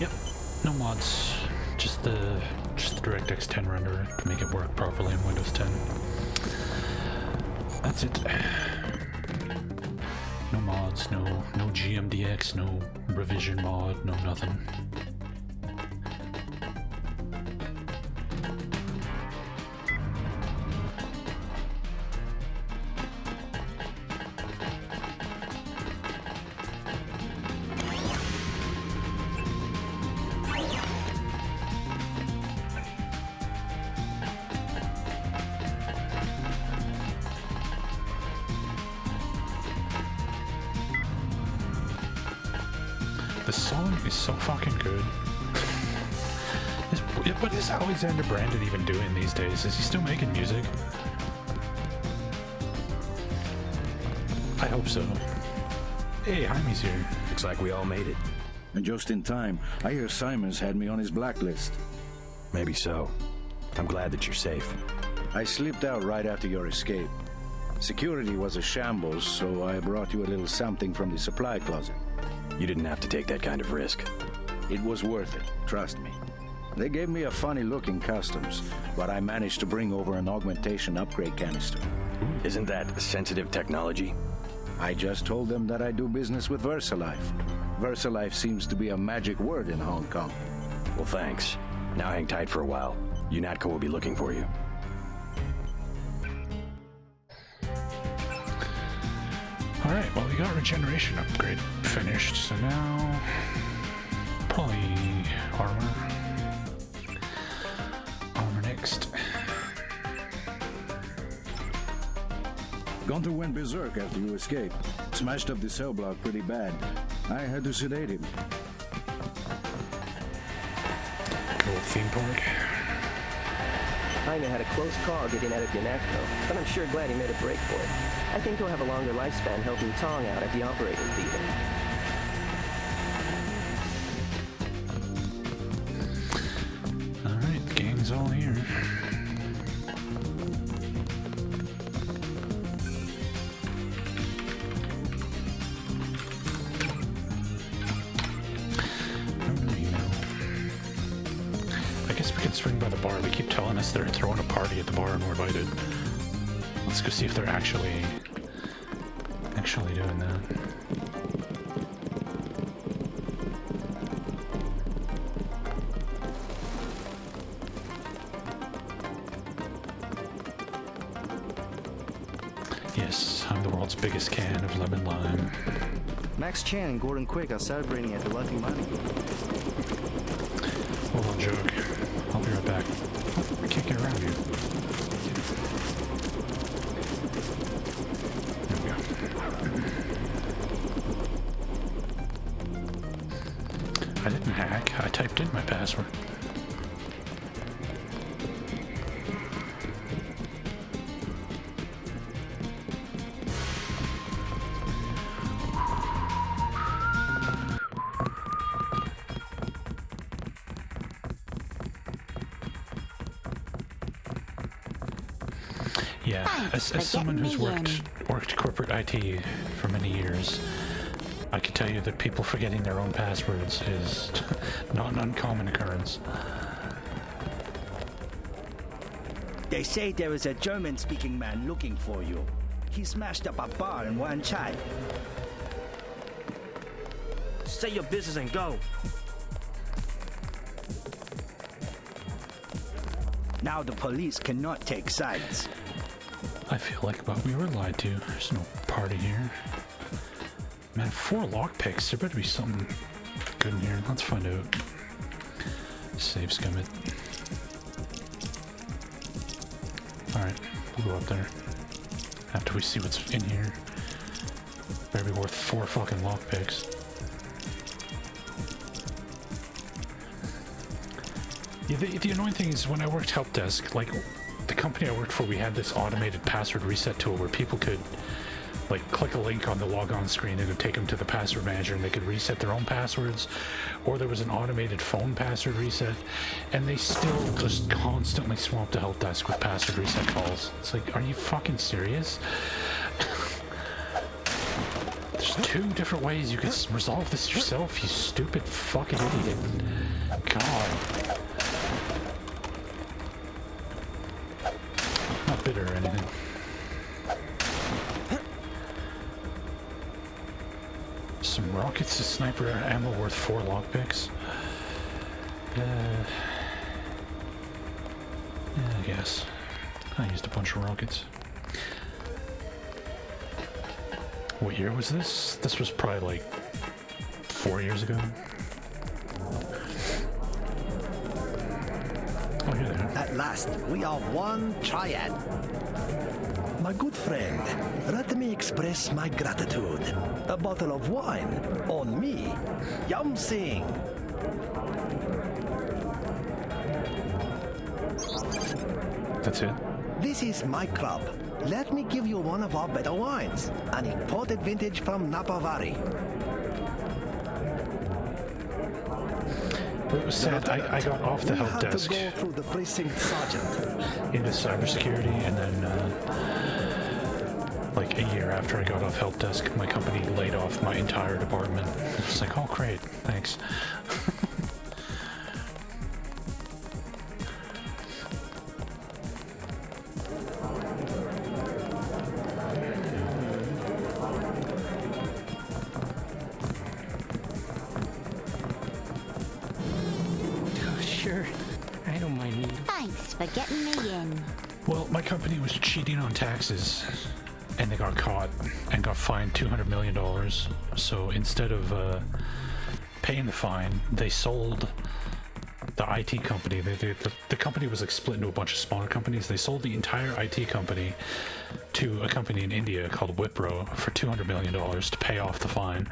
Yep. No mods. Just the DirectX 10 renderer to make it work properly in Windows 10. That's it. No mods, no GMDX, no revision mod, no nothing. The song is so fucking good. What is Alexander Brandon even doing these days? Is he still making music? I hope so. Hey, Jaime's here. Looks like we all made it. And just in time. I hear Simon's had me on his blacklist. Maybe so. I'm glad that you're safe. I slipped out right after your escape. Security was a shambles, so I brought you a little something from the supply closet. You didn't have to take that kind of risk. It was worth it, trust me. They gave me a funny-looking customs, but I managed to bring over an augmentation upgrade canister. Isn't that sensitive technology? I just told them that I do business with VersaLife. VersaLife seems to be a magic word in Hong Kong. Well, thanks. Now hang tight for a while. UNATCO will be looking for you. Alright, well, we got regeneration upgrade finished, so now probably armor. Armor next. Gunther went berserk after you escaped. Smashed up the cell block pretty bad. I had to sedate him. theme park. Jaime had a close call getting out of UNATCO, but I'm sure glad he made a break for it. I think he'll have a longer lifespan helping Tong out at the operating theater. Alright, the gang's all here. Swing by the bar. They keep telling us they're throwing a party at the bar and we're invited. Let's go see if they're actually doing that. Yes, I'm the world's biggest can of lemon lime. Max Chan and Gordon Quick are celebrating at the Lucky Money. Hold on, joke. I'll be right back. Oh, I can't get around you. There we go. I didn't hack. I typed in my password. Yeah, as someone who's worked corporate IT for many years, I can tell you that people forgetting their own passwords is not an uncommon occurrence. They say there is a German-speaking man looking for you. He smashed up a bar in Wan Chai. Say your business and go. Now the police cannot take sides. I feel like we were lied to. There's no party here. Man, 4 lockpicks. There better be something good in here. Let's find out. Save scum it. Alright, we'll go up there. After we see what's in here. Better be worth 4 fucking lockpicks. Yeah, the annoying thing is when I worked help desk, like the company I worked for, we had this automated password reset tool where people could like click a link on the logon screen and it would take them to the password manager and they could reset their own passwords, or there was an automated phone password reset, and they still just constantly swamped the help desk with password reset calls. It's like, are you fucking serious? There's 2 different ways you could resolve this yourself, you stupid fucking idiot. God. Not bitter or anything. Some rockets, a sniper ammo worth 4 lockpicks. Yeah, I guess. I used a bunch of rockets. What year was this? This was probably like 4 years ago. Oh, here they are. At last, we are one triad. My good friend, let me express my gratitude. A bottle of wine on me. Yum Sing. That's it? This is my club. Let me give you one of our better wines. An imported vintage from Napa Valley. It was sad. I got off the help desk We had to go through the precinct sergeant into cybersecurity, and then like a year after I got off help desk, my company laid off my entire department. It's like, oh great, thanks. Sure, I don't mind neither. Thanks for getting me in. Well, my company was cheating on taxes, and they got caught and got fined $200 million. So instead of paying the fine, they sold the IT company, the company was like split into a bunch of smaller companies. They sold the entire IT company to a company in India called Wipro for $200 million to pay off the fine.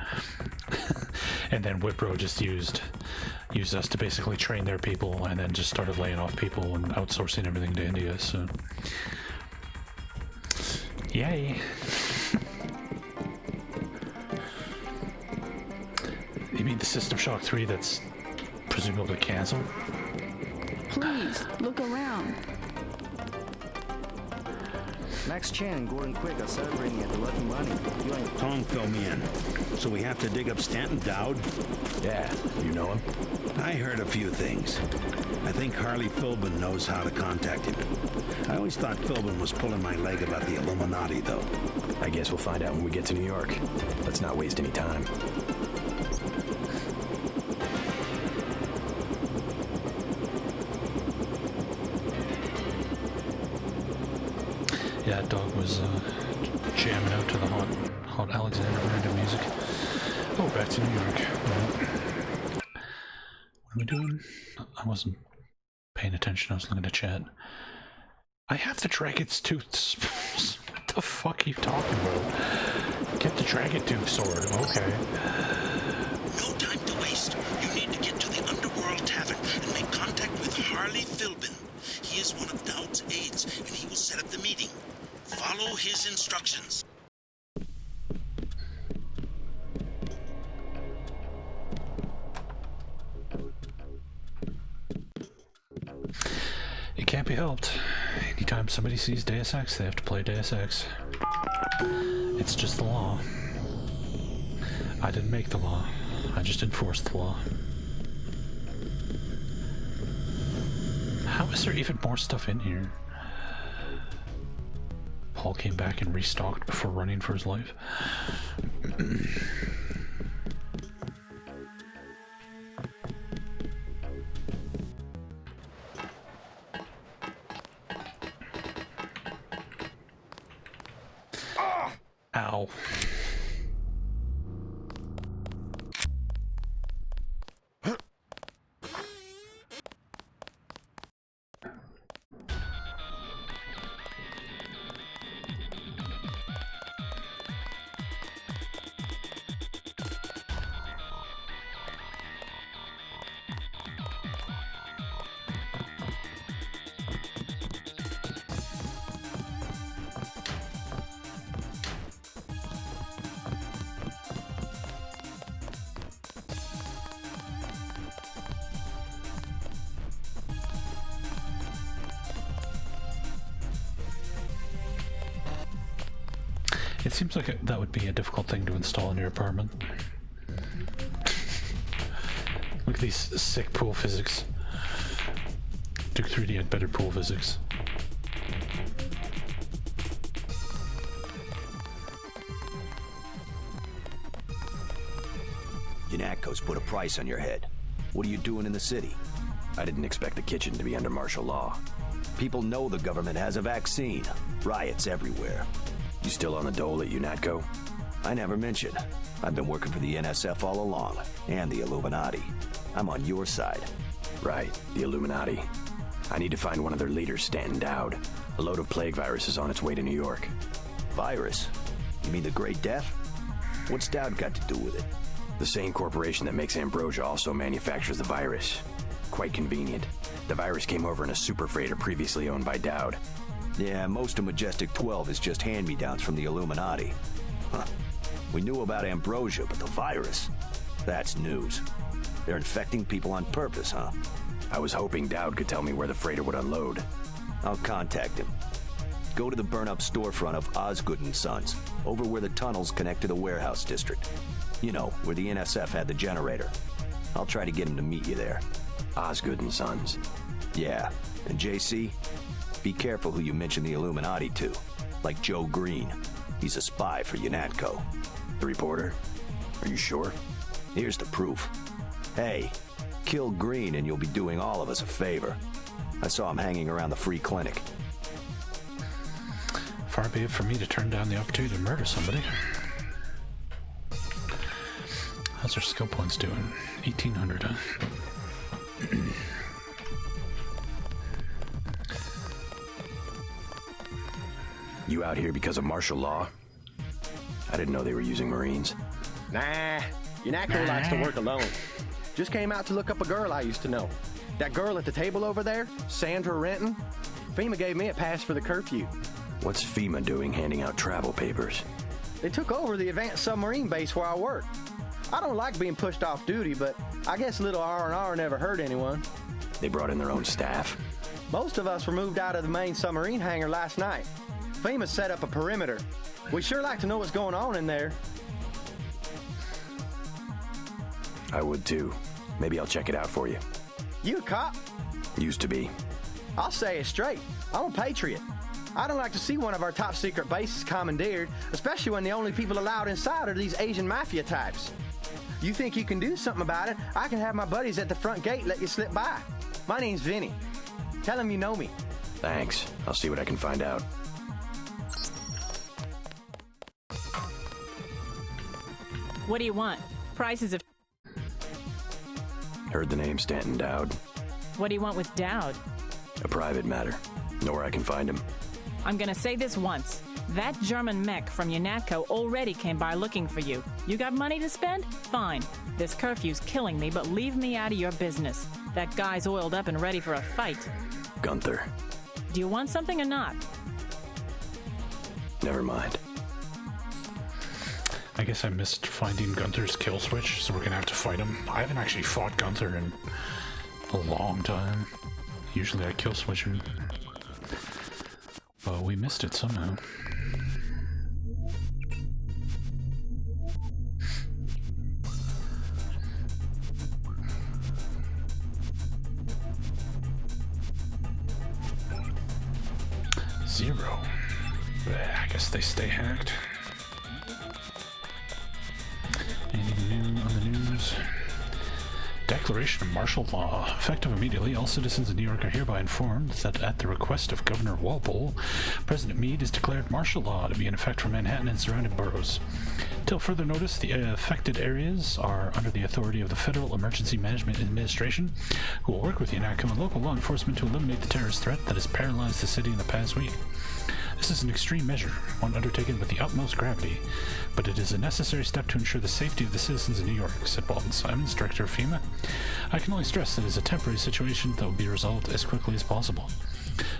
And then Wipro just used us to basically train their people, and then just started laying off people and outsourcing everything to India. So, yay. You mean the System Shock 3 that's presumably canceled? Please, look around. Max Chan and Gordon Quick are celebrating at the Lucky Money. You ain't... Tong filled me in. So we have to dig up Stanton Dowd? Yeah, you know him? I heard a few things. I think Harley Philbin knows how to contact him. I always thought Philbin was pulling my leg about the Illuminati, though. I guess we'll find out when we get to New York. Let's not waste any time. Yeah, that dog was jamming out to the hot Alexander Miranda music. Oh, back to New York. What are we doing? I wasn't paying attention. I was looking at chat. I have the Dragon's Tooth. What the fuck are you talking about? Get the Dragon Tooth sword. Okay. No time to waste. You need to get to the Underworld Tavern and make contact with Harley Philbin. He is one of Dowd's aides, and he will set up the meeting. Follow his instructions. It can't be helped. Anytime somebody sees Deus Ex, they have to play Deus Ex. It's just the law. I didn't make the law. I just enforced the law. How is there even more stuff in here? Paul came back and restocked before running for his life. Ow. It seems like that would be a difficult thing to install in your apartment. Look at these sick pool physics. Duke 3D had better pool physics. UNATCO's put a price on your head. What are you doing in the city? I didn't expect the kitchen to be under martial law. People know the government has a vaccine. Riots everywhere. You still on the dole at UNATCO? I never mentioned. I've been working for the NSF all along, and the Illuminati. I'm on your side. Right, the Illuminati. I need to find one of their leaders, Stanton Dowd. A load of plague virus is on its way to New York. Virus? You mean the Great Death? What's Dowd got to do with it? The same corporation that makes ambrosia also manufactures the virus. Quite convenient. The virus came over in a super freighter previously owned by Dowd. Yeah, most of Majestic 12 is just hand-me-downs from the Illuminati. Huh. We knew about ambrosia, but the virus? That's news. They're infecting people on purpose, huh? I was hoping Dowd could tell me where the freighter would unload. I'll contact him. Go to the burn-up storefront of Osgood & Sons, over where the tunnels connect to the warehouse district. You know, where the NSF had the generator. I'll try to get him to meet you there. Osgood & Sons? Yeah, and JC? Be careful who you mention the Illuminati to. Like Joe Green. He's a spy for UNATCO. The reporter? Are you sure? Here's the proof. Hey, kill Green and you'll be doing all of us a favor. I saw him hanging around the free clinic. Far be it from me to turn down the opportunity to murder somebody. How's our skill points doing? 1800, huh? you out here because of martial law? I didn't know they were using Marines. Nah, UNATCO likes to work alone. Just came out to look up a girl I used to know. That girl at the table over there, Sandra Renton, FEMA gave me a pass for the curfew. What's FEMA doing handing out travel papers? They took over the advanced submarine base where I work. I don't like being pushed off duty, but I guess little R&R never hurt anyone. They brought in their own staff. Most of us were moved out of the main submarine hangar last night. FEMA set up a perimeter. We sure like to know what's going on in there. I would too. Maybe I'll check it out for you. You a cop? Used to be. I'll say it straight. I'm a patriot. I don't like to see one of our top secret bases commandeered, especially when the only people allowed inside are these Asian mafia types. You think you can do something about it? I can have my buddies at the front gate let you slip by. My name's Vinny. Tell them you know me. Thanks. I'll see what I can find out. What do you want? Prices of... Heard the name Stanton Dowd. What do you want with Dowd? A private matter. Know where I can find him. I'm gonna say this once. That German mech from UNATCO already came by looking for you. You got money to spend? Fine. This curfew's killing me, but leave me out of your business. That guy's oiled up and ready for a fight. Gunther. Do you want something or not? Never mind. I guess I missed finding Gunther's kill switch, so we're gonna have to fight him. I haven't actually fought Gunther in a long time. Usually I kill switch him. But we missed it somehow. Zero. I guess they stay hacked. Anything new on the news? Declaration of martial law. Effective immediately, all citizens of New York are hereby informed that at the request of Governor Walpole, President Meade has declared martial law to be in effect for Manhattan and surrounding boroughs. Till further notice, the affected areas are under the authority of the Federal Emergency Management Administration, who will work with UNATCO and local law enforcement to eliminate the terrorist threat that has paralyzed the city in the past week. This is an extreme measure, one undertaken with the utmost gravity, but it is a necessary step to ensure the safety of the citizens of New York, said Walton Simons, director of FEMA. I can only stress that it is a temporary situation that will be resolved as quickly as possible.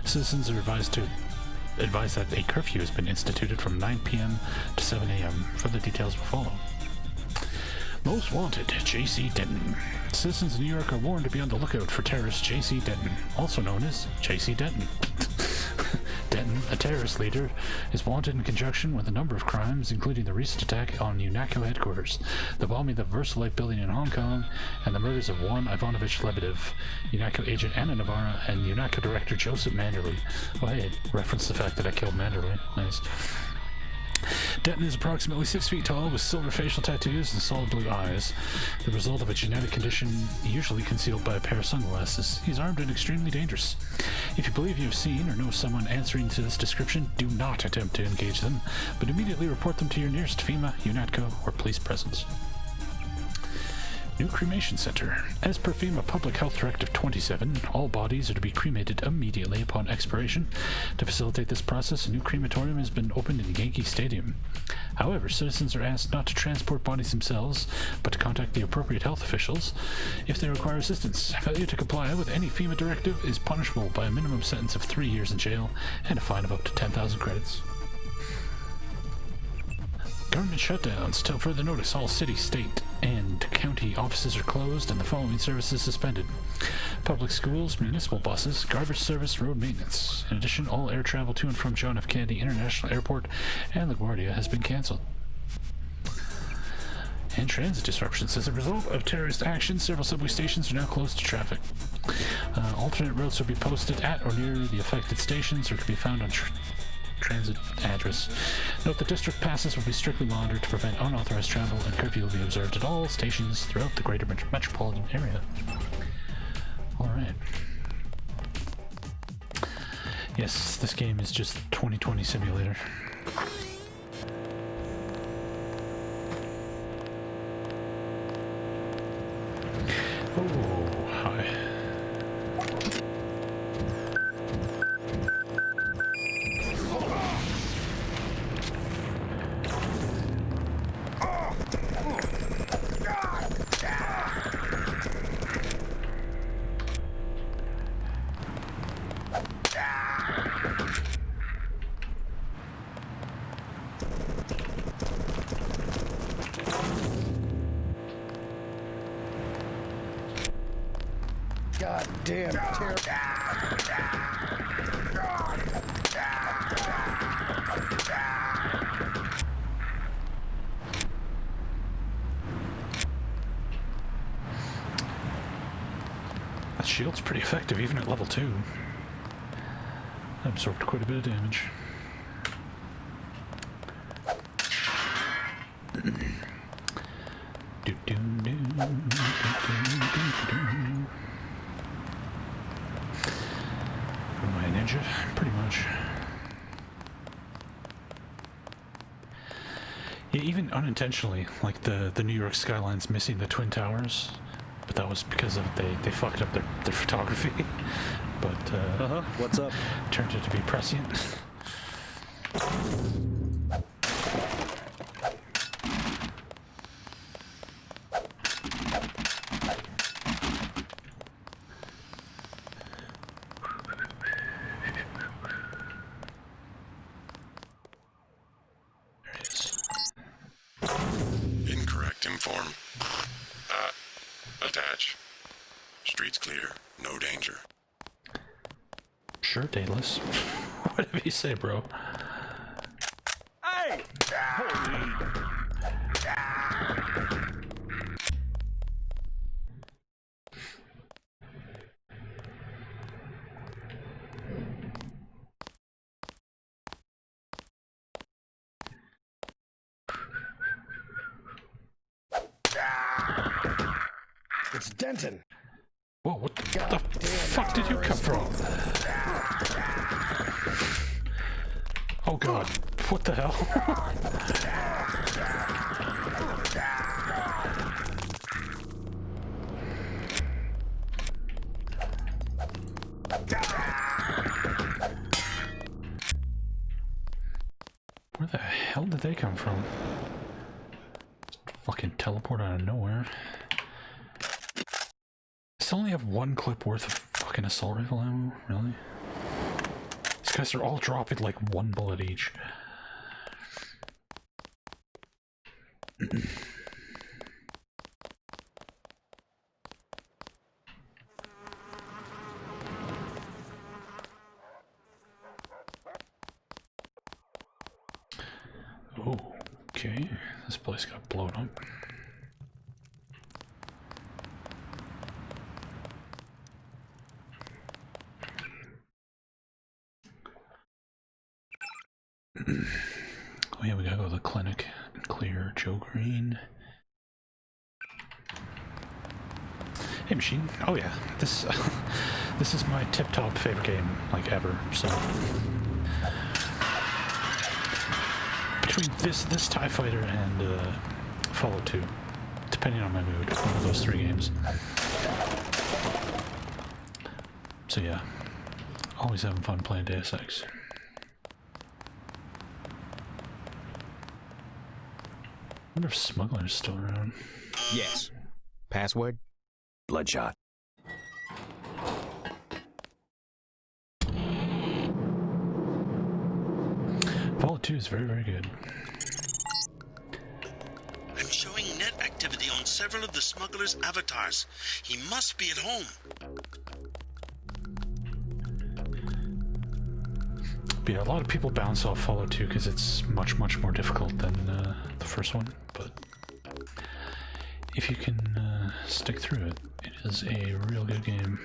Citizens are advised that a curfew has been instituted from 9 p.m. to 7 a.m. Further details will follow. Most wanted, J.C. Denton. Citizens of New York are warned to be on the lookout for terrorist J.C. Denton, also known as J.C. Denton. Denton, a terrorist leader, is wanted in conjunction with a number of crimes, including the recent attack on UNATCO headquarters, the bombing of the VersaLife building in Hong Kong, and the murders of Juan Ivanovich Lebedev, UNATCO agent Anna Navarra, and UNATCO director Joseph Manderley. Oh, hey, it referenced the fact that I killed Manderley. Nice. Denton is approximately 6 feet tall with silver facial tattoos and solid blue eyes, the result of a genetic condition usually concealed by a pair of sunglasses. He's armed and extremely dangerous. If you believe you have seen or know someone answering to this description, do not attempt to engage them, but immediately report them to your nearest FEMA, UNATCO, or police presence. New cremation center. As per FEMA Public Health Directive 27, all bodies are to be cremated immediately upon expiration. To facilitate this process, a new crematorium has been opened in Yankee Stadium. However, citizens are asked not to transport bodies themselves, but to contact the appropriate health officials if they require assistance. Failure to comply with any FEMA directive is punishable by a minimum sentence of 3 years in jail and a fine of up to 10,000 credits. Government shutdowns. Till further notice, all city, state, and county offices are closed and the following services suspended: public schools, municipal buses, garbage service, road maintenance. In addition, all air travel to and from John F. Kennedy International Airport and LaGuardia has been canceled. And transit disruptions. As a result of terrorist action, several subway stations are now closed to traffic. Alternate routes will be posted at or near the affected stations or can be found on transit address. Note that district passes will be strictly monitored to prevent unauthorized travel, and curfew will be observed at all stations throughout the greater metropolitan area. Alright. Yes, this game is just 2020 simulator. Oh, hi. goddamn terror. That shield's pretty effective even at level 2. I absorbed quite a bit of damage. Am I a ninja? Pretty much. Yeah, even unintentionally, like the New York skyline's missing the Twin Towers, but that was because of they fucked up their photography. But what's up? Turned it to be prescient. Incorrect inform. Attach. Streets clear. No danger. Sure, Daedalus. Whatever you say, bro. Hey! Holy... It's Denton. Whoa, what the fuck did you come from? Oh god, what the hell? Where the hell did they come from? Fucking teleport out of nowhere. I still only have one clip worth of fucking assault rifle ammo, really? These guys are all dropping like one bullet each. Oh, okay. This place got blown up. Oh yeah, we gotta go to the clinic and clear Joe Green. Hey, Machine. Oh yeah, this this is my tip-top favorite game like ever. So between this TIE Fighter and Fallout 2, depending on my mood, one of those 3 games. So yeah, always having fun playing Deus Ex. I wonder if Smuggler's still around. Yes. Password? Bloodshot. Fallout 2 is very, very good. I'm showing net activity on several of the smuggler's avatars. He must be at home. But yeah, a lot of people bounce off Fallout 2 because it's much, much more difficult than the first one. But if you can stick through it, it is a real good game.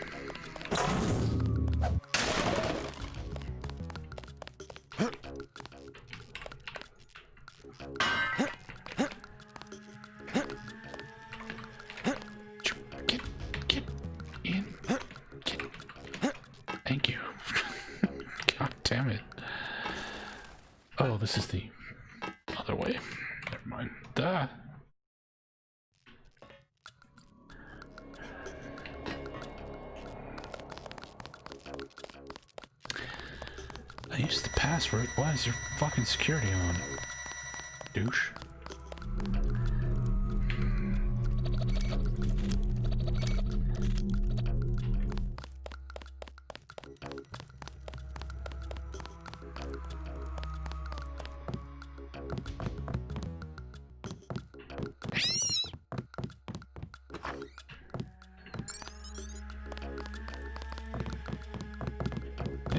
Get in. Thank you. God damn it. Oh, this is the other way. Never mind. Duh. I used the password. Why is your fucking security on? Douche.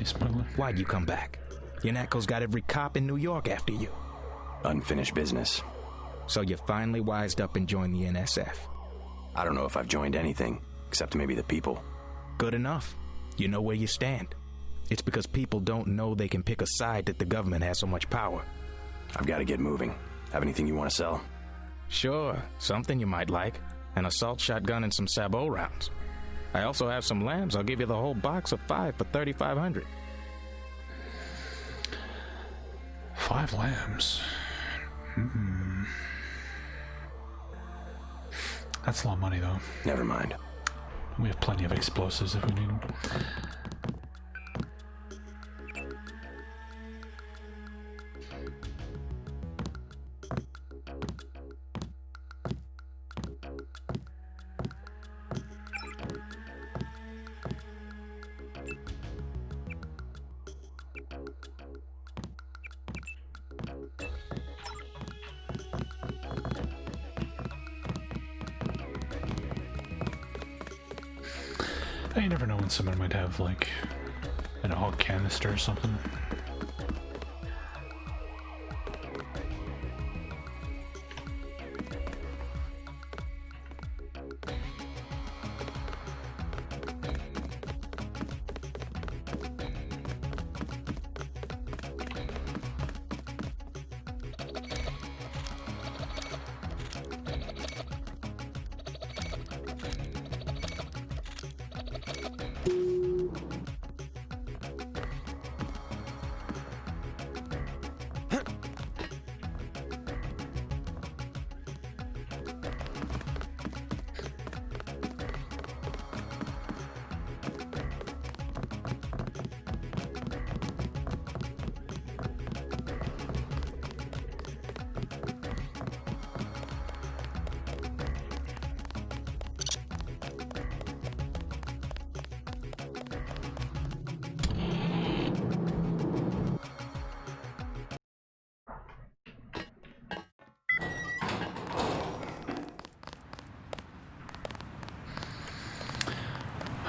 smuggler. Why'd you come back? UNATCO's got every cop in New York after you. Unfinished business. So you finally wised up and joined the NSF? I don't know if I've joined anything, except maybe the people. Good enough. You know where you stand. It's because people don't know they can pick a side that the government has so much power. I've got to get moving. Have anything you want to sell? Sure, something you might like. An assault shotgun and some sabot rounds. I also have some lambs. I'll give you the whole box of 5 for $3,500. 5 lambs. That's a lot of money, though. Never mind. We have plenty of explosives if we need them. You never know when someone might have, like, an AUG canister or something.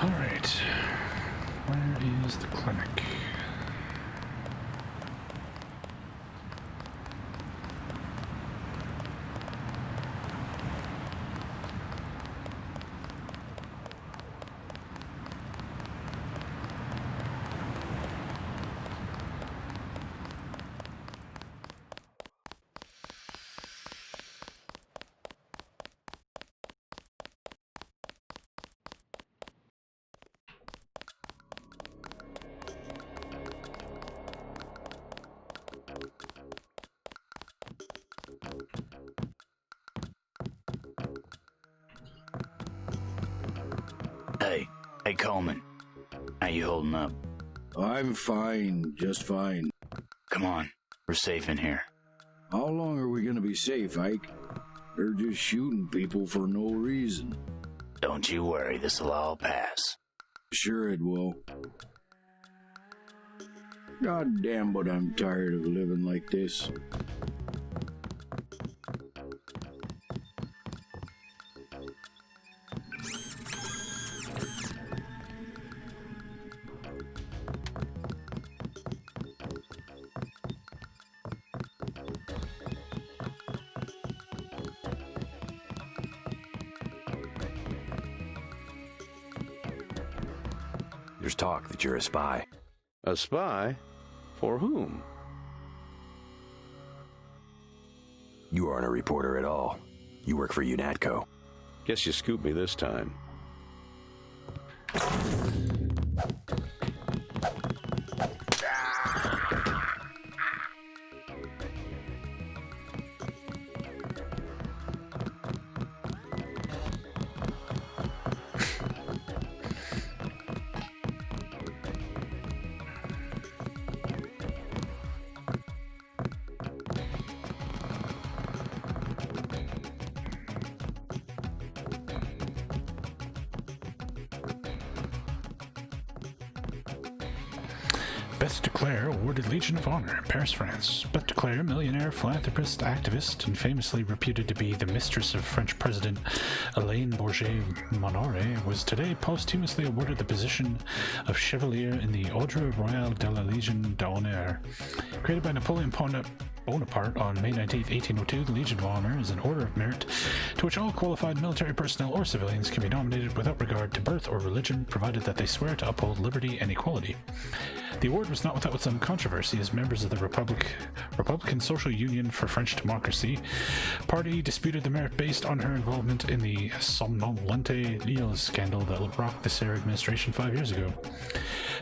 Alright, where is the clinic? Hey, Coleman. How you holding up? I'm fine, just fine. Come on, we're safe in here. How long are we gonna be safe, Ike? They're just shooting people for no reason. Don't you worry, this'll all pass. Sure it will. God damn, but I'm tired of living like this. There's talk that you're a spy. A spy? For whom? You aren't a reporter at all. You work for UNATCO. Guess you scooped me this time. Beth Declaire awarded Legion of Honor, Paris, France. Beth Declaire, millionaire, philanthropist, activist, and famously reputed to be the mistress of French President Alain Bourget-Monore, was today posthumously awarded the position of Chevalier in the Ordre Royal de la Légion d'Honneur. Created by Napoleon Bonaparte on May 19, 1802, the Legion of Honor is an order of merit to which all qualified military personnel or civilians can be nominated without regard to birth or religion, provided that they swear to uphold liberty and equality. The award was not without some controversy, as members of the Republican Social Union for French Democracy party disputed the merit based on her involvement in the Somnolente Lille scandal that rocked the Serre administration 5 years ago.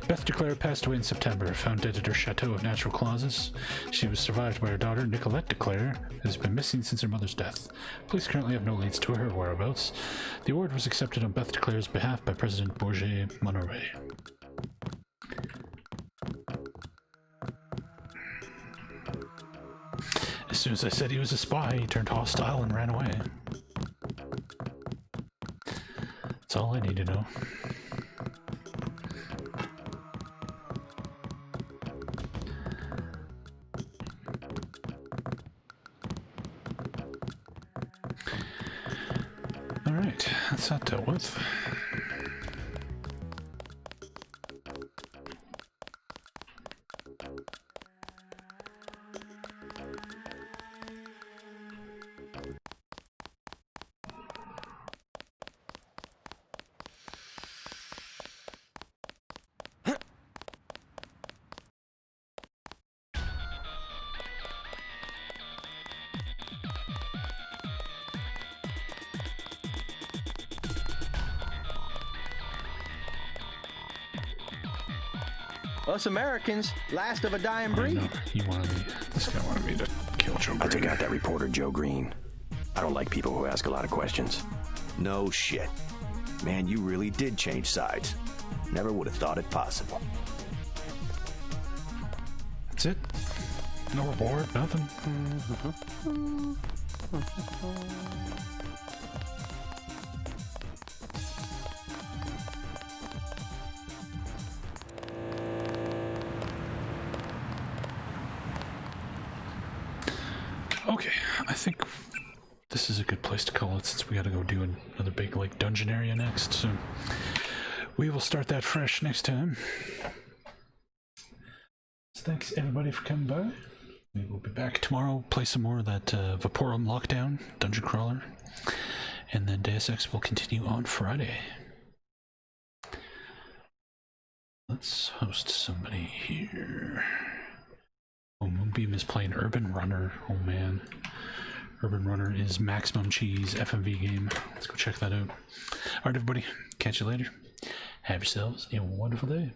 Beth Declaire passed away in September, found dead at her chateau of natural causes. She was survived by her daughter, Nicolette Declaire, who has been missing since her mother's death. Police currently have no leads to her whereabouts. The award was accepted on Beth Declaire's behalf by President Bourget-Monore. As soon as I said he was a spy, he turned hostile and ran away. That's all I need to know. Alright, that's that dealt with. Us Americans, last of a dying breed. This guy wanted me to kill Joe Green. I took out that reporter, Joe Green. I don't like people who ask a lot of questions. No shit. Man, you really did change sides. Never would have thought it possible. That's it? No reward, nothing? Okay, I think this is a good place to call it since we gotta go do another big like dungeon area next, so we will start that fresh next time. So thanks everybody for coming by. We will be back tomorrow, play some more of that Vaporum Lockdown Dungeon Crawler, and then Deus Ex will continue on Friday. Let's host somebody here. Oh, Moonbeam is playing Urban Runner. Oh man. Urban Runner is Maximum Cheese FMV game. Let's go check that out. Alright everybody, catch you later. Have yourselves a wonderful day.